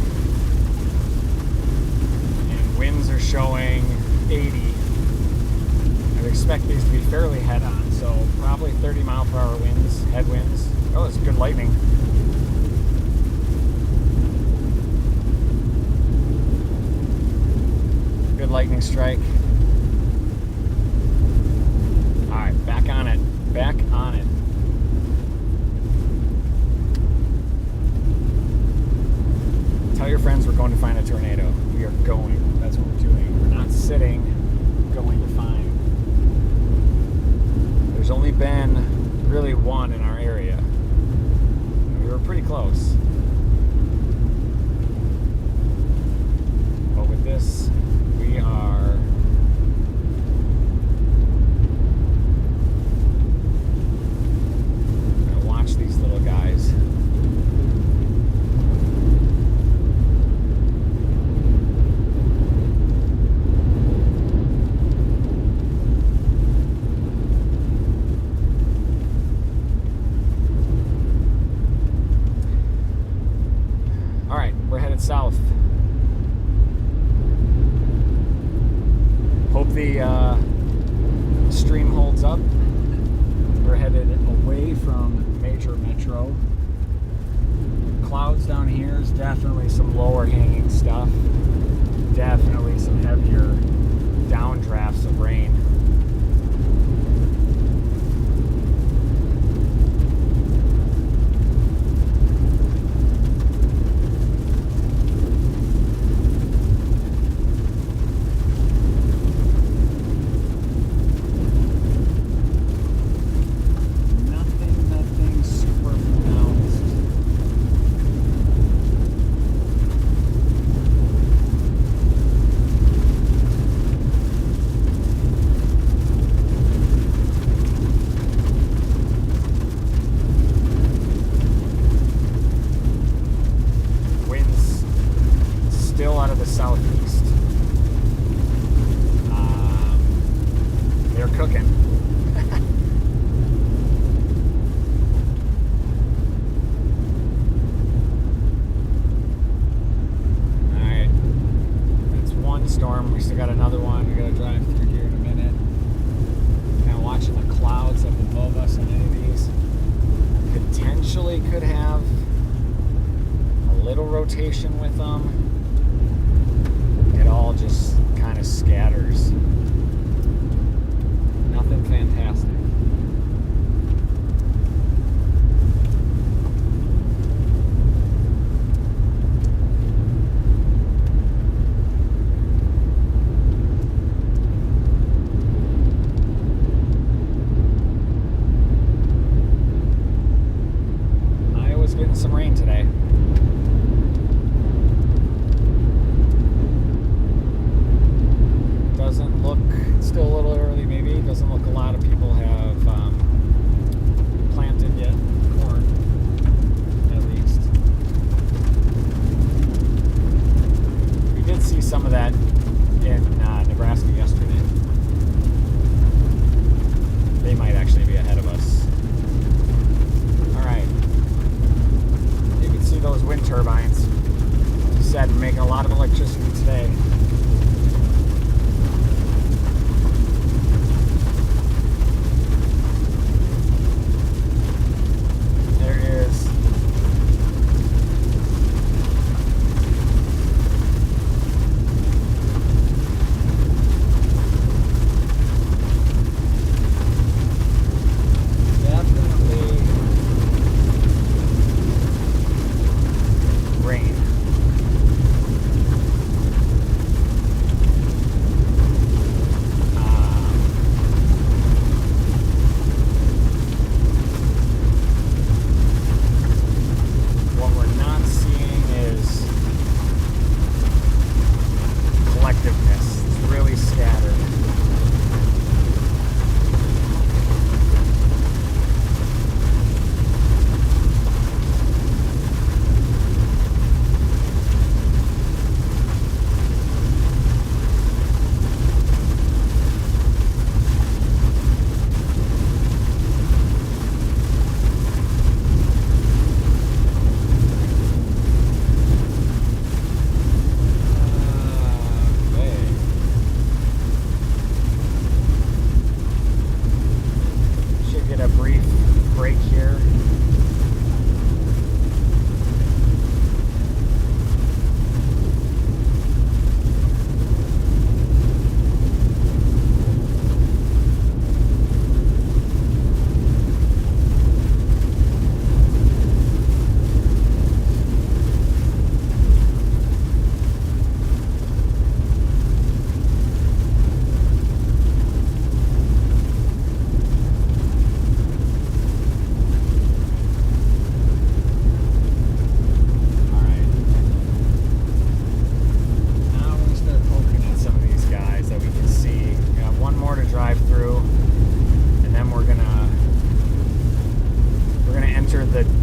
And winds are showing 80. I'd expect these to be fairly head-on, so probably 30 mile per hour winds, headwinds. Oh, it's good lightning. Good lightning strike. Alright, back on it. Back on it. Tell your friends we're going to find a tornado. We are going. That's what we're doing. We're not sitting, going to find. There's only been really one in our area. We were pretty close. But with this, we are gonna watch these little guys. South. Hope the stream holds up. We're headed away from major metro. Clouds down here is definitely some lower hanging stuff. Definitely some heavier downdrafts of rain. Out of the southeast. They're cooking. Alright. That's one storm. We still got another one. We gotta drive through here in a minute. Kind of watching the clouds up above us on any of these. Potentially could have a little rotation with them. It all just kind of scatters. Nothing fantastic.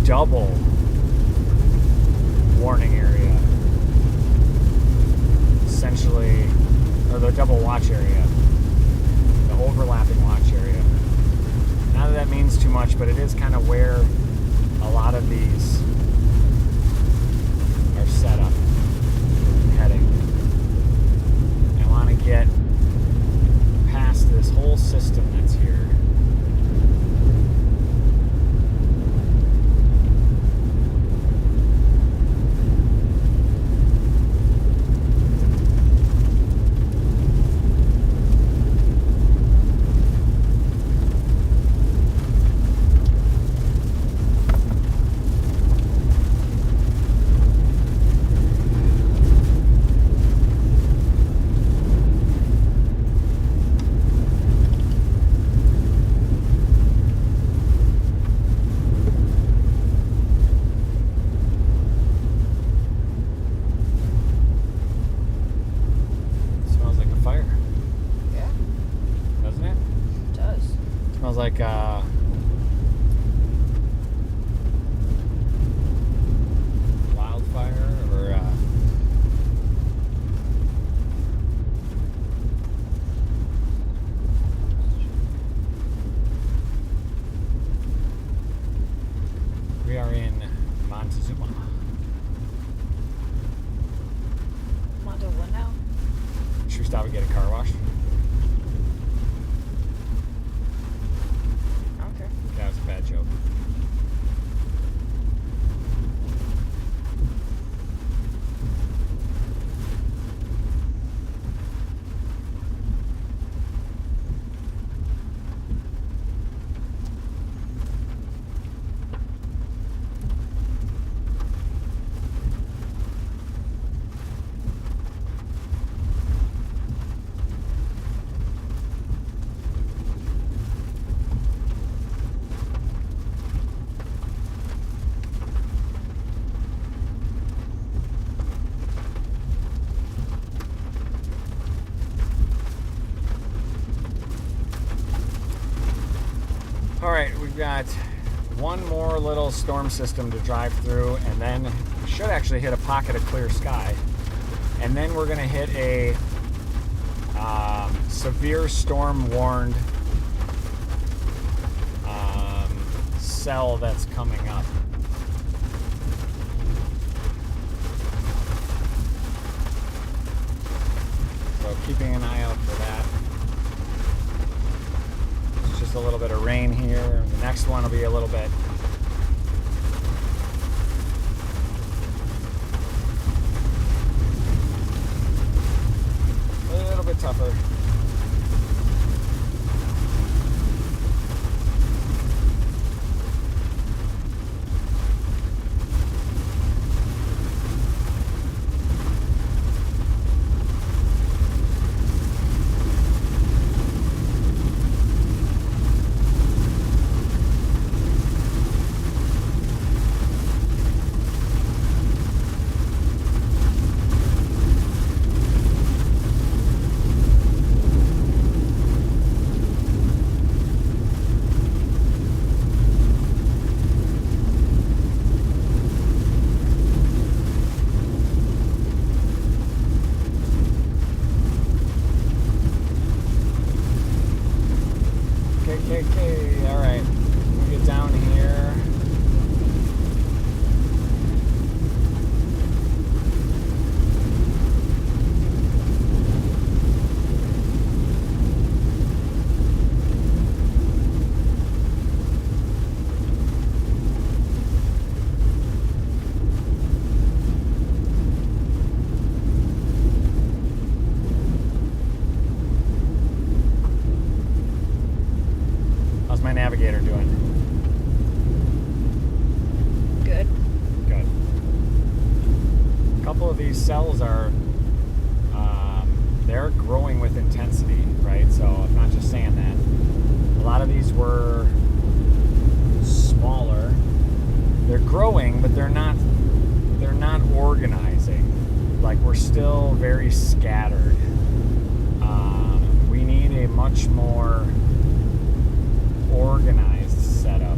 double warning area, essentially, or the double watch area, the overlapping watch area. Not that that means too much, but it is kind of where a lot of these are set up, heading. I want to get past this whole system that's here. Like wildfire or we are in Montezuma. Montezuma what now? Should we stop and get a car wash? That was a bad joke. Alright, we've got one more little storm system to drive through, and then we should actually hit a pocket of clear sky. And then we're going to hit a severe storm warned cell that's coming up. So keeping an eye out for that. Just a little bit of rain here. The next one will be a little bit tougher. Okay, all right. We'll get down here. My navigator doing? Good. Good. A couple of these cells are they're growing with intensity, right? So I'm not just saying that. A lot of these were smaller. They're growing, but they're not organizing. Like, we're still very scattered. We need a much more organized setup.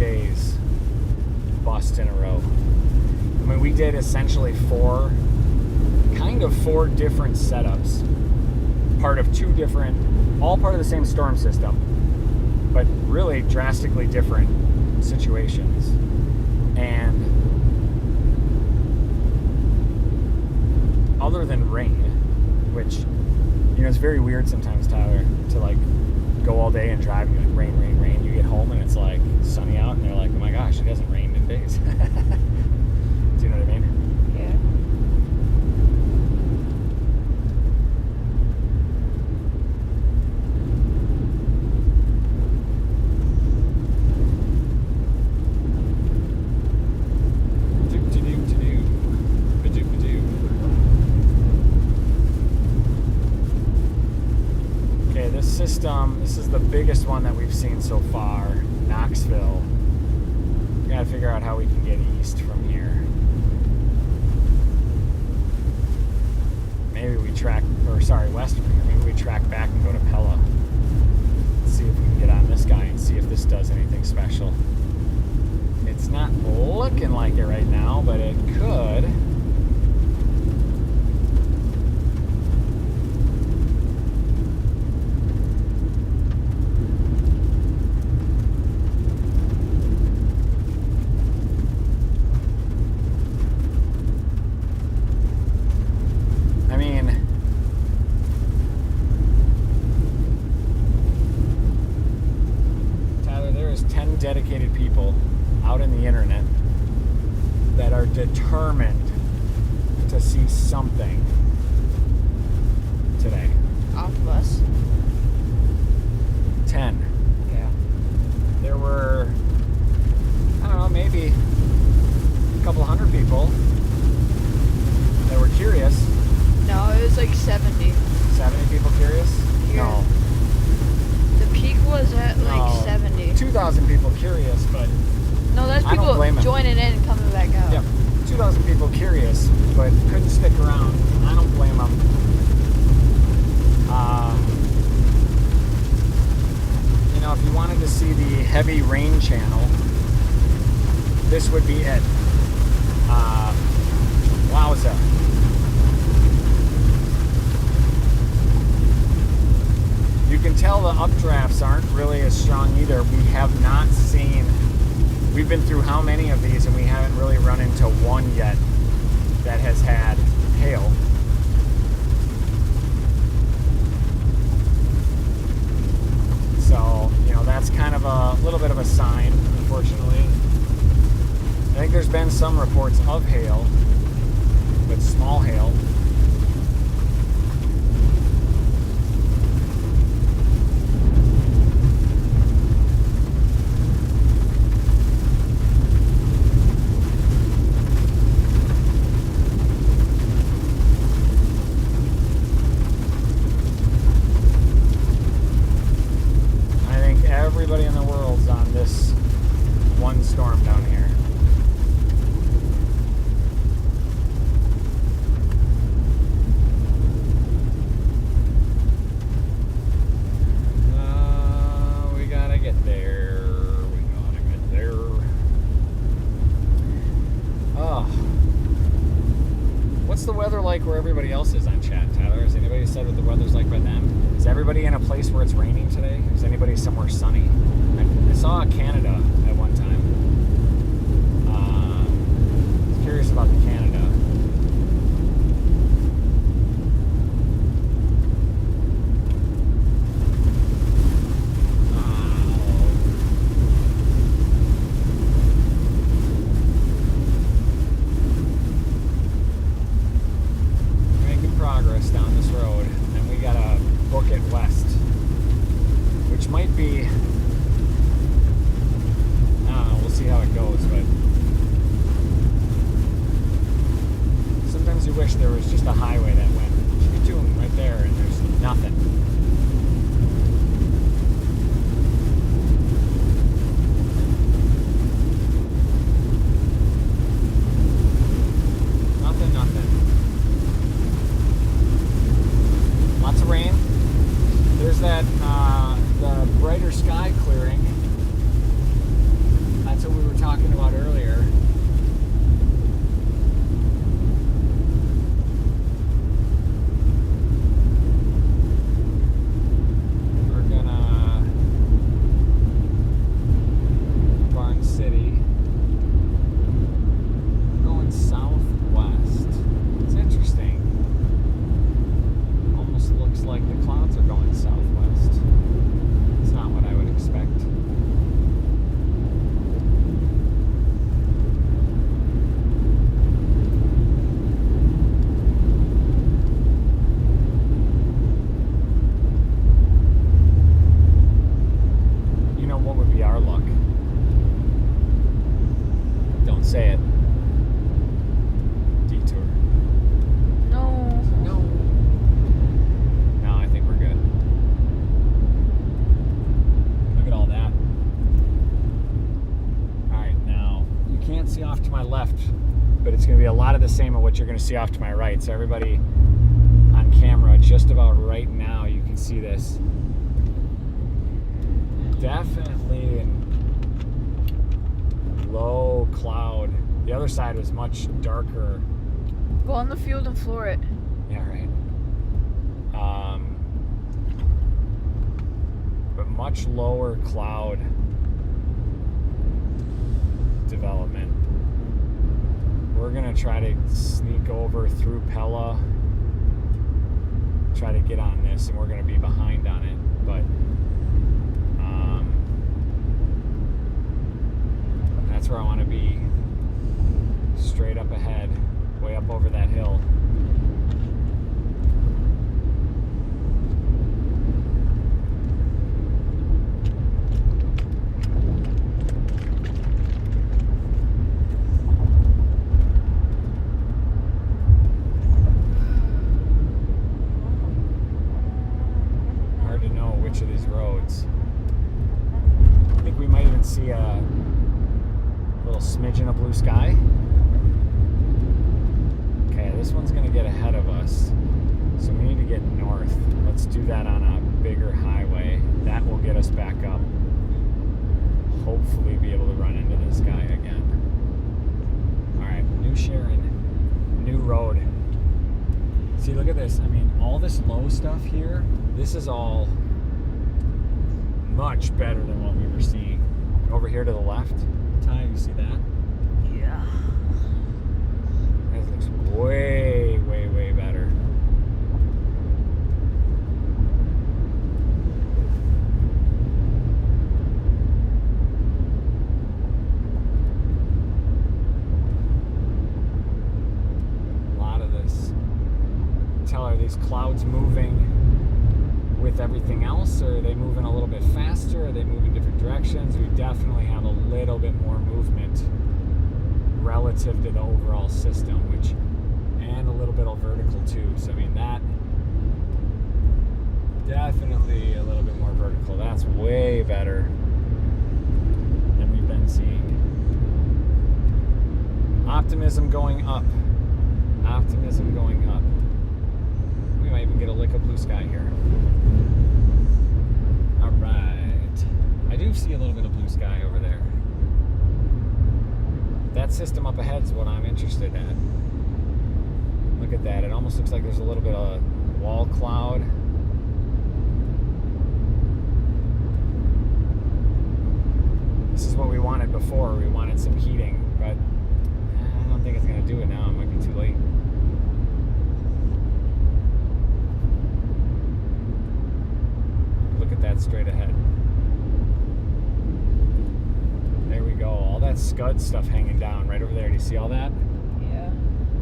days bust in a row. I mean, we did essentially four different setups, all part of the same storm system, but really drastically different situations. And other than rain, which, you know, it's very weird sometimes, Tyler, to like go all day and drive and you're like, rain, rain, rain. You get home and it's like sunny out and they're like, oh my gosh, it hasn't rained in days. Do you know what I mean? Yeah. Okay, this system, this is the biggest one that we've seen so far, Knoxville. We gotta figure out how we can get east from here. Maybe we west from here. Maybe we track back and go to Pella. See if we can get on this guy and see if this does anything special. It's not looking like it right now, but it could. Dedicated people out in the internet that are determined to see something today. Off of us. 10. Yeah. There were, I don't know, maybe a couple hundred people that were curious. No, it was like 70. 70 people curious? Here. No. The peak was at like 70. 2,000 people curious, but No, that's I don't people blame 'em. joining in and coming back out. yeah, 2,000 people curious, but couldn't stick around. I don't blame them. You know, if you wanted to see the heavy rain channel, this would be it. Wowza. You can tell the updrafts aren't really as strong either. We have not seen, we've been through how many of these and we haven't really run into one yet that has had hail. So, you know, that's kind of a little bit of a sign, unfortunately. I think there's been some reports of hail, but small hail. Everybody in the world's on this one storm down here. We gotta get there. Oh. What's the weather like where everybody else is on chat, Tyler? Has anybody said what the weather's like by them? Is everybody in a place where it's raining today? Is anybody somewhere sunny? I saw Canada at one time. I was curious about the Canada. Making progress down this road, and we gotta book it west, which might be, I don't know, we'll see how it goes, but what you're going to see off to my right. So everybody on camera, just about right now, you can see this. Definitely in low cloud. The other side was much darker. Go on the field and floor it. Yeah, right. But much lower cloud development. We're gonna try to sneak over through Pella, try to get on this, and we're gonna be behind on it. But that's where I want to be, straight up ahead, way up over that hill. Hard to know which of these roads. I think we might even see a little smidgen of blue sky. Okay, this one's gonna get ahead of us, so we need to get north. Let's do that on a bigger highway. That will get us back up. Hopefully be able to run into this guy again. Alright, new Sharon, new road. See, look at this. I mean, all this low stuff here, this is all much better than what we were seeing. Over here to the left, Ty, you see that? Yeah. That looks way, way, way better. A lot of this. Tell, are these clouds moving with everything else, or are they moving a little bit faster? Are they moving different directions? We definitely have a little bit more movement relative to the overall system, and a little bit of vertical too. So I mean, that definitely a little bit more vertical. That's way better than we've been seeing. Optimism going up. Optimism going up. We might even get a lick of blue sky here. All right. I do see a little bit of blue sky over there. That system up ahead is what I'm interested in. Look at that. It almost looks like there's a little bit of wall cloud. This is what we wanted before. We wanted some heating, but I don't think it's going to do it now. It might be too late. Look at that straight ahead. There we go. All that scud stuff hanging down right over there. Do you see all that? Yeah.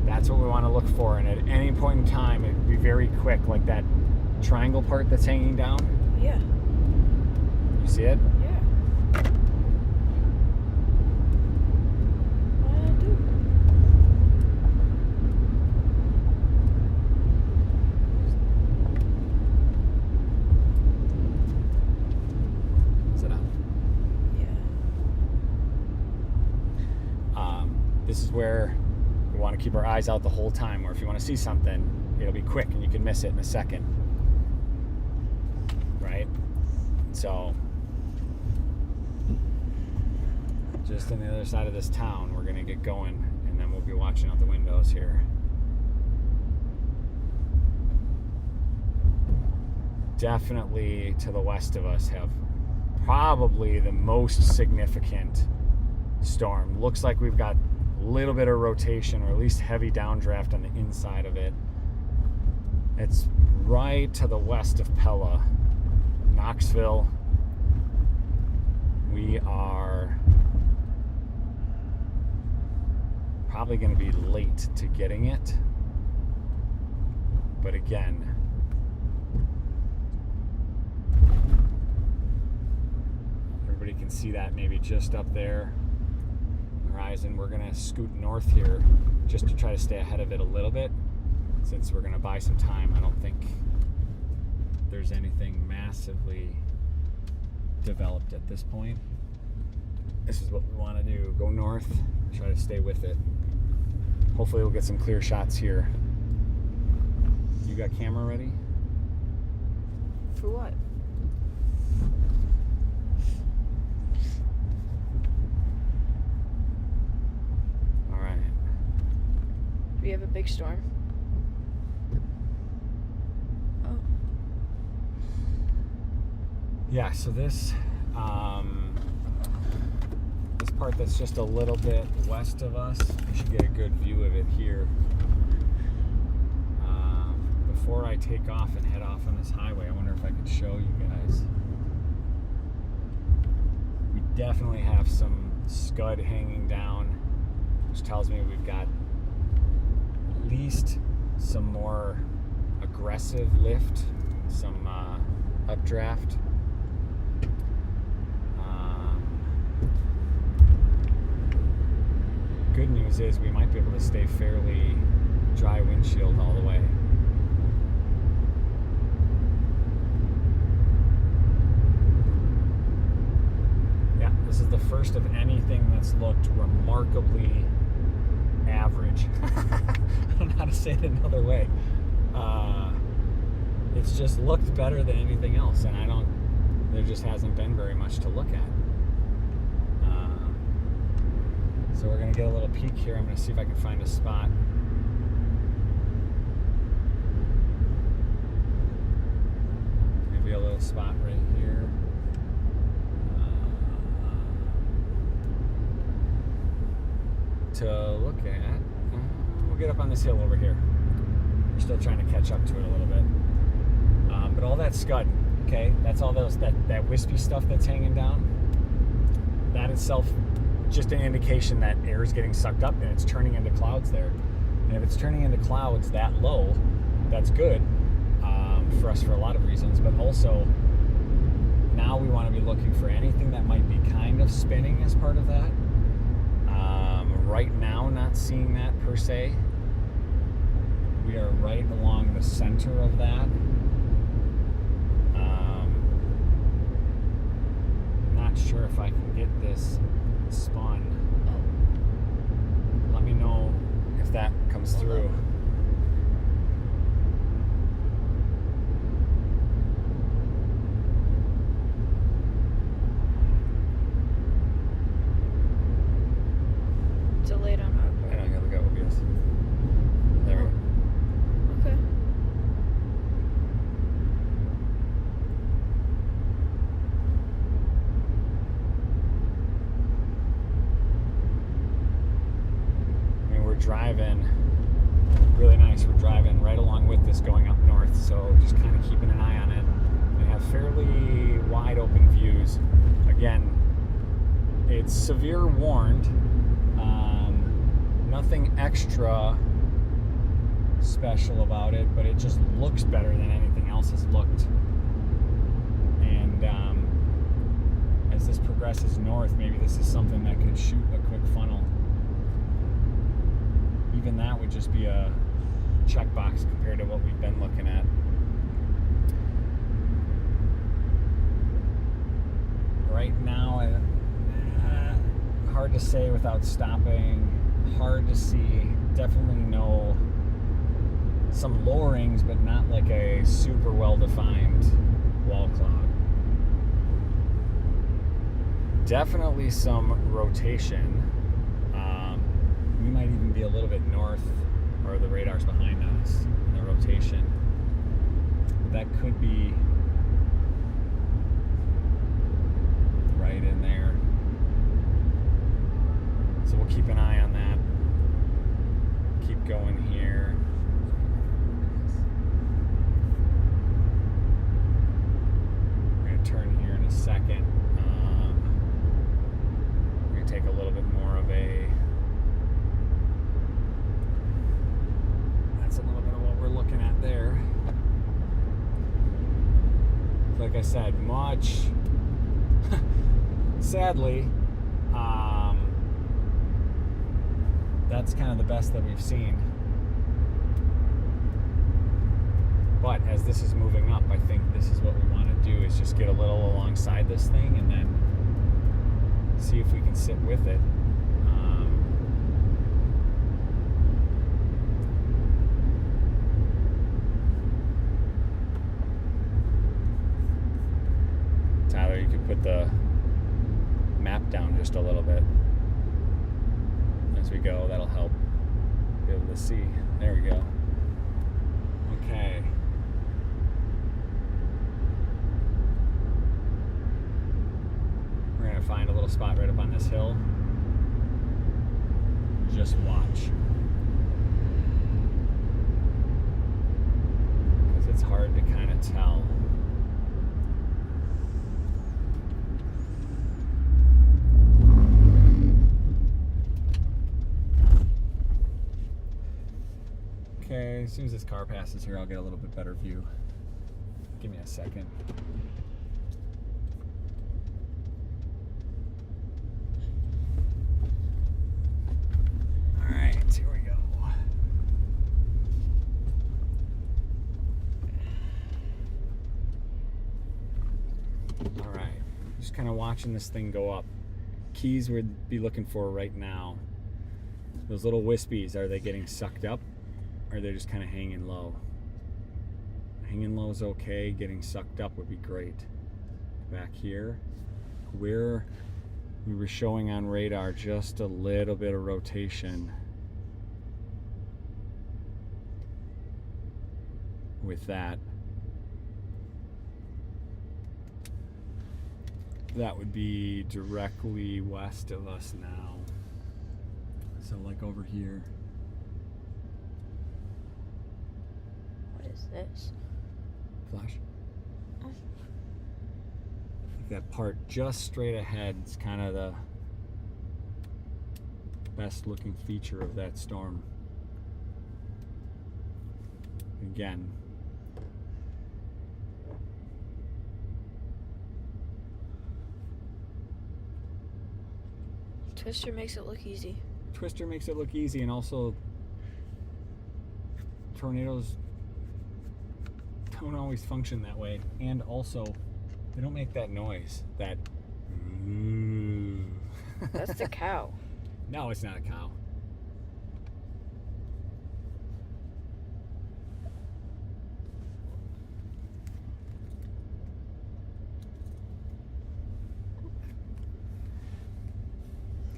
That's what we want to look for. And at any point in time, it'd be very quick, like that triangle part that's hanging down. Yeah. You see it? Yeah. I do. Is it up? Yeah. This is where we want to keep our eyes out the whole time, or if you want to see something, it'll be quick and you can miss it in a second. Right? So, just on the other side of this town, we're going to get going, and then we'll be watching out the windows here. Definitely to the west of us have probably the most significant storm. Looks like we've got a little bit of rotation, or at least heavy downdraft on the inside of it. It's right to the west of Pella, Knoxville. We are probably going to be late to getting it, but again, everybody can see that maybe just up there horizon. We're going to scoot north here just to try to stay ahead of it a little bit, since we're going to buy some time. I don't think there's anything massively developed at this point. This is what we want to do. Go north, try to stay with it. hopefully we'll get some clear shots here. You got camera ready? For what? All right. Do we have a big storm? Oh. Yeah, so this this part that's just a little bit west of us, you should get a good view of it here. Before I take off and head off on this highway, I wonder if I could show you guys. We definitely have some scud hanging down, which tells me we've got at least some more aggressive lift, some updraft. Good news is we might be able to stay fairly dry windshield all the way. Yeah, this is the first of anything that's looked remarkably average. I don't know how to say it another way. It's just looked better than anything else, and there just hasn't been very much to look at. So we're going to get a little peek here. I'm going to see if I can find a spot. Maybe a little spot right here. To look at. We'll get up on this hill over here. We're still trying to catch up to it a little bit. But all that scud, okay, that's all that wispy stuff that's hanging down. That itself, just an indication that air is getting sucked up and it's turning into clouds there. And if it's turning into clouds that low, that's good for us for a lot of reasons. But also, now we want to be looking for anything that might be kind of spinning as part of that. Right now, not seeing that per se. We are right along the center of that. Not sure if I can get this spun. Let me know if that comes through. Delayed on our part. I gotta look at OBS. There we go. Okay. I mean, we're driving really nice. We're driving right along with this going up north, so just kind of keeping an eye on it. We have fairly wide open views. Again, it's severe warned. Nothing extra special about it, but it just looks better than anything else has looked. And as this progresses north, maybe this is something that could shoot a quick funnel. Even that would just be a checkbox compared to what we've been looking at. Right now, hard to say without stopping. Hard to see. Definitely no some lowerings, but not like a super well-defined wall cloud. Definitely some rotation. We might even be a little bit north, or the radar's behind us in the rotation. That could be right in there. So we'll keep an eye on that. Keep going here. We're going to turn here in a second. We're going to take a little bit more of a... That's a little bit of what we're looking at there. Like I said, much... Sadly, that's kind of the best that we've seen. But as this is moving up, I think this is what we want to do, is just get a little alongside this thing and then see if we can sit with it. put the map down just a little bit as we go. That'll help be able to see. There we go. Okay. We're gonna find a little spot right up on this hill. Just watch. Because it's hard to kind of tell. Okay, as soon as this car passes here, I'll get a little bit better view. Give me a second. All right, here we go. All right, just kind of watching this thing go up. Keys we'd be looking for right now. Those little wispies, are they getting sucked up? Or are they just kind of hanging low? Hanging low is okay. Getting sucked up would be great. Back here, we were showing on radar just a little bit of rotation with that. That would be directly west of us now. So like over here. What is this? Flash. Oh. That part just straight ahead is kind of the best looking feature of that storm. Again. Twister makes it look easy. Twister makes it look easy, and also tornadoes don't always function that way, and also they don't make that noise. That That's the cow. No, it's not a cow.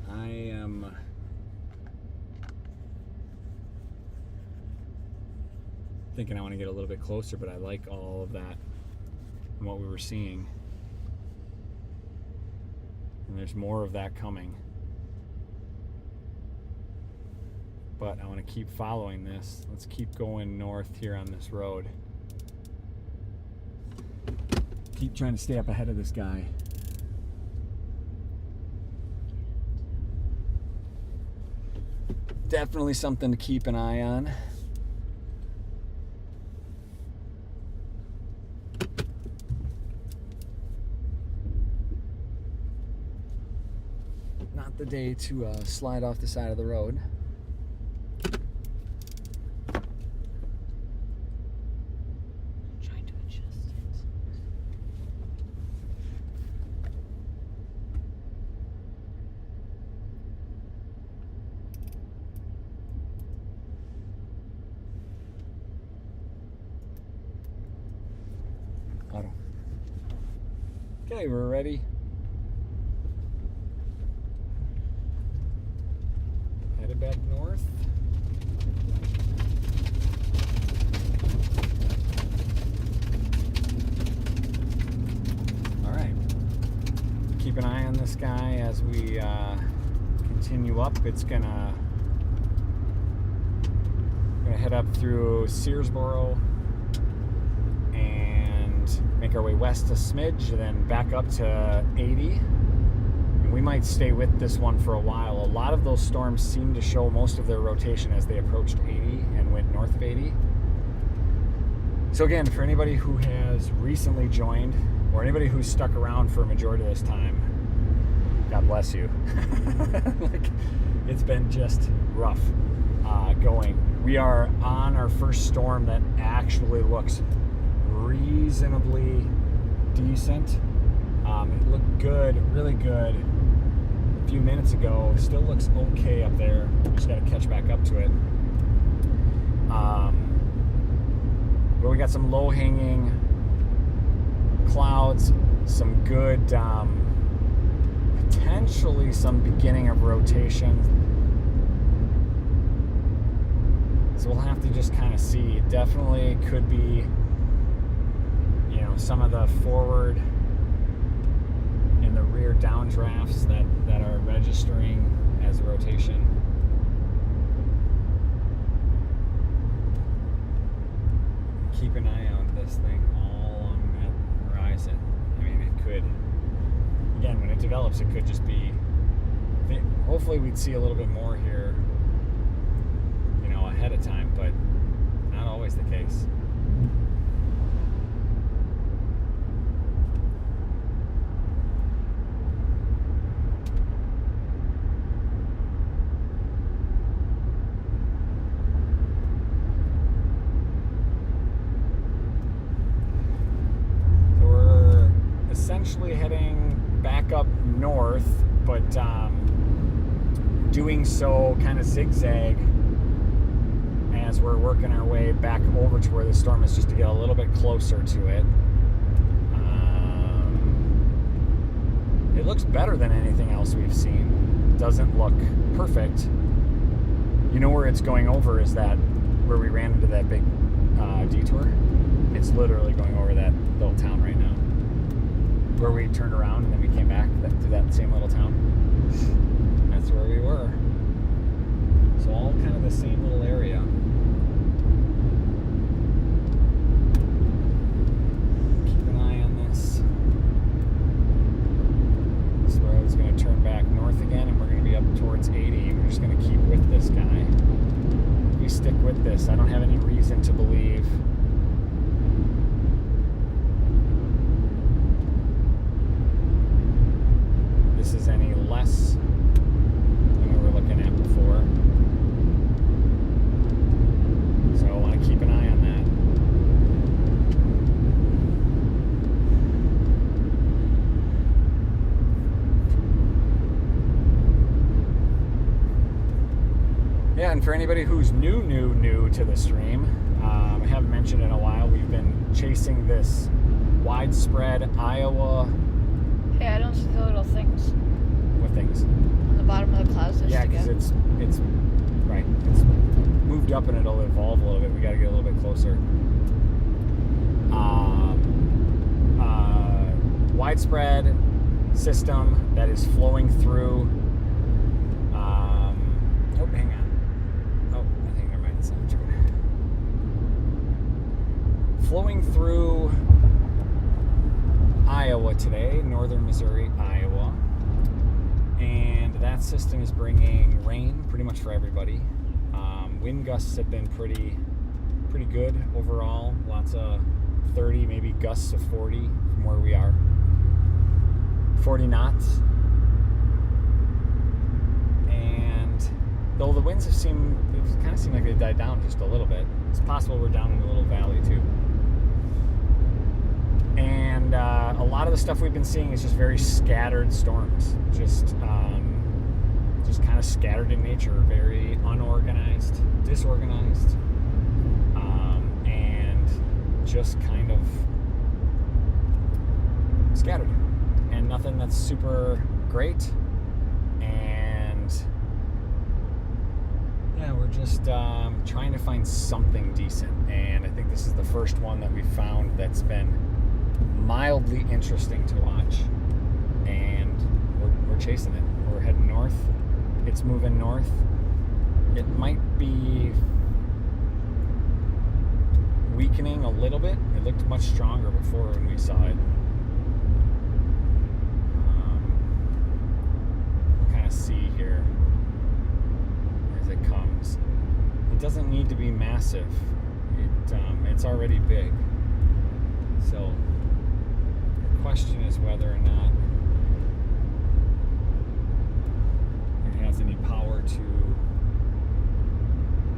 I am thinking I want to get a little bit closer, but I like all of that and what we were seeing. And there's more of that coming. But I want to keep following this. Let's keep going north here on this road. Keep trying to stay up ahead of this guy. Definitely something to keep an eye on. Not the day to slide off the side of the road. Trying to adjust it. Auto. Okay, we're ready. Headed back north. All right. Keep an eye on this guy as we continue up. It's gonna head up through Searsboro and make our way west a smidge, then back up to 80. And we might stay with this one for a while. A lot of those storms seem to show most of their rotation as they approached 80 and went north of 80. So again, for anybody who has recently joined, or anybody who's stuck around for a majority of this time, God bless you. Like, it's been just rough going. We are on our first storm that actually looks reasonably decent. It looked good, really good a few minutes ago. Still looks okay up there. Just got to catch back up to it. But we got some low-hanging clouds, some good, potentially some beginning of rotation. So we'll have to just kind of see. It definitely could be, some of the forward and the rear downdrafts that are registering as rotation. Keep an eye on this thing all on that horizon. I mean, it could, again, when it develops, it could just be, hopefully we'd see a little bit more here, ahead of time, but not always the case. So we're essentially heading back up north, but doing so kind of zigzag as we're working our way back over to where the storm is, just to get a little bit closer to it. It looks better than anything else we've seen. Doesn't look perfect. Where it's going over is that where we ran into that big detour. It's literally going over that little town right now, where we turned around and then we came back to that same little town. That's where we were. So all kind of the same little area. Keep an eye on this. This road is going to turn back north again, and we're going to be up towards 80. We're just going to keep with this guy. If we stick with this, I don't have any reason to believe this is any less than we were looking at before. So I want to keep an eye on that. Yeah, and for anybody who's new to the stream, I haven't mentioned in a while, we've been chasing this widespread Iowa. Hey, I don't see the little things What things? on the bottom of the clouds. Yeah, because it's right. It's moved up and it'll evolve a little bit. We got to get a little bit closer. Widespread system that is flowing through. Hang on. Oh, I think there might be something true. Flowing through Iowa today, northern Missouri, Iowa. And that system is bringing rain pretty much for everybody. Wind gusts have been pretty good overall. Lots of 30, maybe gusts of 40 from where we are. 40 knots. And though the winds have kind of seemed like they died down just a little bit. It's possible we're down in a little valley too. And a lot of the stuff we've been seeing is just very scattered storms. Just kind of scattered in nature, very unorganized, disorganized, and just kind of scattered. And nothing that's super great. And yeah, we're just trying to find something decent. And I think this is the first one that we found that's been mildly interesting to watch. And we're chasing it. We're heading north. It's moving north. It might be weakening a little bit. It looked much stronger before when we saw it. We'll kind of see here as it comes. It doesn't need to be massive. It's already big. So the question is whether or not it has any power to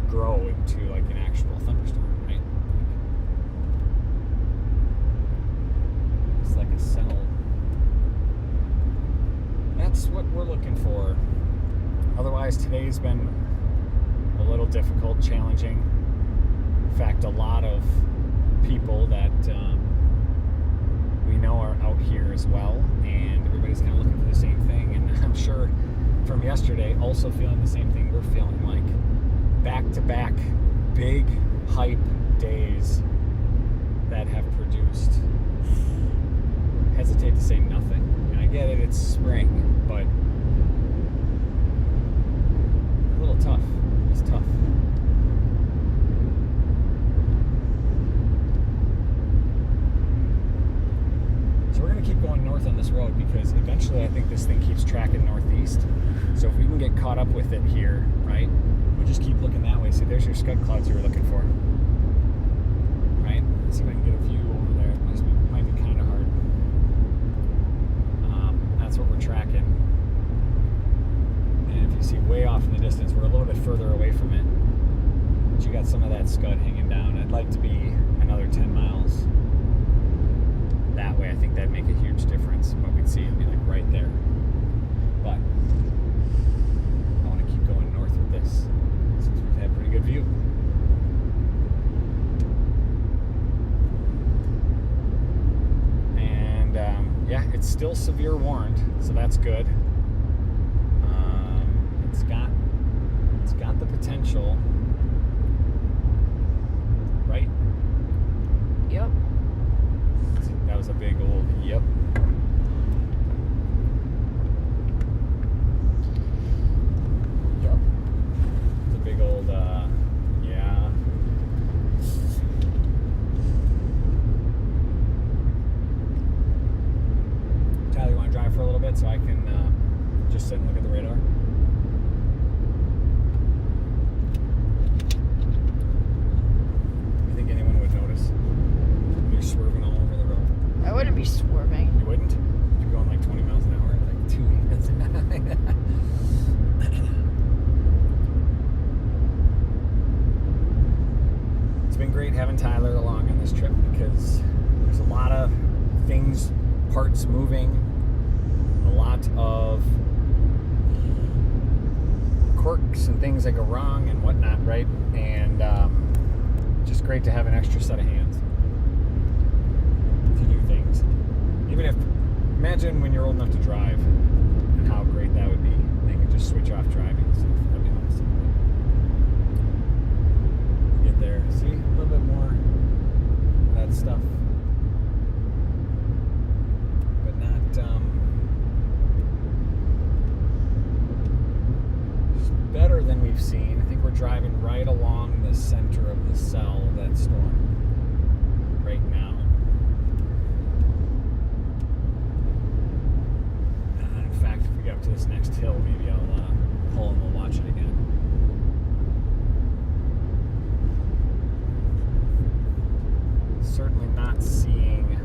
grow into like an actual thunderstorm, right? It's like a cell. That's what we're looking for. Otherwise, today's been a little difficult, challenging. In fact, a lot of people that we know here as well, and everybody's kind of looking for the same thing. And I'm sure from yesterday, also feeling the same thing we're feeling, like back-to-back big hype days that have produced, hesitate to say nothing. And I get it, it's spring, but a little tough. It's tough. So we're going to keep going north on this road because eventually I think this thing keeps tracking northeast. So if we can get caught up with it here, right, we'll just keep looking that way. See, there's your scud clouds you were looking for. Right? Let's see if I can get a view over there. It might be kind of hard. That's what we're tracking. And if you see way off in the distance, we're a little bit further away from it. But you got some of that scud hanging down. I'd like to be another 10 miles that way. I think that'd make a huge difference. But we'd see it'd be like right there. But I want to keep going north with this since we've had a pretty good view. And yeah, it's still severe warned, so that's good. It's got the potential, right? Yep. That was a big old yep. Yep. It's a big old yeah. Tyler, you want to drive for a little bit so I can just sit and look at the radar? You think anyone would notice? You're swerving all over the road. I wouldn't be swerving. You wouldn't? You're going like 20 miles an hour, like 2 minutes. It's been great having Tyler along on this trip because there's a lot of things, parts moving, a lot of quirks and things that go wrong and whatnot, right? And just great to have an extra set of hands to do things. Even if, imagine when you're old enough to drive and how great that would be. They could just switch off driving and stuff. That'd be awesome. Get there. See, a little bit more of that stuff. But not, just better than we've seen. I think we're driving right along the center of the cell of that storm right now. In fact, if we get up to this next hill, maybe I'll pull and we'll watch it again. Certainly not seeing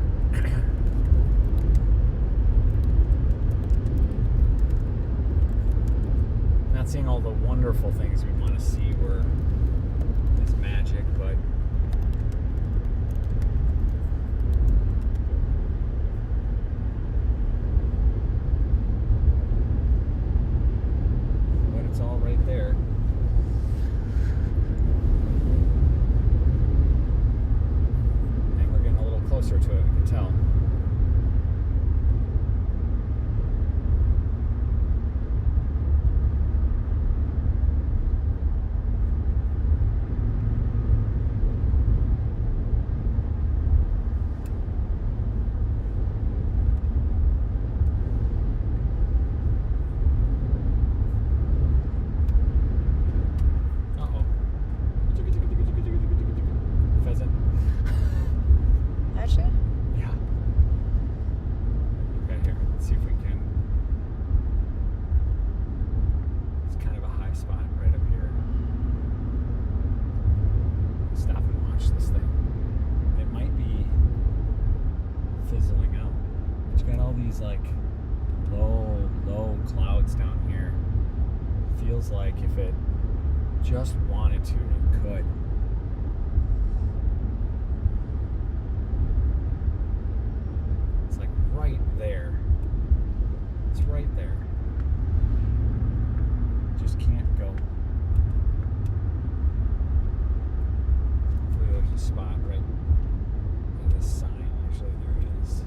all the wonderful things we want to see where it's magic, but it's all right there. And we're getting a little closer to it, I can tell. Pheasant. Actually? Yeah. Okay, here. Let's see if we can. It's kind of a high spot right up here. Stop and watch this thing. It might be fizzling out. But you got all these like low clouds down here. Feels like if it just wanted to, it could. It's like right there. It's right there. Just can't go. Hopefully there's a spot right in this sign. Usually there is.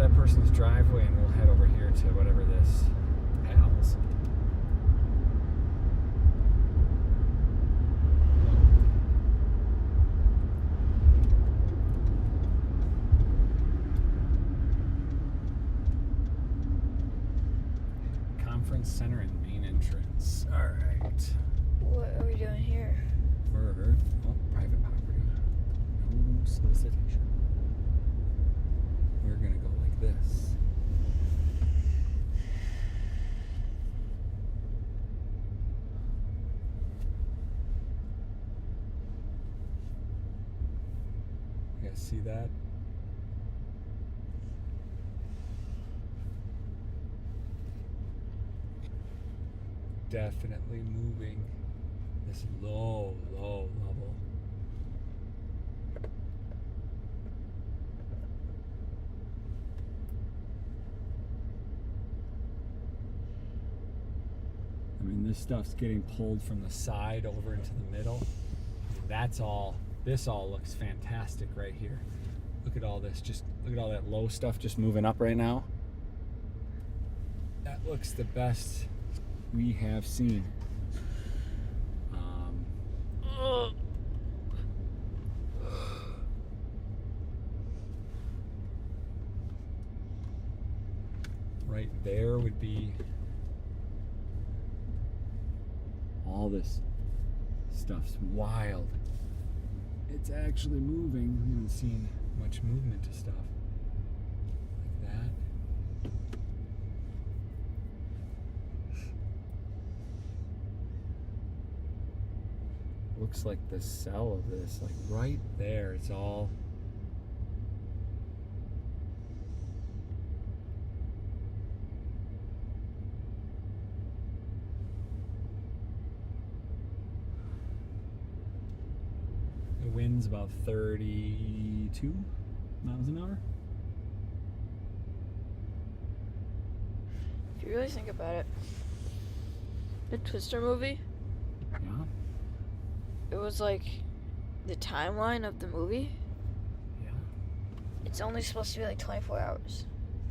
that person's driveway and we'll head over here to whatever this Pals. Conference center and main entrance. All right. What are we doing here? For private property. No solicitation. We're gonna go like this. You guys see that? Definitely moving this low level. I mean, this stuff's getting pulled from the side over into the middle. That's all. This all looks fantastic right here. Look at all this. Just look at all that low stuff just moving up right now. That looks the best we have seen. Right there would be all this stuff's wild. It's actually moving. We haven't seen much movement to stuff like that. Looks like the cell of this, like right there, it's all the wind's about 32 miles an hour. If you really think about it, the Twister movie, Yeah. it was like the timeline of the movie. Yeah. It's only supposed to be like 24 hours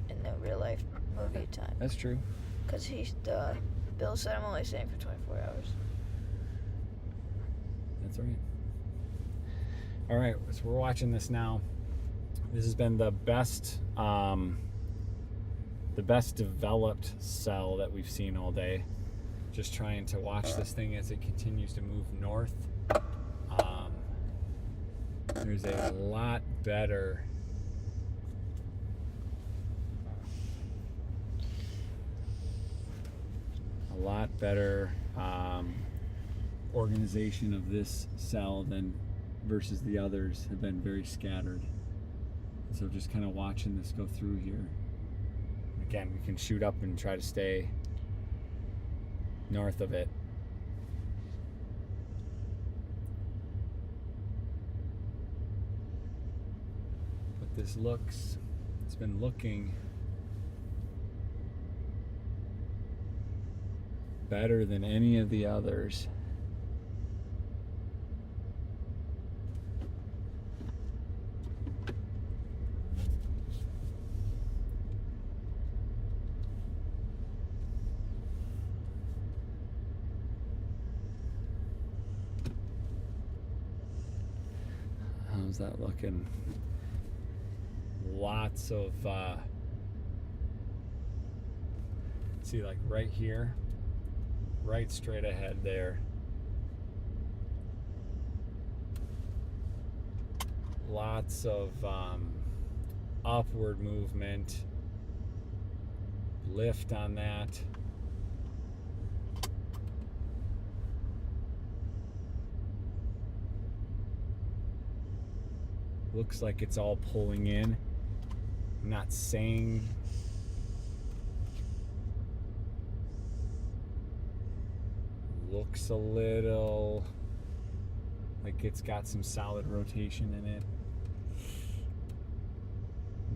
in the real life movie time. That's true. Because Bill said I'm only staying for 24 hours. That's right. All right, so we're watching this now. This has been the best developed cell that we've seen all day. Just trying to watch this thing as it continues to move north. There's a lot better organization of this cell than versus the others have been very scattered. So just kind of watching this go through here. Again, we can shoot up and try to stay north of it. But this looks, it's been looking better than any of the others. How's that looking? Lots of see, like right here, right straight ahead there, lots of upward movement, lift on that. Looks like it's all pulling in. I'm not saying looks a little like it's got some solid rotation in it.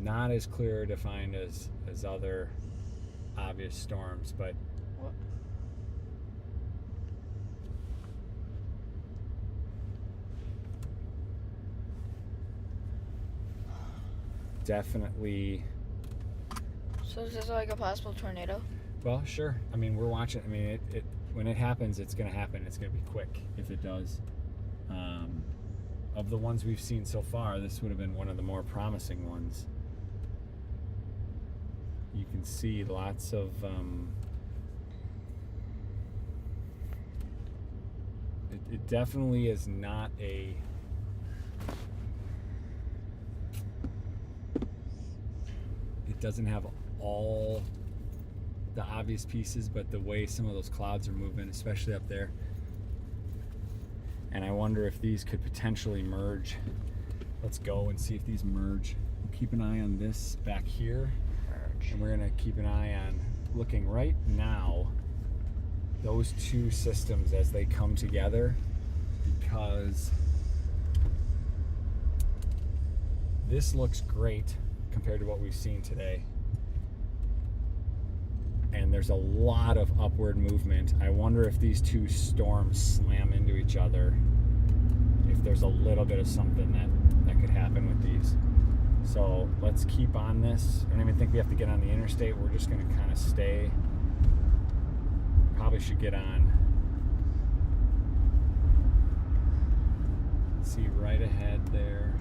Not as clear or defined as other obvious storms, but What? definitely So is this like a possible tornado? Well, sure. I mean, we're watching. I mean, it when it happens, it's going to happen. It's going to be quick if it does. Of the ones we've seen so far, this would have been one of the more promising ones. You can see lots of it definitely is not a it doesn't have all the obvious pieces, but the way some of those clouds are moving, especially up there. And I wonder if these could potentially merge. Let's go and see if these merge. We'll keep an eye on this back here. Merge. And we're gonna keep an eye on looking right now those two systems as they come together, because this looks great compared to what we've seen today. And there's a lot of upward movement. I wonder if these two storms slam into each other, if there's a little bit of something that could happen with these. So let's keep on this. I don't even think we have to get on the interstate. We're just gonna kind of stay. Probably should get on. See right ahead there.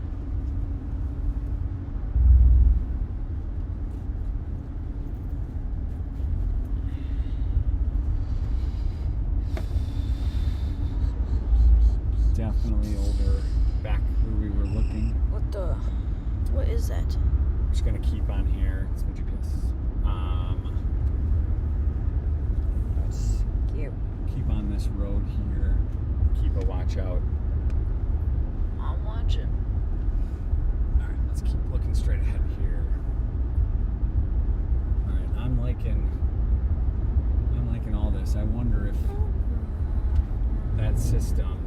Definitely over back where we were looking. What is that? I'm just gonna keep on here. It's my GPS. Let's keep on this road here. Keep a watch out. I'm watching. All right, let's keep looking straight ahead here. All right, I'm liking all this. I wonder if that system,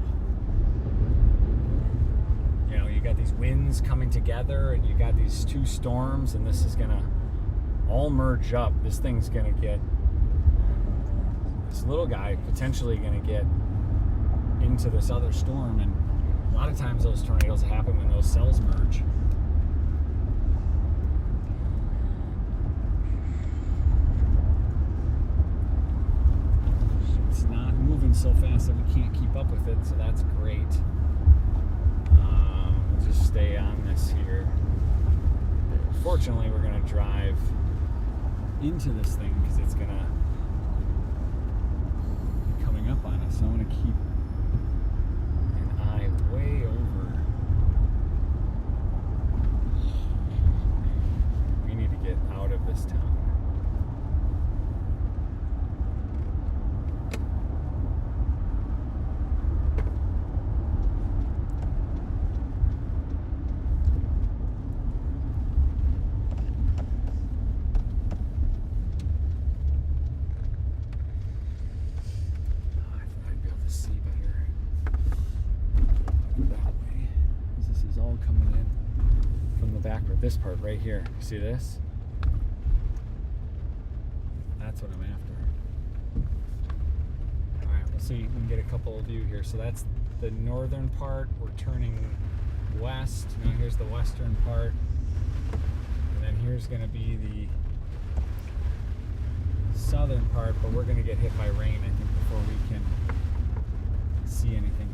you know, you got these winds coming together and you got these two storms, and this is gonna all merge up. This thing's gonna get, this little guy potentially gonna get into this other storm, and a lot of times those tornadoes happen when those cells merge. It's not moving so fast that we can't keep up with it, so that's great. We'll just stay on this here. Fortunately, we're gonna drive into this thing because it's gonna be coming up on us. So I'm gonna keep an eye way over. We need to get out of this town. This part right here, see this? That's what I'm after. All right, we'll see. We can get a couple of view here. So that's the northern part. We're turning west. Now here's the western part, and then here's going to be the southern part. But we're going to get hit by rain, I think, before we can see anything.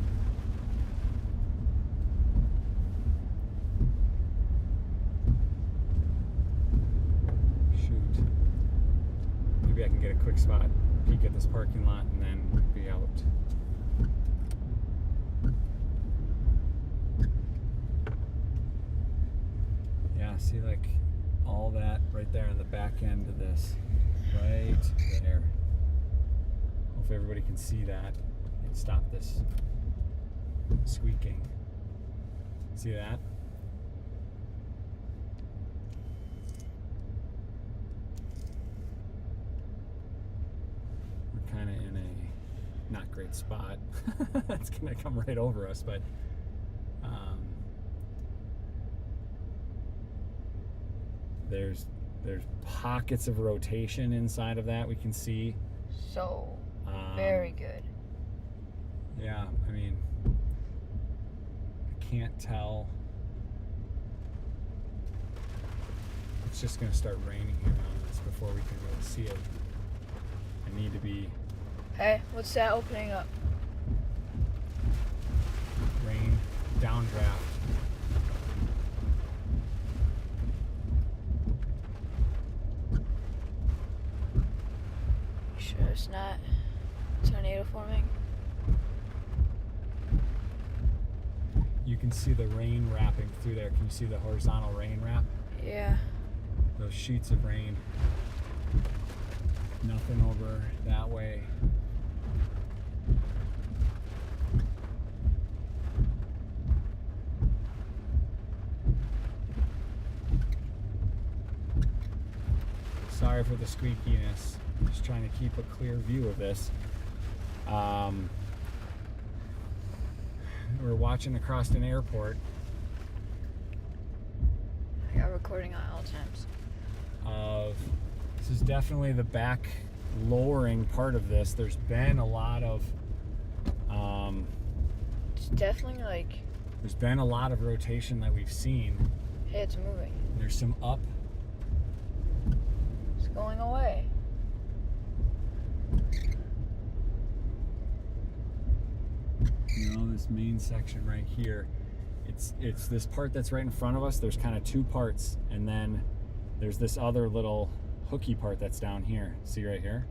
Maybe I can get a quick spot, peek at this parking lot, and then be out. Yeah, see, like all that right there on the back end of this, right there. Hopefully everybody can see that and stop this squeaking. See that? Kind of in a not great spot. It's gonna come right over us, but there's pockets of rotation inside of that we can see. So very good. Yeah, I mean, I can't tell. It's just gonna start raining here on this before we can really see it. I need to be Hey, what's that opening up? rain downdraft. You sure it's not tornado forming? You can see the rain wrapping through there. Can you see the horizontal rain wrap? Yeah. Those sheets of rain. Nothing over that way. Sorry for the squeakiness. Just trying to keep a clear view of this. We're watching across an airport I got recording on all times. this is definitely the back lowering part of this. There's been a lot of It's definitely like, there's been a lot of rotation that we've seen. hey, it's moving. There's some up. It's going away. You know, this main section right here, it's this part that's right in front of us. There's kind of two parts, and then there's this other little hooky part that's down here. See right here?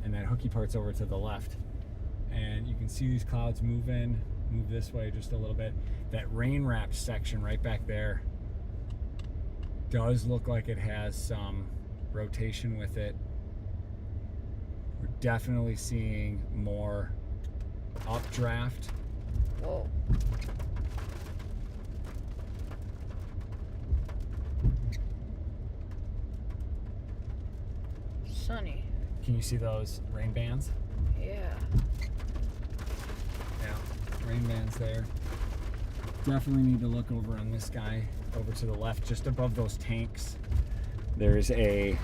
And that hooky part's over to the left. And you can see these clouds move this way just a little bit. That rain wrapped section right back there does look like it has some rotation with it. We're definitely seeing more updraft. Whoa. Sunny. Can you see those rain bands? Yeah. Yeah, rain bands there. Definitely need to look over on this guy, over to the left, just above those tanks. There's a,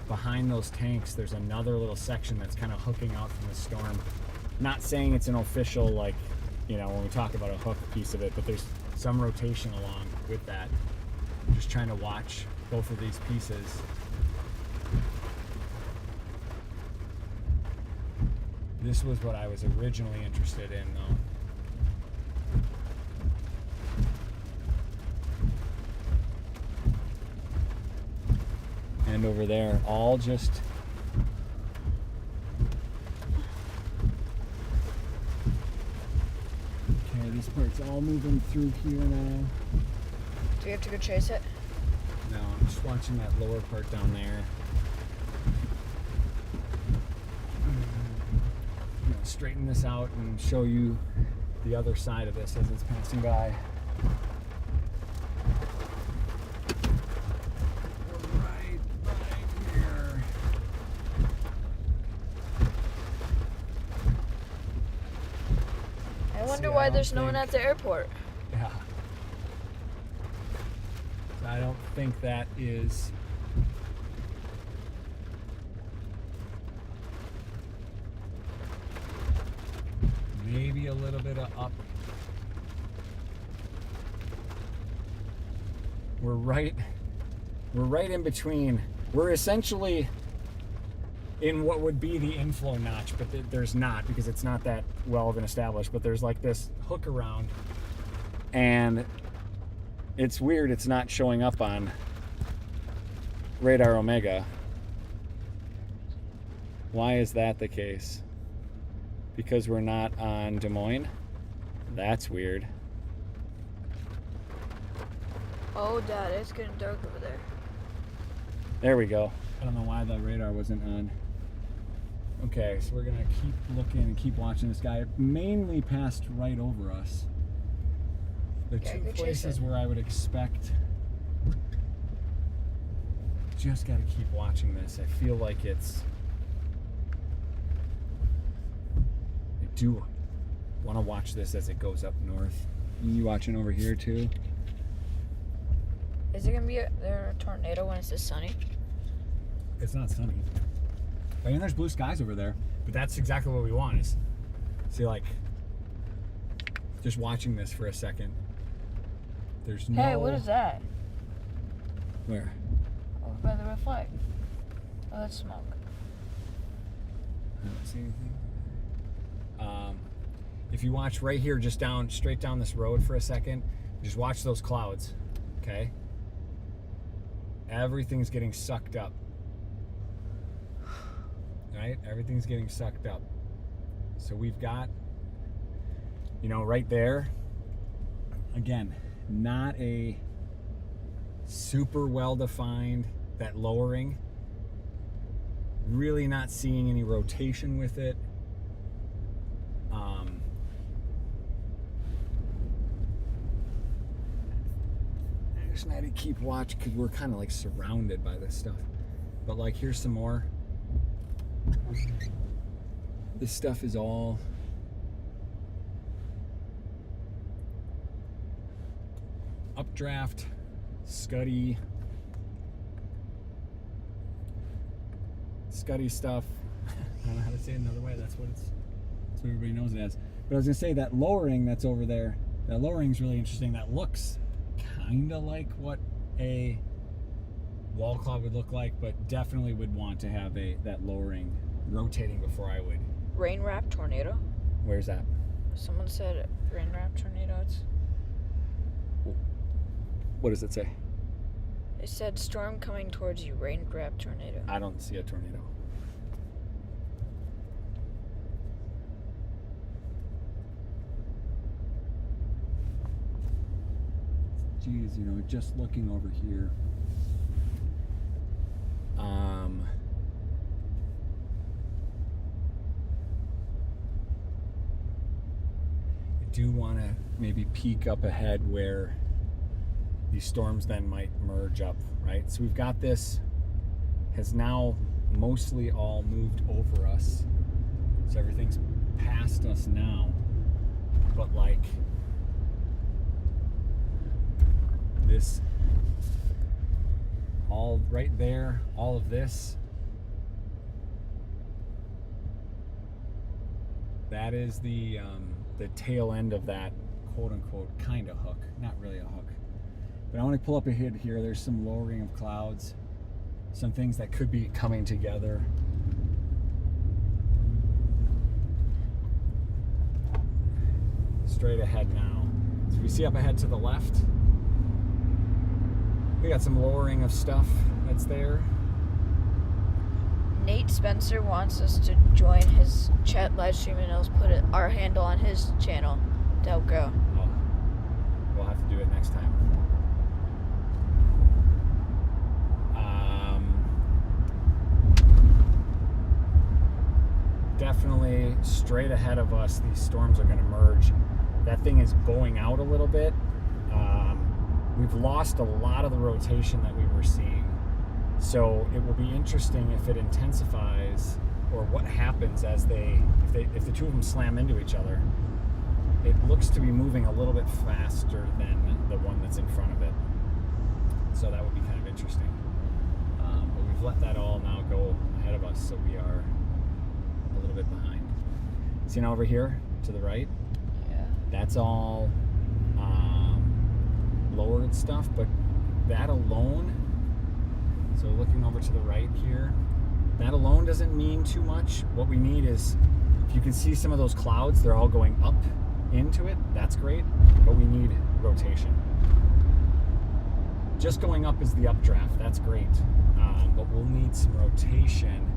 behind those tanks, there's another little section that's kind of hooking out from the storm. Not saying it's an official, like, you know, when we talk about a hook piece of it, but there's some rotation along with that. I'm just trying to watch both of these pieces. This was what I was originally interested in, though. And over there, all just okay, this part's all moving through here now. Do we have to go chase it? No, I'm just watching that lower part down there. You know, straighten this out and show you the other side of this as it's passing by. Right here. I wonder See, why I there's don't no one think- at the airport. Yeah. I don't think that is maybe a little bit of up. We're right in between. We're essentially in what would be the inflow notch, but there's not, because it's not that well of an established, but there's like this hook around, and it's weird it's not showing up on Radar Omega. Why is that the case? Because we're not on Des Moines? That's weird. Oh, Dad, it's getting dark over there. There we go. I don't know why the radar wasn't on. Okay, so we're gonna keep looking and keep watching this guy. It mainly passed right over us. The Okay, two go chase places it. where I would expect. Just gotta keep watching this. I feel like it's. I do want to watch this as it goes up north. You watching over here too? Is it gonna be a tornado when it's this sunny? It's not sunny. I mean, there's blue skies over there, but that's exactly what we want. Is see, like, just watching this for a second. There's no. Hey, what is that? Where? Over by the red flag. Oh, that's smoke. I don't see anything. If you watch right here, just straight down this road for a second, just watch those clouds, okay? Everything's getting sucked up, right? Everything's getting sucked up. So we've got, right there, again, not a super well-defined, that lowering, really not seeing any rotation with it. I just had to keep watch because we're kind of like surrounded by this stuff. But like, here's some more. This stuff is all updraft, scuddy stuff. I don't know how to say it another way. That's what everybody knows it as. But I was gonna say that lowering that's over there, that lowering is really interesting. That looks kind of like what a wall cloud would look like, but definitely would want to have that lowering rotating before I would. Rain wrap tornado? Where's that? Someone said rain wrap tornado. What does it say? It said storm coming towards you, rain wrap tornado. I don't see a tornado. Geez, just looking over here. I do want to maybe peek up ahead where these storms then might merge up, right? So we've got this, has now mostly all moved over us. So everything's past us now. But like this, all right there, all of this, that is the tail end of that quote unquote kind of hook. Not really a hook. But I want to pull up ahead here. There's some lowering of clouds, some things that could be coming together. Straight ahead now. So we see up ahead to the left, we got some lowering of stuff that's there. Nate Spencer wants us to join his chat live stream, and he'll put our handle on his channel. Don't go. Oh, we'll have to do it next time. Definitely straight ahead of us, these storms are going to merge. That thing is bowing out a little bit. We've lost a lot of the rotation that we were seeing. So it will be interesting if it intensifies, or what happens as if the two of them slam into each other. It looks to be moving a little bit faster than the one that's in front of it. So that would be kind of interesting. But we've let that all now go ahead of us, so we are a little bit behind. See now over here to the right? Yeah. That's all lowered stuff, but that alone, so looking over to the right here, that alone doesn't mean too much. What we need is, if you can see some of those clouds, they're all going up into it. That's great, but we need rotation. Just going up is the updraft. That's great, but we'll need some rotation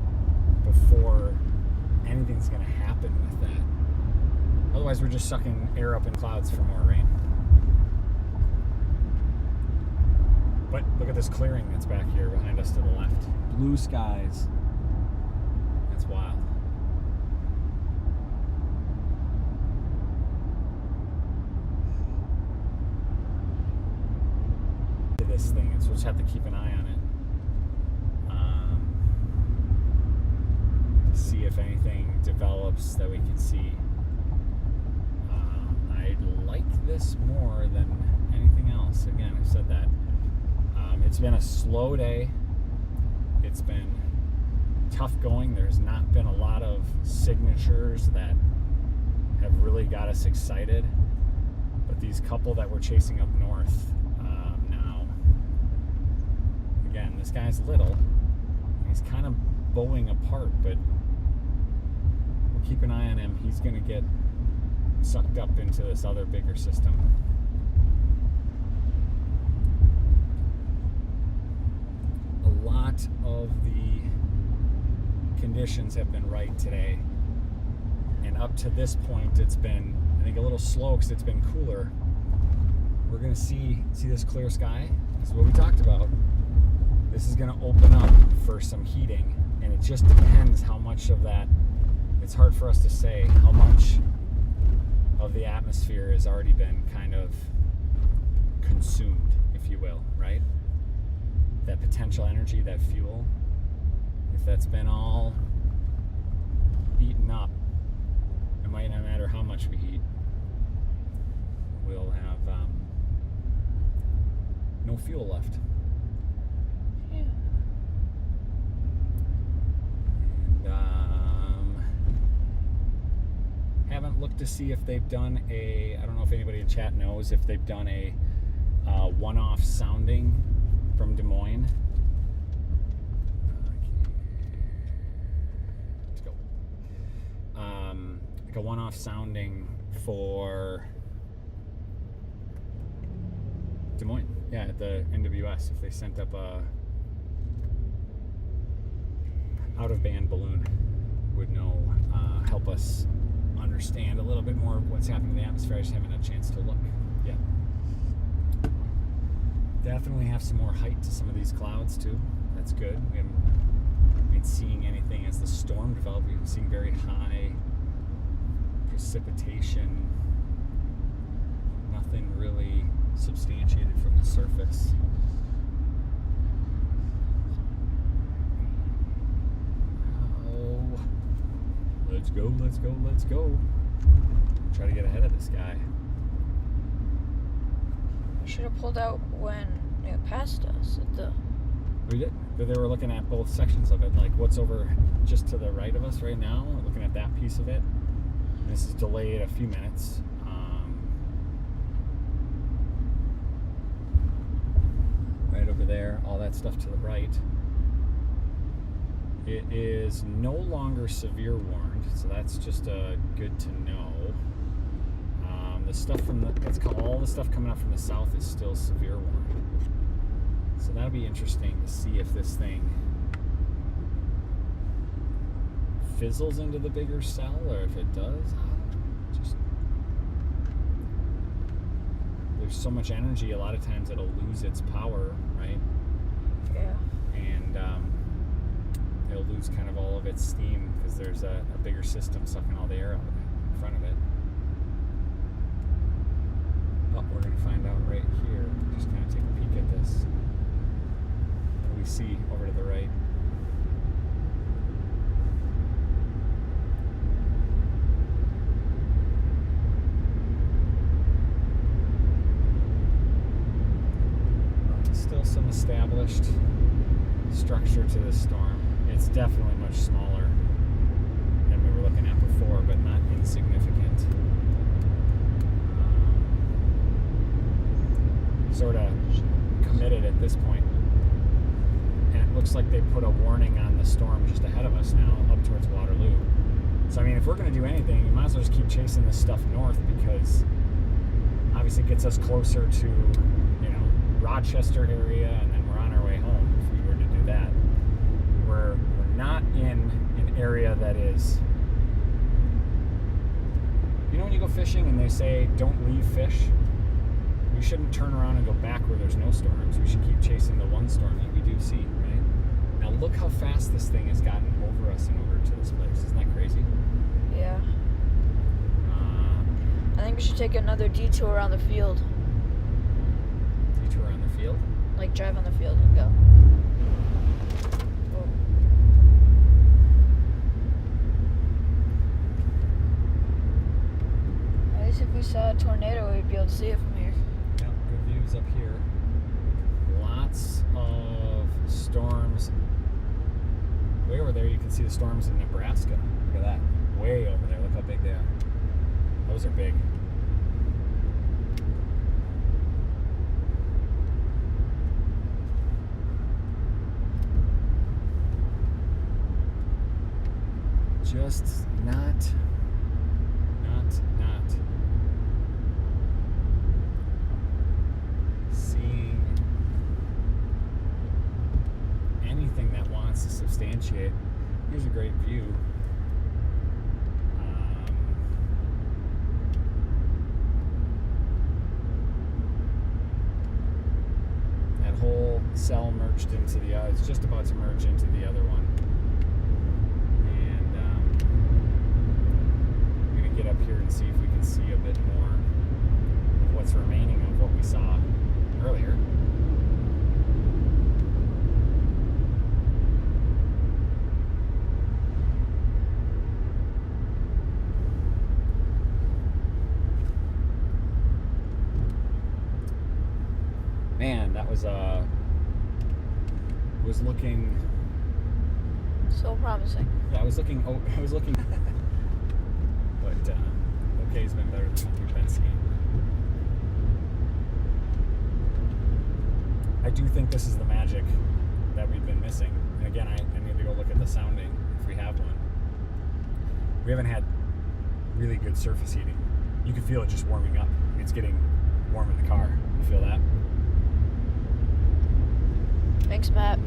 before anything's going to happen with that. Otherwise, we're just sucking air up in clouds for more rain. But look at this clearing that's back here behind us to the left. Blue skies. That's wild. To this thing, so we'll just have to keep an eye on it. To see if anything develops that we can see. I like this more than anything else. Again, I've said that. It's been a slow day. It's been tough going. There's not been a lot of signatures that have really got us excited. But these couple that we're chasing up north now, Again, this guy's little. He's kind of bowing apart, but we'll keep an eye on him. He's going to get sucked up into this other bigger system. A lot of the conditions have been right today. And up to this point, it's been, I think, a little slow because it's been cooler. We're going to see this clear sky. This is what we talked about. This is going to open up for some heating. And it just depends how much of that, it's hard for us to say how much of the atmosphere has already been kind of consumed, if you will, right? That potential energy, that fuel, if that's been all eaten up, it might not matter how much we heat. We'll have no fuel left. Yeah. And haven't looked to see if they've done a, I don't know if anybody in chat knows if they've done a one-off sounding from Des Moines. Let's go. Like a one-off sounding for Des Moines. Yeah, at the NWS, if they sent up a out-of-band balloon, would know, help us understand a little bit more of what's happening in the atmosphere. I just haven't had a chance to look yet. Definitely have some more height to some of these clouds too. That's good. We haven't been seeing anything as the storm developed. We've been seeing very high precipitation. Nothing really substantiated from the surface. Oh, let's go, let's go, let's go. Try to get ahead of this guy. We should have pulled out when it passed us at the. We did. But they were looking at both sections of it, like what's over just to the right of us right now. We're looking at that piece of it. This is delayed a few minutes. Right over there, all that stuff to the right. It is no longer severe warned, so that's just good to know. The stuff from all the stuff coming up from the south is still severe warned. So that'll be interesting to see if this thing fizzles into the bigger cell, or if it does. I don't know. Just there's so much energy. A lot of times it'll lose its power, right? Yeah. And it'll lose kind of all of its steam because there's a bigger system sucking all the air out of it in front of it. Oh, we're going to find out right here. Just kind of take a peek at this. What do we see over to the right? Still some established structure to this storm. It's definitely much smaller than we were looking at before, but not insignificant. Sort of committed at this point. And it looks like they put a warning on the storm just ahead of us now, up towards Waterloo. So, I mean, if we're going to do anything, we might as well just keep chasing this stuff north, because obviously it gets us closer to, you know, Rochester area, and then we're on our way home if we were to do that. We're not in an area that is, you know, when you go fishing and they say don't leave fish, we shouldn't turn around and go back where there's no storms. We should keep chasing the one storm that we do see, right? Now look how fast this thing has gotten over us and over to this place. Isn't that crazy? Yeah. I think we should take another detour around the field. Detour around the field? Like drive on the field and go. Whoa. At least if we saw a tornado, we'd be able to see it from here. Yeah, good views up here. Lots of storms. Way over there, you can see the storms in Nebraska. Look at that. Way over there. Look how big they are. Those are big. just not seeing anything that wants to substantiate. Here's a great view. That whole cell merged into the other. It's just about to merge into the other one. And I'm going to get up here and see if we can see a bit more of what's remaining of what we saw earlier. Man, that was looking So promising. yeah, I was looking but okay's been better than what we've been seeing. I do think this is the magic that we've been missing. And again, I need to go look at the sounding if we have one. We haven't had really good surface heating. You can feel it just warming up. It's getting warm in the car. You feel that? Thanks, Matt.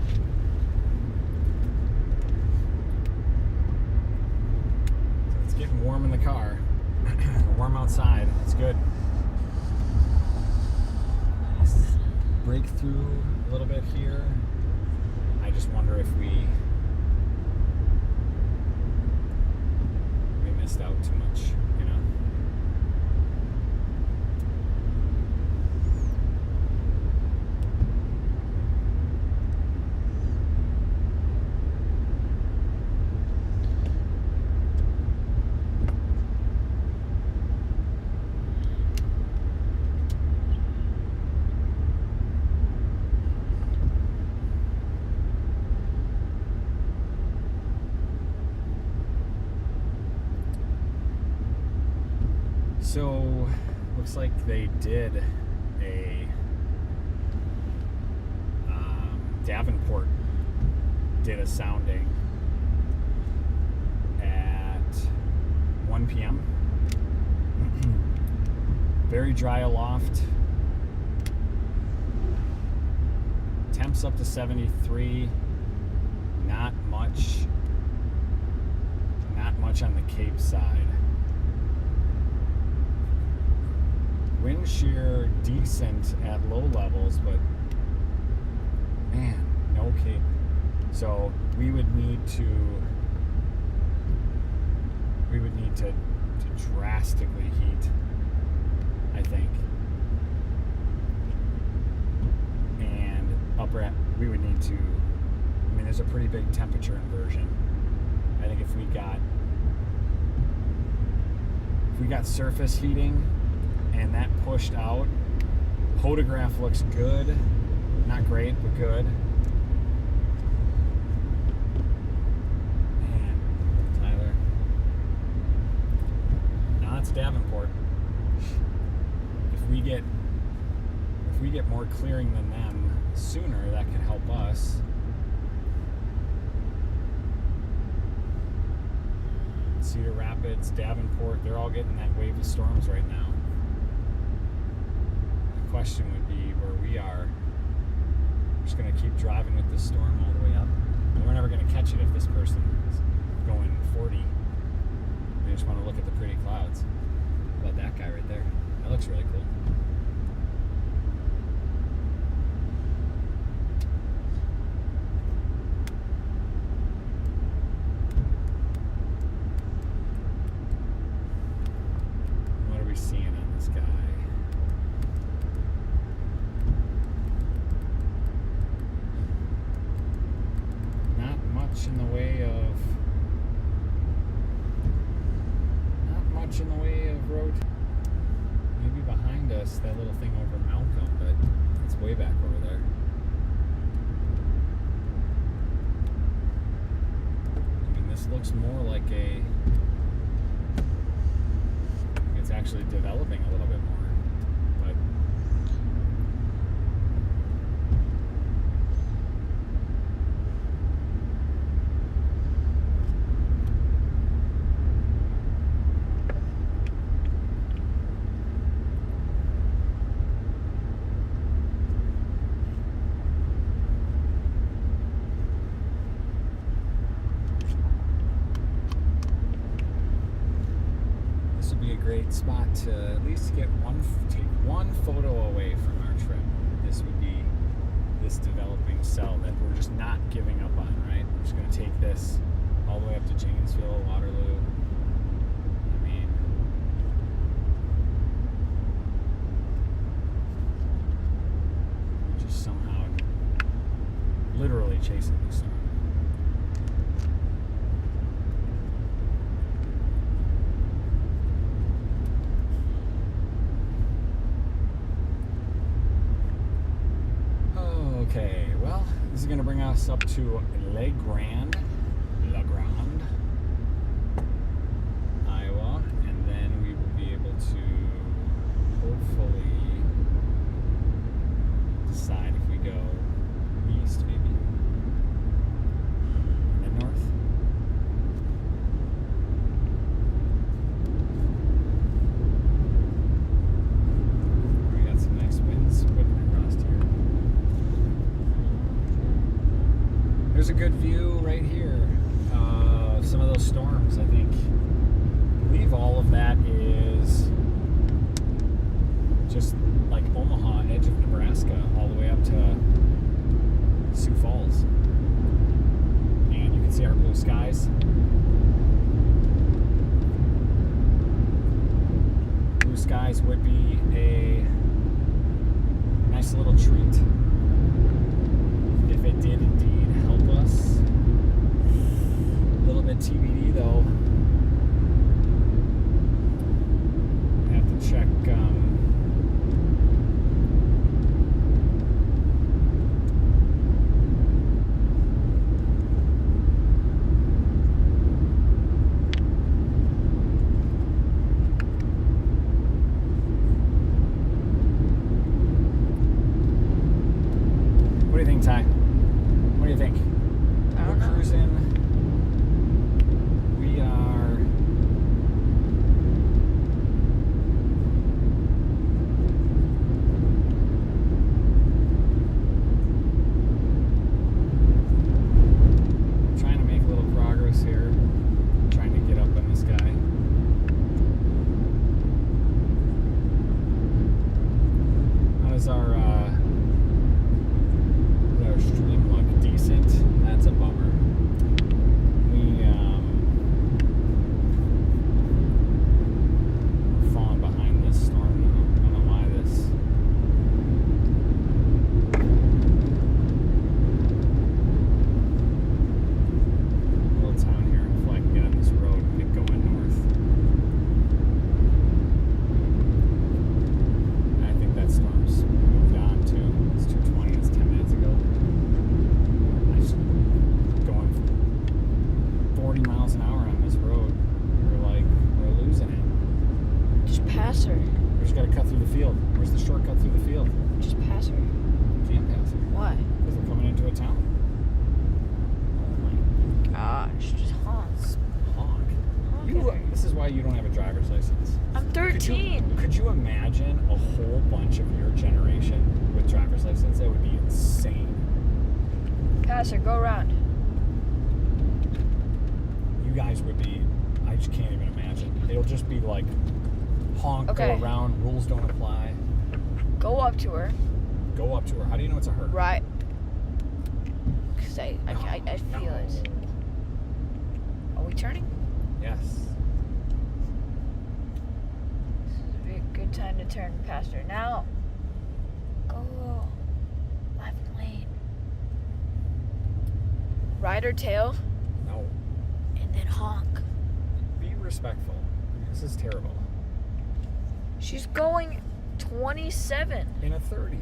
So it's getting warm in the car. Warm outside. It's good. Break through a little bit here. I just wonder if we missed out too much, you know. So, looks like they did a Davenport did a sounding at 1 p.m. Very dry aloft. Temps up to 73. Not much on the Cape side. Wind shear decent at low levels, but man, no Cape. So we would need to drastically heat, I think. And we would need to, I mean, there's a pretty big temperature inversion. I think if we got surface heating and that pushed out, photograph looks good. Not great, but good. Man, Tyler. Now it's Davenport. If we get more clearing than them sooner, that could help us. Cedar Rapids, Davenport, they're all getting that wave of storms right now. The question would be where we are. We're just going to keep driving with this storm all the way up. And we're never going to catch it if this person is going 40. They just want to look at the pretty clouds. How about that guy right there? That looks really cool. What are we seeing on this guy? Not much in the way of road. Maybe behind us, that little thing over Malcolm, but it's way back over there. I mean, this looks more like it's actually developing a little bit more, but would be a great spot to at least take one photo away from our trip. This would be this developing cell that we're just not giving up on, right? We're just going to take this all the way up to Janesville, Waterloo. I mean, just somehow literally chasing the storm. Okay, well, this is going to bring us up to La Grande, Iowa, and then we will be able to hopefully decide if we go east, maybe, and then north. We got some nice winds whipping across here. There's a good view right here of some of those storms, I think. I believe all of that is just like Omaha, edge of Nebraska, all the way up to Sioux Falls. And you can see our blue skies. Blue skies would be a nice little treat if it did indeed help us. A little bit TBD though. I have to check what do you think, Ty? What do you think? I don't know. We're cruising. We are trying to make a little progress here. Trying to get up in the sky. How does our stream look? Decent. That's a bummer. We're falling behind this storm now. I don't know why this. Little town here. Hopefully I can get on this road and get going north. I think that storm's moved on too. It's 2:20. It's 10 minutes ago. Going 40 miles an hour on this road. We're losing it. Just pass her. We just gotta cut through the field. Where's the shortcut through the field? Just pass her. Can't pass it. Why? Because we're coming into a town. Oh my gosh. Just honk. Honk. Honk at her. This is why you don't have a driver's license. I'm 13. Could you imagine a whole bunch of your generation with driver's license? That would be insane. Pass her. Go around. You guys would be, I just can't even imagine. It'll just be like honk, Okay. go around, rules don't apply. Go up to her. Go up to her. How do you know it's a her? Right. Because I feel No. it. Are we turning? Yes. This is a very good time to turn past her. Now. Go left lane. Ride her tail No. and then honk. Be respectful. This is terrible. She's going 27. In a 30.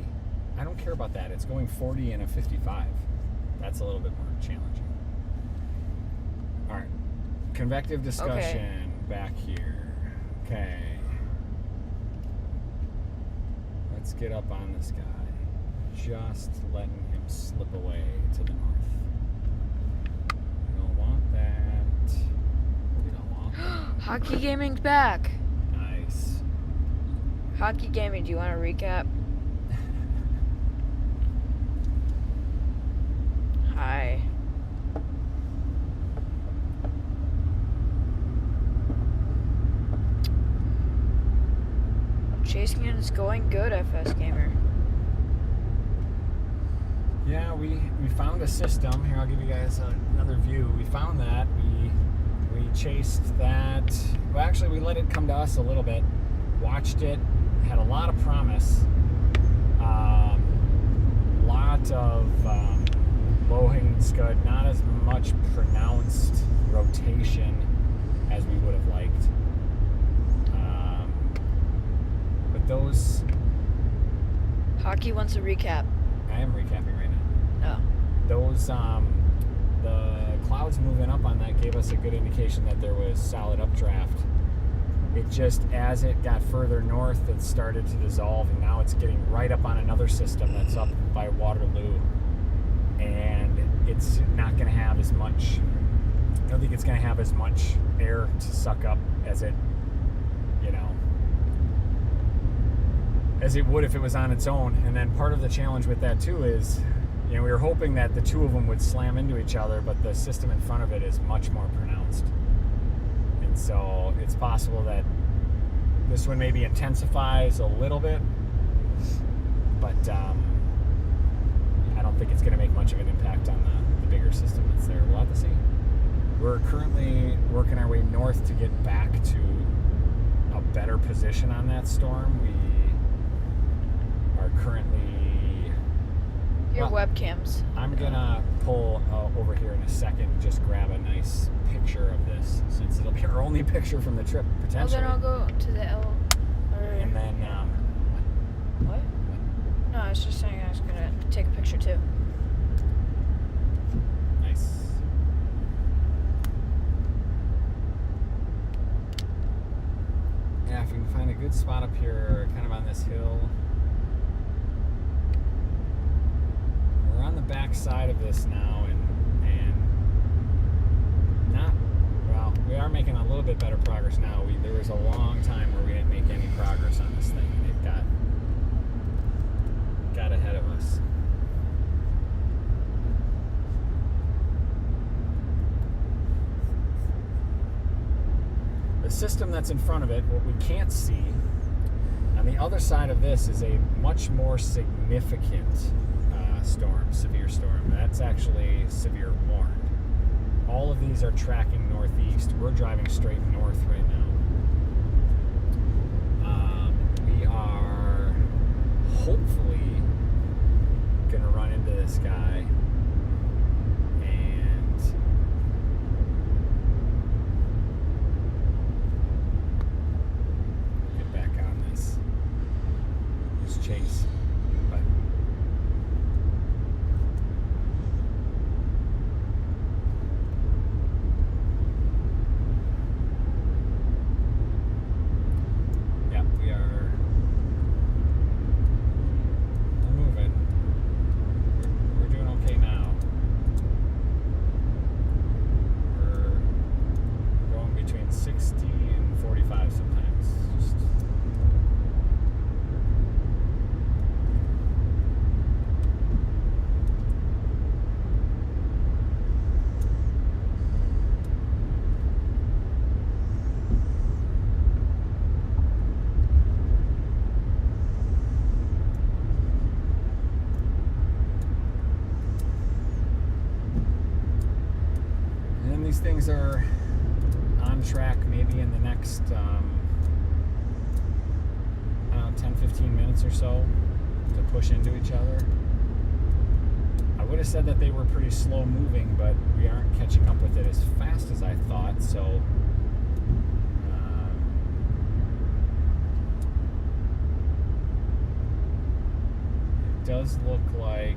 I don't care about that. It's going 40 in a 55. That's a little bit more challenging. All right. Convective discussion back here. Okay. Let's get up on this guy. Just letting him slip away to the north. We don't want that. We don't want that. Hockey Gaming's back. Nice. Hockey Gaming, do you want to recap? Hi. chasing it is going good, FS Gamer. Yeah, we found a system. Here, I'll give you guys another view. We found that. We chased that. Well, actually, we let it come to us a little bit. Watched it. Had a lot of promise. Lot of low-hanging scud. Not as much pronounced rotation as we would have liked. But those... Hockey wants a recap. I am recapping right now. No. Those, the clouds moving up on that gave us a good indication that there was solid updraft. It just, as it got further north, it started to dissolve, and now it's getting right up on another system that's up by Waterloo. And it's not going to have as much, I don't think it's going to have as much air to suck up as it, as it would if it was on its own. And then part of the challenge with that too is, we were hoping that the two of them would slam into each other, but the system in front of it is much more pronounced. And so it's possible that this one maybe intensifies a little bit, but I don't think it's going to make much of an impact on the bigger system that's there. We'll have to see. We're currently working our way north to get back to a better position on that storm. We are currently... Your webcams. I'm gonna pull over here in a second and just grab a nice picture of this, since it'll be our only picture from the trip, potentially. Well, then I'll go to the L. And then, What? No, I was just saying I was gonna take a picture too. Nice. Yeah, if we can find a good spot up here, kind of on this hill. We're on the back side of this now, and not, well, we are making a little bit better progress now. There was a long time where we didn't make any progress on this thing, and it got ahead of us. The system that's in front of it, what we can't see, on the other side of this is a much more significant storm, severe storm. That's actually severe warned. All of these are tracking northeast. We're driving straight north right now. We are hopefully gonna run into this guy and get back on this chase. But things are on track maybe in the next 10-15 minutes or so to push into each other. I would have said that they were pretty slow moving, but we aren't catching up with it as fast as I thought, so it does look like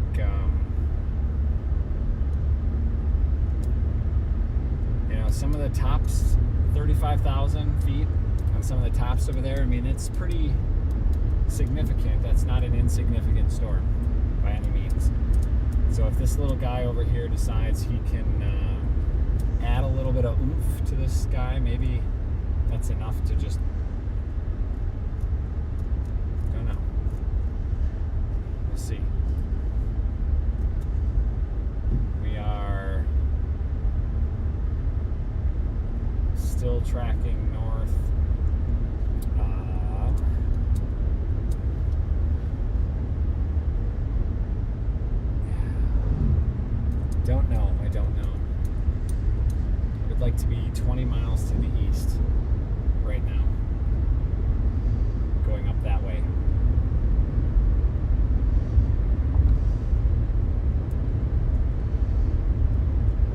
some of the tops, 35,000 feet on some of the tops over there. I mean, it's pretty significant. That's not an insignificant storm by any means. So if this little guy over here decides he can add a little bit of oomph to this guy, maybe that's enough to just, don't know. We'll see. We are still tracking north. 20 miles to the east right now, going up that way.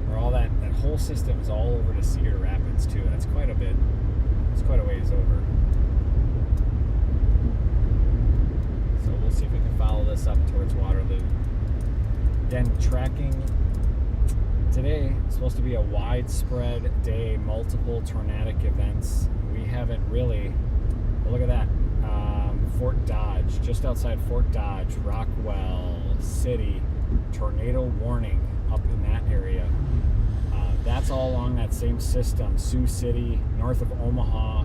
Where all that whole system is all over to Cedar Rapids too. That's quite a bit. It's quite a ways over. So we'll see if we can follow this up towards Waterloo. Again, tracking today is supposed to be a widespread day, multiple tornadic events. We haven't really. Look at that. Fort Dodge, just outside Fort Dodge, Rockwell City, tornado warning up in that area. That's all along that same system. Sioux City, north of Omaha,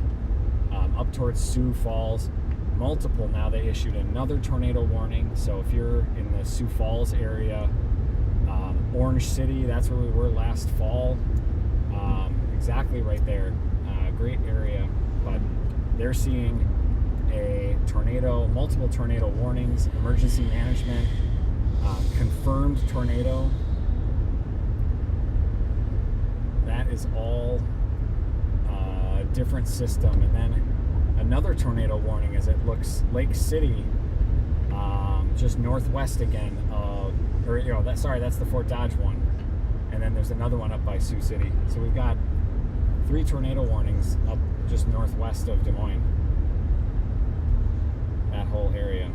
up towards Sioux Falls. Multiple now. They issued another tornado warning. So if you're in the Sioux Falls area, Orange City, that's where we were last fall. Exactly right there. Great area. But they're seeing a tornado, multiple tornado warnings, emergency management, confirmed tornado. That is all a different system. And then another tornado warning as it looks Lake City, just northwest again of, that's the Fort Dodge one. And then there's another one up by Sioux City. So we've got 3 tornado warnings up just northwest of Des Moines. That whole area.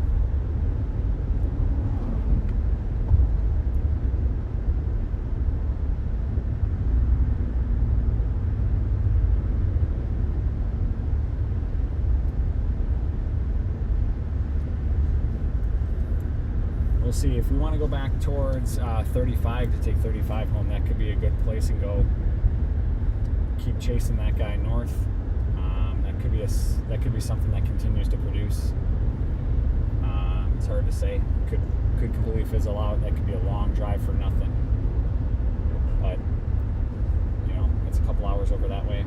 We'll see if we want to go back towards 35 to take 35 home. That could be a good place and go. Keep chasing that guy north. That could be something that continues to produce. It's hard to say. Could completely fizzle out. That could be a long drive for nothing. But it's a couple hours over that way.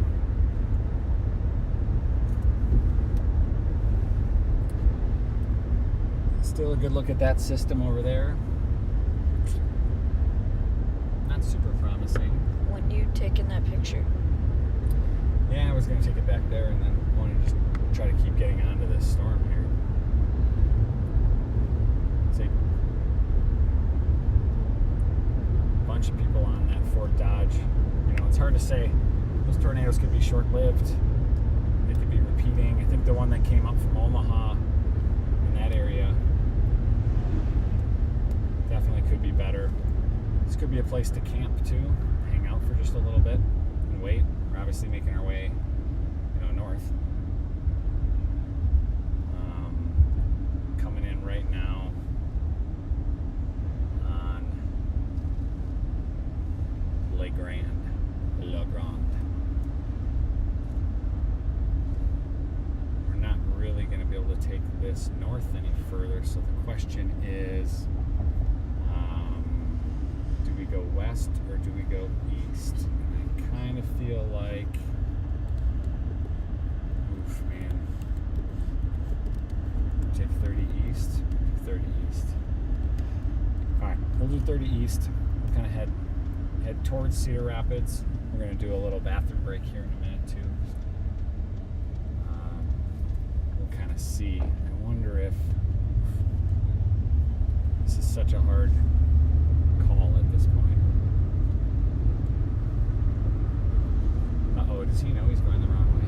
Still a good look at that system over there. Not super promising. When you taking that picture? Yeah, I was going to take it back there and then want to just try to keep getting onto this storm here. See, a bunch of people on that Fort Dodge. It's hard to say. Those tornadoes could be short-lived. They could be repeating. I think the one that came up from Omaha in that area definitely could be better. This could be a place to camp too, hang out for just a little bit and wait. We're obviously making our way, north. Coming in right now on La Grande. We're not really going to be able to take this north any further, so the question is, do we go west or do we go east? And I kind of feel like, oof, man. Take 30 east. 30 east. All right, we'll do 30 east. We'll kind of head towards Cedar Rapids. We're going to do a little bathroom break here in a minute too. We'll kind of see. I wonder if this is such a hard call at this point. Uh-oh, does he know he's going the wrong way?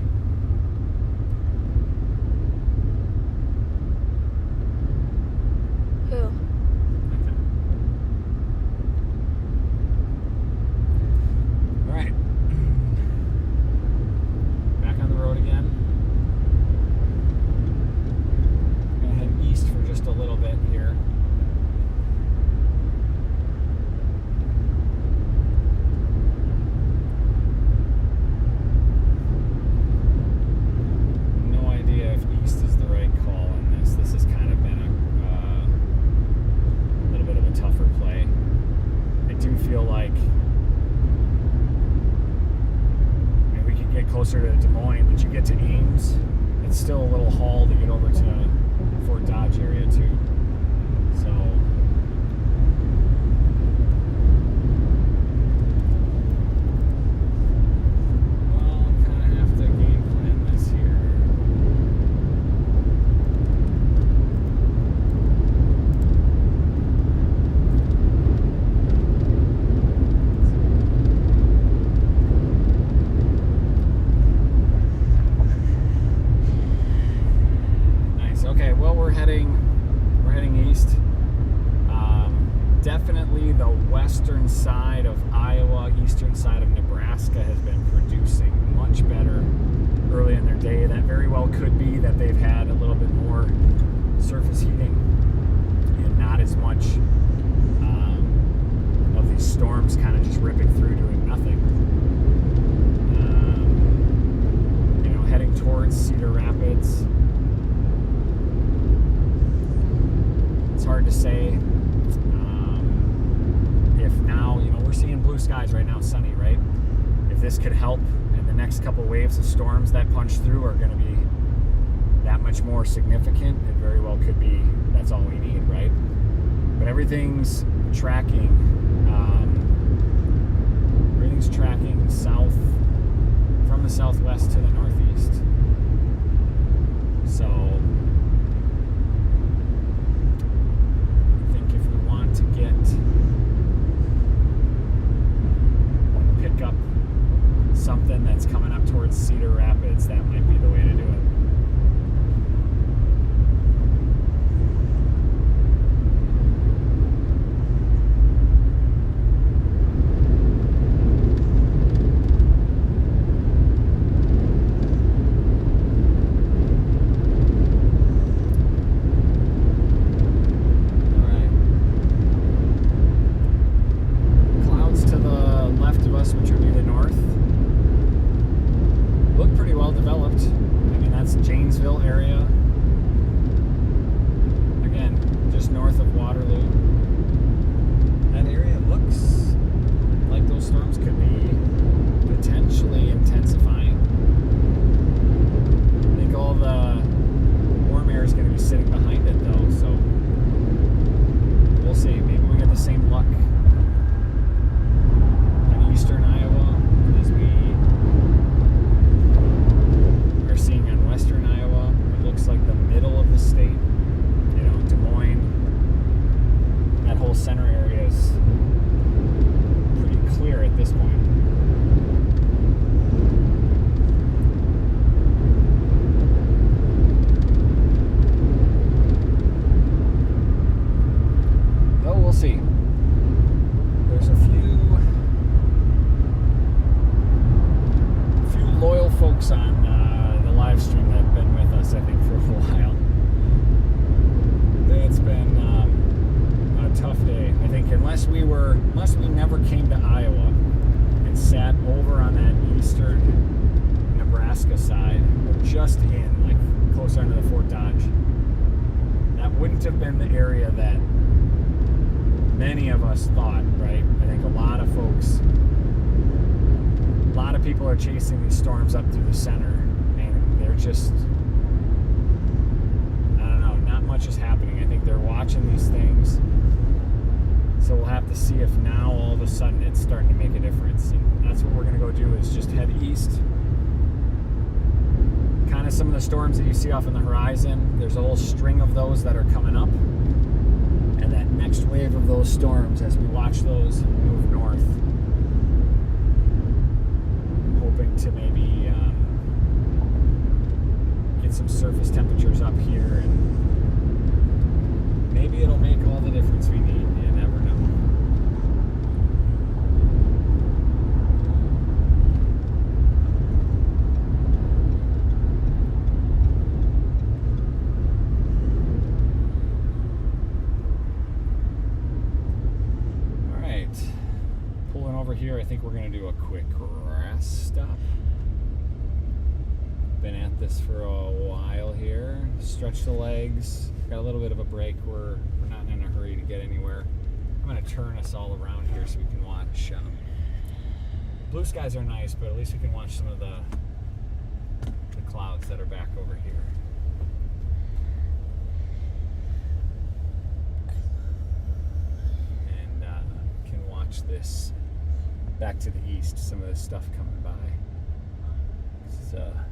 Who? Okay. All right. Back on the road again. I'm going to head east for just a little bit here. Closer to Des Moines, but you get to Ames, it's still a little haul to get over to Fort Dodge area too. So heading east. Definitely the western side of Iowa, eastern side of Nebraska has been producing much better early in their day. That very well could be that they've had a little bit more surface heating and not as much of these storms kind of just ripping through doing nothing. Heading towards Cedar Rapids. It's hard to say. If now, we're seeing blue skies right now, sunny, right? If this could help, and the next couple waves of storms that punch through are going to be that much more significant, it very well could be that's all we need, right? But everything's tracking south, from the southwest to the northeast. So I think if we want to pick up something that's coming up towards Cedar Rapids, that might be the way to do it. Have been the area that many of us thought, right? I think a lot of people are chasing these storms up through the center, and they're just, I don't know, not much is happening. I think they're watching these things, so we'll have to see if now all of a sudden it's starting to make a difference, and that's what we're going to go do, is just head east. Kind of some of the storms that you see off on the horizon, there's a whole string of those that are coming up, and that next wave of those storms, as we watch those move north, I'm hoping to maybe get some surface temperatures up here, and maybe it'll make all the difference we need. You never know. Here, I think we're going to do a quick rest stop. Been at this for a while here. Stretch the legs. Got a little bit of a break. We're not in a hurry to get anywhere. I'm going to turn us all around here so we can watch. Blue skies are nice, but at least we can watch some of the clouds that are back over here. And can watch this back to the east, some of this stuff coming by. This is a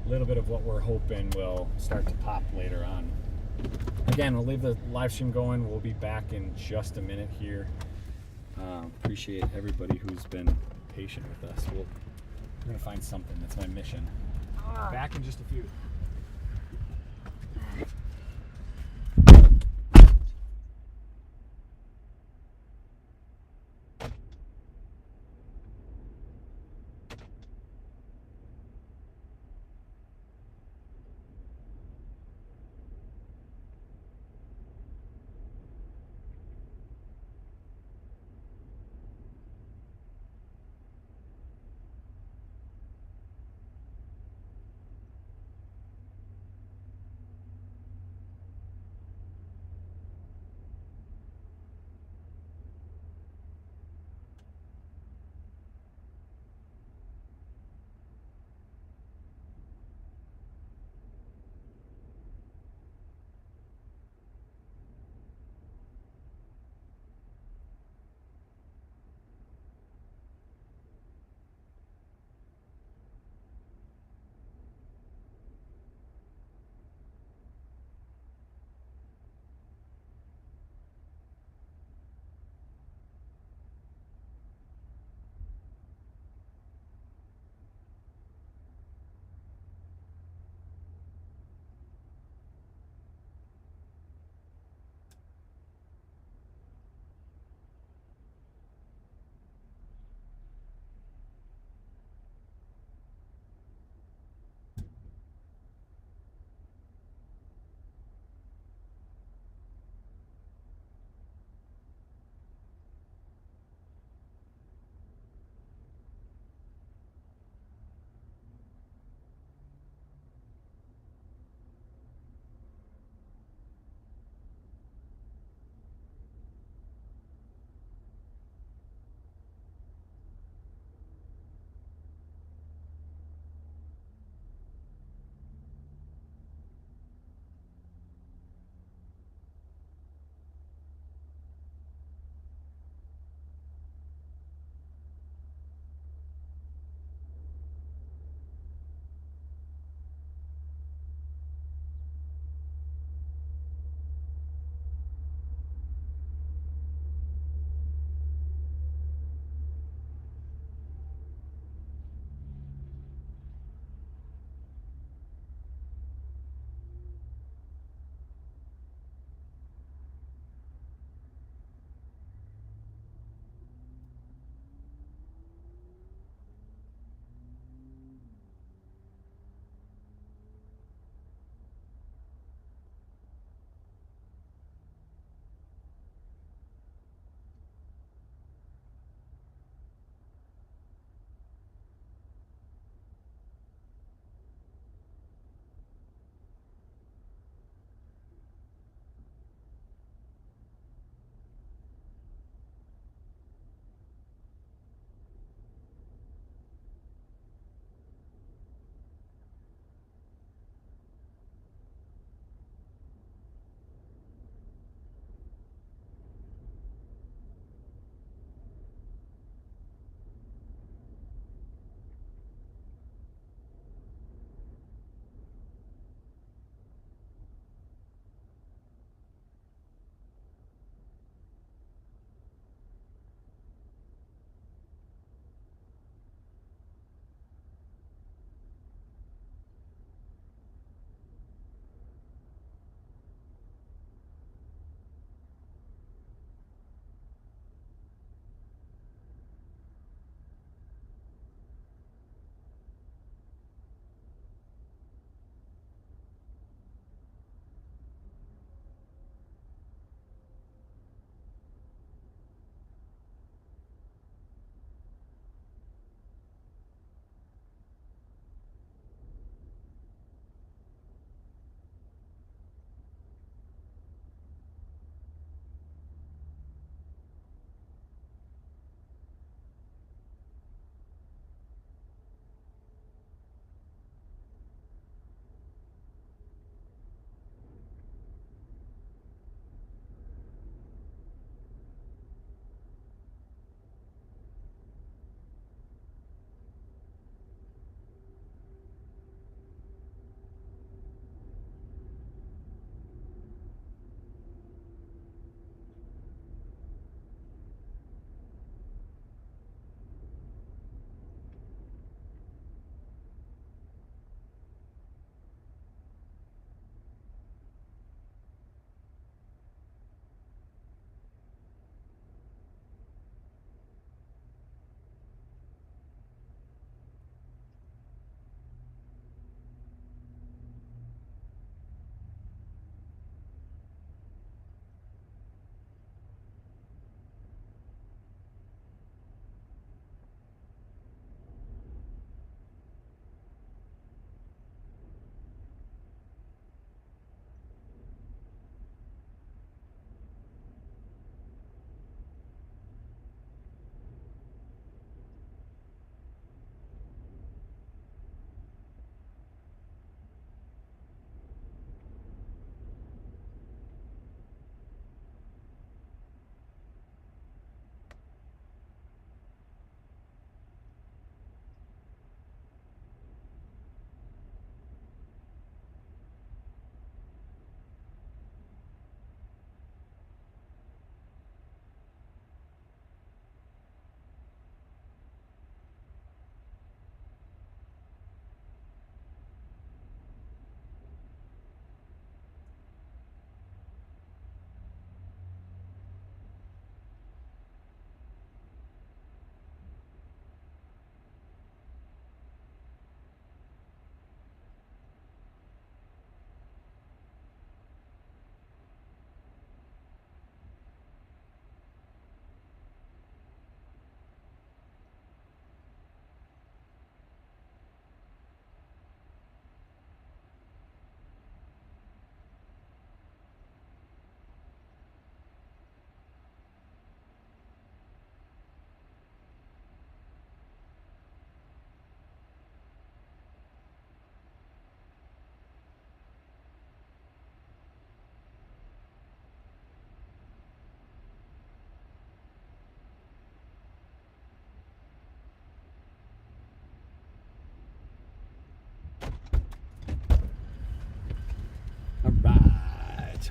little bit of what we're hoping will start to pop later on. Again, we'll leave the live stream going. We'll be back in just a minute here. Appreciate everybody who's been patient with us. We're going to find something. That's my mission. Back in just a few.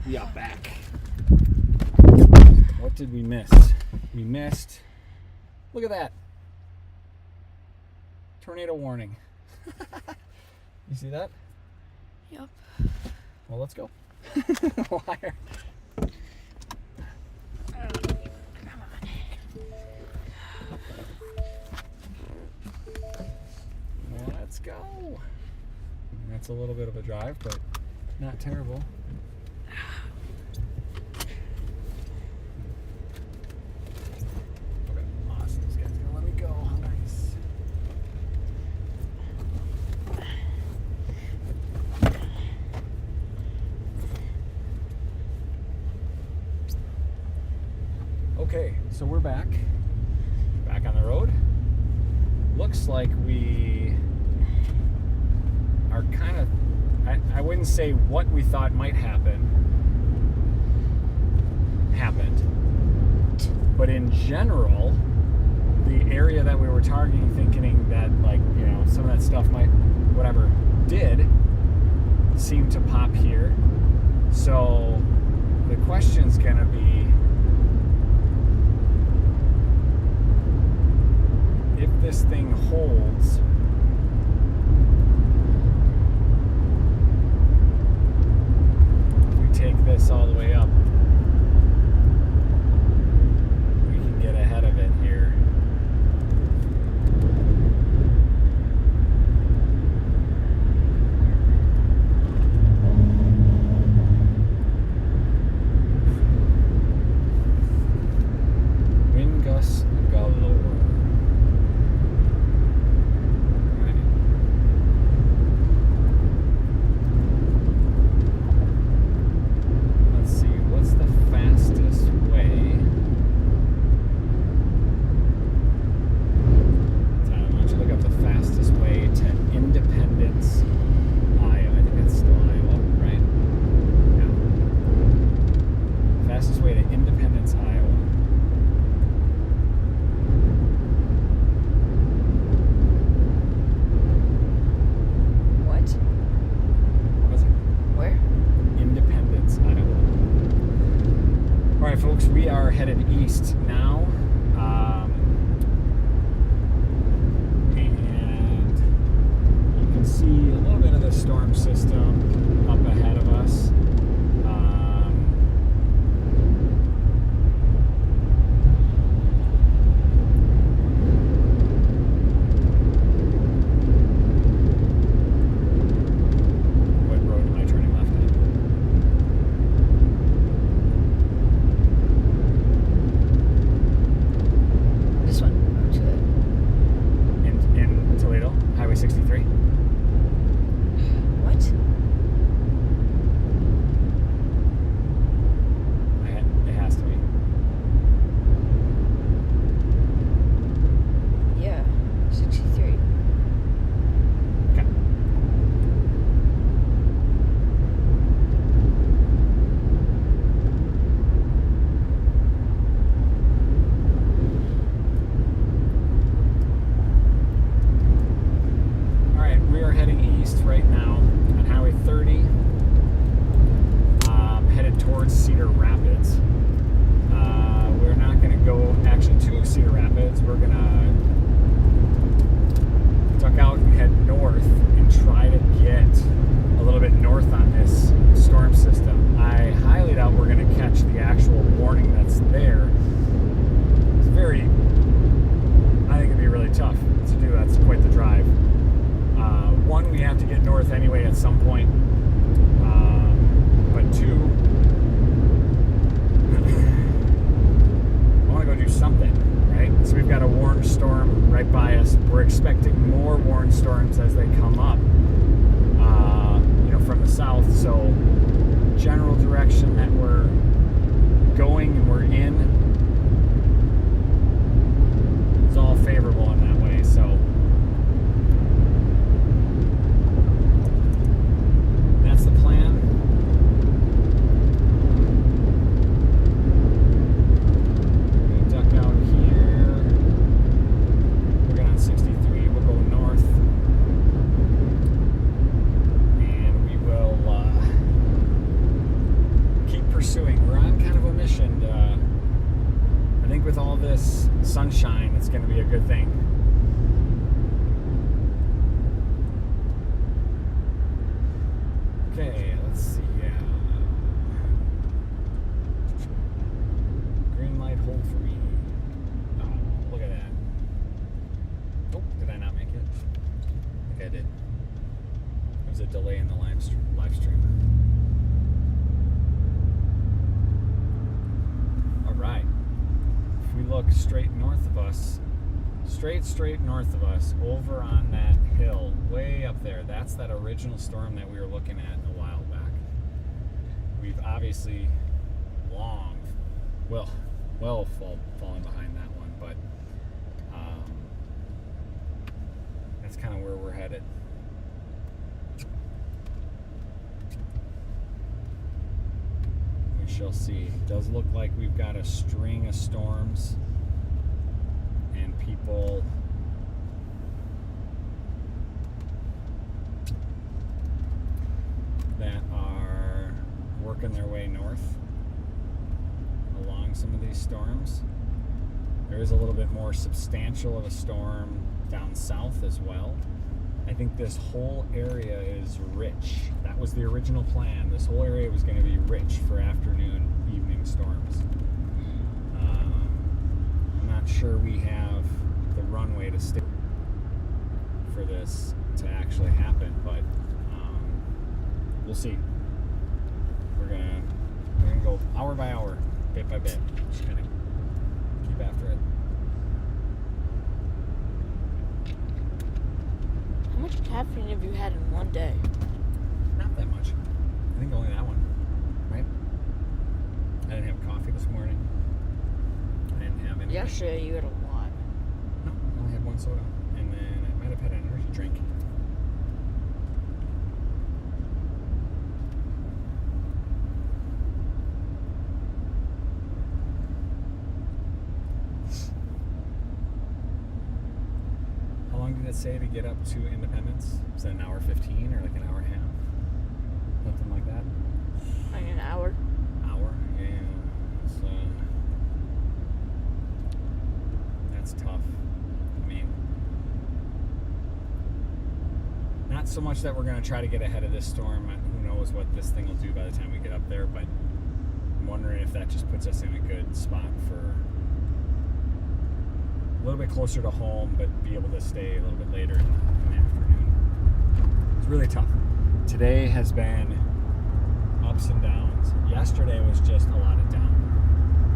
Yeah, back. What did we miss? We missed. Look at that. Tornado warning. You see that? Yep. Well, let's go. Wire. Come on. Let's go. That's a little bit of a drive, but not terrible. Okay, awesome. This guy's gonna let me go. How nice. Okay, so we're back on the road. Looks like we are kind of, I wouldn't say what we thought might happen happened, but in general, the area that we were targeting, thinking that, like, you know, some of that stuff might, whatever, did seem to pop here. So the question's gonna be, if this thing holds, if we take this all the way up, we can get ahead of it here. Wind gusts galore. Let's see, what's the fastest way? Why don't you look up the fastest way to Independence, Iowa? I think that's still Iowa, right? Yeah. Fastest way to Independence, Iowa. What? What was it? Where? Independence, Iowa. All right, folks, we are headed east now. And you can see a little bit of the storm system up ahead of us. What road am I turning left on? This one. Or to In Toledo, Highway 63. what? It has to be. Yeah. 63. Okay. All right, we are heading east right now on Highway 30, headed towards Cedar Rapids. We're not going to go actually to Cedar Rapids. We're going to duck out and head north and try to get a little bit north on this storm system. I highly doubt we're going to catch the actual warning that's there. It's I think it'd be really tough to do. That's quite the drive. One, we have to get north anyway at some point. But two, I want to go do something, right? So we've got a warned storm right by us. We're expecting more warned storms as they come up, from the south. So general direction that we're going and we're in is all favorable in that way. So that's the plan. We duck out here. We're going on 63. We'll go north. And we will keep think I did. There's a delay in the live stream. All right. If we look straight north of us, straight north of us, over on that hill, way up there, that's that original storm that we were looking at a while back. We've obviously fallen behind that one, but that's kind of where we're headed. We shall see. It does look like we've got a string of storms and people that are working their way north along some of these storms. There is a little bit more substantial of a storm down south as well. I think this whole area is rich. That was the original plan. This whole area was going to be rich for afternoon, evening storms. I'm not sure we have the runway to stay for this to actually happen, but we'll see. We're gonna go hour by hour, bit by bit. Just gonna keep after it. How much caffeine have you had in one day? Not that much. I think only that one, right? I didn't have coffee this morning. I didn't have anything. Yesterday you had a lot. No, I only had one soda, and then I might have had an energy drink. How long did it say to get up to Independence? Was that an hour 15 or like an hour and a half? Something like that? Like an hour. Hour? Yeah. So that's tough. I mean, not so much that we're going to try to get ahead of this storm. Who knows what this thing will do by the time we get up there, but I'm wondering if that just puts us in a good spot for a little bit closer to home, but be able to stay a little bit later in the afternoon. It's really tough. Today has been ups and downs. Yesterday was just a lot of down.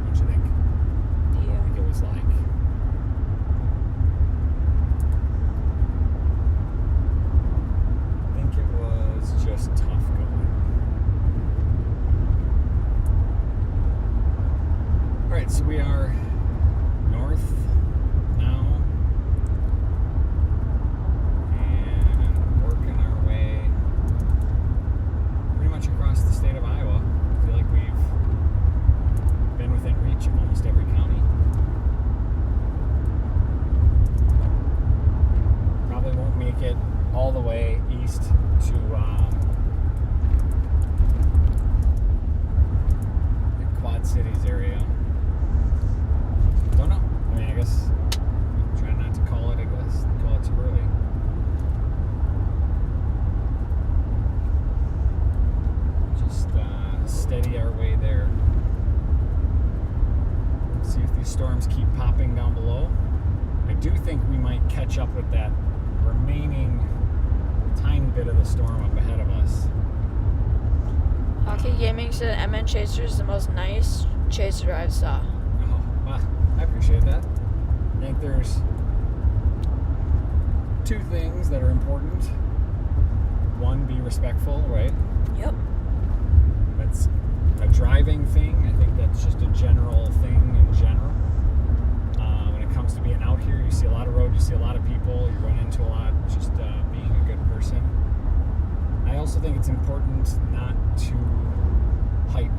Don't you think? Yeah. I think it was like just tough going. Alright, so we are north now and working our way pretty much across the state of Iowa. I feel like we've been within reach of almost every county. Probably won't make it all the way east to the Quad Cities area. Don't know. I mean, I guess try not to call it. I guess call it too early. Just steady our way there. See if these storms keep popping down below. I do think we might catch up with that remaining tiny bit of the storm up ahead of us. Hockey Gaming said MN Chaser is the most nice chaser I saw. Oh, well, I appreciate that. I think there's two things that are important. One, be respectful, right? Yep. That's a driving thing. I think that's just a general thing in general. When it comes to being out here, you see a lot of road, you see a lot of people, you run into a lot, just being a good person. I also think it's important not to hype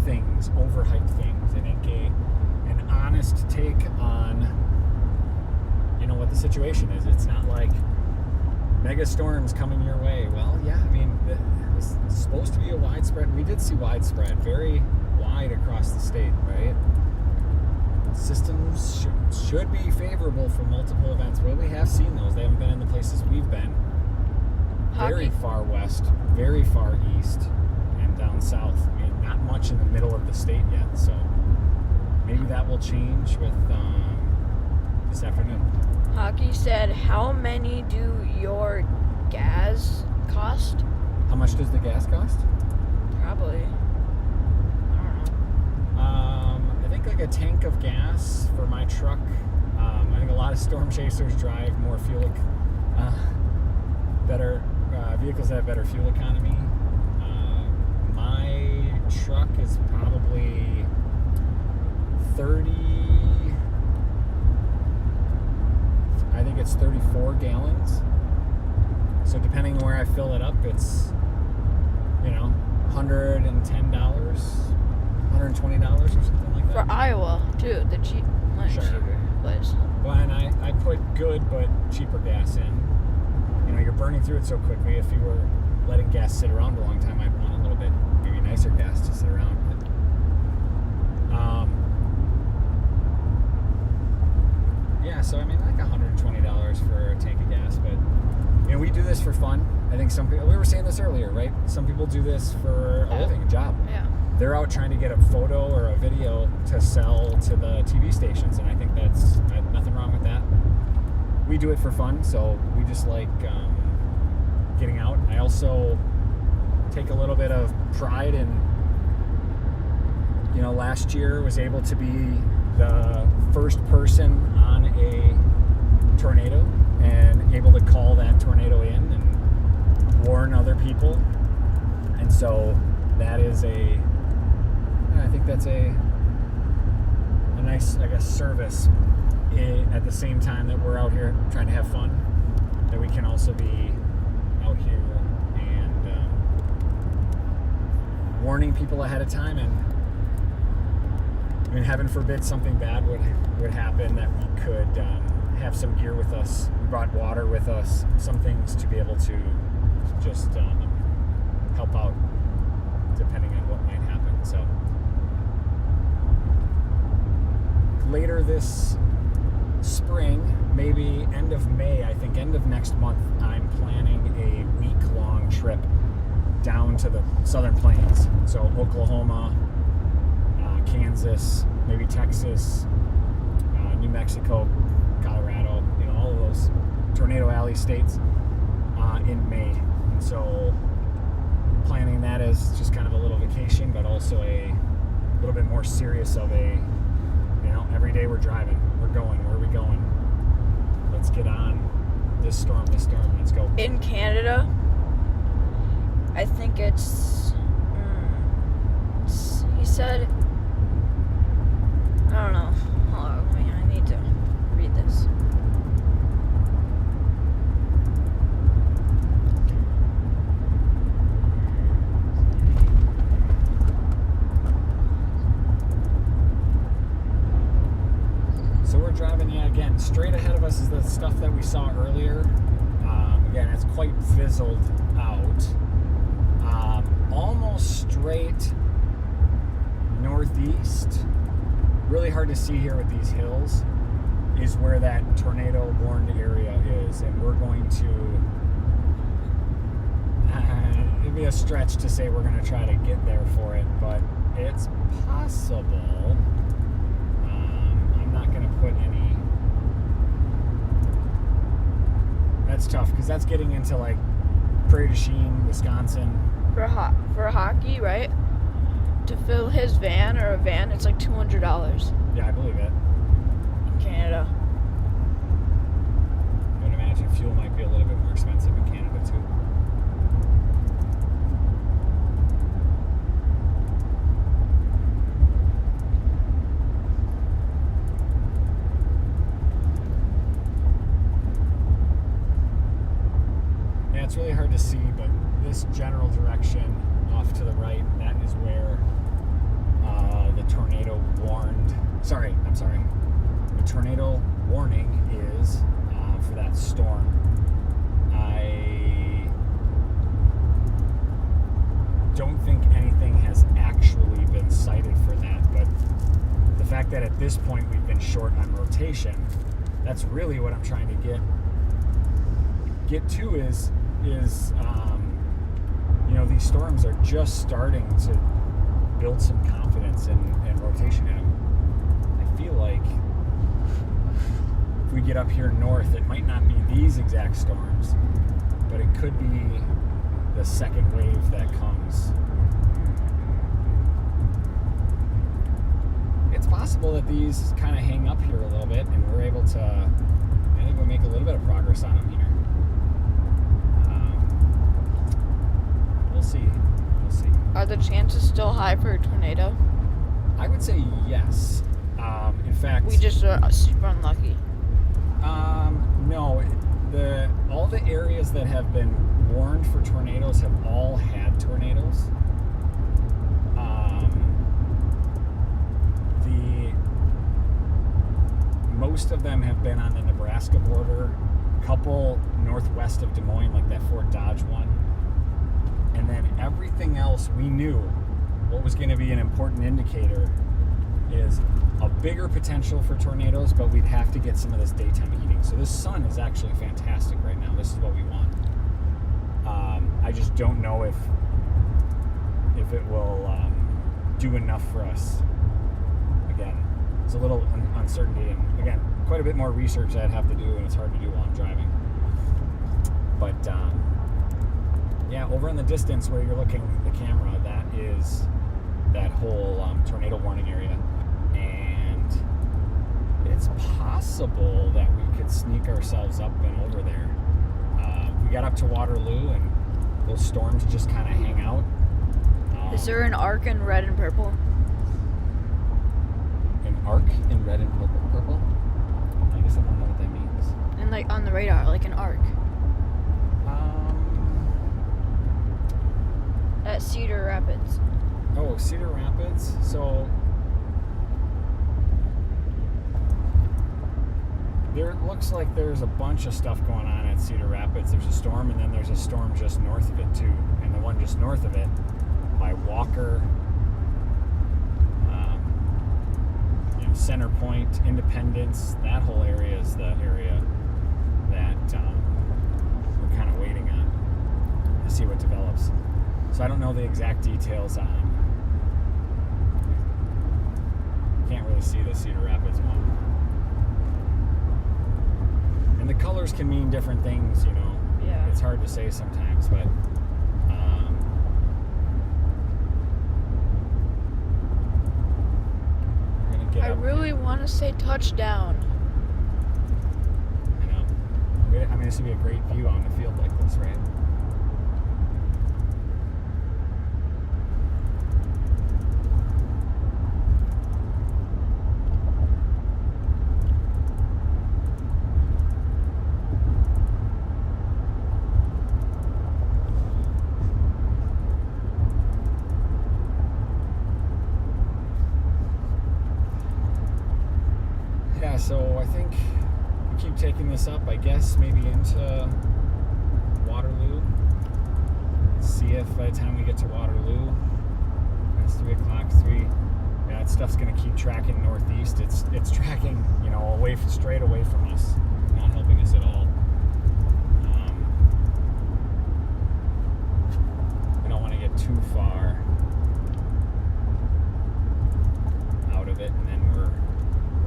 things, overhype things. I think an honest take on, what the situation is. It's not like mega storms coming your way. Well, yeah, I mean, this is supposed to be a widespread. We did see widespread, very wide across the state, right? Systems should be favorable for multiple events. Well, we have seen those. They haven't been in the places we've been. Very far west, very far east, and down south. I mean, not much in the middle of the state yet. So maybe that will change with this afternoon. Hockey said, how many do your much does the gas cost? Probably. I don't know. I think like a tank of gas for my truck. I think a lot of storm chasers drive more fuel, better vehicles that have better fuel economy. My truck is probably 30. I think it's 34 gallons. So depending on where I fill it up, it's, $110, $120 or something like that. For Iowa, too, the cheaper place. Well, and I put good but cheaper gas in. You're burning through it so quickly. If you were letting gas sit around a long time, I'd want a little bit maybe nicer gas to sit around. But, yeah, so like $120 for a tank of gas, but we do this for fun. I think some people, we were saying this earlier, right? Some people do this for a living, a job. Yeah. They're out trying to get a photo or a video to sell to the TV stations, and I think that's nothing wrong with that. We do it for fun, so we just like getting out. I also take a little bit of pride in, last year was able to be the first person on a tornado and able to call that tornado in and warn other people. And so that is I think that's a nice, service at the same time that we're out here trying to have fun, that we can also be out here and warning people ahead of time. And heaven forbid something bad would happen, that we could have some gear with us. We brought water with us, some things to be able to just help out depending on what might happen. So later this spring, maybe end of May, I think end of next month, I'm planning a week-long trip down to the Southern Plains. So Oklahoma, Kansas, maybe Texas, New Mexico, Colorado, all of those Tornado Alley states in May. And so planning that as just kind of a little vacation, but also a little bit more serious of every day we're driving, we're going, where are we going? Let's get on this storm, let's go. In Canada, I think he said, I don't know. Hold on, I need to read this. So we're driving, again, straight ahead of us is the stuff that we saw earlier. Again, it's quite fizzled out. Almost straight northeast. Really hard to see here with these hills is where that tornado warned area is, and we're going to it'd be a stretch to say we're going to try to get there for it, but it's possible. I'm not going to put any, that's tough because that's getting into like Prairie du Chien, Wisconsin. For hockey, right? To fill his van or a van, it's like $200 Yeah, I believe it. in Canada. I would imagine fuel might be a little bit more expensive in Canada too. Yeah, it's really hard to see, but this general direction off to the right, that is where the tornado the tornado warning is for that storm. I don't think anything has actually been cited for that, but the fact that at this point we've been short on rotation, that's really what I'm trying to get to is these storms are just starting to build some confidence and rotation in them. I feel like if we get up here north, it might not be these exact storms, but it could be the second wave that comes. It's possible that these kind of hang up here a little bit, and we're able to, I think we make a little bit of progress on them here. We'll see. We'll see. Are the chances still high for a tornado? I would say yes. In fact, We just are super unlucky. no. All the areas that have been warned for tornadoes have all had tornadoes. Most of them have been on the Nebraska border, a couple northwest of Des Moines, like that Fort Dodge one. And then everything else we knew what was going to be an important indicator is a bigger potential for tornadoes, but we'd have to get some of this daytime heating. So this sun is actually fantastic right now. This is what we want. I just don't know if it will do enough for us. Again, it's a little uncertainty, and again, quite a bit more research I'd have to do, and it's hard to do while I'm driving. But yeah, over in the distance where you're looking at the camera, that is that whole tornado warning area, and it's possible that we could sneak ourselves up and over there. We got up to Waterloo, and those storms just kind of hang out. Is there an arc in red and purple? An arc in red and purple? I guess I don't know what that means. And like on the radar, like an arc. At Cedar Rapids. Oh, Cedar Rapids. So there looks like there's a bunch of stuff going on at Cedar Rapids. There's a storm, and then there's a storm just north of it too. And the one just north of it by Walker, Center Point, Independence, that whole area is the area that we're kind of waiting on to see what develops. So I don't know the exact details on. Can't really see the Cedar Rapids one. And the colors can mean different things, you know. Yeah. It's hard to say sometimes, but we're gonna get I up. really want to say touchdown. I know. I mean, this would be a great view on the field like this, right? Yeah, so I think we keep taking this up, I guess, maybe into Waterloo. Let's see if by the time we get to Waterloo, it's 3 o'clock, 3. Yeah, that stuff's gonna keep tracking northeast. It's tracking, you know, straight away from us, not helping us at all. We don't want to get too far out of it, and then we're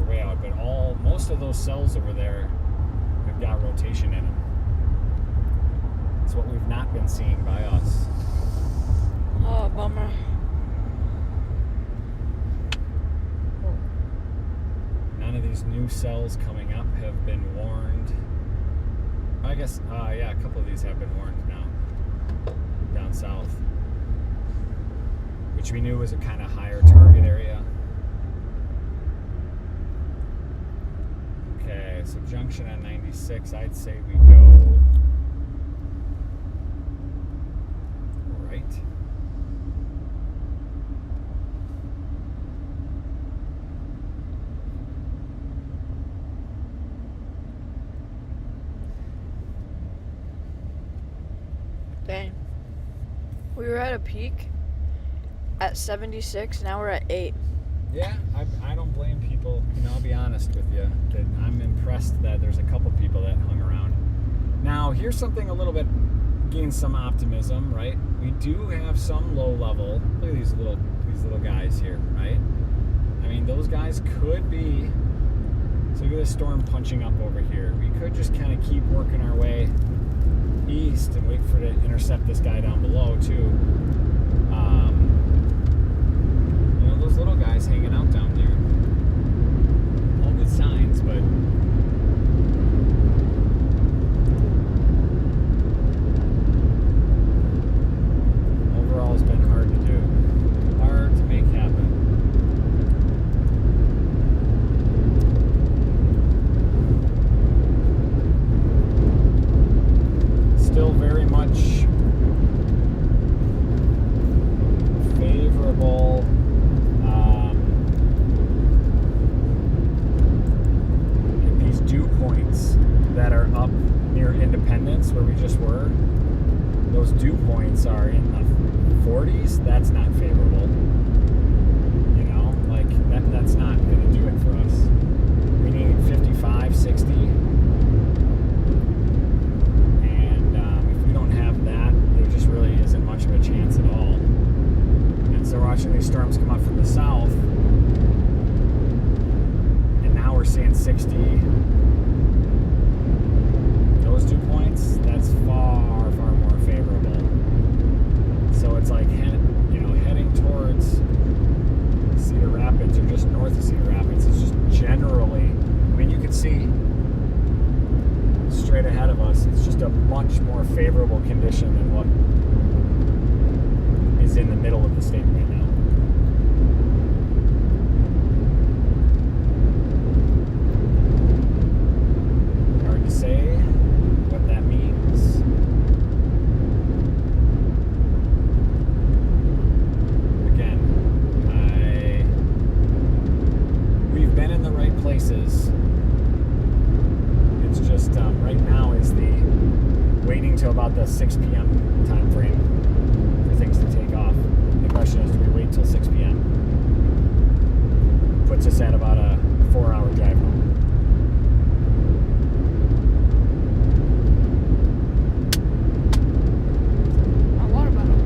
way out, but most of those cells over there have got rotation in them. It's what we've not been seeing by us. Oh, bummer. None of these new cells coming up have been warned. I guess, yeah, a couple of these have been warned now, down south, which we knew was a kind of higher target area. Okay, so junction on 96, I'd say we go right. Dang. We were at a peak at 76, now we're at 8. Yeah, I don't blame people. You know, I'll be honest with you. That I'm impressed that there's a couple people that hung around. Now, here's something a little bit, gain some optimism, right? We do have some low level. Look at these little guys here, right? I mean, those guys could be. So look at this storm punching up over here. We could just kind of keep working our way east. east and wait for it to intercept this guy down below too. You know, those little guys hanging out down there. All good signs, but overall it's been hard to do. Hard to make happen. Still very much favorable. These dew points that are up near Independence, where we just were, those dew points are in the 40s. That's not favorable. You know, like that's not going to do it for us. We need 55, 60. Just really isn't much of a chance at all. And so we're watching these storms come up from the south, and now we're seeing 60. Those 2 points, that's far, far more favorable. So it's like heading towards Cedar Rapids or just north of Cedar Rapids. It's just generally, I mean, you can see straight ahead of us, it's just a much more favorable condition than what is in the middle of the state right now. Hard to say what that means. Again, we've been in the right places. It's just right now is the waiting till about the 6 p.m. time frame for things to take off. The question is, do we wait till 6 p.m.? Puts us at about a 4-hour drive home. A water bottle.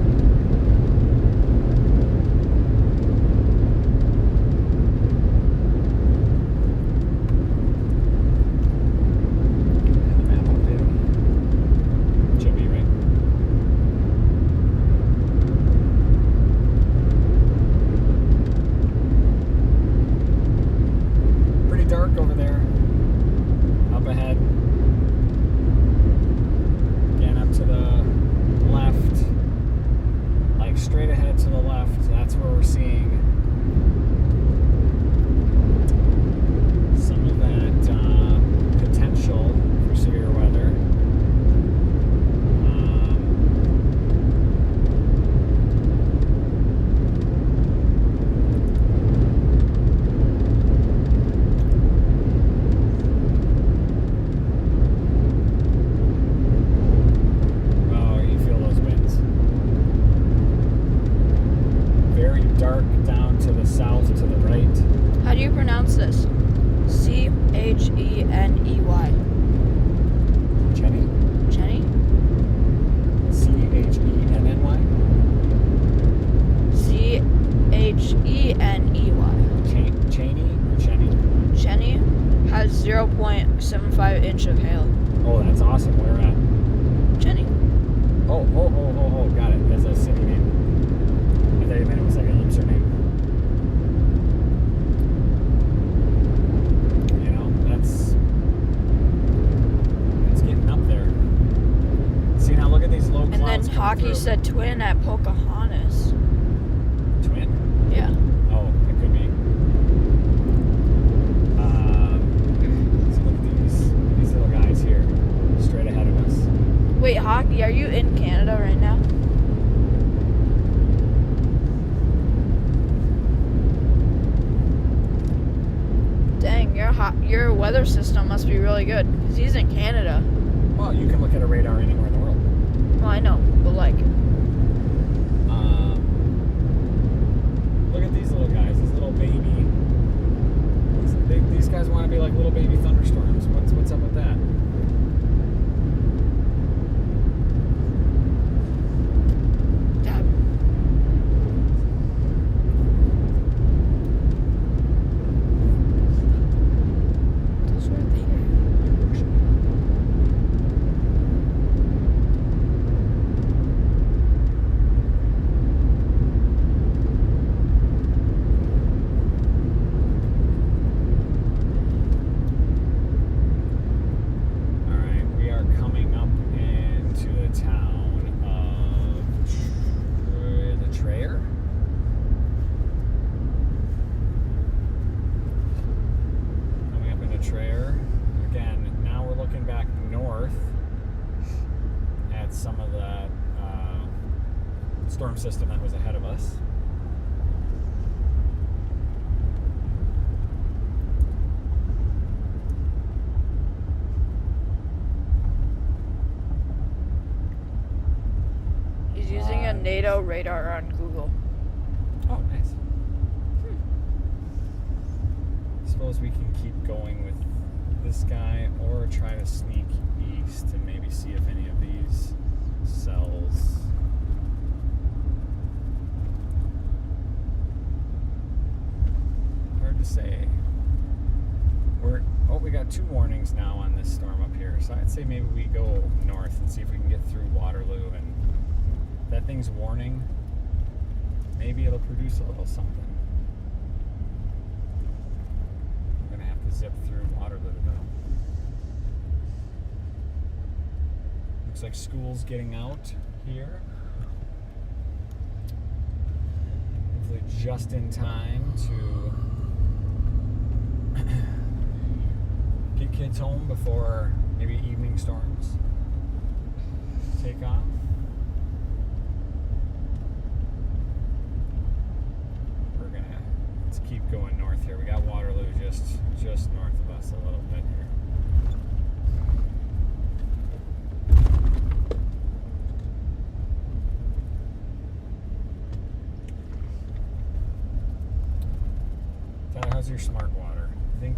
Over there, up ahead, again up to the left, like straight ahead to the left. That's where we're seeing some of that potential for severe weather. Dark down to the south, to the right. How do you pronounce this? Cheney? Cheney? Cheney? Cheney? Cheney or Cheney? Cheney has 0.75 inch of hail. Oh, that's awesome. Where at? Cheney. Oh, got it. That's a city name. I thought you meant it was like a username. You know, that's getting up there. See, now look at these low clouds. And then coming Hockey through. said twin at Pocahontas. Twin? Yeah. Oh, it could be. So look at these little guys here, straight ahead of us. Wait, Hockey, are you in Canada right now? Dang, your weather system must be really good, because he's in Canada. Well, you can look at a radar anywhere in the world. Well, I know, but like... Look at these little guys, this little baby. These guys want to be like little baby thunderstorms. What's up with that? of that storm system that was ahead of us. He's using a NATO radar on Google. Oh, nice. Suppose we can keep going with this guy or try to sneak east and maybe see if any of these cells. Hard to say. We got 2 warnings now on this storm up here, so I'd say maybe we go north and see if we can get through Waterloo, and if that thing's warning, maybe it'll produce a little something. We're gonna have to zip through Waterloo though. Looks like school's getting out here. Hopefully just in time to get kids home before maybe evening storms take off. Let's keep going north here. We got Waterloo just north of us a little bit here. Tyler, how's your smart water? I think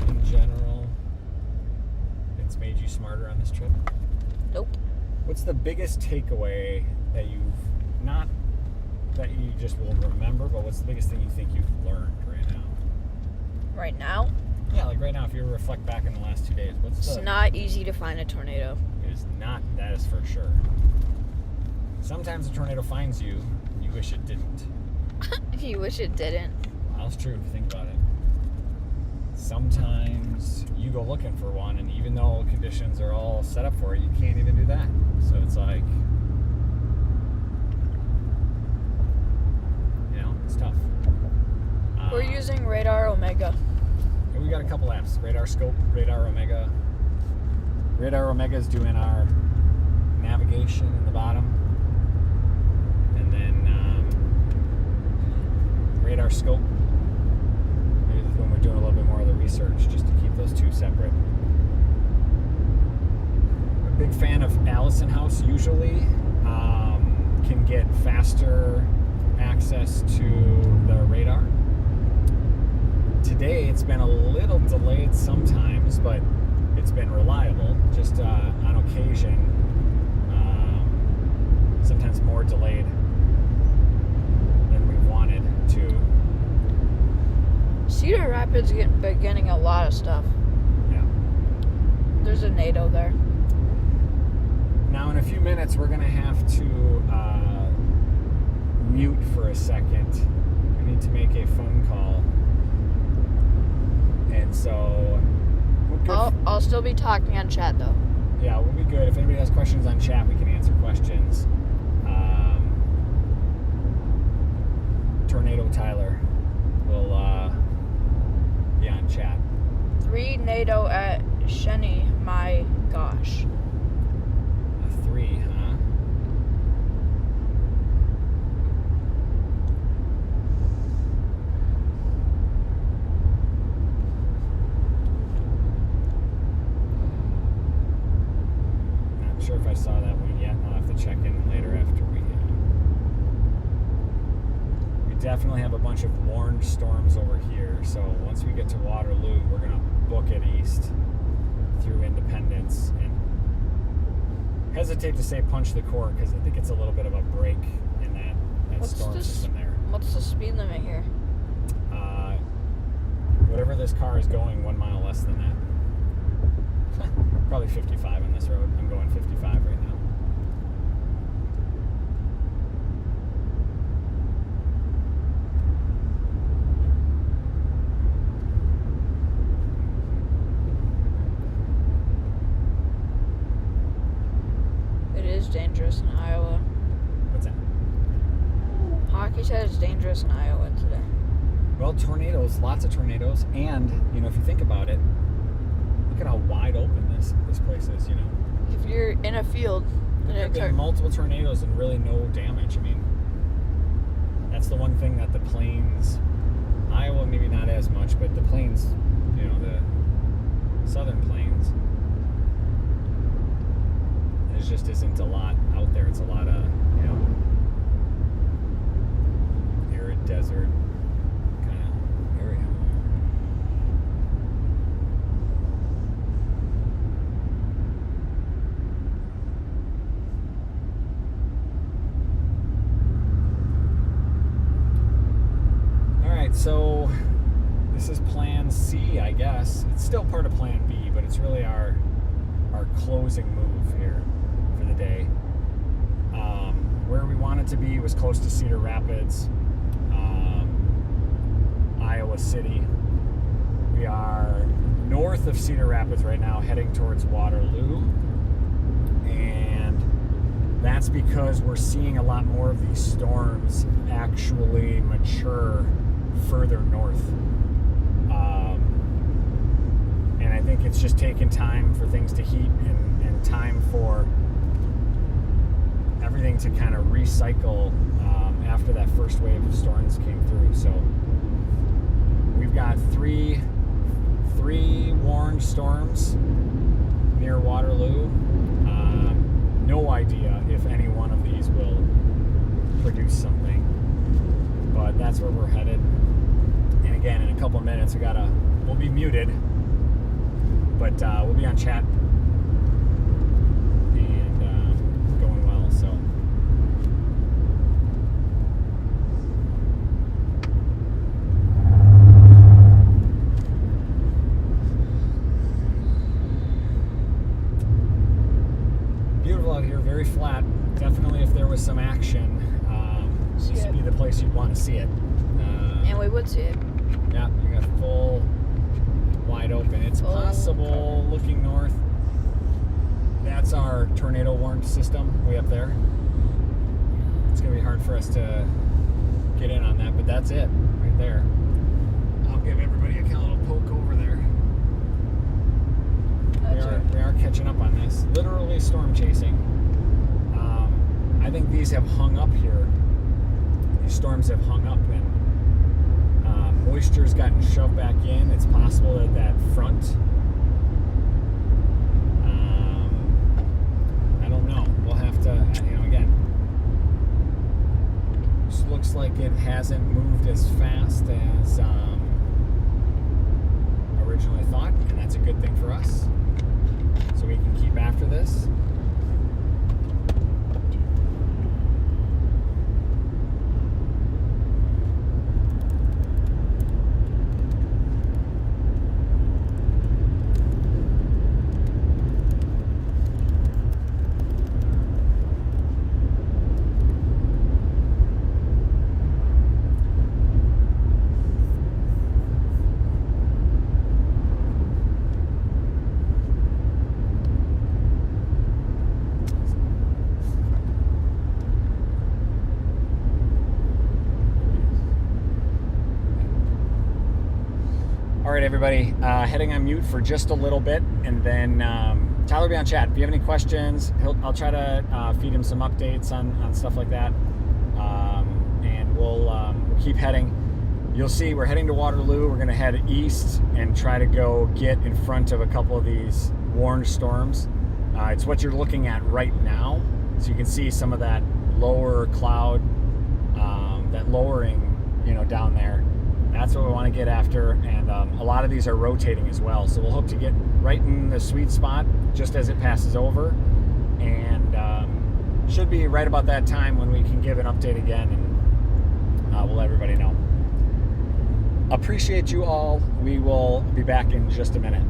in general it's made you smarter on this trip? Nope. What's the biggest takeaway that not that you just will remember, but what's the biggest thing you think you've learned right now? Right now? Yeah, like right now, if you reflect back in the last 2 days, It's not easy to find a tornado. It is not, that is for sure. Sometimes a tornado finds you, and you wish it didn't. You wish it didn't. Well, that's true if you think about it. Sometimes you go looking for one, and even though conditions are all set up for it, you can't even do that. So it's like, it's tough. We're using Radar Omega. We got a couple apps. Radar Scope, Radar Omega. Radar Omega is doing our navigation in the bottom. And then Radar Scope, maybe this is when we're doing a little bit more of the research, just to keep those 2 separate. I'm a big fan of Allison House usually. Can get faster access to the radar. Today it's been a little delayed sometimes, but it's been reliable. Just on occasion, sometimes more delayed than we wanted to. Cedar Rapids getting a lot of stuff. Yeah. There's a NATO there. Now in a few minutes we're gonna have to mute for a second. I need to make a phone call. And so I'll still be talking on chat though. Yeah, we'll be good. If anybody has questions on chat, we can answer questions. Tornado Tyler will be on chat. 3 NATO at Shenny, my gosh. A 3, huh? Not sure if I saw that one yet. I'll have to check in later after we definitely have a bunch of warned storms over here. So once we get to Waterloo, we're going to book it east through Independence, and hesitate to say punch the core because I think it's a little bit of a break in that storm system there. What's the speed limit here? Whatever this car is going, 1 mile less than that. Probably 55 on this road. I'm going 55 right now. Dangerous in Iowa. What's that? Hockey said it's dangerous in Iowa today. Well, tornadoes, lots of tornadoes, and if you think about it, look at how wide open this place is. If you're in a field, There have been multiple tornadoes and really no damage. I mean, that's the one thing that the plains, Iowa maybe not as much, but the plains, you know, the southern plains, there just isn't a lot out there. It's a lot of, you know, arid desert kind of area. So this is plan C, I guess. It's still part of plan B, but it's really our closing move here for the day. Where we wanted to be was close to Cedar Rapids, Iowa City. We are north of Cedar Rapids right now, heading towards Waterloo, and that's because we're seeing a lot more of these storms actually mature further north, and I think it's just taken time for things to heat and time for everything to kind of recycle after that first wave of storms came through. So we've got three warned storms near Waterloo. No idea if any one of these will produce something, but that's where we're headed. And again, in a couple of minutes, we'll be muted, but we'll be on chat and going well. So beautiful out here, very flat. Definitely, if there was some action, this would be the place you'd want to see it. And we would see it. Yeah, you got full wide open. It's possible looking north. That's our tornado warned system way up there. It's going to be hard for us to get in on that, but that's it right there. I'll give everybody a kind of little poke over there. We are catching up on this. Literally storm chasing. I think these have hung up here. These storms have hung up, and moisture's gotten shoved back in. It's possible that that front, I don't know. We'll have to, again, just looks like it hasn't moved as fast as originally thought, and that's a good thing for us. So we can keep after this. All right, everybody, heading on mute for just a little bit, and then Tyler will be on chat. If you have any questions, I'll try to feed him some updates on stuff like that, and we'll keep heading. You'll see we're heading to Waterloo. We're going to head east and try to go get in front of a couple of these warned storms. It's what you're looking at right now, so you can see some of that lower cloud, that lowering, down there. That's what we want to get after, and a lot of these are rotating as well, so we'll hope to get right in the sweet spot just as it passes over, and should be right about that time when we can give an update again, and we'll let everybody know. Appreciate you all. We will be back in just a minute.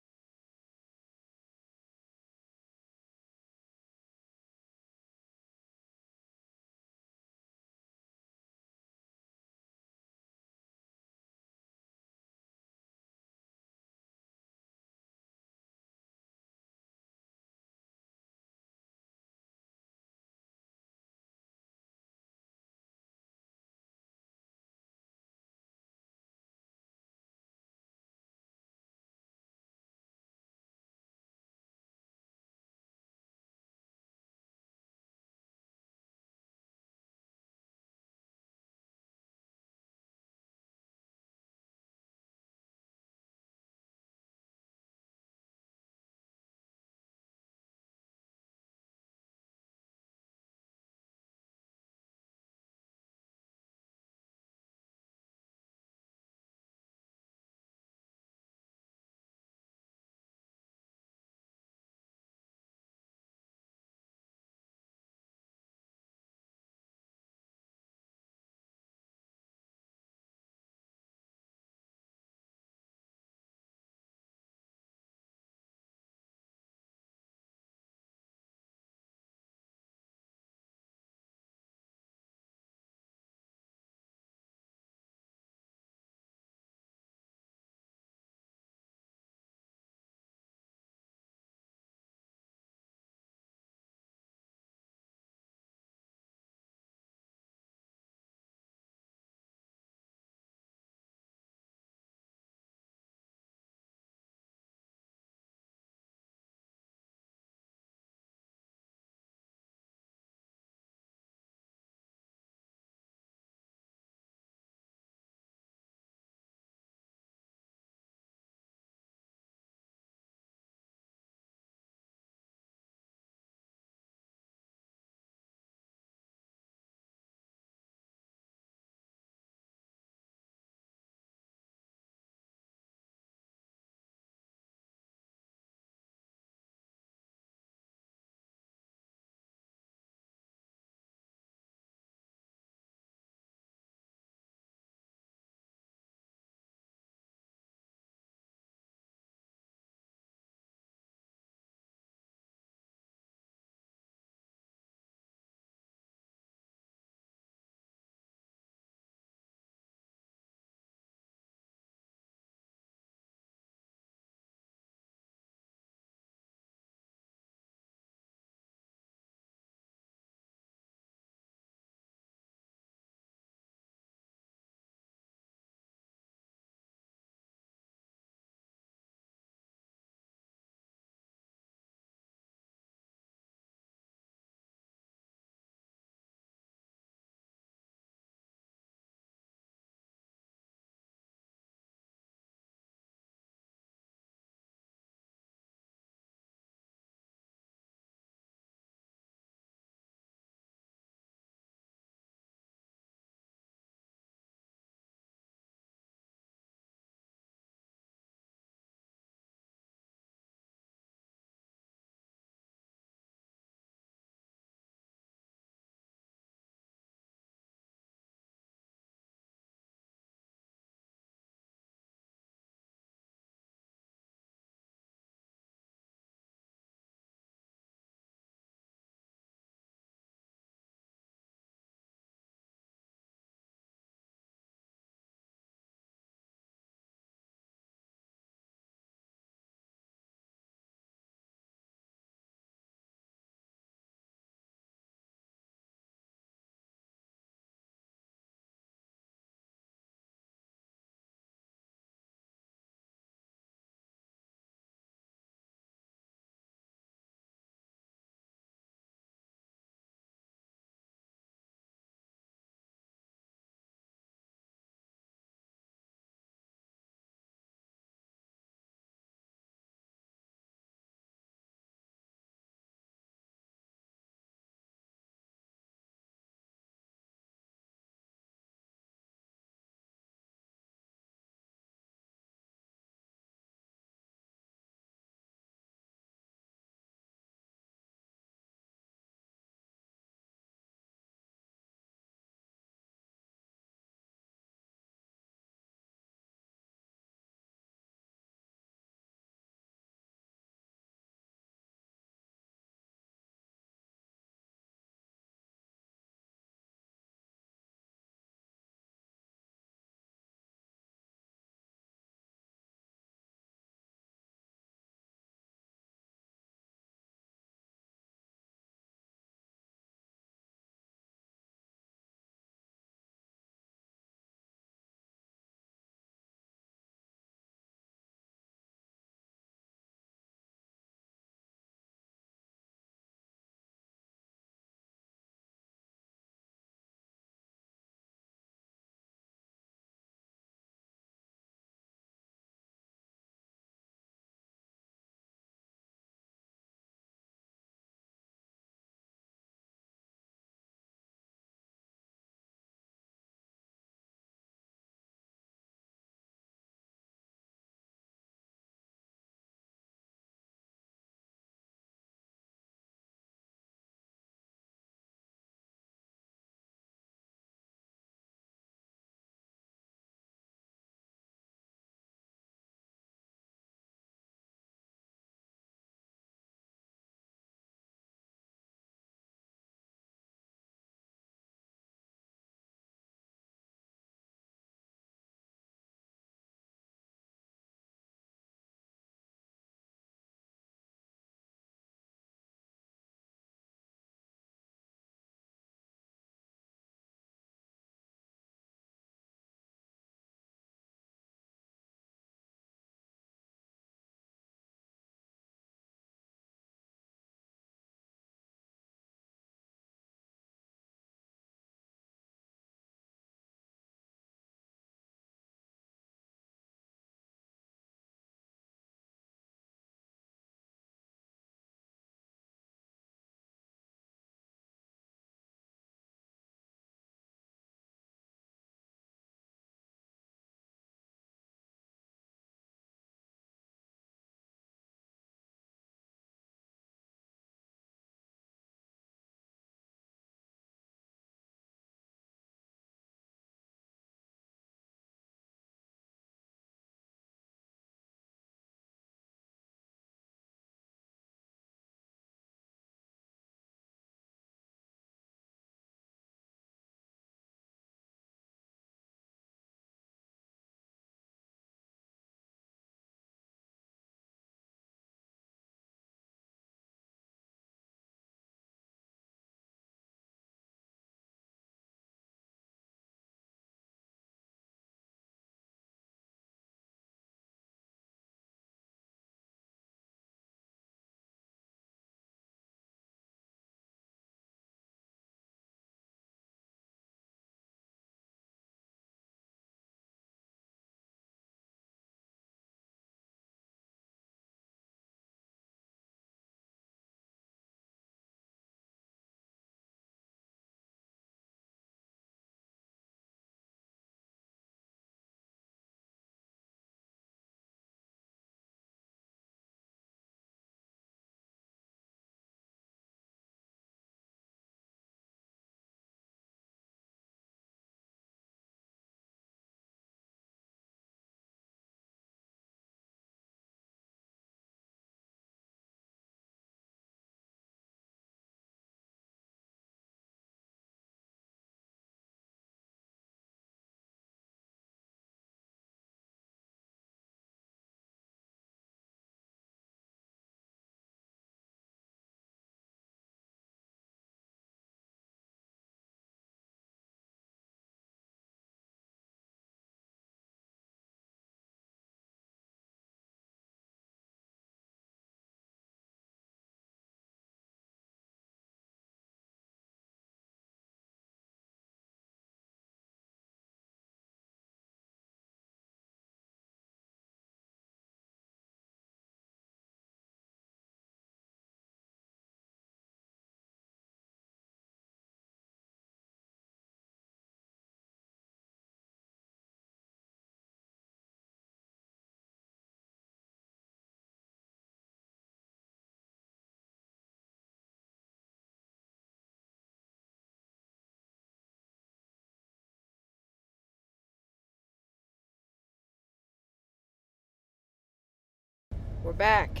We're back.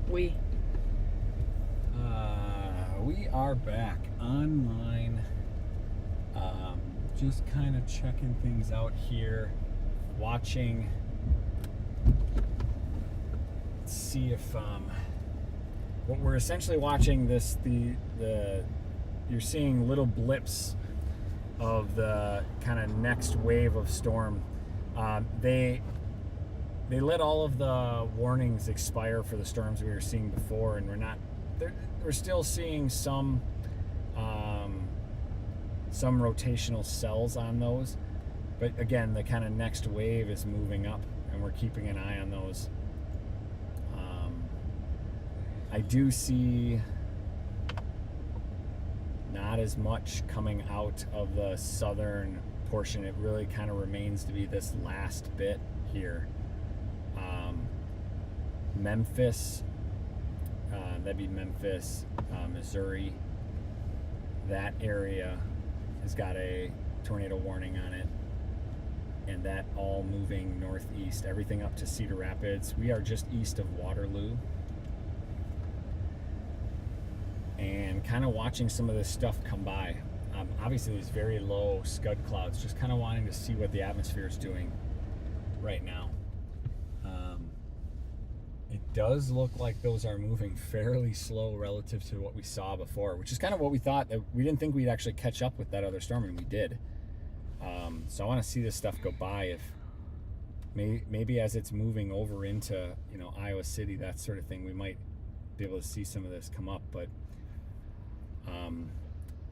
We are back online. Just kind of checking things out here, watching. Let's see if what we're essentially watching you're seeing little blips of the kind of next wave of storm. They let all of the warnings expire for the storms we were seeing before, and we're still seeing some rotational cells on those, but again, the kind of next wave is moving up, and we're keeping an eye on those. I do see not as much coming out of the southern portion. It really kind of remains to be this last bit here. Memphis, that'd be Memphis, Missouri. That area has got a tornado warning on it, and that all moving northeast, everything up to Cedar Rapids. We are just east of Waterloo, and kind of watching some of this stuff come by. Obviously these very low scud clouds, just kind of wanting to see what the atmosphere is doing right now. It does look like those are moving fairly slow relative to what we saw before, which is kind of what we thought. That we didn't think we'd actually catch up with that other storm, and we did. So I want to see this stuff go by. If maybe as it's moving over into Iowa City, that sort of thing, we might be able to see some of this come up. But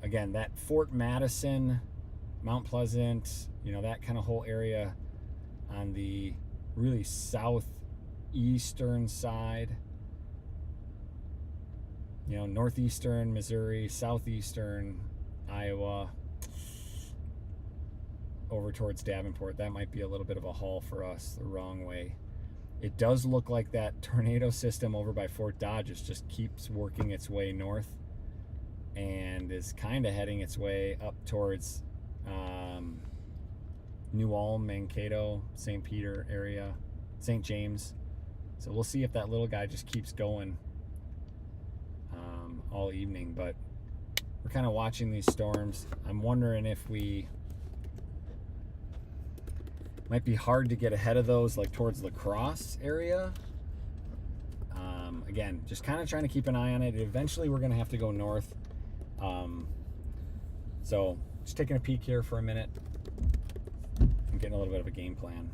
again, that Fort Madison, Mount Pleasant, that kind of whole area on the really southeastern side, northeastern Missouri, southeastern Iowa, over towards Davenport, that might be a little bit of a haul for us the wrong way. It does look like that tornado system over by Fort Dodge just keeps working its way north and is kind of heading its way up towards New Ulm, Mankato, St. Peter area, St. James. So we'll see if that little guy just keeps going all evening. But we're kind of watching these storms. I'm wondering if might be hard to get ahead of those, like towards La Crosse area. Again, just kind of trying to keep an eye on it. Eventually we're going to have to go north. So just taking a peek here for a minute. I'm getting a little bit of a game plan.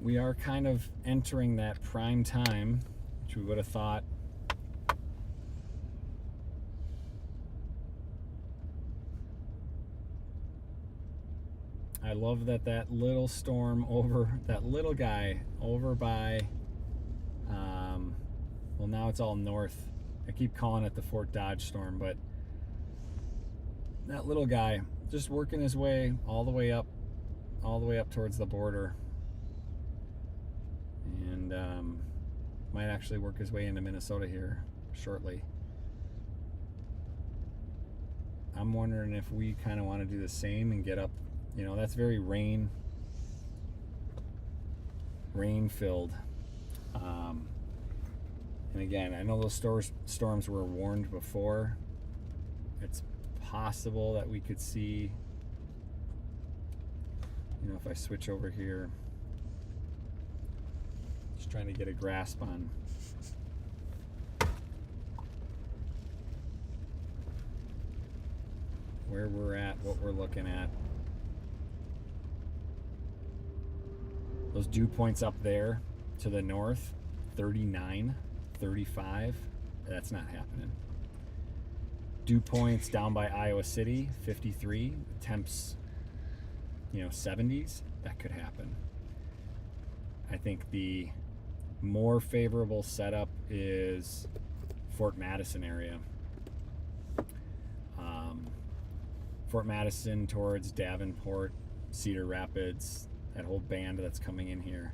We are kind of entering that prime time, which we would have thought. I love that little storm that little guy over by, well, now it's all north. I keep calling it the Fort Dodge storm, but that little guy just working his way all the way up towards the border. And might actually work his way into Minnesota here shortly. I'm wondering if we kind of want to do the same and get up. That's very rain filled. And again, I know those storms were warned before. It's possible that we could see, if I switch over here, just trying to get a grasp on where we're at, what we're looking at. Those dew points up there to the north, 39, 35, that's not happening. Dew points down by Iowa City, 53, temps, 70s, that could happen. I think the more favorable setup is Fort Madison area. Fort Madison towards Davenport, Cedar Rapids, that whole band that's coming in here.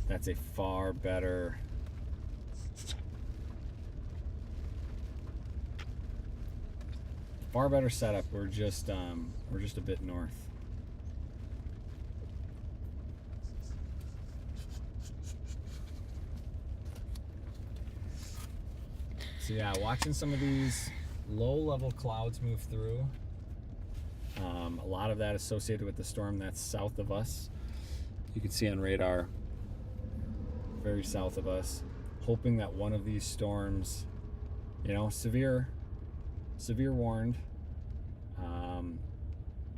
That's a far better setup. We're just a bit north. So yeah, watching some of these low-level clouds move through. A lot of that associated with the storm that's south of us. You can see on radar, very south of us. Hoping that one of these storms, severe warned.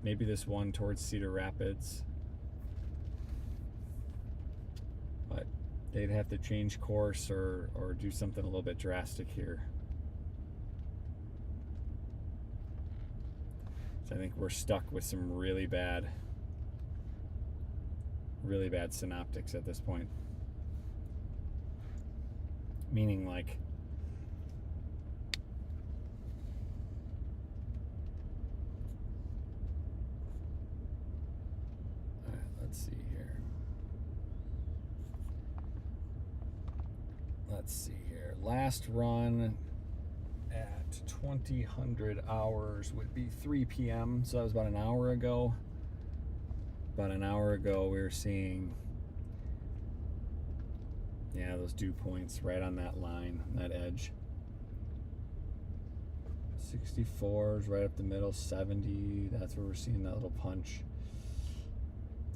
Maybe this one towards Cedar Rapids. But they'd have to change course or do something a little bit drastic here. So I think we're stuck with some really bad synoptics at this point. Meaning like let's see here. Last run at 2000 hours would be 3 p.m. So that was about an hour ago. About an hour ago, we were seeing, those dew points right on that line, that edge. 64 is right up the middle, 70, that's where we're seeing that little punch.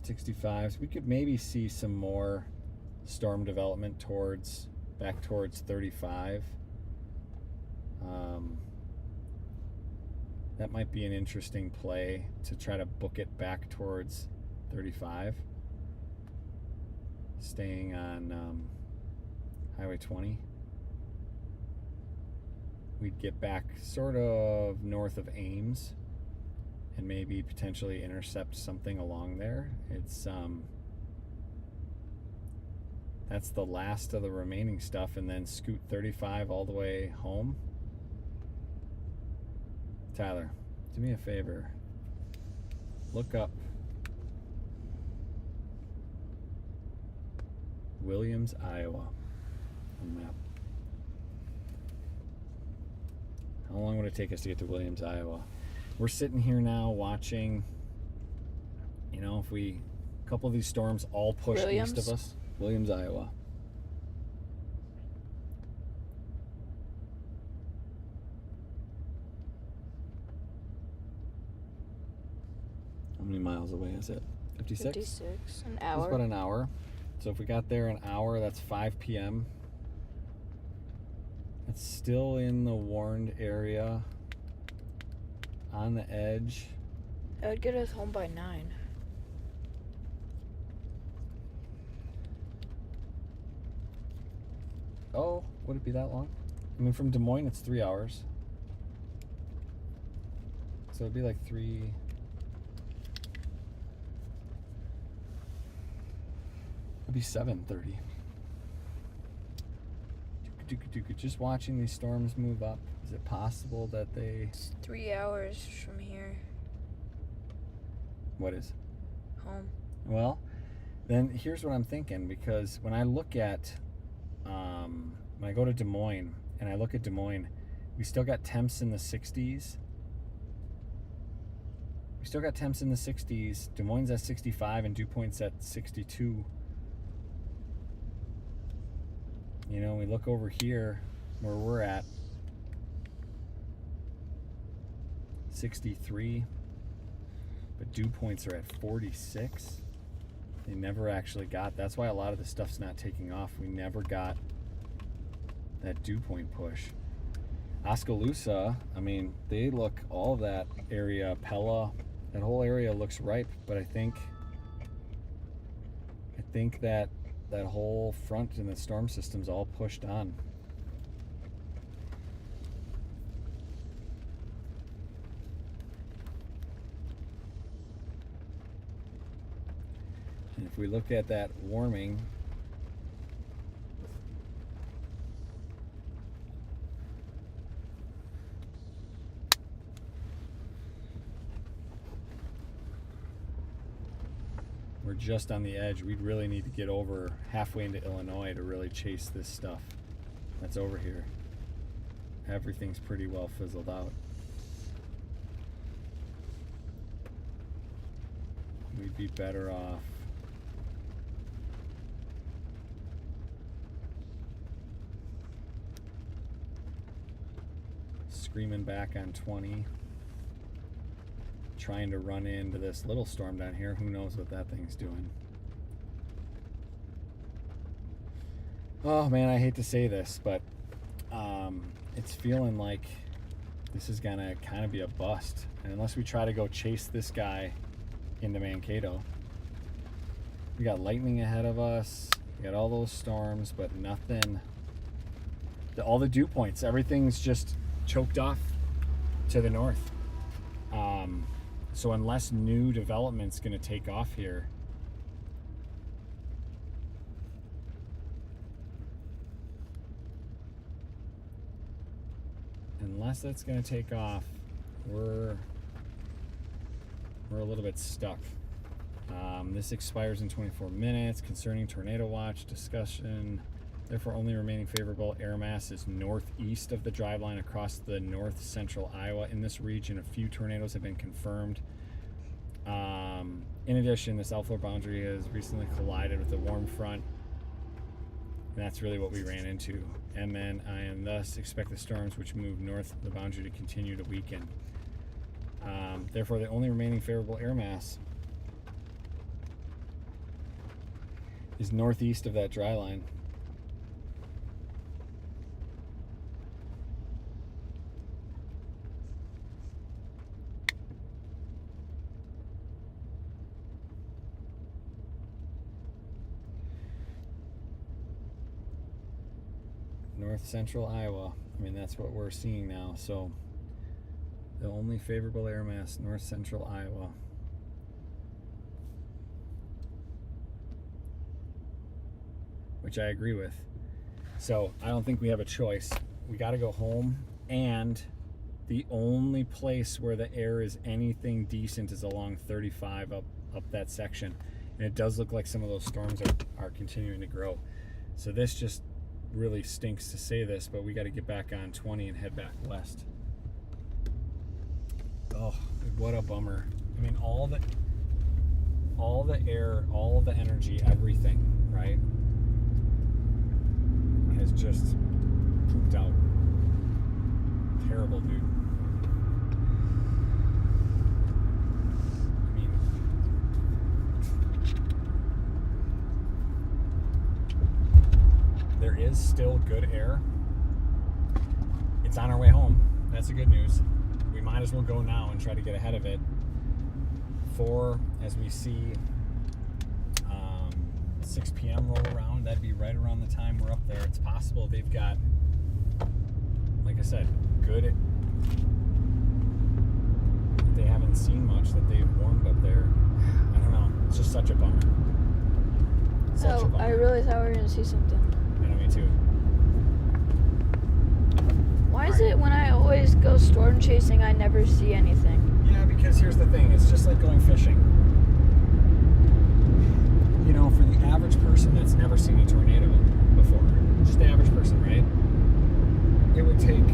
65, so we could maybe see some more storm development back towards 35. That might be an interesting play to try to book it back towards 35. Staying on Highway 20. We'd get back sort of north of Ames and maybe potentially intercept something along there. It's that's the last of the remaining stuff, and then scoot 35 all the way home. Tyler, do me a favor. Look up Williams, Iowa on the map. How long would it take us to get to Williams, Iowa? We're sitting here now watching, if a couple of these storms all push east of us. Williams, Iowa. How many miles away is it? 56? 56, an hour. It's about an hour. So if we got there an hour, that's 5 p.m. It's still in the warned area, on the edge. That would get us home by 9. Oh, would it be that long? I mean, from Des Moines, it's 3 hours. So it'd be like 3... It'd be 7:30. Just watching these storms move up. Is it possible that they... It's 3 hours from here. What is? Home. Well, then here's what I'm thinking, because when I look at... when I go to Des Moines, and I look at Des Moines, we still got temps in the 60s. Des Moines at 65 and dew points at 62. We look over here where we're at, 63, but dew points are at 46. They never actually got, that's why a lot of the stuff's not taking off. We never got that dew point push. Oskaloosa, they look, all that area, Pella, that whole area looks ripe, but I think that whole front in the storm system's all pushed on. And if we look at that warming, we're just on the edge. We'd really need to get over halfway into Illinois to really chase this stuff that's over here. Everything's pretty well fizzled out. We'd be better off screaming back on 20, trying to run into this little storm down here. Who knows what that thing's doing. Oh man, I hate to say this, but it's feeling like this is gonna kind of be a bust. And unless we try to go chase this guy into Mankato, we got lightning ahead of us, we got all those storms, but nothing, all the dew points, everything's just choked off to the north. So unless new development's gonna take off here, unless that's going to take off, we're a little bit stuck. This expires in 24 minutes. Concerning tornado watch discussion. Therefore, only remaining favorable air mass is northeast of the driveline across the north central Iowa. In this region, a few tornadoes have been confirmed. In addition, this outflow boundary has recently collided with a warm front. And that's really what we ran into. And then and thus expect the storms which move north of the boundary to continue to weaken. Therefore, the only remaining favorable air mass is northeast of that dry line. North central Iowa. I mean, that's what we're seeing now. So the only favorable air mass, north central Iowa. Which I agree with. So I don't think we have a choice. We got to go home, and the only place where the air is anything decent is along 35 up that section. And it does look like some of those storms are continuing to grow. So this just really stinks to say this, but we got to get back on 20 and head back west. Oh, what a bummer. I mean, all the air, all the energy, everything, right, has just pooped out. Terrible, dude. I mean, there is still good air. It's on our way home. That's the good news. We might as well go now and try to get ahead of it. As we see 6 p.m. roll around, that'd be right around the time we're up there. It's possible they've got, like I said, good. They haven't seen much that they've warmed up there. I don't know. It's just such a bummer. Such a bummer. I really thought we were going to see something. I know, me too. Why is it when I always go storm chasing, I never see anything? Yeah, because here's the thing. It's just like going fishing. You know, for the average person that's never seen a tornado before, just the average person, right? It would take,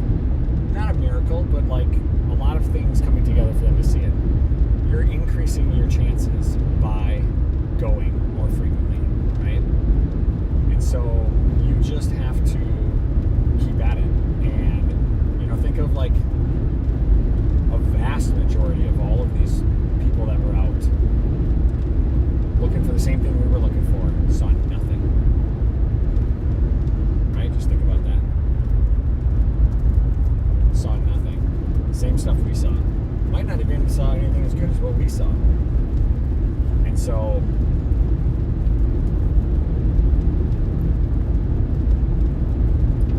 not a miracle, but like a lot of things coming together for them to see it. You're increasing your chances by going more frequently, right? And so you just have to keep at it. And, you know, think of like a vast majority of all of these people that were out looking for the same thing we were looking for, saw nothing. Right? Just think about that. Saw nothing. Same stuff we saw. Might not even saw anything as good as what we saw. And so,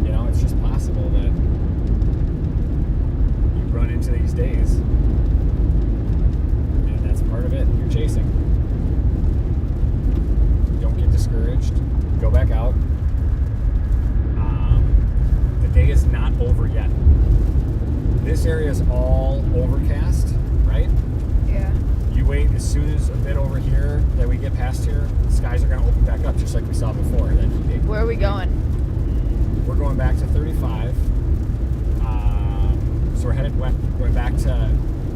you know, it's just possible that you run into these days. And that's part of it. You're chasing. this area is all overcast, right? Yeah. You wait as soon as a bit over here that we get past here, the skies are going to open back up just like we saw before. Where are we going? We're going back to 35. So we're headed west, going back to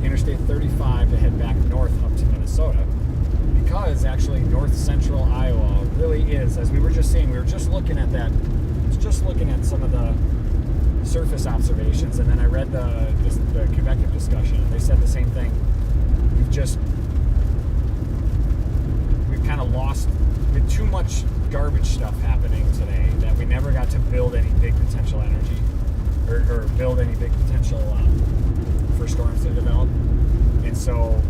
Interstate 35 to head back north up to Minnesota. Because actually north central Iowa really is, as we were just saying, we were just looking at that, just looking at some of the surface observations, and then I read the convective discussion, and they said the same thing. We've kind of lost with too much garbage stuff happening today that we never got to build any big potential energy or build any big potential for storms to develop. And so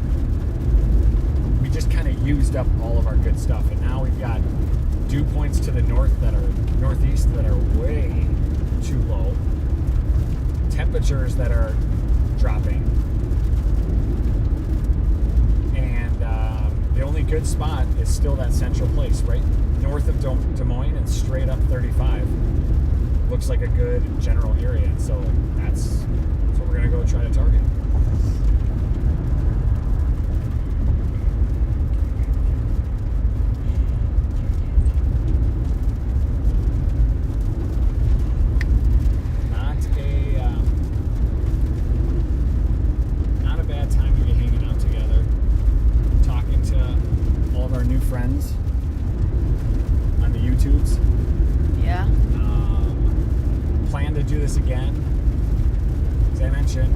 we just kind of used up all of our good stuff, and now we've got dew points to the northeast that are way too low, temperatures that are dropping, and the only good spot is still that central place right north of Des Moines and straight up 35. Looks like a good general area, and so that's what we're going to go try to target. Not a bad time to be hanging out together, talking to all of our new friends on the YouTubes. Yeah. Plan to do this again, as I mentioned.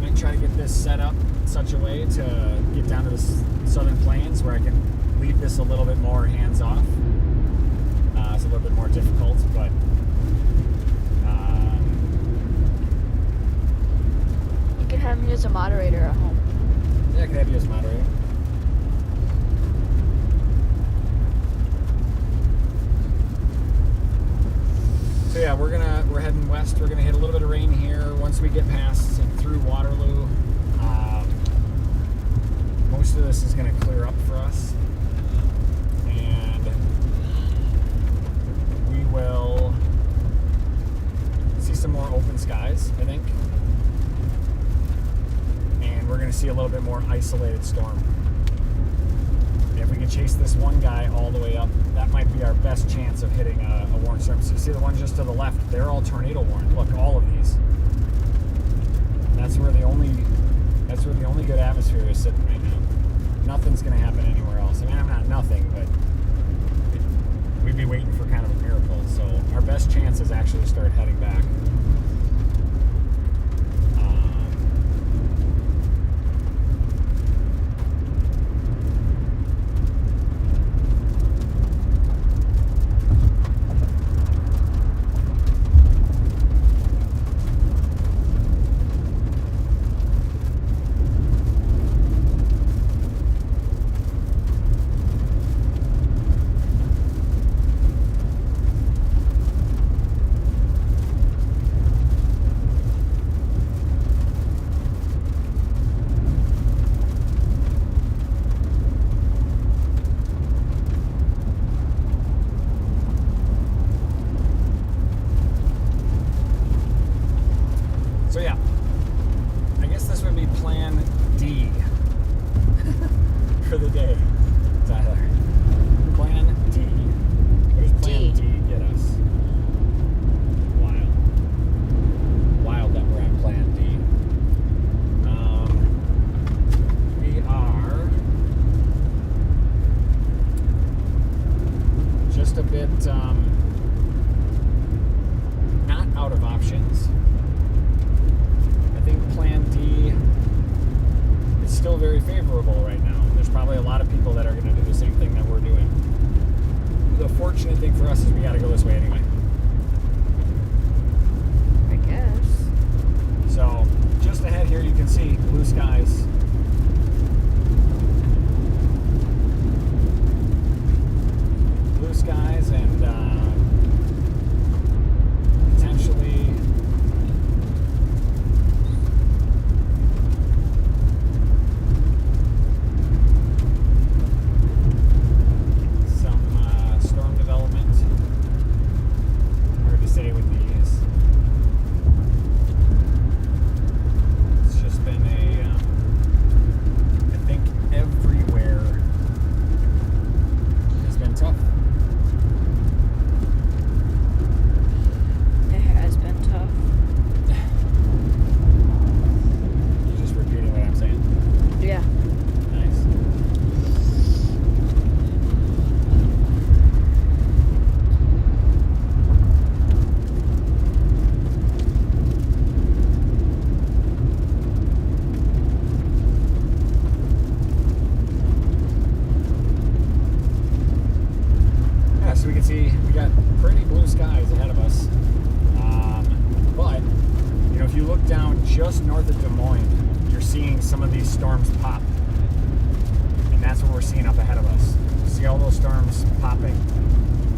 Might try to get this set up in such a way to get down to the southern plains where I can leave this a little bit more hands-off. It's a little bit more difficult, but You could have me as a moderator at home. yeah, I could have you as moderator. So yeah, we're heading west. We're gonna hit a little bit of rain here once we get past and through Waterloo. Most of this is gonna clear up for us, and we will see some more open skies, I think, and we're gonna see a little bit more isolated storm. And if we can chase this one guy all the way up, that might be our best chance of hitting a warned storm. So you see the one just to the left, they're all tornado warned. Look, all of these. That's where the only good atmosphere is sitting right now. Nothing's gonna happen anywhere else. I mean, I'm not nothing, but we'd be waiting for kind of a miracle. So our best chance is actually to start heading back. just north of Des Moines, you're seeing some of these storms pop. And that's what we're seeing up ahead of us. See all those storms popping.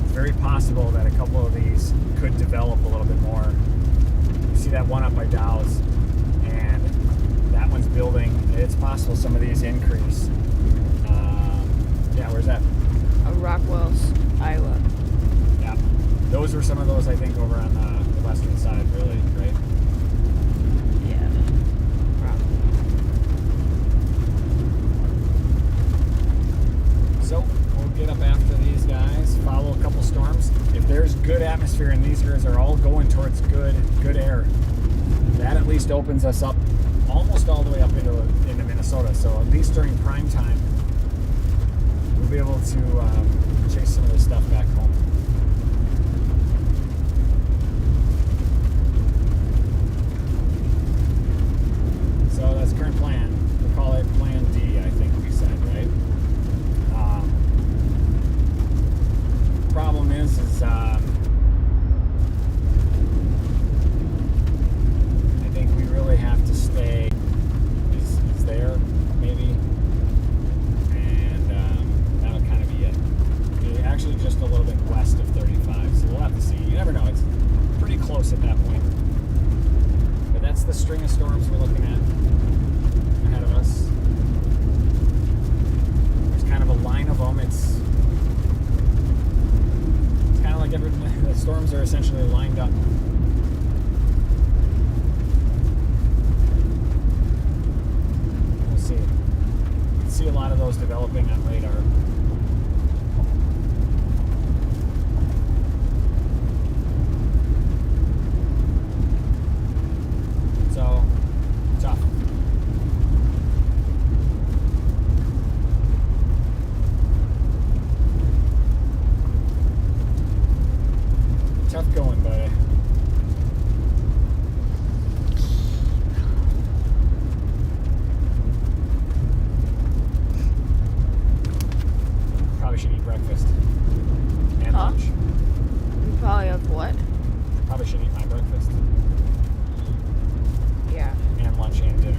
It's very possible that a couple of these could develop a little bit more. You see that one up by Dow's, and that one's building. It's possible some of these increase. Yeah, where's that? Rockwell's, Iowa. Yeah. Those were some of those, I think, over on the western side, really, right? Yeah. Probably. So we'll get up after these guys, follow a couple storms. If there's good atmosphere and these guys are all going towards good air, that at least opens us up almost all the way up into Minnesota. So at least during prime time, we'll be able to chase some of this stuff back home. So that's current plan. We'll call it Plan D, I think we said, right? Problem is I think we really have to stay is there, maybe. And that'll kind of be it. Actually just a little bit west of 35, so we'll have to see. You never know, it's pretty close at that point. But that's the string of storms we're looking at ahead of us. There's kind of a line of them. It's kind of like the storms are essentially lined up. We'll see. You can see a lot of those developing on radar. So, tough. Tough going, buddy. Probably should eat breakfast and Huh? lunch. You probably have what? Probably should eat my breakfast Yeah. and lunch and dinner.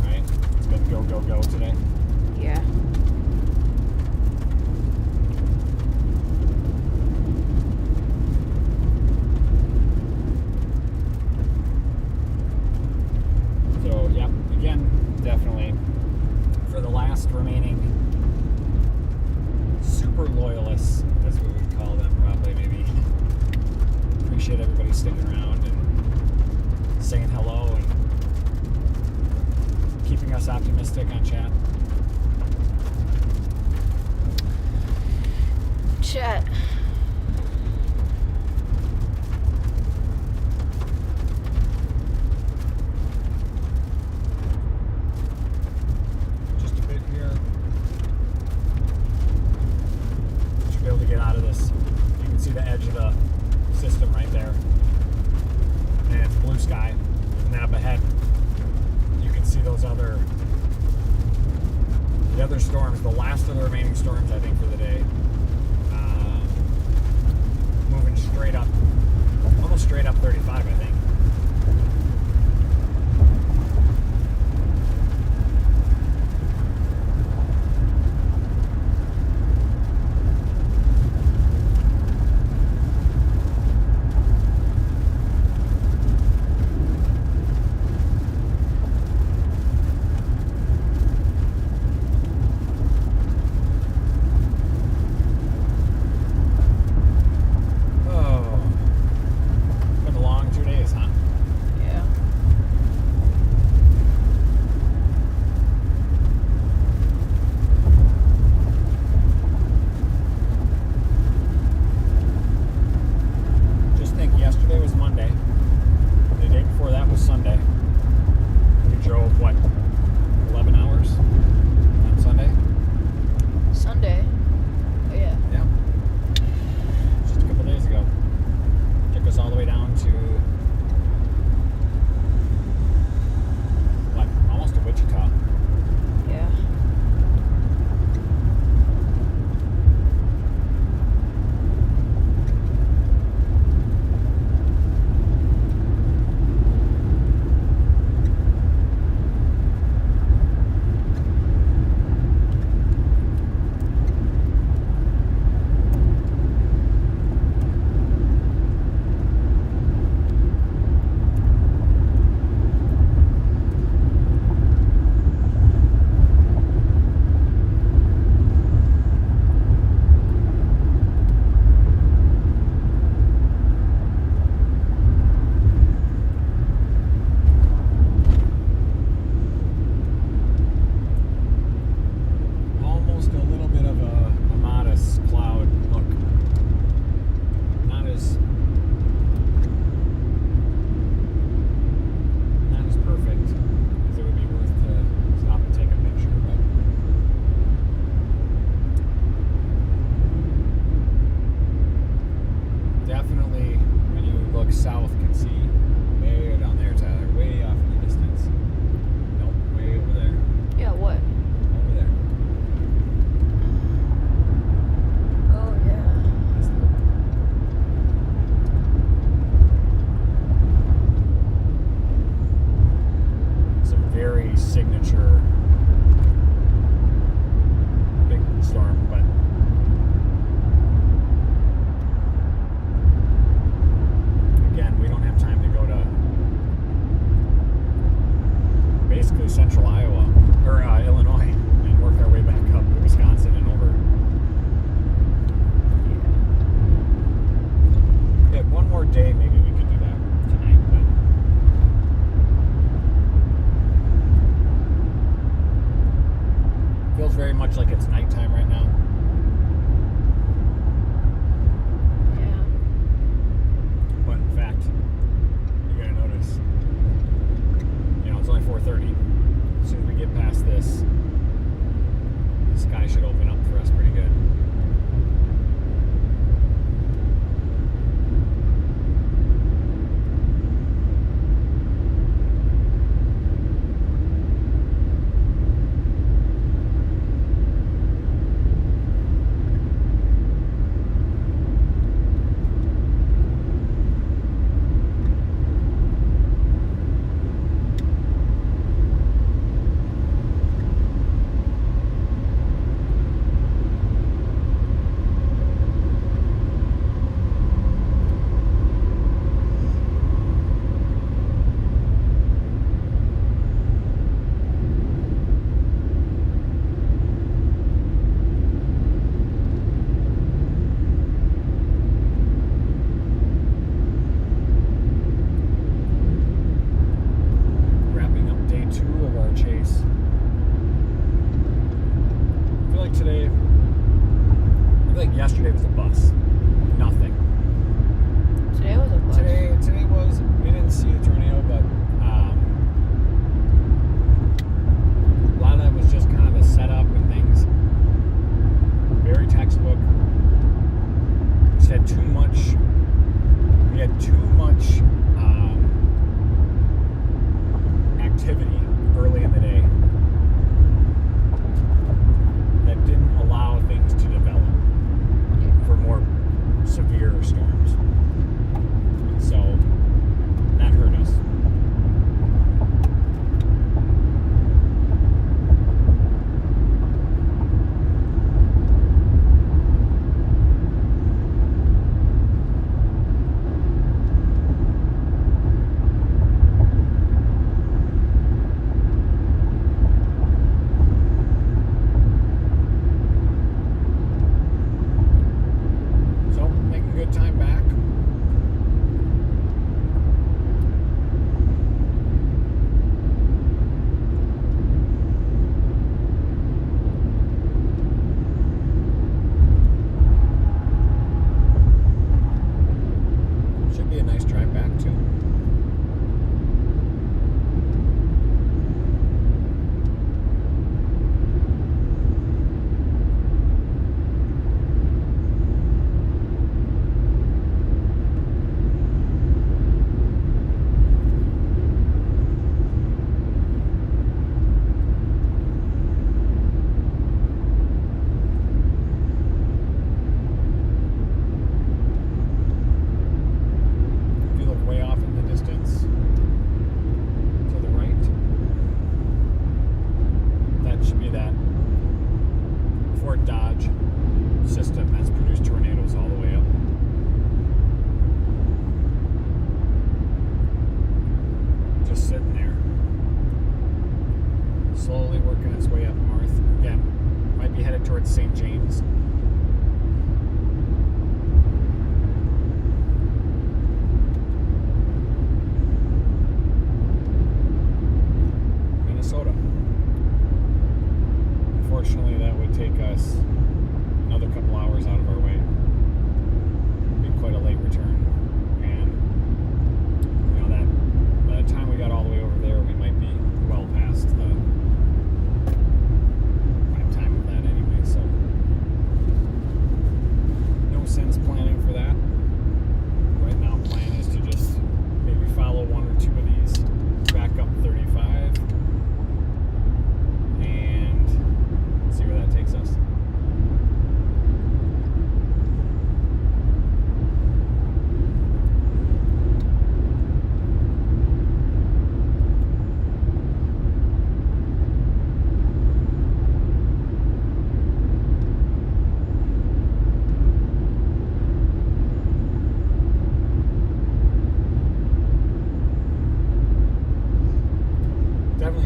Right? It's been go, go, go today. Yeah. So, yep, again, definitely for the last remaining super loyalists, as we would call them, probably, maybe. Appreciate everybody sticking around and saying hello and keeping us optimistic on chat. Chat. Just a bit here. Should be able to get out of this. You can see the edge of the system right there. And it's blue sky. And then up ahead, you can see those the other storms, the last of the remaining storms, I think, for the day. Moving straight up, almost straight up 35, I think.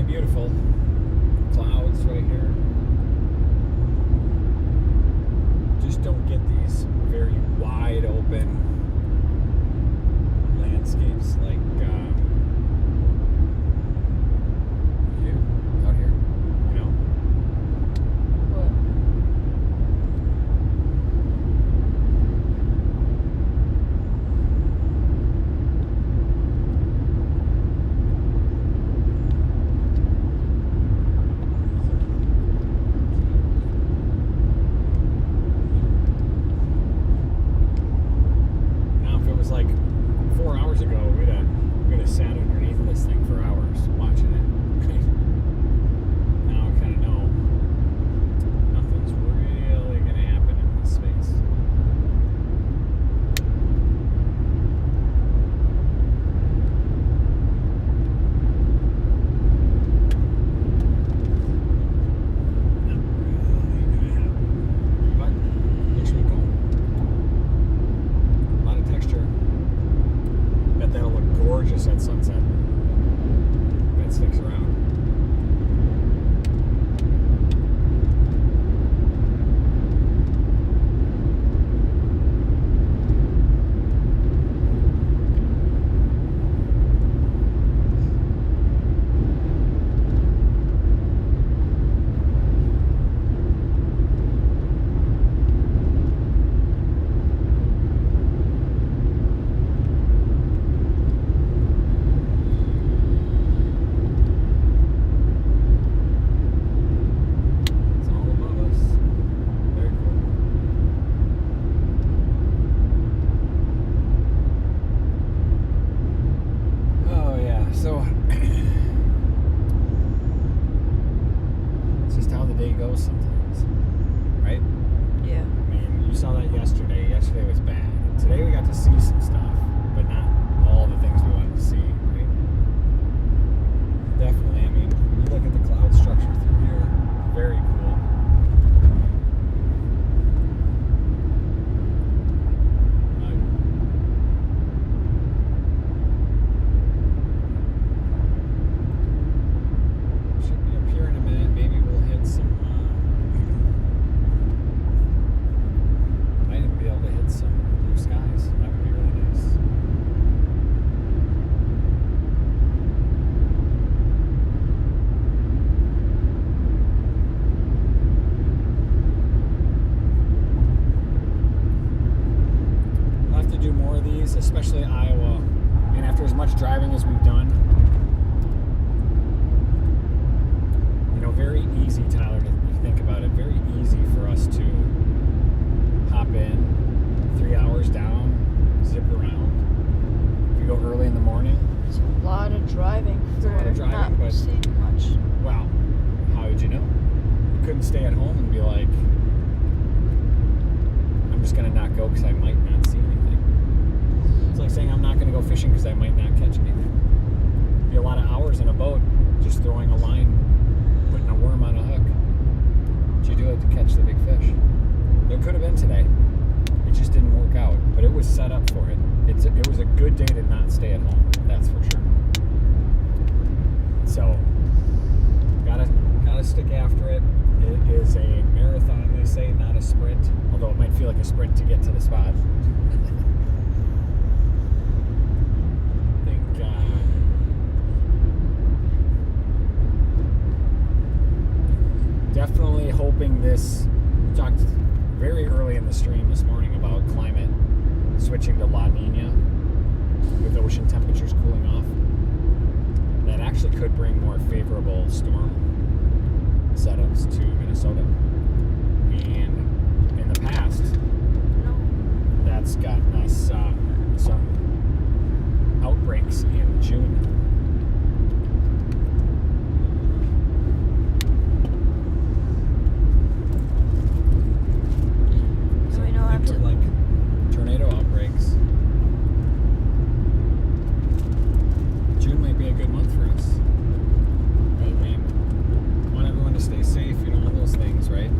beautiful. Clouds right here. Just don't get these very wide open landscapes like here, out here, you know? What? Now, if it was like 4 hours ago, we'd have sat underneath this thing for hours watching it. Now I kind of know nothing's really going to happen in this space. Not really going to happen. But looks really cool. A lot of texture. Bet that'll look gorgeous at sunset. That sticks around. It's all above us. Very cool. Oh yeah, so it's just how the day goes sometimes, right? Yeah. I mean, you saw that yesterday. Yesterday was bad. Today we got to see some stuff, but not all the things we wanted to see, right? Definitely. I mean, when you look at the cloud structure through here, very cool. Should be up here in a minute. Maybe we'll hit some. Might even be able to hit some blue skies. That would be really nice. We'll have to do more of these, especially Iowa. And after as much driving as we've done, you know, very easy, Tyler, if you think about it, very easy for us to hop in, 3 hours down, zip around. If you go early in the morning, It's a lot of driving It's a lot of for driving, not but- seeing much. wow, how would you know? You couldn't stay at home and be like, I'm just going to not go because I might not see anything. It's like saying I'm not going to go fishing because I might not catch anything. Be a lot of hours in a boat just throwing a line, putting a worm on a hook. But you do it to catch the big fish. There could have been today. It just didn't work out, but it was set up for it. It was a good day to not stay at home, that's for sure. So, gotta stick after it. It is a marathon, they say, not a sprint. Although it might feel like a sprint to get to the spot. I think definitely hoping this. We talked very early in the stream this morning about climate switching to La Nina with ocean temperatures cooling off. That actually could bring more favorable storm setups to Minnesota. And in the past, that's gotten us some outbreaks in June. So we don't have Think to. of like tornado outbreaks. June might be a good month for us. I Maybe. mean, want everyone to stay safe, you know, all those things, right?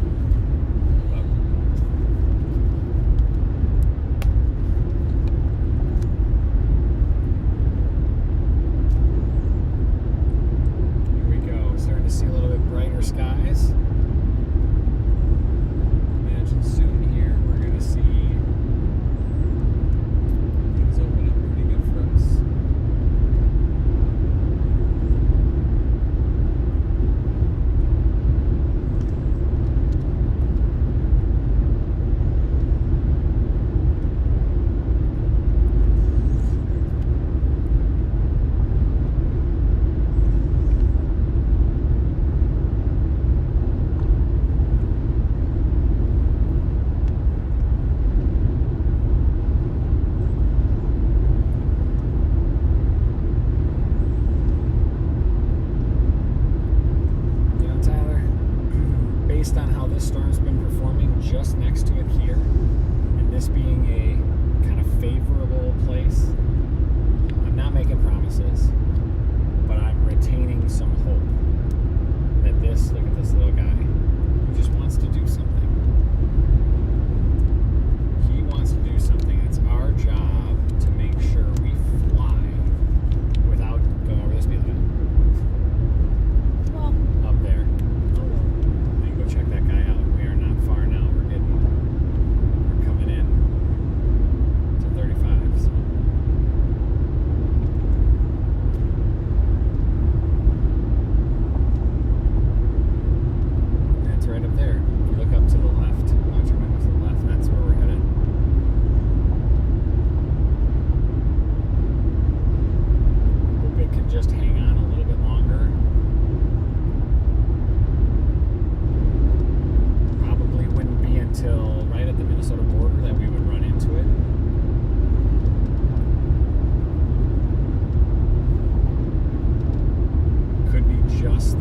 just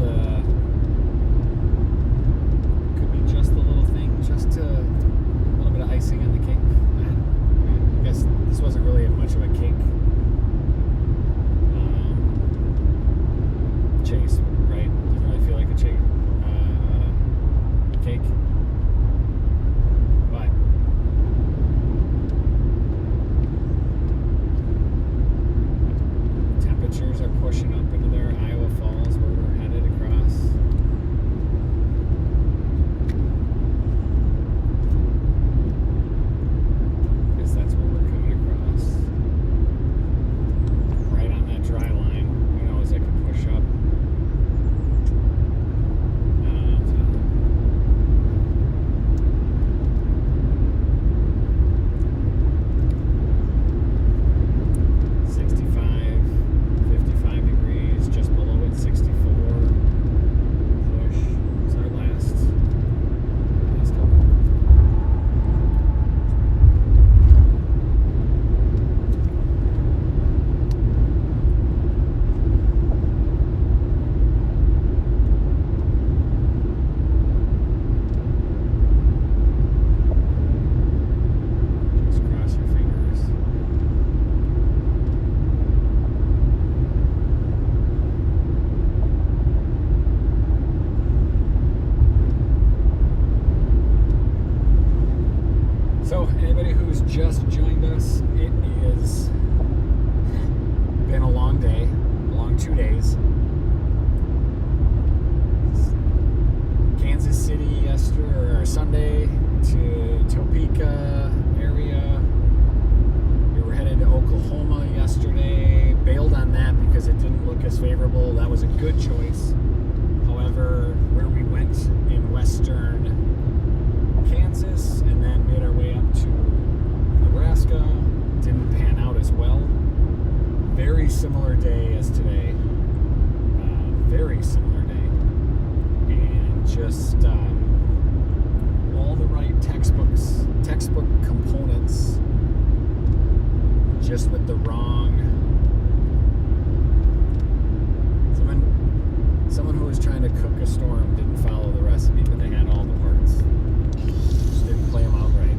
the little thing, just a little bit of icing on the cake. I guess this wasn't really much of a cake chase, right? Doesn't really feel like a cake. But temperatures are pushing up into their Iowa Falls where we're headed across. I guess that's where we're coming across. Right on that dry line. Who knows, I could push up. So, anybody who's just joined us, it has been a long day, a long 2 days. Kansas City yesterday, or Sunday, to Topeka area. We were headed to Oklahoma yesterday. Bailed on that because it didn't look as favorable. That was a good choice. However, where we went in western Kansas and then made our way up to Nebraska didn't pan out as well. Very similar day as today. Very similar day. And just all the right textbook components, just with the wrong. Someone who was trying to cook a storm didn't follow the recipe, but they had all the parts. Just didn't play them out right.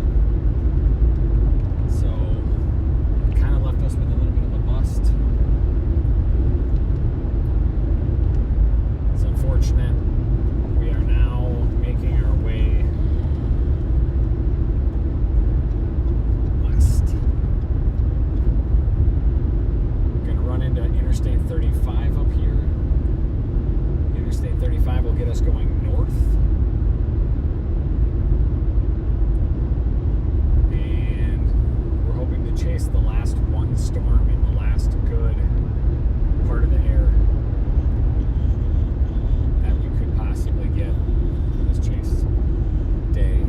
So, it kind of left us with a little bit of a bust. It's unfortunate. We are now making our way west. We're going to run into Interstate 35 up here. Interstate 35 will get us going north. And we're hoping to chase the last one storm in the last good part of the air that we could possibly get for this chase day.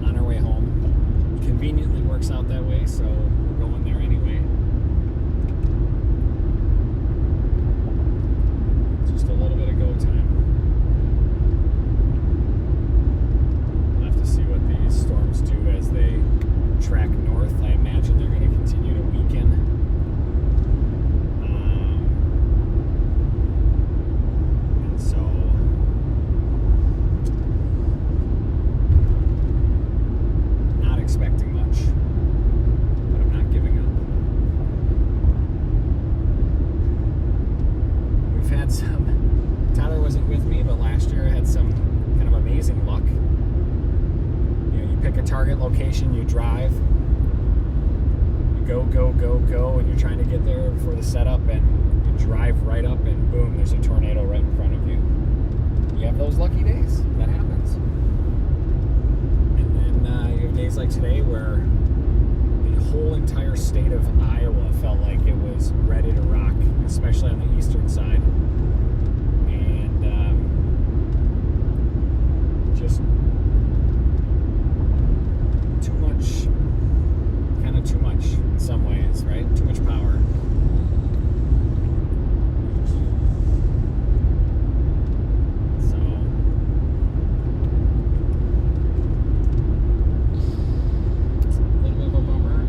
On our way home. Conveniently works out that way, so we're going there anyway. Just a little bit of go time. We'll have to see what these storms do as they track north. I imagine they're going to continue to weaken. And so not expecting much, but I'm not giving up. We've had some, Tyler wasn't with me, but last year I had some kind of amazing luck. You know, you pick a target location, you drive, you go, and you're trying to get there for the setup, and you drive right up, and boom, there's a tornado right in front of you. You have those lucky days. That happens. And then you have days like today where the whole entire state of Iowa felt like it was ready to rock, especially on the eastern side. And just too much, kind of too much in some ways, right? Too much power. So, a little bit of a bummer.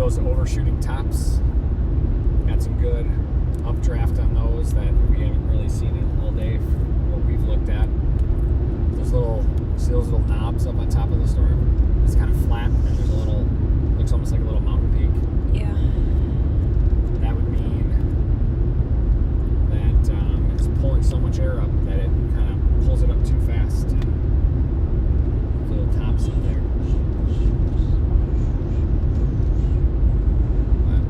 those overshooting tops. Got some good updraft on those that we haven't really seen in all day from what we've looked at. See those little knobs up on top of the storm? It's kind of flat, and there's a little, looks almost like a little mountain peak. Yeah. That would mean that it's pulling so much air up that it kind of pulls it up too fast. And little tops up there. But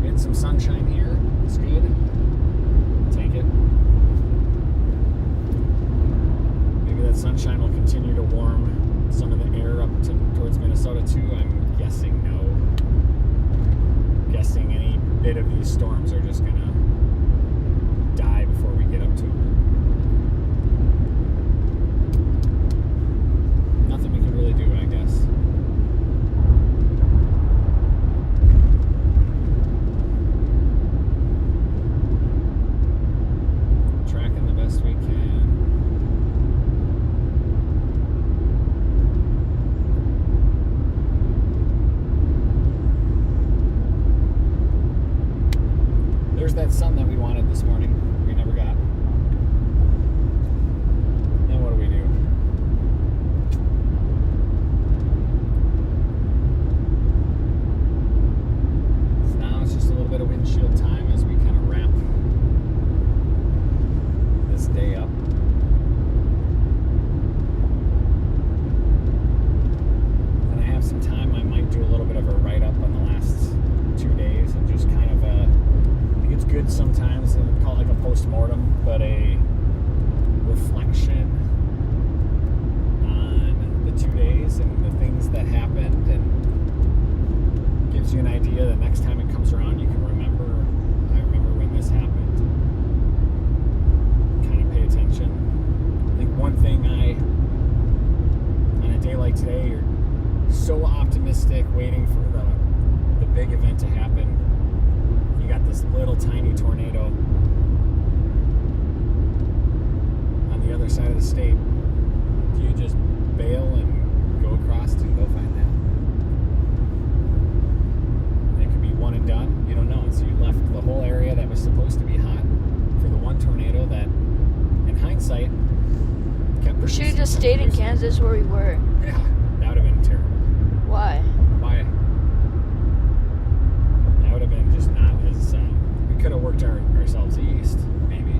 getting some sunshine here. It's good. Take it. Maybe that sunshine will continue to warm some of the air up towards Minnesota too. I'm guessing no. Guessing any bit of these storms are just gonna die before we get up to them. Nothing we can really do, I guess. Tracking the best we can. There's that sun that we wanted this morning. We never got. Then what do we do? So now it's just a little bit of windshield time as we kind of wrap this day up. When I have some time, I might do a little bit of a write-up on the last 2 days and just kind of it's good sometimes, and call it like a post-mortem, but a reflection on the 2 days and the things that happened, and gives you an idea that next time it comes around you can remember, I remember when this happened. Kind of pay attention. I think one thing on a day like today, you're so optimistic waiting for the big event to happen. You got this little tiny tornado on the other side of the state. Do you just bail and go across and go find that? It could be one and done. You don't know. So you left the whole area that was supposed to be hot for the one tornado that, in hindsight, kept We should have just stayed in Kansas where we were. Yeah, that would have been terrible. Why? Why? That would have been just not as. We could have worked ourselves east, maybe.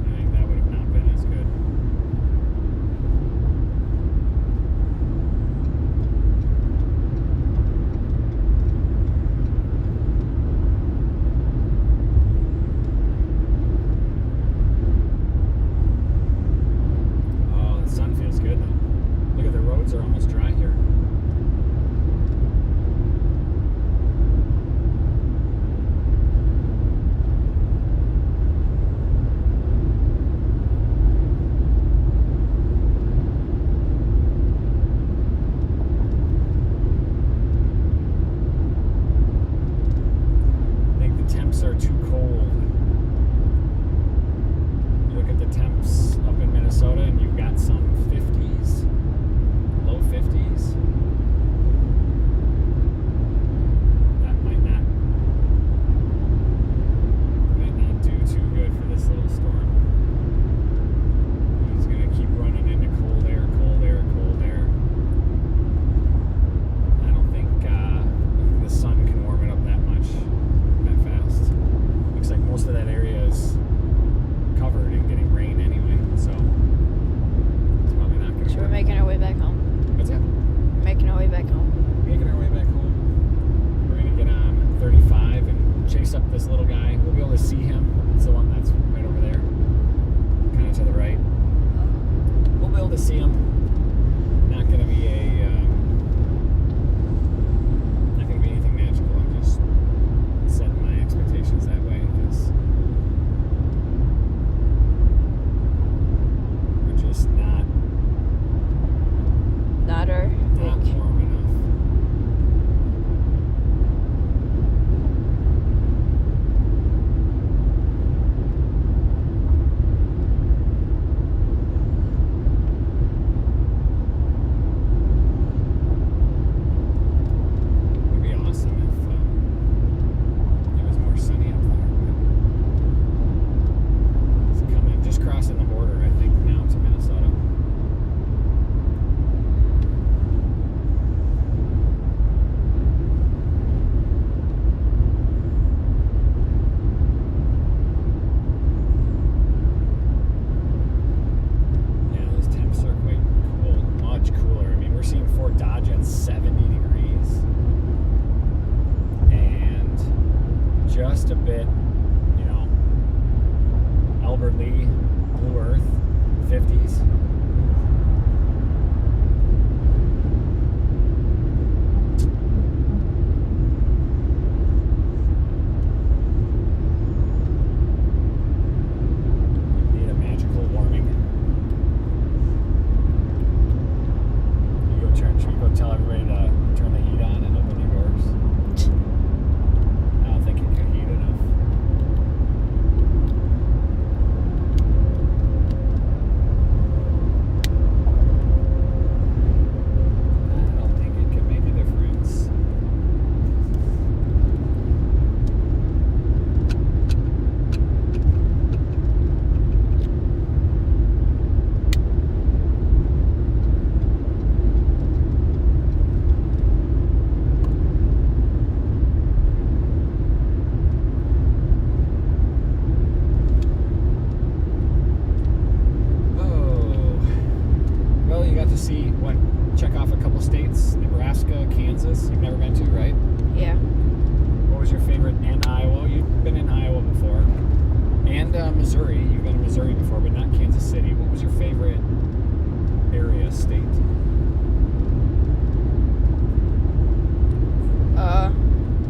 I think that would have not been as good. Oh, the sun feels good though. Look at the roads are almost dry here. I think the temps are too cold. You look at the temps up in Minnesota and you've got some 50s, low 50s. That might not do too good for this little storm. He's gonna keep running into cold air, cold air, cold air. I don't think the sun can warm it up that much, that fast. Looks like most of that area is covered and getting rain anyway, so it's probably not gonna So we're work. making our way back home. What's that? Making our way back home. Making our way back home. We're gonna get on 35 and chase up this little guy. We'll be able to see him. It's the one that's right over there, kind of to the right. We'll be able to see him. Not gonna be anything magical. I'm just setting my expectations that way because we're just not Not our week. warm enough. just a bit, you know, Albert Lee, Blue Earth, 50s. Need a magical warming. Should we go tell everybody to turn the heat on and open their doors? I don't think it can heat enough. I don't think it can make a difference. See what, check off a couple states, Nebraska, Kansas, you've never been to, right? Yeah. What was your favorite, and Iowa? You've been in Iowa before. And Missouri, you've been in Missouri before, but not Kansas City. What was your favorite area, state?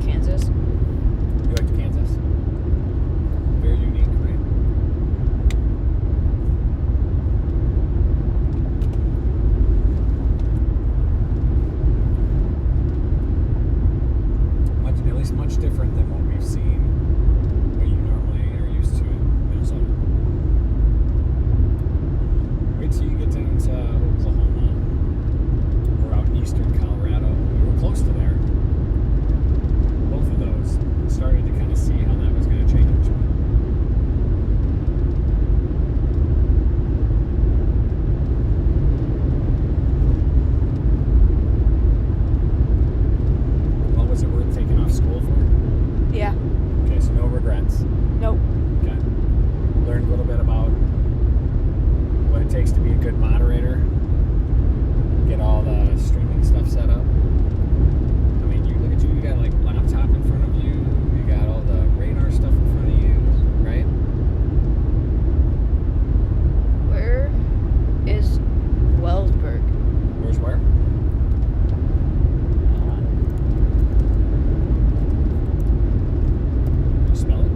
Kansas. You liked Kansas? Very unique, right? Much different than what we've seen, what you normally are used to in Minnesota. Wait till you get down to Oklahoma or out in eastern Colorado. We were close to there. Both of those. Started to kind of see how that was going to change. Well, was it worth taking off school for? Yeah. Okay, so no regrets. Nope. Okay. Learned a little bit about what it takes to be a good moderator. Get all the streaming stuff set up. I mean, you look at you, you got like laptop in front of you, you got all the radar stuff in front of you, right? Where is Wellsburg? Where's where? Hold on. Can you spell it?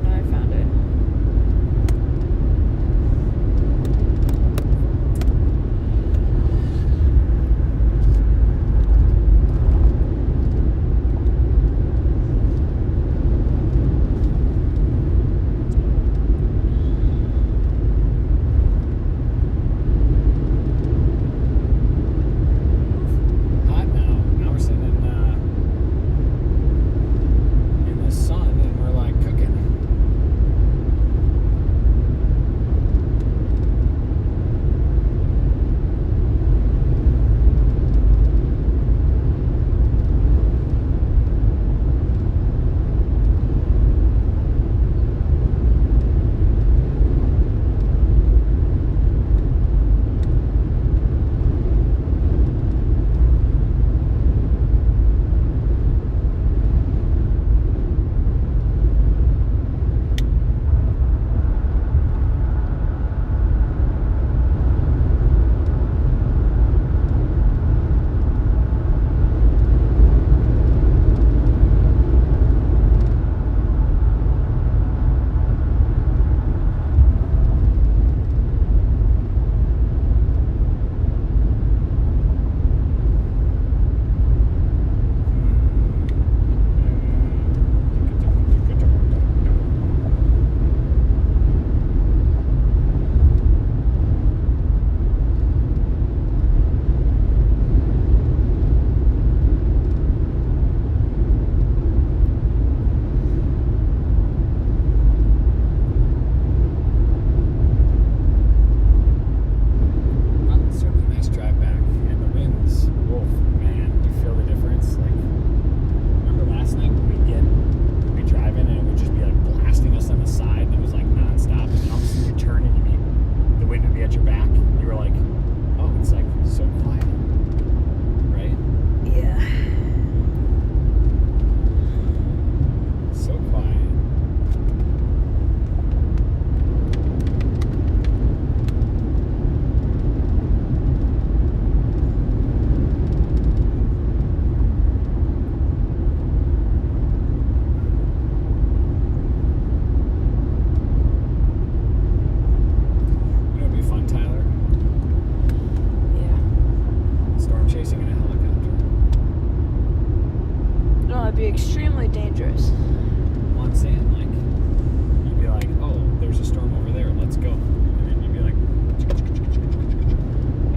No, I found it. extremely dangerous. Well, I'm saying, like, you'd be like, oh, there's a storm over there, let's go. And then you'd be like, and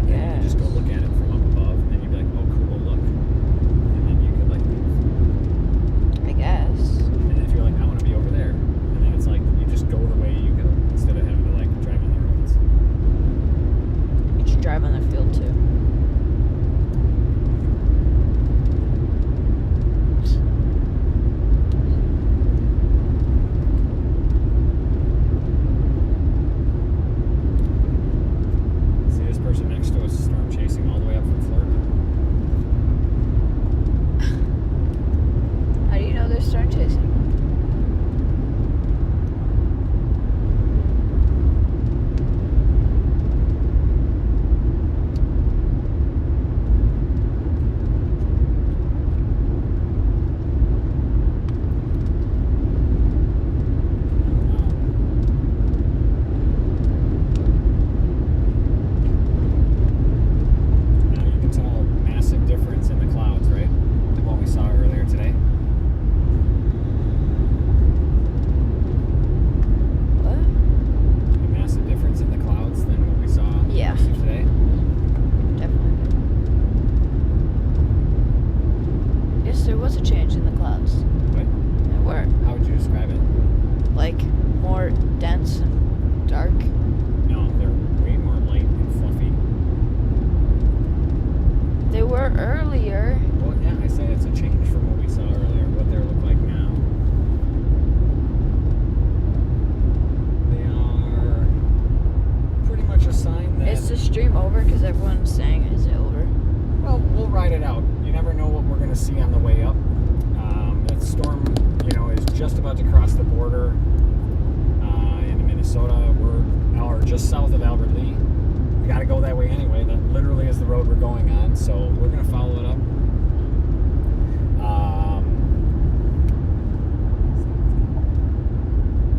then you just go look at it from up above, and then you'd be like, oh, cool, look. And then you could, like, move. I guess. And then if you're like, I want to be over there, and then it's like, you just go the way you go, instead of having to, like, drive on the roads. You should drive on the field too. See, this person next to us is storm chasing all the way up from Florida. How do you know they're storm chasing? Now you can tell a massive difference in the clouds, right? Than what we saw earlier today. What? A massive difference in the clouds than what we saw Yeah. today. Definitely. Yes, there was a change in the clouds. What? There were. How would you describe it? Like, more dense and dark. No, they're way more light and fluffy. They were earlier. Well, yeah, I say it's a change from what we saw earlier, what they look like now. They are pretty much a sign that... Is the stream over? Because everyone's saying, is it over? Well, we'll ride it out. You never know what we're going to see on the way up. That storm, is just about to cross the border into Minnesota. We're just south of Albert Lee. We got to go that way anyway. That literally is the road we're going on, so we're going to follow it up.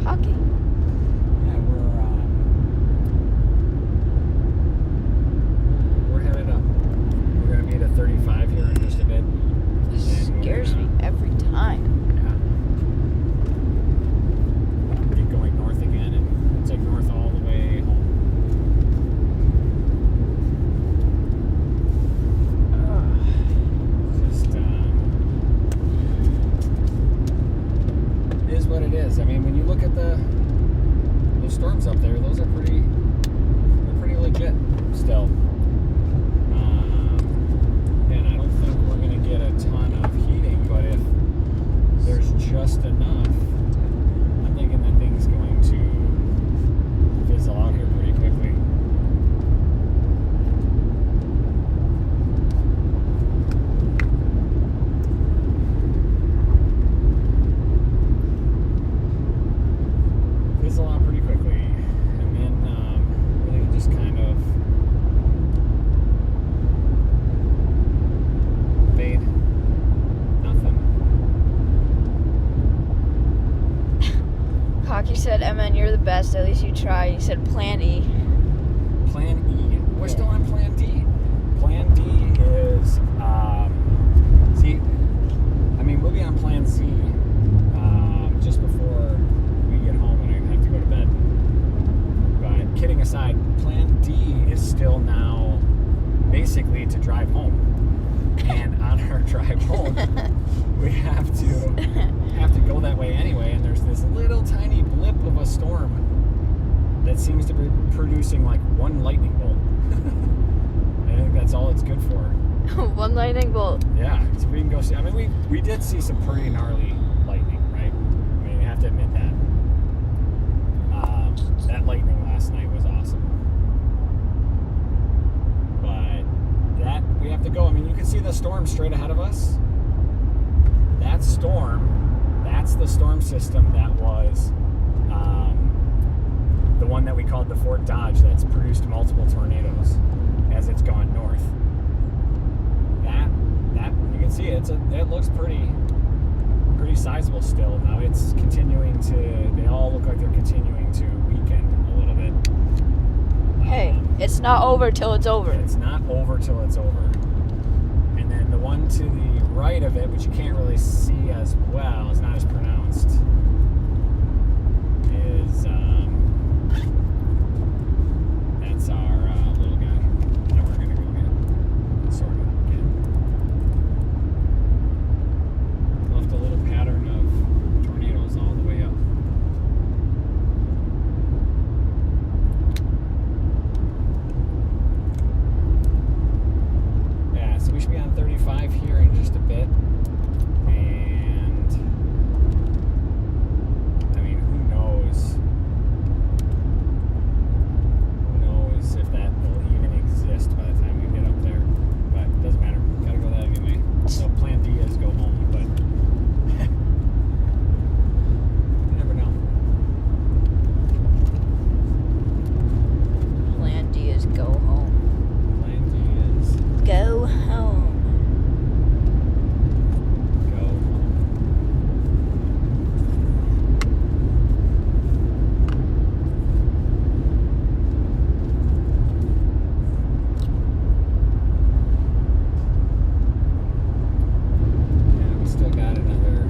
Hockey. Yeah, we're headed up. We're going to be at 35 here in just a bit. This And we're scares me gonna- every time. Yeah. Keep going north again, and it's like north all the way home. Just it is what it is. I mean, when you look at the storms up there, those are pretty legit still. And I don't think we're gonna get a ton of heating, but if there's just enough, I'm thinking that thing's going to fizzle out here pretty quickly. Fizzle out pretty quickly, and then really just kind of fade. Nothing. Hockey said, MN, you're the best. At least you try. He said, Plan E. Plan E. We're still on Plan D. Plan D is, see, I mean, we'll be on Plan Z just before we get home and I have to go to bed. But kidding aside, Plan D is still now basically to drive home. And on our drive home, we have to go that way anyway. And there's this little tiny blip of a storm that seems to be producing like one lightning bolt. I think that's all it's good for. One lightning bolt. Yeah, so we can go see. I mean, we did see some pretty gnarly lightning, right? I mean, you have to admit that. That lightning last night was awesome. But that, we have to go. I mean, you can see the storm straight ahead of us. That storm, that's the storm system that was the one that we called the Fort Dodge that's produced multiple tornadoes as it's gone north. That you can see it looks pretty sizable still. Now it's continuing to, they all look like they're continuing to weaken a little bit. Hey, it's not over till it's over. It's not over till it's over. And then the one to the right of it, which you can't really see as well, it's not as pronounced, is that's our little guy that we're gonna go get, sort of get. Left a little pattern of tornadoes all the way up. Yeah, so we should be on 35 here in just a bit. And I mean, who knows? Who knows if that will even exist by the time we get up there. But it doesn't matter. Gotta go that anyway. So plan D is go home, but you never know. Plan D is go home. Plan D is Go home. go. Yeah, we still got another.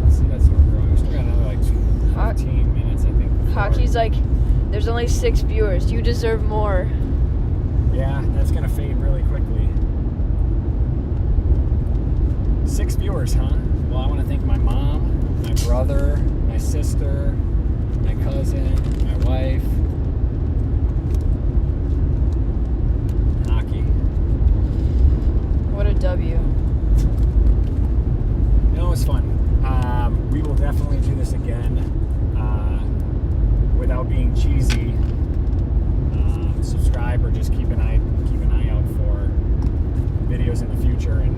Let's see, that's where we're going. We still got another like 15 minutes, I think. before- Hockey's like, there's only 6 viewers. You deserve more. Yeah, that's gonna fade really quickly. 6 viewers, huh? Well, I want to thank my mom, my brother, my sister, my cousin, my wife. Hockey. What a W. No, it was fun. We will definitely do this again without being cheesy. Subscribe or just keep an eye out for videos in the future. And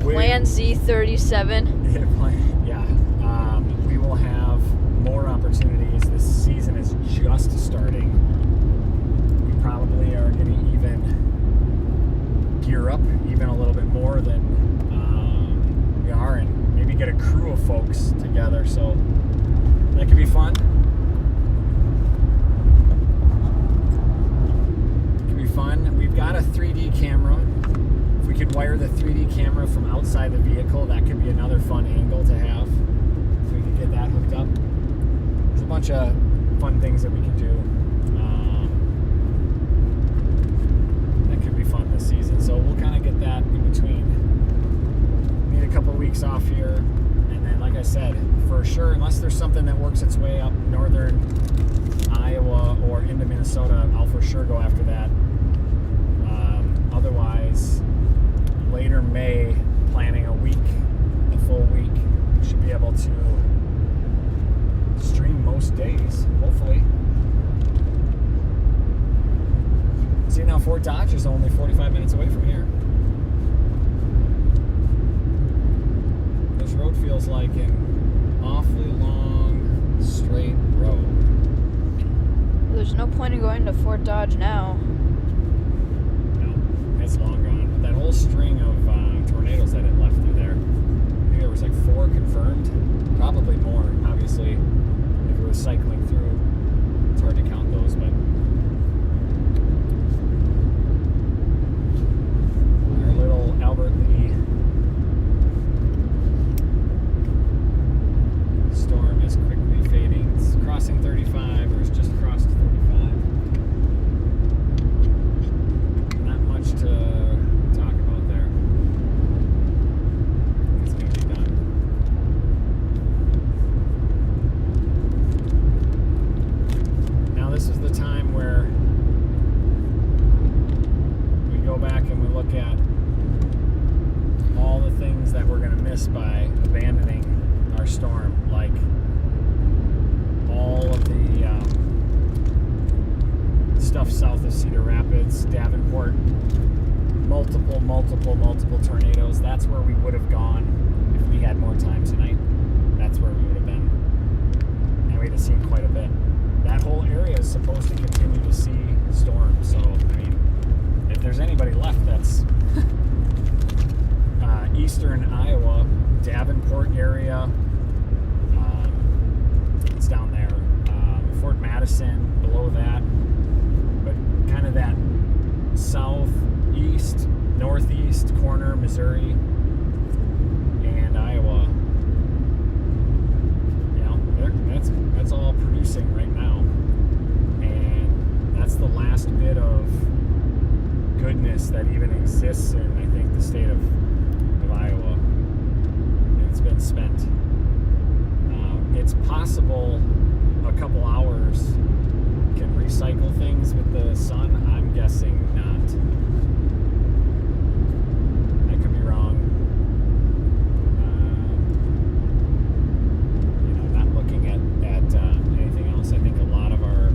Plan Z37. yeah, we will have more opportunities. This season is just starting. We probably are going to even gear up even a little bit more than we are, and maybe get a crew of folks together. So that could be fun. Fun. We've got a 3D camera. If we could wire the 3D camera from outside the vehicle, that could be another fun angle to have. If we could get that hooked up. There's a bunch of fun things that we can do. That could be fun this season. So we'll kind of get that in between. Need a couple weeks off here. And then, like I said, for sure, unless there's something that works its way up northern Iowa or into Minnesota, I'll for sure go after that. Otherwise, later May, planning a full week, we should be able to stream most days, hopefully. See, now Fort Dodge is only 45 minutes away from here. This road feels like an awfully long, straight road. There's no point in going to Fort Dodge now. It's long gone. But that whole string of tornadoes that it left through there, I think there was like 4 confirmed, probably more. Obviously, if it was cycling through, it's hard to count those. But our little Albert Lee storm is quickly fading. It's crossing 35, or it's just crossed 35. To talk about there. It's going to be done. Now this is the time where we go back and we look at all the things that we're going to miss by abandoning our storm, like all of the stuff south of Cedar Rapids, Davenport, multiple tornadoes. That's where we would have gone if we had more time tonight. That's where we would have been. And we'd have seen quite a bit. That whole area is supposed to continue to see storms. So, I mean, if there's anybody left that's eastern Iowa, Davenport area, it's down there. Fort Madison, below that. But kind of that southeast, northeast corner, Missouri and Iowa. That's all producing right now, and that's the last bit of goodness that even exists in, I think, the state of Iowa. It's been spent. It's possible a couple hours can recycle things with the sun. I'm guessing not. I could be wrong. Not looking at anything else. I think a lot of our,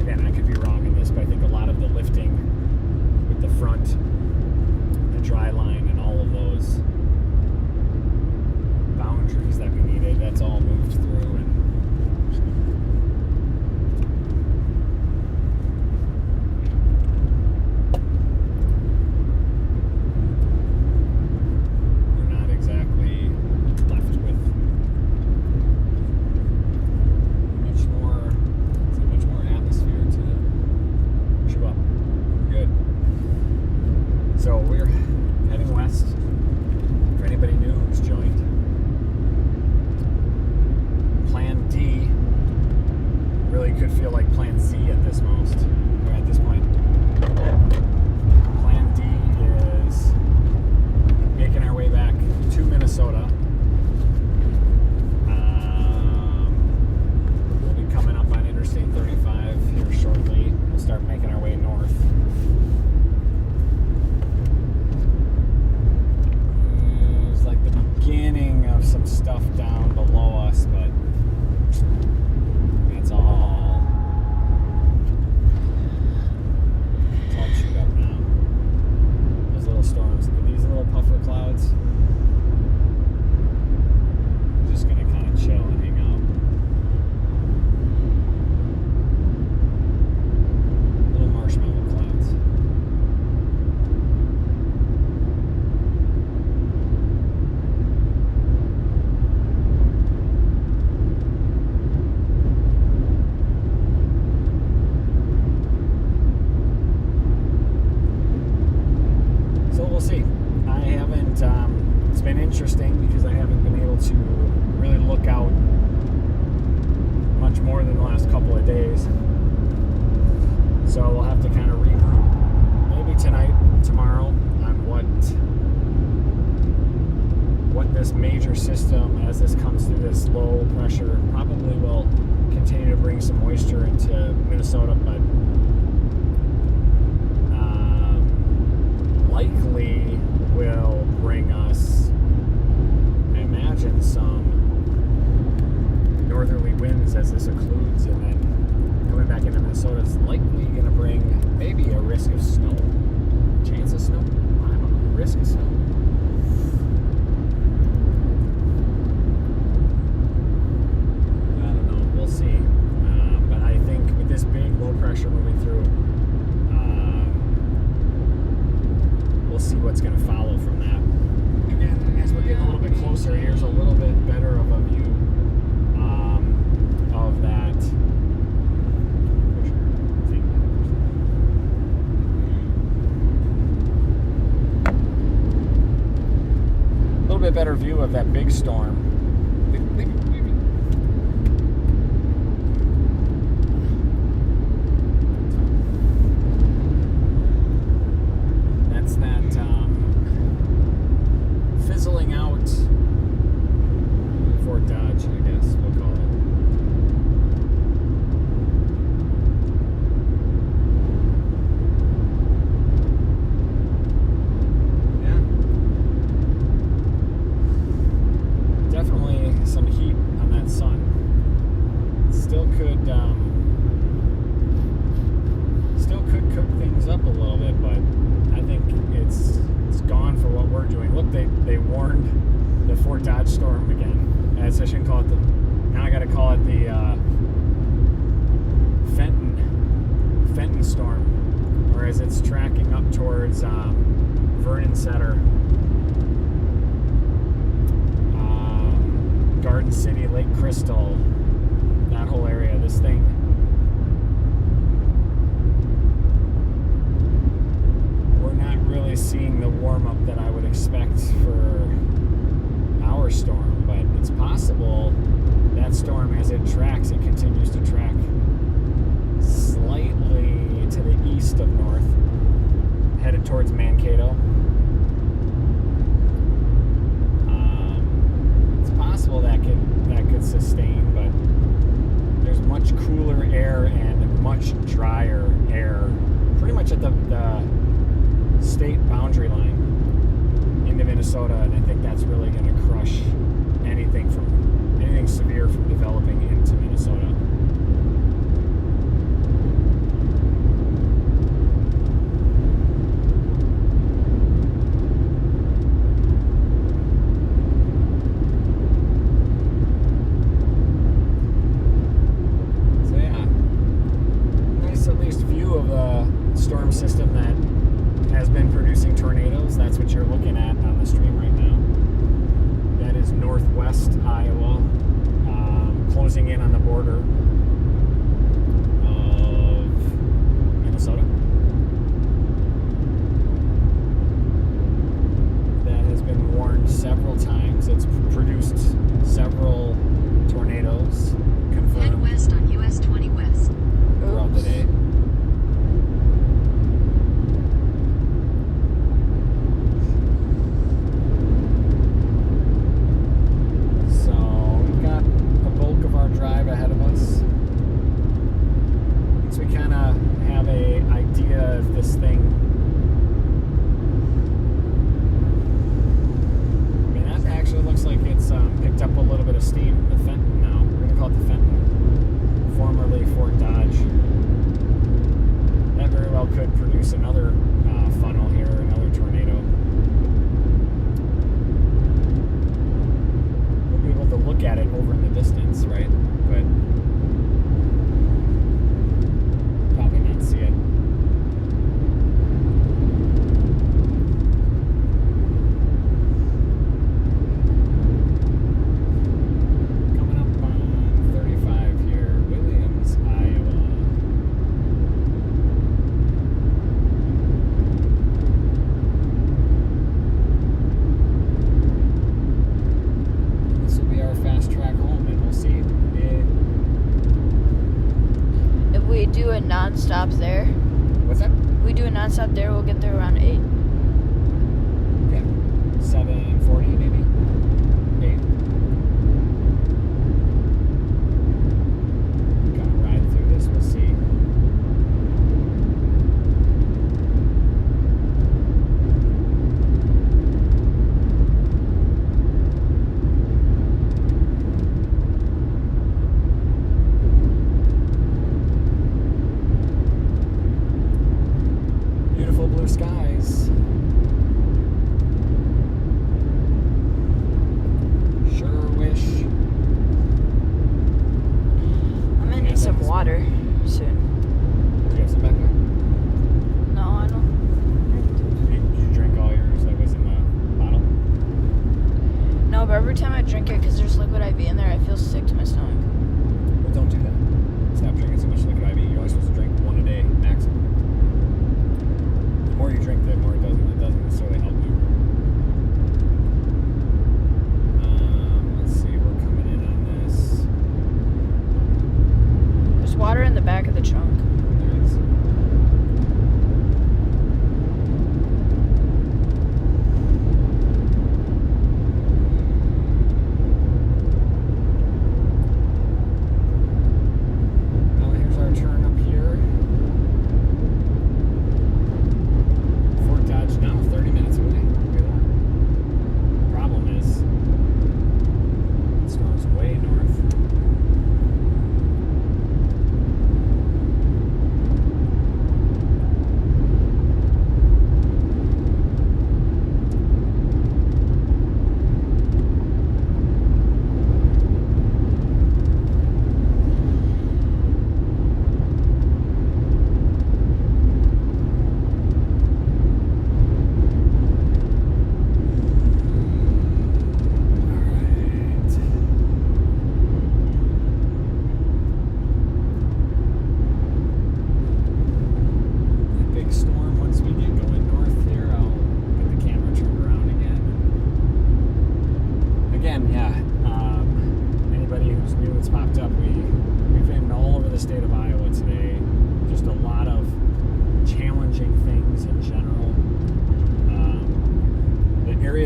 again, I could be wrong in this, but I think a lot of the lifting with the front, the dry line, and all of those boundaries that we needed, that's all moved through. And we're not exactly left with much more atmosphere to chew up. Good. So we're heading west. For anybody new who's joined, Plan D really could feel like Plan Z at this point. Plan D is making our way back to Minnesota. We'll be coming up on Interstate 35 here shortly. We'll start making our way north. There's like the beginning of some stuff down below us, but it's all chewed up now. Those little storms, these little puffer clouds, just gonna kind of chill and hang out. Little marshmallow clouds. So we'll see. I haven't, it's been interesting because I haven't been able to really look out much more than the last couple of days. So we'll have to kind of regroup maybe tonight, tomorrow, on what this major system, as this comes through this low pressure, probably will continue to bring some moisture into Minnesota, but likely will bring us, I imagine, some northerly winds as this occludes, and then coming back into Minnesota is likely going to bring maybe a risk of snow. Chance of snow? I don't know. Risk of snow. I don't know. We'll see. But I think with this big low pressure moving through, we'll see what's going to follow from that. And then as we're getting a little bit closer, here's a little bit better of a view of that. A little bit better view of that big storm. That's that fizzling out Fort Dodge, I guess we'll call it. Yeah. Definitely some heat on that sun. Still could cook things up a little bit, but I think it's gone for what we're doing. Look, they warned the Fort Dodge storm again. I shouldn't call it now I gotta call it the Fenton storm, whereas it's tracking up towards Vernon Center, Garden City, Lake Crystal, that whole area. This thing Minnesota, and I think that's really going to crush anything severe from developing into Minnesota. So yeah, nice at least view of the storm system that has been producing tornadoes. That's what you're looking at on the stream right now. That is northwest Iowa, closing in on the border of Minnesota. That has been warned several times. It's produced several tornadoes, Head confirmed west on US 20 West. throughout the day. Drive ahead of us. So we kind of have a idea if this thing, I mean, that actually looks like it's picked up a little bit of steam. The Fenton now. We're going to call it the Fenton, formerly Fort Dodge. That very well could produce another funnel here, another tornado. We'll be able to look at it over in the distance, right? But probably not see it. Coming up on 35 here, Williams, Iowa. This will be our fast track home, and we'll see. If we do a non-stop there, What's that? we do a non-stop there, we'll get there around 8. Yeah, 7:40 maybe. 8. Gonna ride through this. We'll see. Beautiful blue skies. Sure wish. I'm gonna need some water soon. Do you have some back there? No, I don't. Did you drink all yours that was in the bottle? No, but every time I drink it, because there's liquid IV in there, I feel sick to my stomach. Well, don't do that. Stop drinking so much liquid IV. You're only supposed to drink one a day maximum. The more you drink, the more it doesn't necessarily help you. Let's see, we're coming in on this. There's water in the back of the trunk. There is. Well, here's our turn up here. Fort Dodge now, 30 minutes away. Look at that. Problem is, the storm's way north.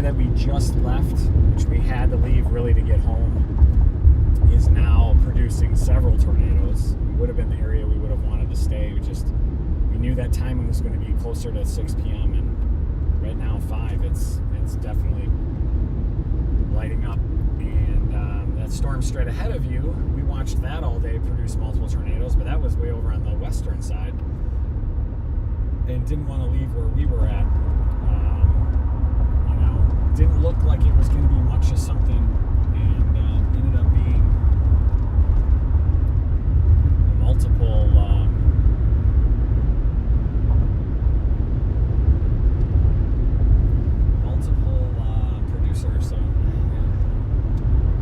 That we just left, which we had to leave really to get home, is now producing several tornadoes. It would have been the area we would have wanted to stay. We knew that timing was going to be closer to 6 p.m. and right now 5. It's definitely storm straight ahead of you, we watched that all day produce multiple tornadoes, but that was way over on the western side. And didn't want to leave where we were at. Didn't look like it was going to be much of something, and ended up being a multiple producer. So yeah,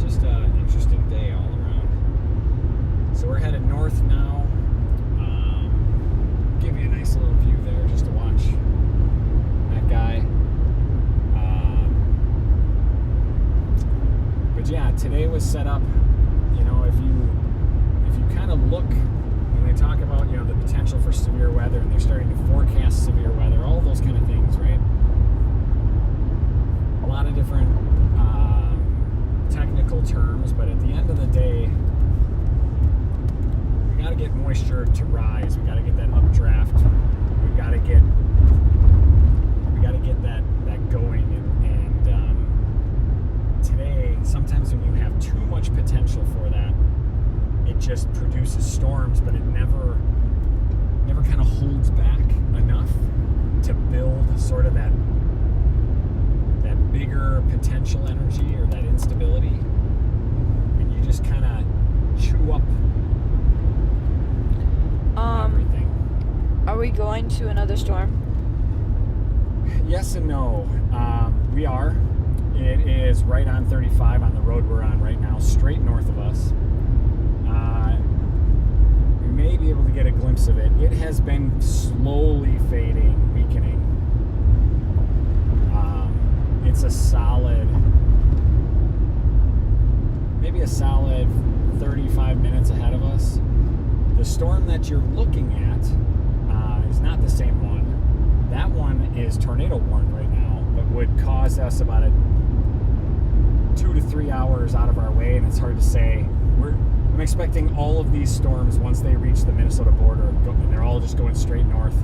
just an interesting day all around. So we're headed north now. Give you a nice little view there just to watch that guy. But yeah, today was set up, if you kind of look, when they talk about, the potential for severe weather, and they're starting to forecast severe weather, all those kind of things, right? A lot of different technical terms, but at the end of the day, we got to get moisture to rise. We got to get that updraft. We got to get that going, and today, sometimes when you have too much potential for that, it just produces storms, but it never kind of holds back enough to build sort of that bigger potential energy or that instability. And you just kind of chew up everything. Are we going to another storm? Yes and no. We are. It is right on 35 on the road we're on right now, straight north of us. We may be able to get a glimpse of it. It has been slowly fading, weakening. It's a solid, maybe a solid 35 minutes ahead of us. The storm that you're looking at is not the same one. That one is tornado warned right now, but would cause us about 2 to 3 hours out of our way, and it's hard to say. I'm expecting all of these storms, once they reach the Minnesota border, and they're all just going straight north.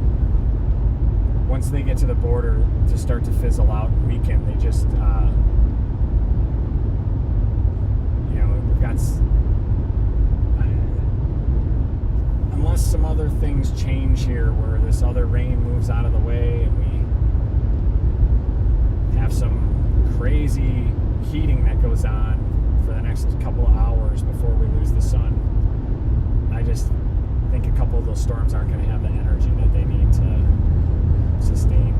Once they get to the border, to start to fizzle out and weaken. They just, we've got, unless some other things change here, where this other rain moves out of the way and we have some crazy heating that goes on for the next couple of hours before we lose the sun. I just think a couple of those storms aren't going to have the energy that they need to sustain.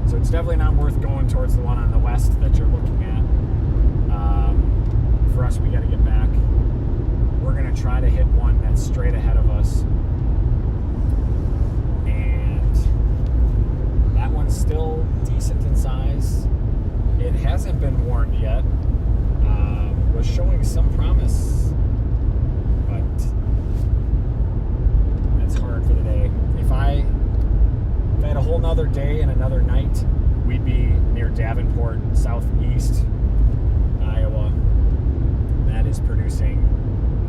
So it's definitely not worth going towards the one on the west that you're looking at. For us, we got to get back. We're going to try to hit one that's straight ahead of us. And that one's still decent in size. It hasn't been warned yet. Was showing some promise, but that's hard for the day. If I had a whole nother day and another night, we'd be near Davenport, southeast Iowa. That is producing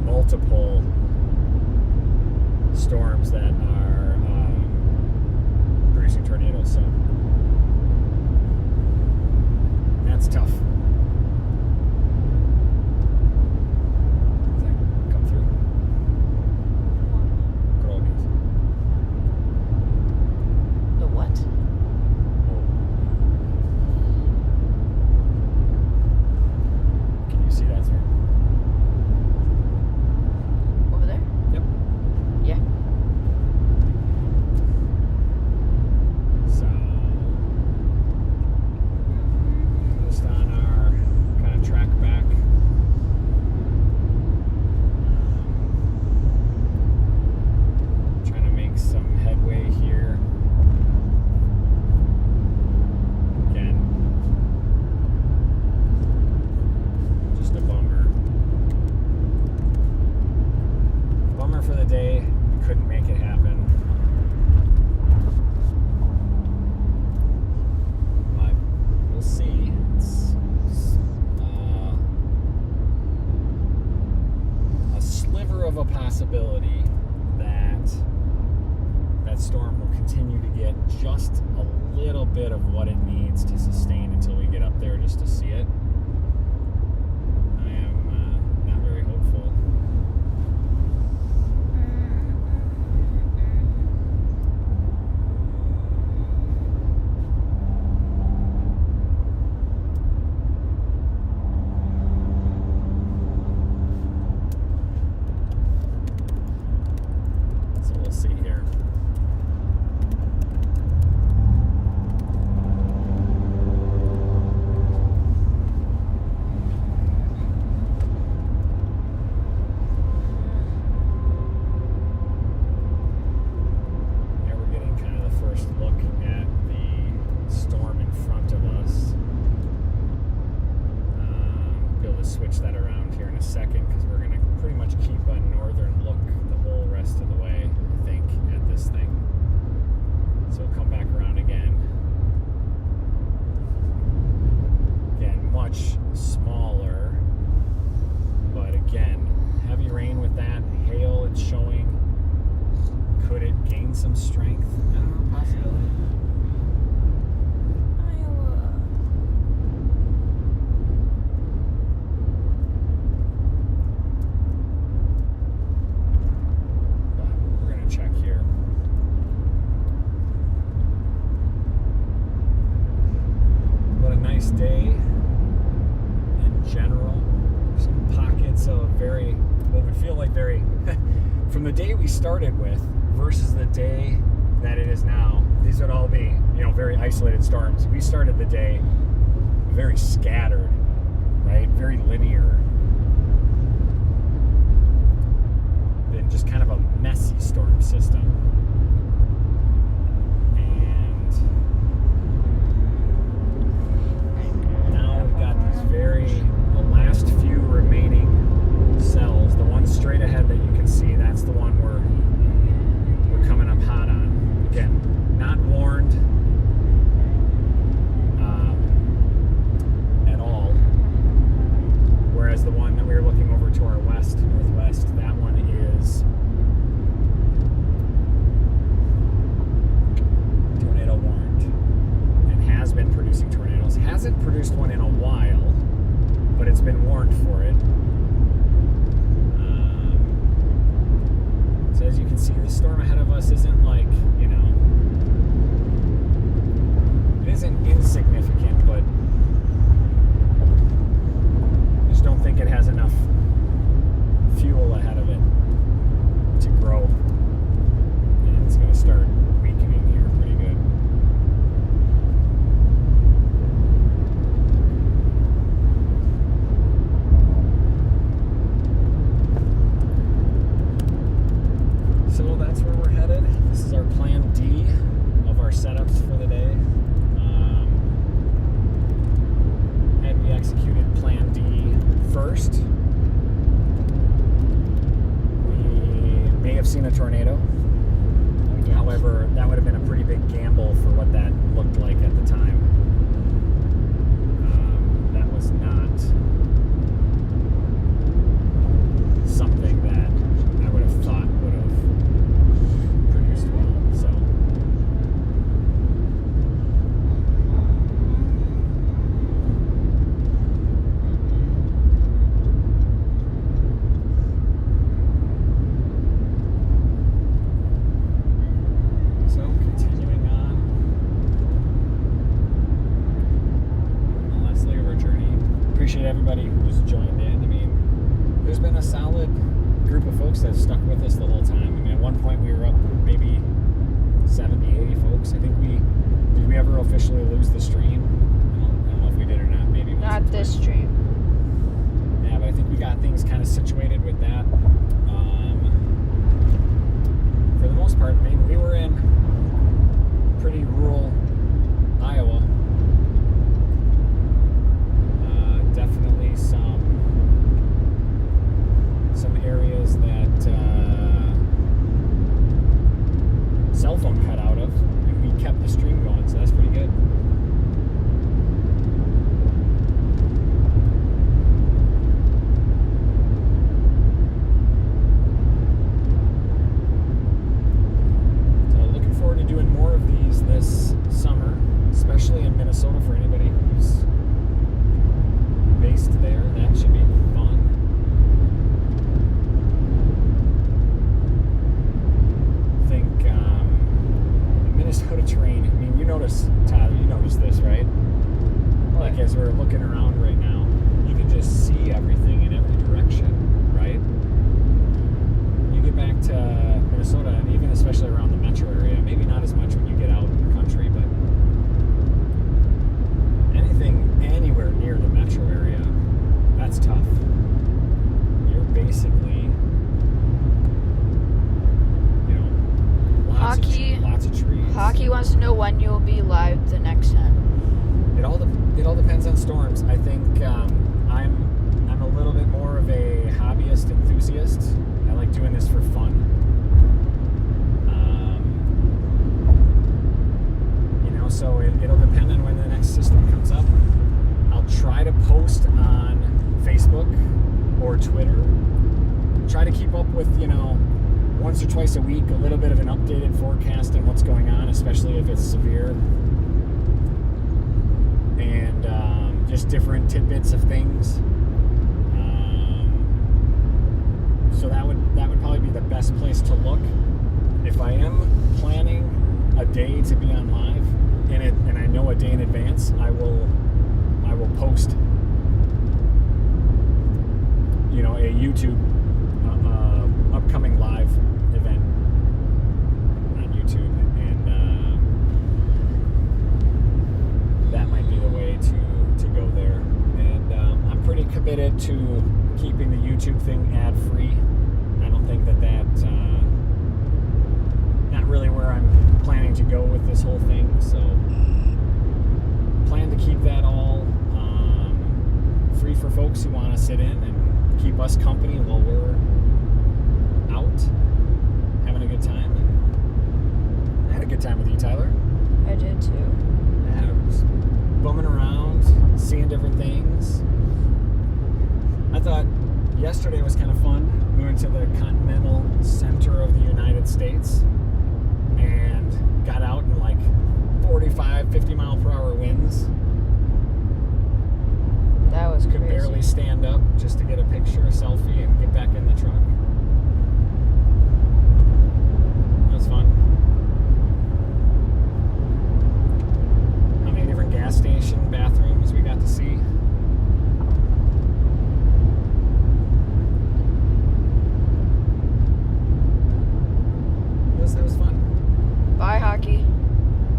multiple storms that are producing tornadoes. So that's tough. Does that come through? Krogies. The what? Can you see that through? Over there? Yep. Yeah. So switch that around here in a second because we're going to pretty much keep a northern look the whole rest of the way, I think, at this thing. So we'll come back around again. Again, much smaller, but again, heavy rain with that, hail it's showing. Could it gain some strength? I don't know, possibility. Iowa. But we're gonna check here. What a nice day in general. Some pockets of very, what would feel like very, from the day we started with versus the day that it is now, these would all be, very isolated storms. We started the day very scattered, right? Very linear. Been just kind of a messy storm system. And now we've got these the last few remaining cells, the one straight ahead that you can see, that's the one we're coming up hot on. Again, not warned at all. Whereas the one that we were looking over to our west, northwest, that one is tornado warned and has been producing tornadoes. Hasn't produced one in a while, but it's been warned for it. So as you can see, the storm ahead of us isn't like, it isn't insignificant, but I just don't think it has enough fuel ahead of it to grow. And it's going to start weakening here pretty good. So that's where we're headed. This is our plan D of our setups for the day. Had we executed plan D first, we may have seen a tornado. However, that would have been a pretty big gamble for what that looked like at the time. That was not something that I would have thought would have produced well. So continuing on the last leg of our journey. Appreciate everybody who's joined in. I mean, there's been a solid group of folks that have stuck with us the whole time. I mean, at one point we were up maybe 70, 80 folks. I think did we ever officially lose the stream? I don't know if we did or not. Maybe once or Not this twice. stream. Yeah, but I think we got things kind of situated with that. For the most part, I mean, we were in pretty rural Iowa. Definitely some areas that cell phone cut out of, and we kept the stream going, so that's pretty good. So looking forward to doing more of these this summer, especially in Minnesota for anybody who's based there. That should be fun. I think Minnesota terrain, I mean, you notice, Tyler, you notice this, right? Like as we're looking around right now, you can just see everything in every direction, right? You get back to Minnesota, and even especially around the metro area, maybe not as much when you get out in the country, but anything anywhere near the metro area, that's tough. You're basically, lots of trees. Hockey wants to know when you'll be live the next time. It all depends on storms. I think I'm a a little bit more of a hobbyist enthusiast. I like doing this for fun. So it'll depend on when the next system comes up. I'll try to post on Facebook or Twitter. Try to keep up with, once or twice a week, a little bit of an updated forecast on what's going on, especially if it's severe. And just different tidbits of things. So that would probably be the best place to look. If I am planning a day to be on live, and I know a day in advance, I will post, a YouTube upcoming live event on YouTube, and that might be the way to go there. And I'm pretty committed to keeping the YouTube thing ad-free. I don't think that's not really where I'm planning to go with this whole thing, so plan to keep that all free for folks who want to sit in and keep us company while we're out having a good time. And I had a good time with you, Tyler. I did too. Yeah, I was bumming around, seeing different things. I thought yesterday was kind of fun. We went to the continental center of the United States and got out in like 45, 50 mile per hour winds. That was Could crazy. barely stand up just to get a picture, a selfie, and get back in the truck. That was fun. How many different gas station bathrooms we got to see? That was fun. Bye, hockey.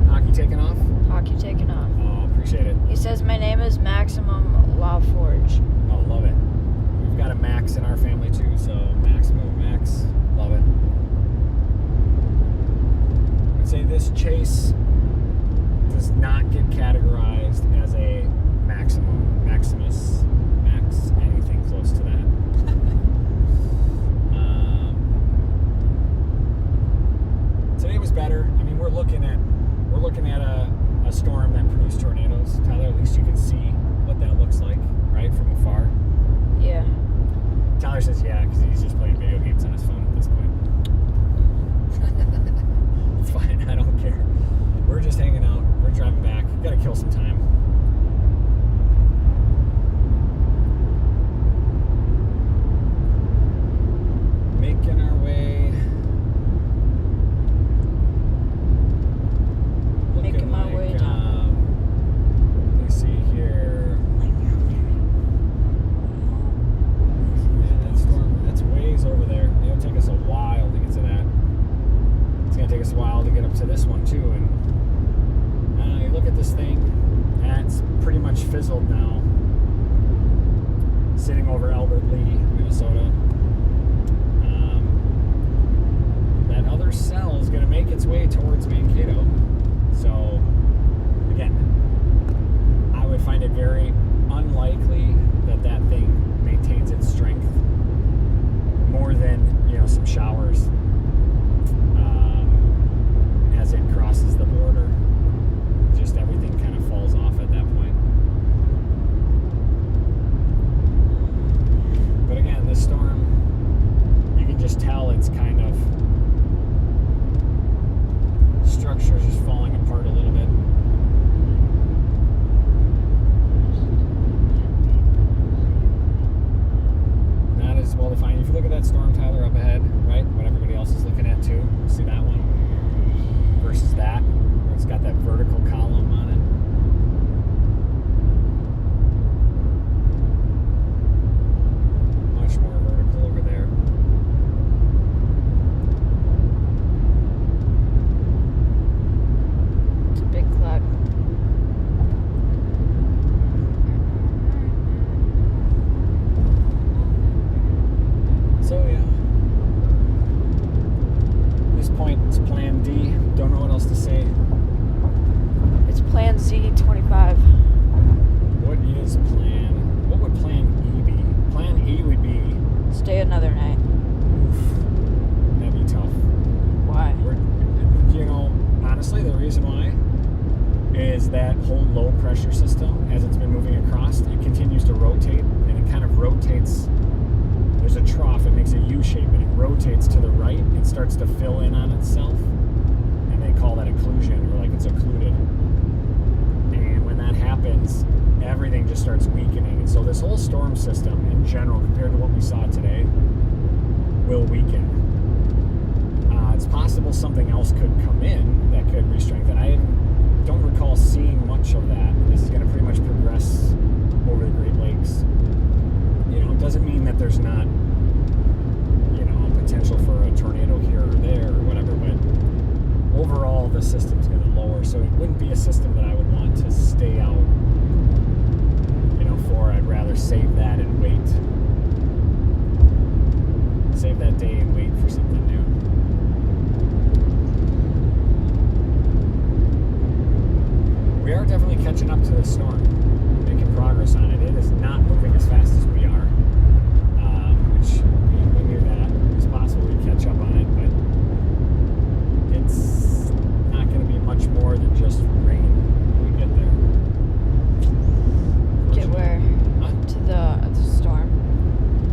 Hockey taking off? Hockey taking off. Oh, appreciate it. He says my name is Maximum LaForge. Oh, love it. We've got a Max in our family too, so Maximum, Max, love it. I'd say this chase does not get categorized as a Maximum, Maximus, Max, anything close to that. Today was better. I mean, we're looking at a storm that produced tornadoes. Tyler, at least you can see what that looks like, right, from afar. Yeah. Tyler says yeah, because he's just playing video games on his phone at this point. It's fine, I don't care. We're just hanging out. We're driving back. Gotta kill some time. Making our way. Making my way down. Let me see here. Yeah, that's ways over there. It'll take us a while to get to that. It's gonna take us a while to get up to this one too. And you look at this thing, and it's pretty much fizzled now. Sitting over Albert Lee, Minnesota. That other cell is gonna make its way towards Mankato. So, again, I would find it very unlikely that thing maintains its strength more than, some showers as it crosses the border. Just everything kind of falls off at that point. But again, this storm, you can just tell it's kind of structure's just falling apart a little bit. Not as well defined. If you look at that storm, Tyler, up ahead, right? What everybody this whole storm system in general, compared to what we saw today, will weaken. It's possible something else could come in that could re-strengthen. I don't recall seeing much of that. This is going to pretty much progress over the Great Lakes. You know, it doesn't mean that there's not, you know, a potential for a tornado here or there or whatever, but overall the system's going to lower, so it wouldn't be a system that I would want to stay out, you know, for. I'd rather save that and wait. Save that day and wait for something new. We are definitely catching up to the storm, making progress on it. It is not moving as fast as we are, which we knew that it was possible we'd catch up on it, but it's not going to be much more than just rain when we get there. Get where? Huh? To the storm.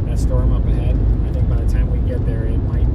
That storm up ahead, I think by the time we get there, it might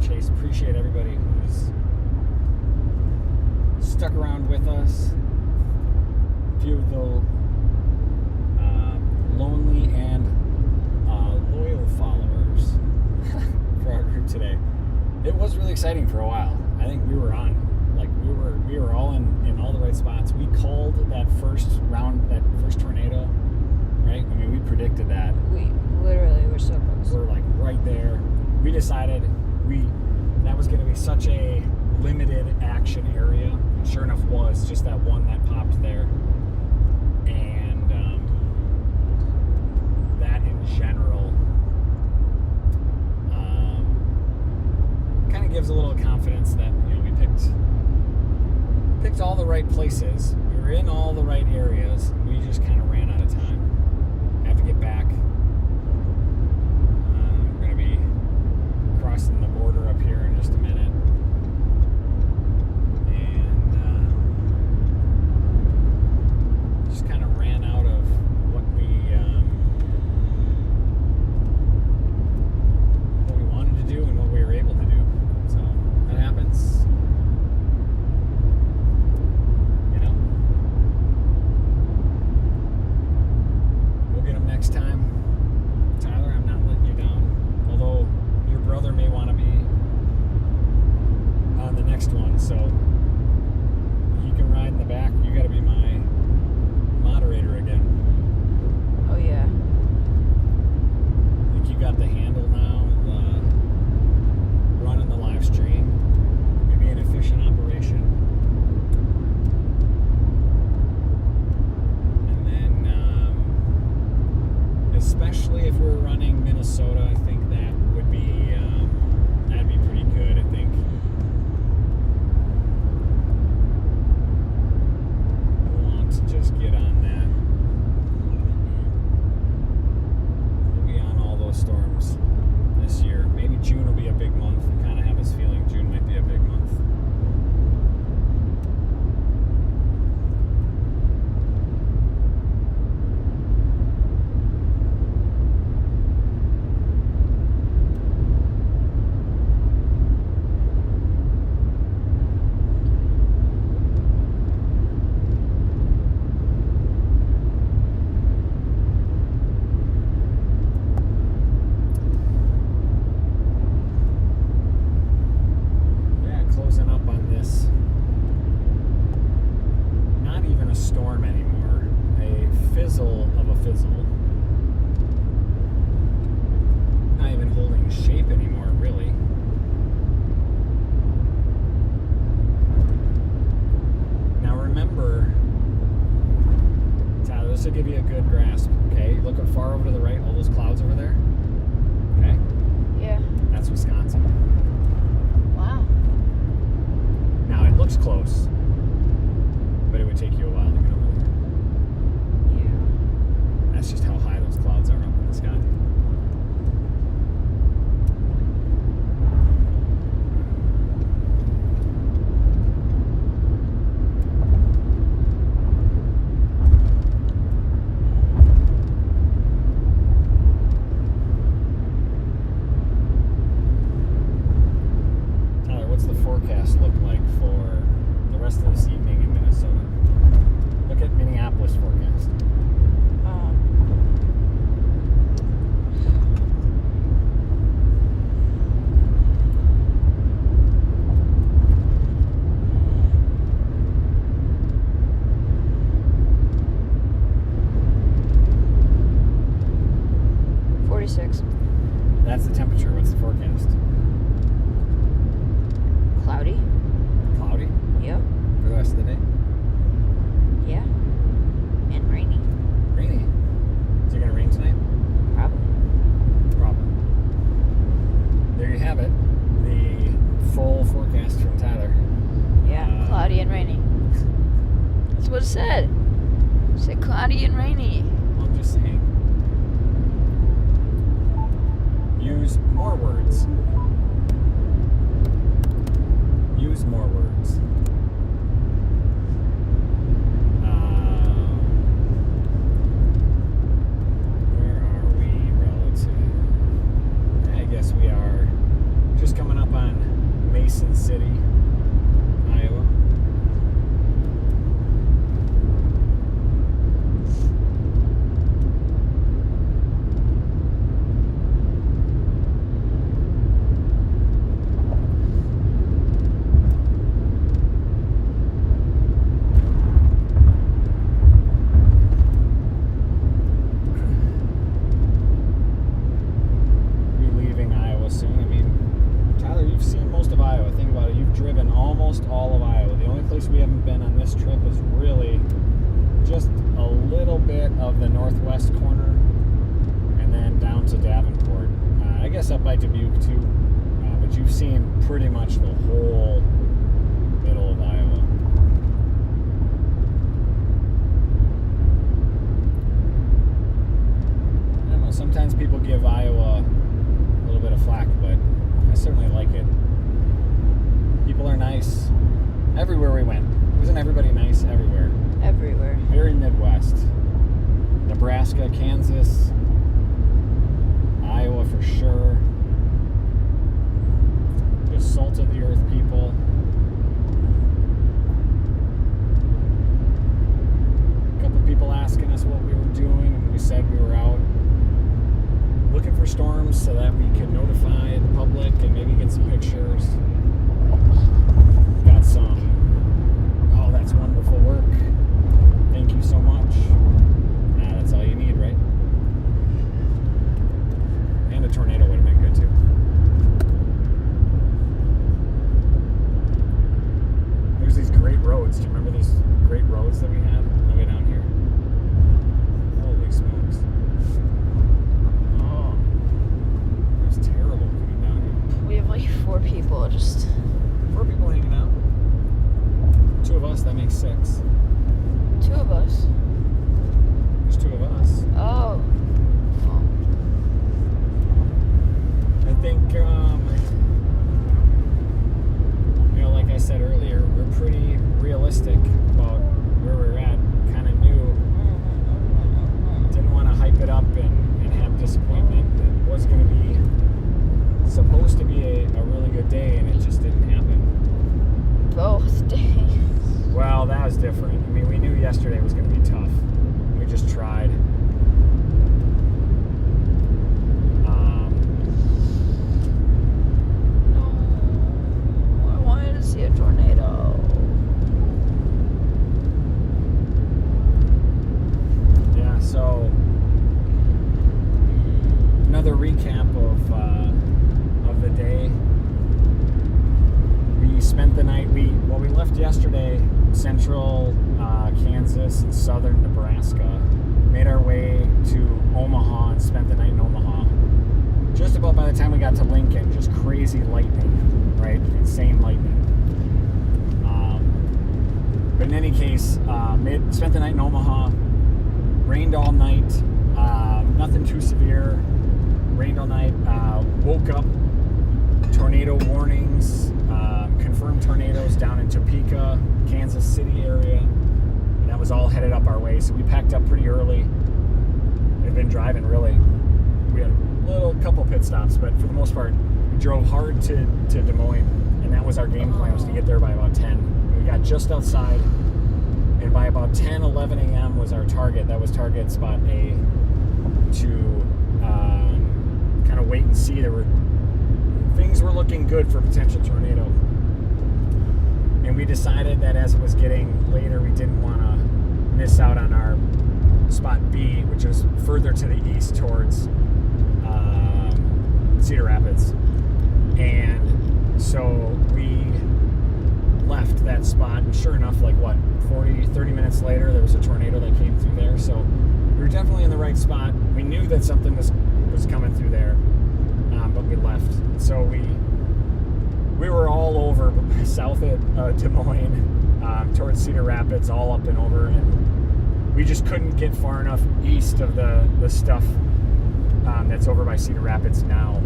Chase. Appreciate everybody who's stuck around with us. A few of the lonely and loyal followers for our group today. It was really exciting for a while. I think we were on, like we were all in all the right spots. We called that first round, that first tornado, right? I mean, we predicted that. We literally were so close. We're like right there. We decided that was going to be such a limited action area. And sure enough, was just that one that popped there. And that in general kind of gives a little confidence that we picked all the right places. We were in all the right areas. We just kind of ran out of time. Have to get back. We're going to be crossing the border up here in just a minute. And just kind of ran out of what we wanted to do and what we were able to do. So that happens. We'll get them next time. Tyler, I'm not letting you down. Although your brother may want to be on the next one, so he can ride in the back. You got to be my moderator again. Oh yeah. I think you got the handle now of running the live stream. Maybe an efficient operation. And then, especially if we're running Minnesota, I think that would be that'd be pretty good. I think. I want to just get on that. We'll be on all those storms this year. Maybe June will be a big month. I kind of have this feeling June might be a big month. Yeah, closing up on this. Not even a storm anymore. A fizzle of a fizzle. Not even holding shape anymore, really. Now remember, Tyler, this will give you a good grasp. Okay, look far over to the right, all those clouds over there. Okay, Yeah. that's Wisconsin. Wow. Now it looks close, but it would take you a while to get over there. Yeah. That's just how high those clouds are up in the sky. Tyler, what's the forecast look like for the rest of this evening in Minnesota? Look at Minneapolis forecast. Um, 46. That's the temperature. What's the forecast? Cloudy. Cloudy Yep. for the rest of the day? Yeah. And rainy. Rainy. Is it going to rain tonight? Probably. Probably. There you have it. The full forecast from Tyler. Yeah. Cloudy and rainy. That's what it said. It said cloudy and rainy. I'm just saying. Use more words. Use more words. Where are we relative? I guess we are just coming up on Mason City, Iowa. All of Iowa. The only place we haven't been on this trip is really just a little bit of the northwest corner and then down to Davenport. I guess up by Dubuque too. But you've seen pretty much the whole middle of Iowa. I don't know, sometimes people give Iowa a little bit of flack, but I certainly like it. People are nice everywhere we went. Wasn't everybody nice everywhere? Everywhere. Very Midwest. Nebraska, Kansas, Iowa for sure. Just salt of the earth people. A couple people asking us what we were doing, and we said we were out looking for storms so that we could notify the public and maybe get some pictures. Got some. Oh, that's wonderful work. Thank you so much. That's all you need, right? And a tornado would have been good too. There's these great roads. Do you remember these great roads that we had on the way down here? Holy smokes. Oh. It was terrible coming down here. We have like 4 people just... 4 people hanging out. 2 of us, that makes 6. 2 of us. There's 2 of us. Oh. I think, like I said earlier, we're pretty realistic about where we're at. Kind of knew. Didn't want to hype it up and have disappointment. It was going to be supposed to be a really good day, and it just didn't happen. Both days. Well, that was different. I mean, we knew yesterday was going to be tough. We just tried. No, I wanted to see a tornado. Yeah, so another recap of the day. We spent the night. We left yesterday, central Kansas and southern Nebraska. Made our way to Omaha and spent the night in Omaha. Just about by the time we got to Lincoln, just crazy lightning, right? Insane lightning. But in any case, spent the night in Omaha. Rained all night. Nothing too severe. Rained all night. Woke up. Tornado warnings. Confirmed tornadoes down in Topeka, Kansas City area. And that was all headed up our way. So we packed up pretty early. We've been driving really. We had a couple pit stops, but for the most part, we drove hard to Des Moines. And that was our game plan, was to get there by about 10. We got just outside. And by about 10, 11 a.m. was our target. That was target spot A to kind of wait and see. Things were looking good for a potential tornado. And we decided that as it was getting later, we didn't want to miss out on our spot B, which is further to the east towards Cedar Rapids. And so we left that spot, and sure enough, 30 minutes later, there was a tornado that came through there. So we were definitely in the right spot. We knew that something was coming through there, but we left. So we were all over south at Des Moines, towards Cedar Rapids, all up and over, and we just couldn't get far enough east of the stuff that's over by Cedar Rapids now.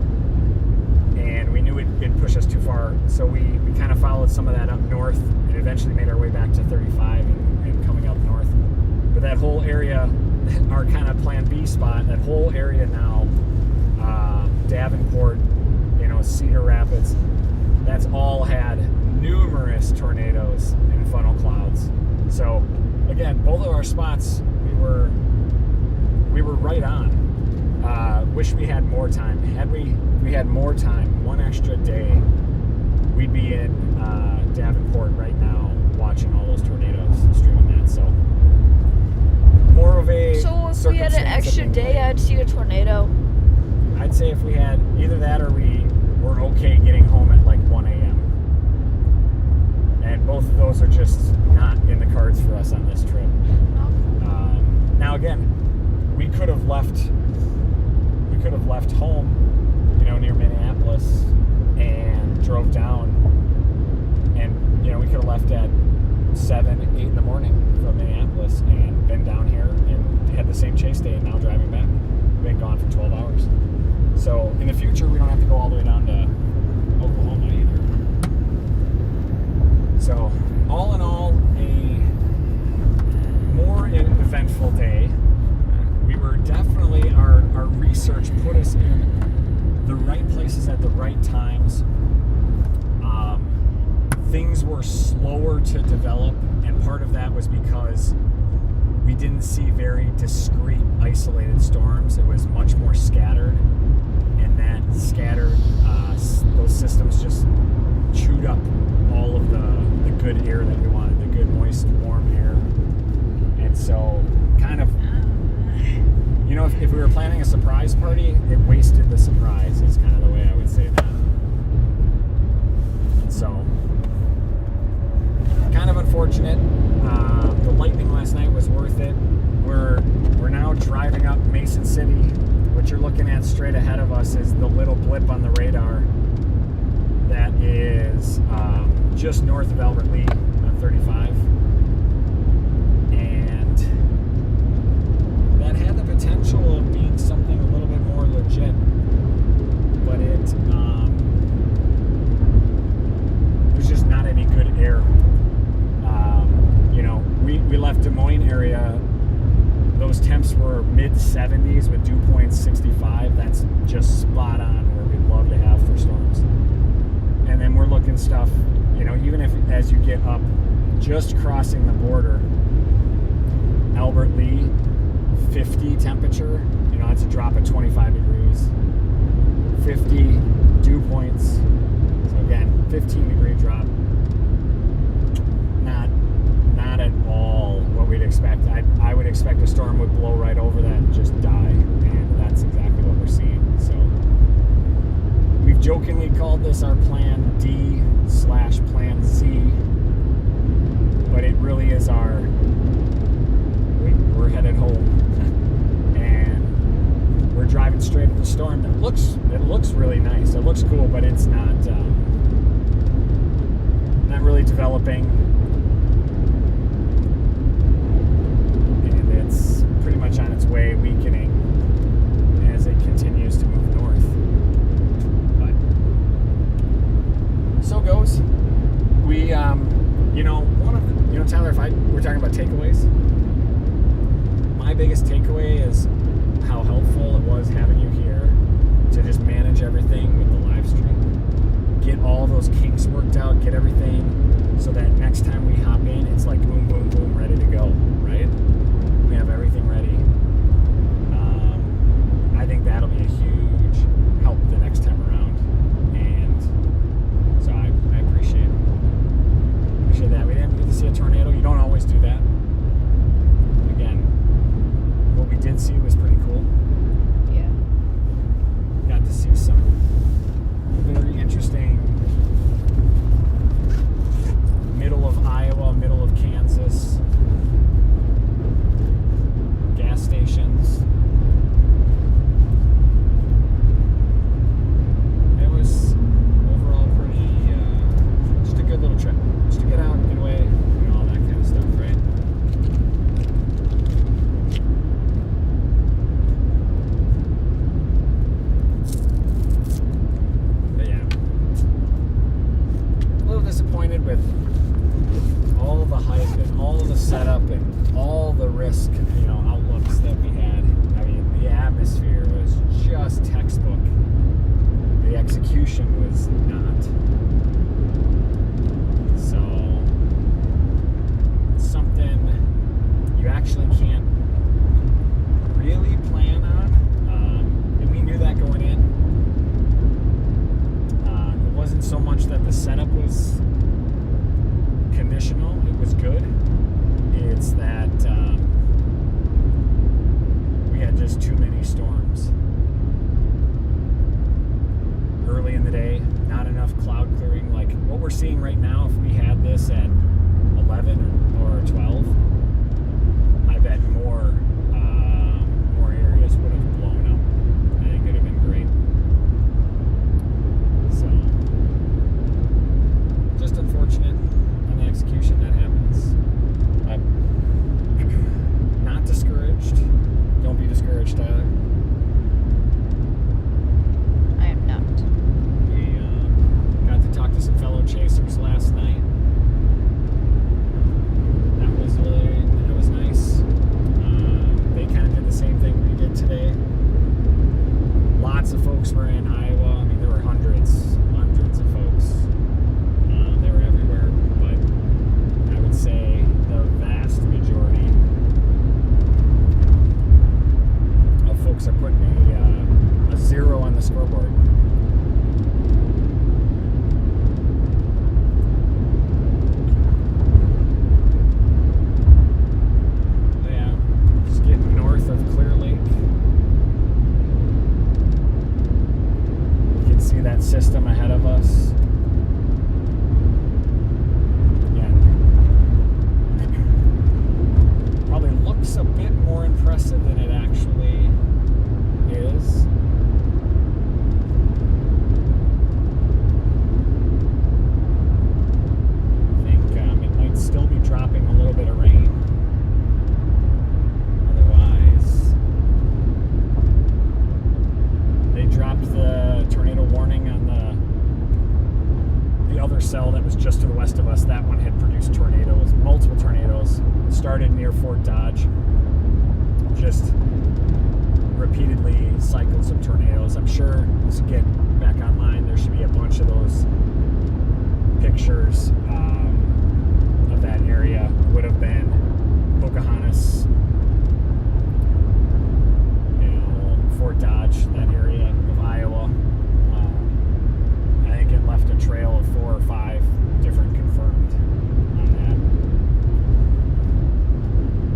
And we knew it'd push us too far, so we kind of followed some of that up north and eventually made our way back to 35 and coming up north. But that whole area, our kind of plan B spot, that whole area now, Davenport, Cedar Rapids, that that's all had numerous tornadoes and funnel clouds. So again, both of our spots we were right on. Wish we had more time. Had we had more time, one extra day, we'd be in Davenport right now watching all those tornadoes, streaming that. So more of a So if we had an extra day, I'd see a tornado. I'd say if we had either that or we were okay getting home at like 1 a.m. And both of those are just not in the cards for us on this trip. Now again, we could have left home, near Minneapolis and drove down, and we could have left at 7, 8 in the morning from Minneapolis and been down here and had the same chase day and now driving back. We've been gone for 12 hours. So in the future, we don't have to go all the way down to Oklahoma either. So all in all, a more eventful day. We were definitely, our research put us in the right places at the right times. Things were slower to develop, and part of that was because we didn't see very discrete, isolated storms. It was much more scattered, and that scattered, those systems just chewed up all of the good air that we wanted, the good, moist, warm air. And so, kind of, if we were planning a surprise party, it wasted the surprise, is kind of the way I would say that. So, kind of unfortunate. The lightning last night was worth it. We're now driving up Mason City. What you're looking at straight ahead of us is the little blip on the radar that is just north of Albert Lee on 35. And that had the potential of being something a little bit more legit. But there's just not any good air. We left Des Moines area, those temps were mid-70s with dew points 65. That's just spot on where we'd love to have for storms. And then we're looking stuff, even if as you get up, just crossing the border, Albert Lee, 50 temperature, that's a drop of 25 degrees. 50 dew points. So again, 15-degree drop. Not at all what we'd expect. I would expect a storm would blow right over that and just die, and that's exactly what we're seeing. So we've jokingly called this our Plan D/Plan Z, but it really is we're headed home, and we're driving straight at the storm. It looks really nice. It looks cool, but it's not really developing. It's pretty much on its way, weakening as it continues to move north. But so goes. We, Tyler, we're talking about takeaways. My biggest takeaway is how helpful it was having you here to just manage everything with the live stream. Get all those kinks worked out, get everything so that next time we hop in, it's like boom, boom, boom, ready to go, right? We have everything ready. I think that'll be a huge help the next time around, and so I appreciate that. We didn't get to see a tornado. You don't always do that. Again, what we did see was pretty cool. Yeah. Got to see some very interesting middle of Iowa, middle of Kansas gas stations. It was overall pretty, just a good little trip. Just to get out, get away, all that kind of stuff, right? But yeah, a little disappointed with all the hype and all the setup and all the risk, outlooks that we had. I mean, the atmosphere was just textbook. The execution was not. so much that the setup was conditional. It was good. It's that we had just too many storms early in the day. Not enough cloud clearing. Like what we're seeing right now, if we had this at 11 or 12, I bet more areas would have blown up. I think it would have been great. So, just unfortunate on the execution that happens. I'm not discouraged. Don't be discouraged, Tyler. I am not. We got to talk to some fellow chasers last night. That was nice. They kind of did the same thing we did today. Lots of folks were in Iowa. I mean, there were hundreds of folks. They were everywhere, but I would say the vast majority of folks are putting a 0 on the scoreboard. Yeah, just getting north of Clear Lake. You can see that system ahead of us. Again, probably looks a bit more impressive than it actually is. I think it might still be dropping a little bit of rain. Otherwise, they dropped the tornado warning on the other cell that was just to the west of us. That one had produced tornadoes, multiple tornadoes. It started near Fort Dodge. Just repeatedly cycled some tornadoes. I'm sure as we get back online, there should be a bunch of those pictures of that area. Would have been Pocahontas, Fort Dodge, that area of Iowa. I think it left a trail of 4 or 5 different confirmed on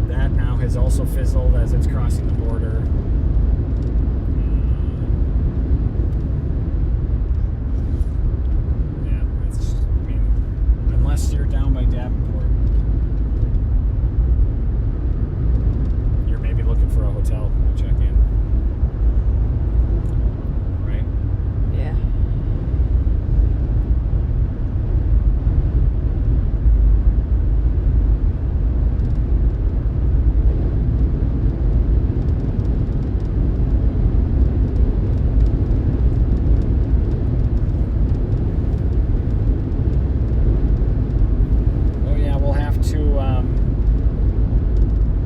that. That now has also fizzled as it's crossing the border. Unless you're down by Davenport, you're maybe looking for a hotel to check in, right? Yeah.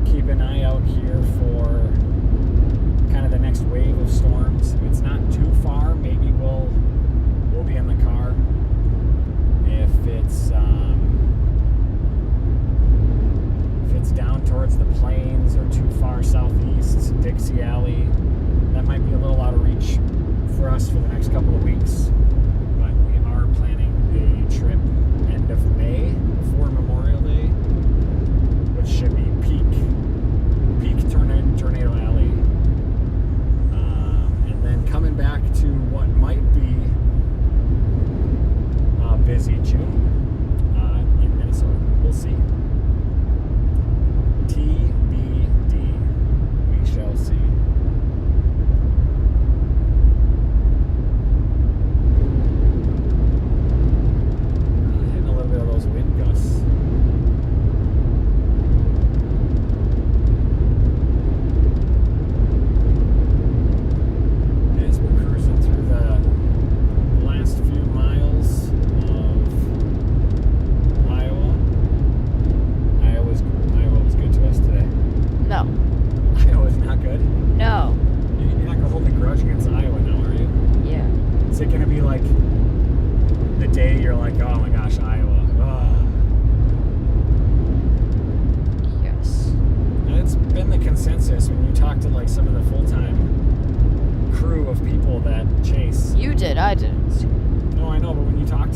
Keep an eye out here for kind of the next wave of storms. If it's not too far, maybe we'll be in the car. If it's down towards the plains or too far southeast, Dixie Alley, that might be a little out of reach for us for the next couple of weeks. But we are planning a trip end of May before Memorial Day, which should be peak tornado alley, and then coming back to what might be a busy June in Minnesota. We'll see. TBD. We shall see. Hitting a little bit of those wind gusts. Consensus when you talk to like some of the full-time crew of people that chase. You did, I didn't. No, I know, but when you talk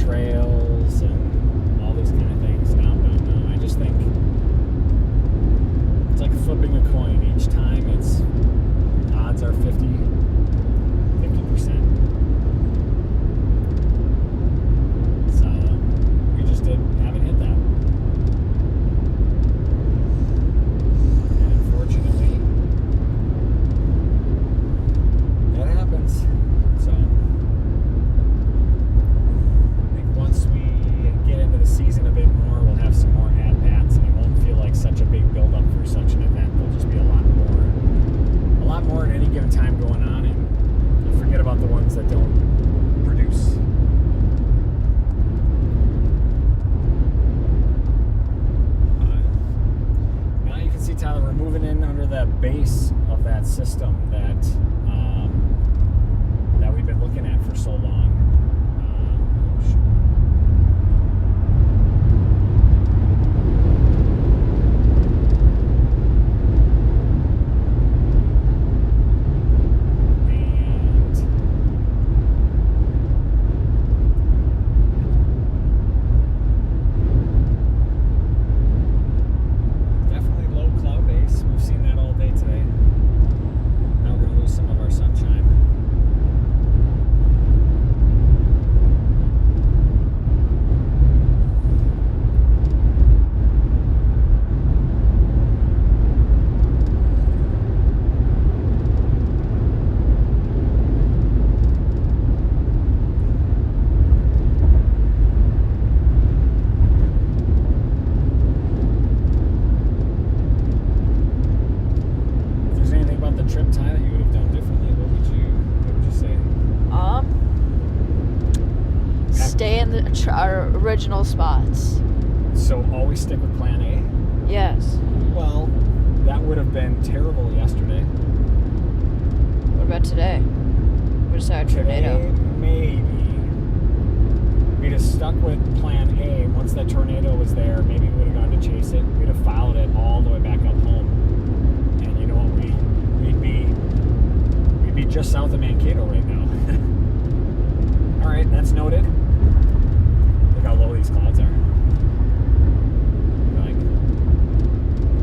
trails and all these kind of things. No. I just think it's like flipping a coin. Each time it's odds are 50%. So we just haven't hit that. And unfortunately, that happens. So I think once we get into the season a bit more, we'll have some more at-bats, and it won't feel like such a big build-up for such an event. There'll just be a lot more at any given time going on, and you'll forget about the ones that don't produce. Now you can see, Tyler, we're moving in under the base of that system that we've been looking at for so long. Our original spots. So always stick with plan A? Yes. Well, that would have been terrible yesterday. What about today? We just had a tornado. Today, maybe. We'd have stuck with plan A. Once that tornado was there, maybe we would have gone to chase it. We'd have followed it all the way back up home. And you know what? We'd be just south of Mankato right now. All right, that's noted. Look how low these clouds are. Like, I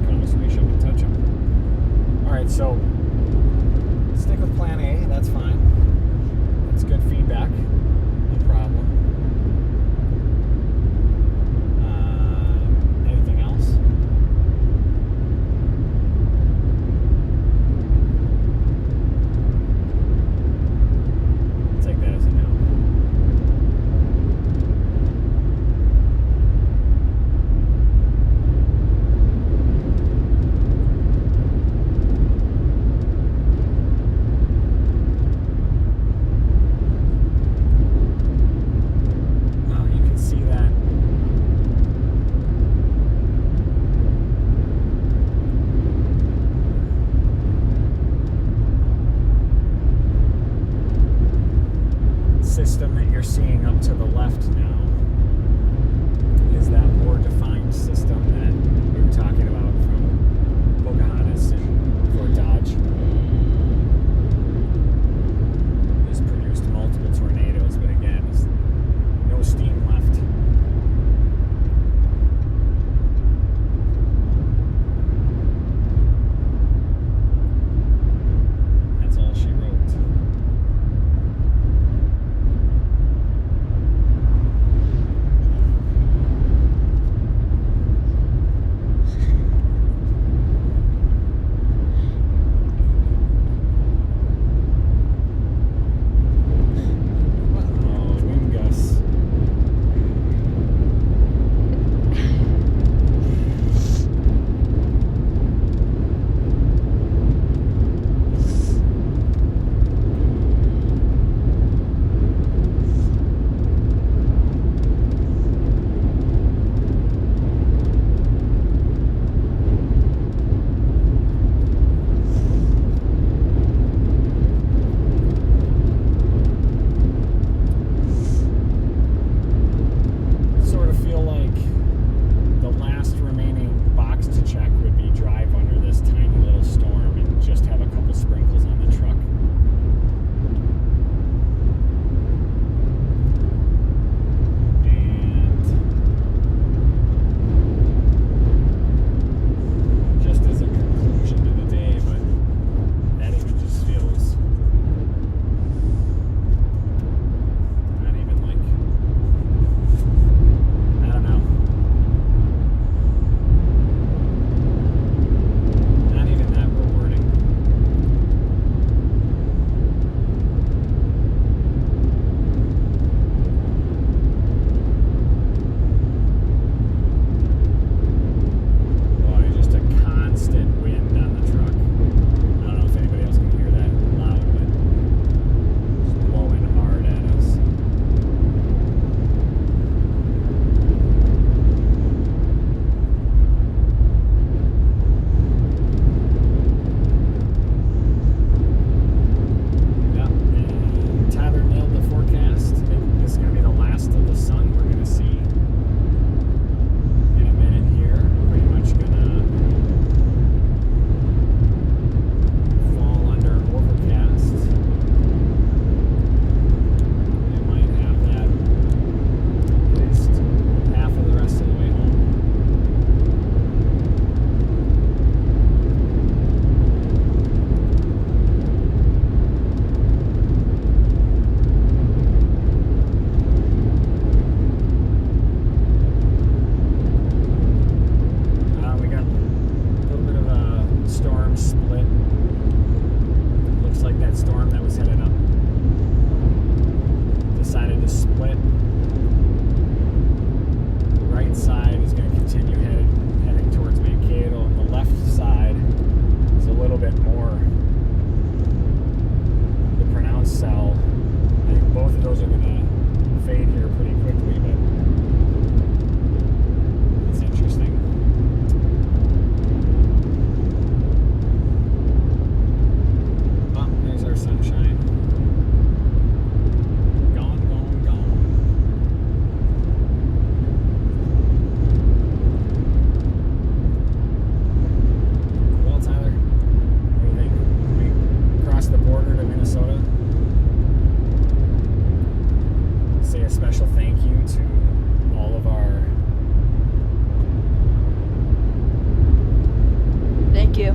can almost reach up and touch them. All right, so stick with plan A. That's fine. That's good feedback. No problem. Anything else? Take that as a no.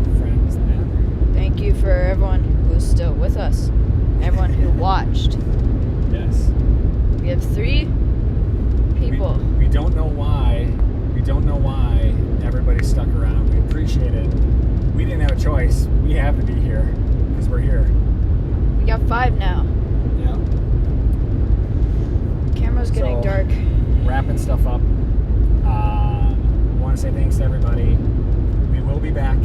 you. friends. Yeah. Thank you for everyone who's still with us. Everyone who watched. Yes. We have 3 people. We don't know why. We don't know why everybody stuck around. We appreciate it. We didn't have a choice. We have to be here because we're here. We got 5 now. Yeah. Camera's getting So, dark. Wrapping stuff up. Want to say thanks to everybody. We will be back.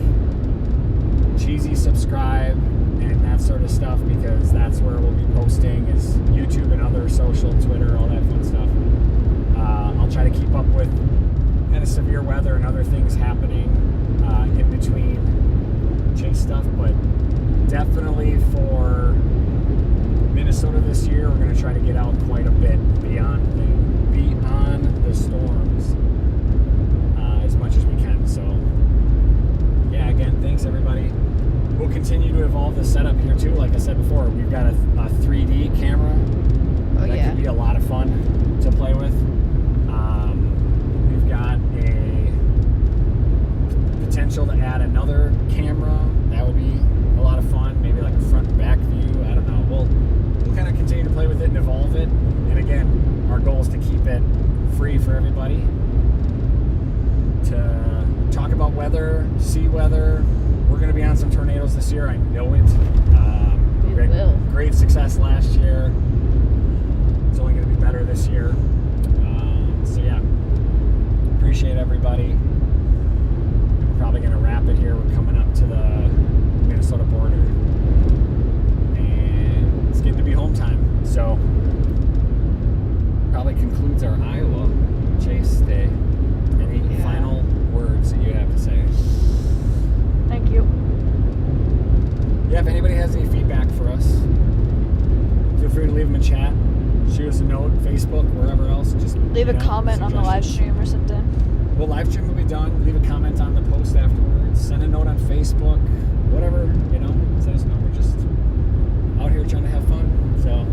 Cheesy subscribe and that sort of stuff because that's where we'll be posting is YouTube and other social, Twitter, all that fun stuff. I'll try to keep up with kind of severe weather and other things happening in between chase stuff, but definitely for Minnesota this year, we're going to try to get out quite a bit beyond the storms as much as we can. So, yeah, again, thanks everybody. We'll continue to evolve the setup here too. Like I said before, we've got a 3D camera Oh, that yeah. could be a lot of fun to play with. We've got a potential to add another camera. That would be a lot of fun. Maybe like a front and back view. I don't know. We'll kind of continue to play with it and evolve it. And again, our goal is to keep it free for everybody to talk about weather, see weather. We're going to be on some tornadoes this year. I know it. We had will. Great success last year. It's only going to be better this year. So yeah, appreciate everybody. We're probably going to wrap it here. We're coming up to the Minnesota border, and it's getting to be home time. So probably concludes our Iowa chase day. Any final words that you have to say? Thank you. Yeah, if anybody has any feedback for us, feel free to leave them in chat. Shoot us a note, Facebook, wherever else. Just Leave a comment on the live stream or something. Well, live stream will be done. Leave a comment on the post afterwards. Send a note on Facebook. Whatever, send us a note. We're just out here trying to have fun. So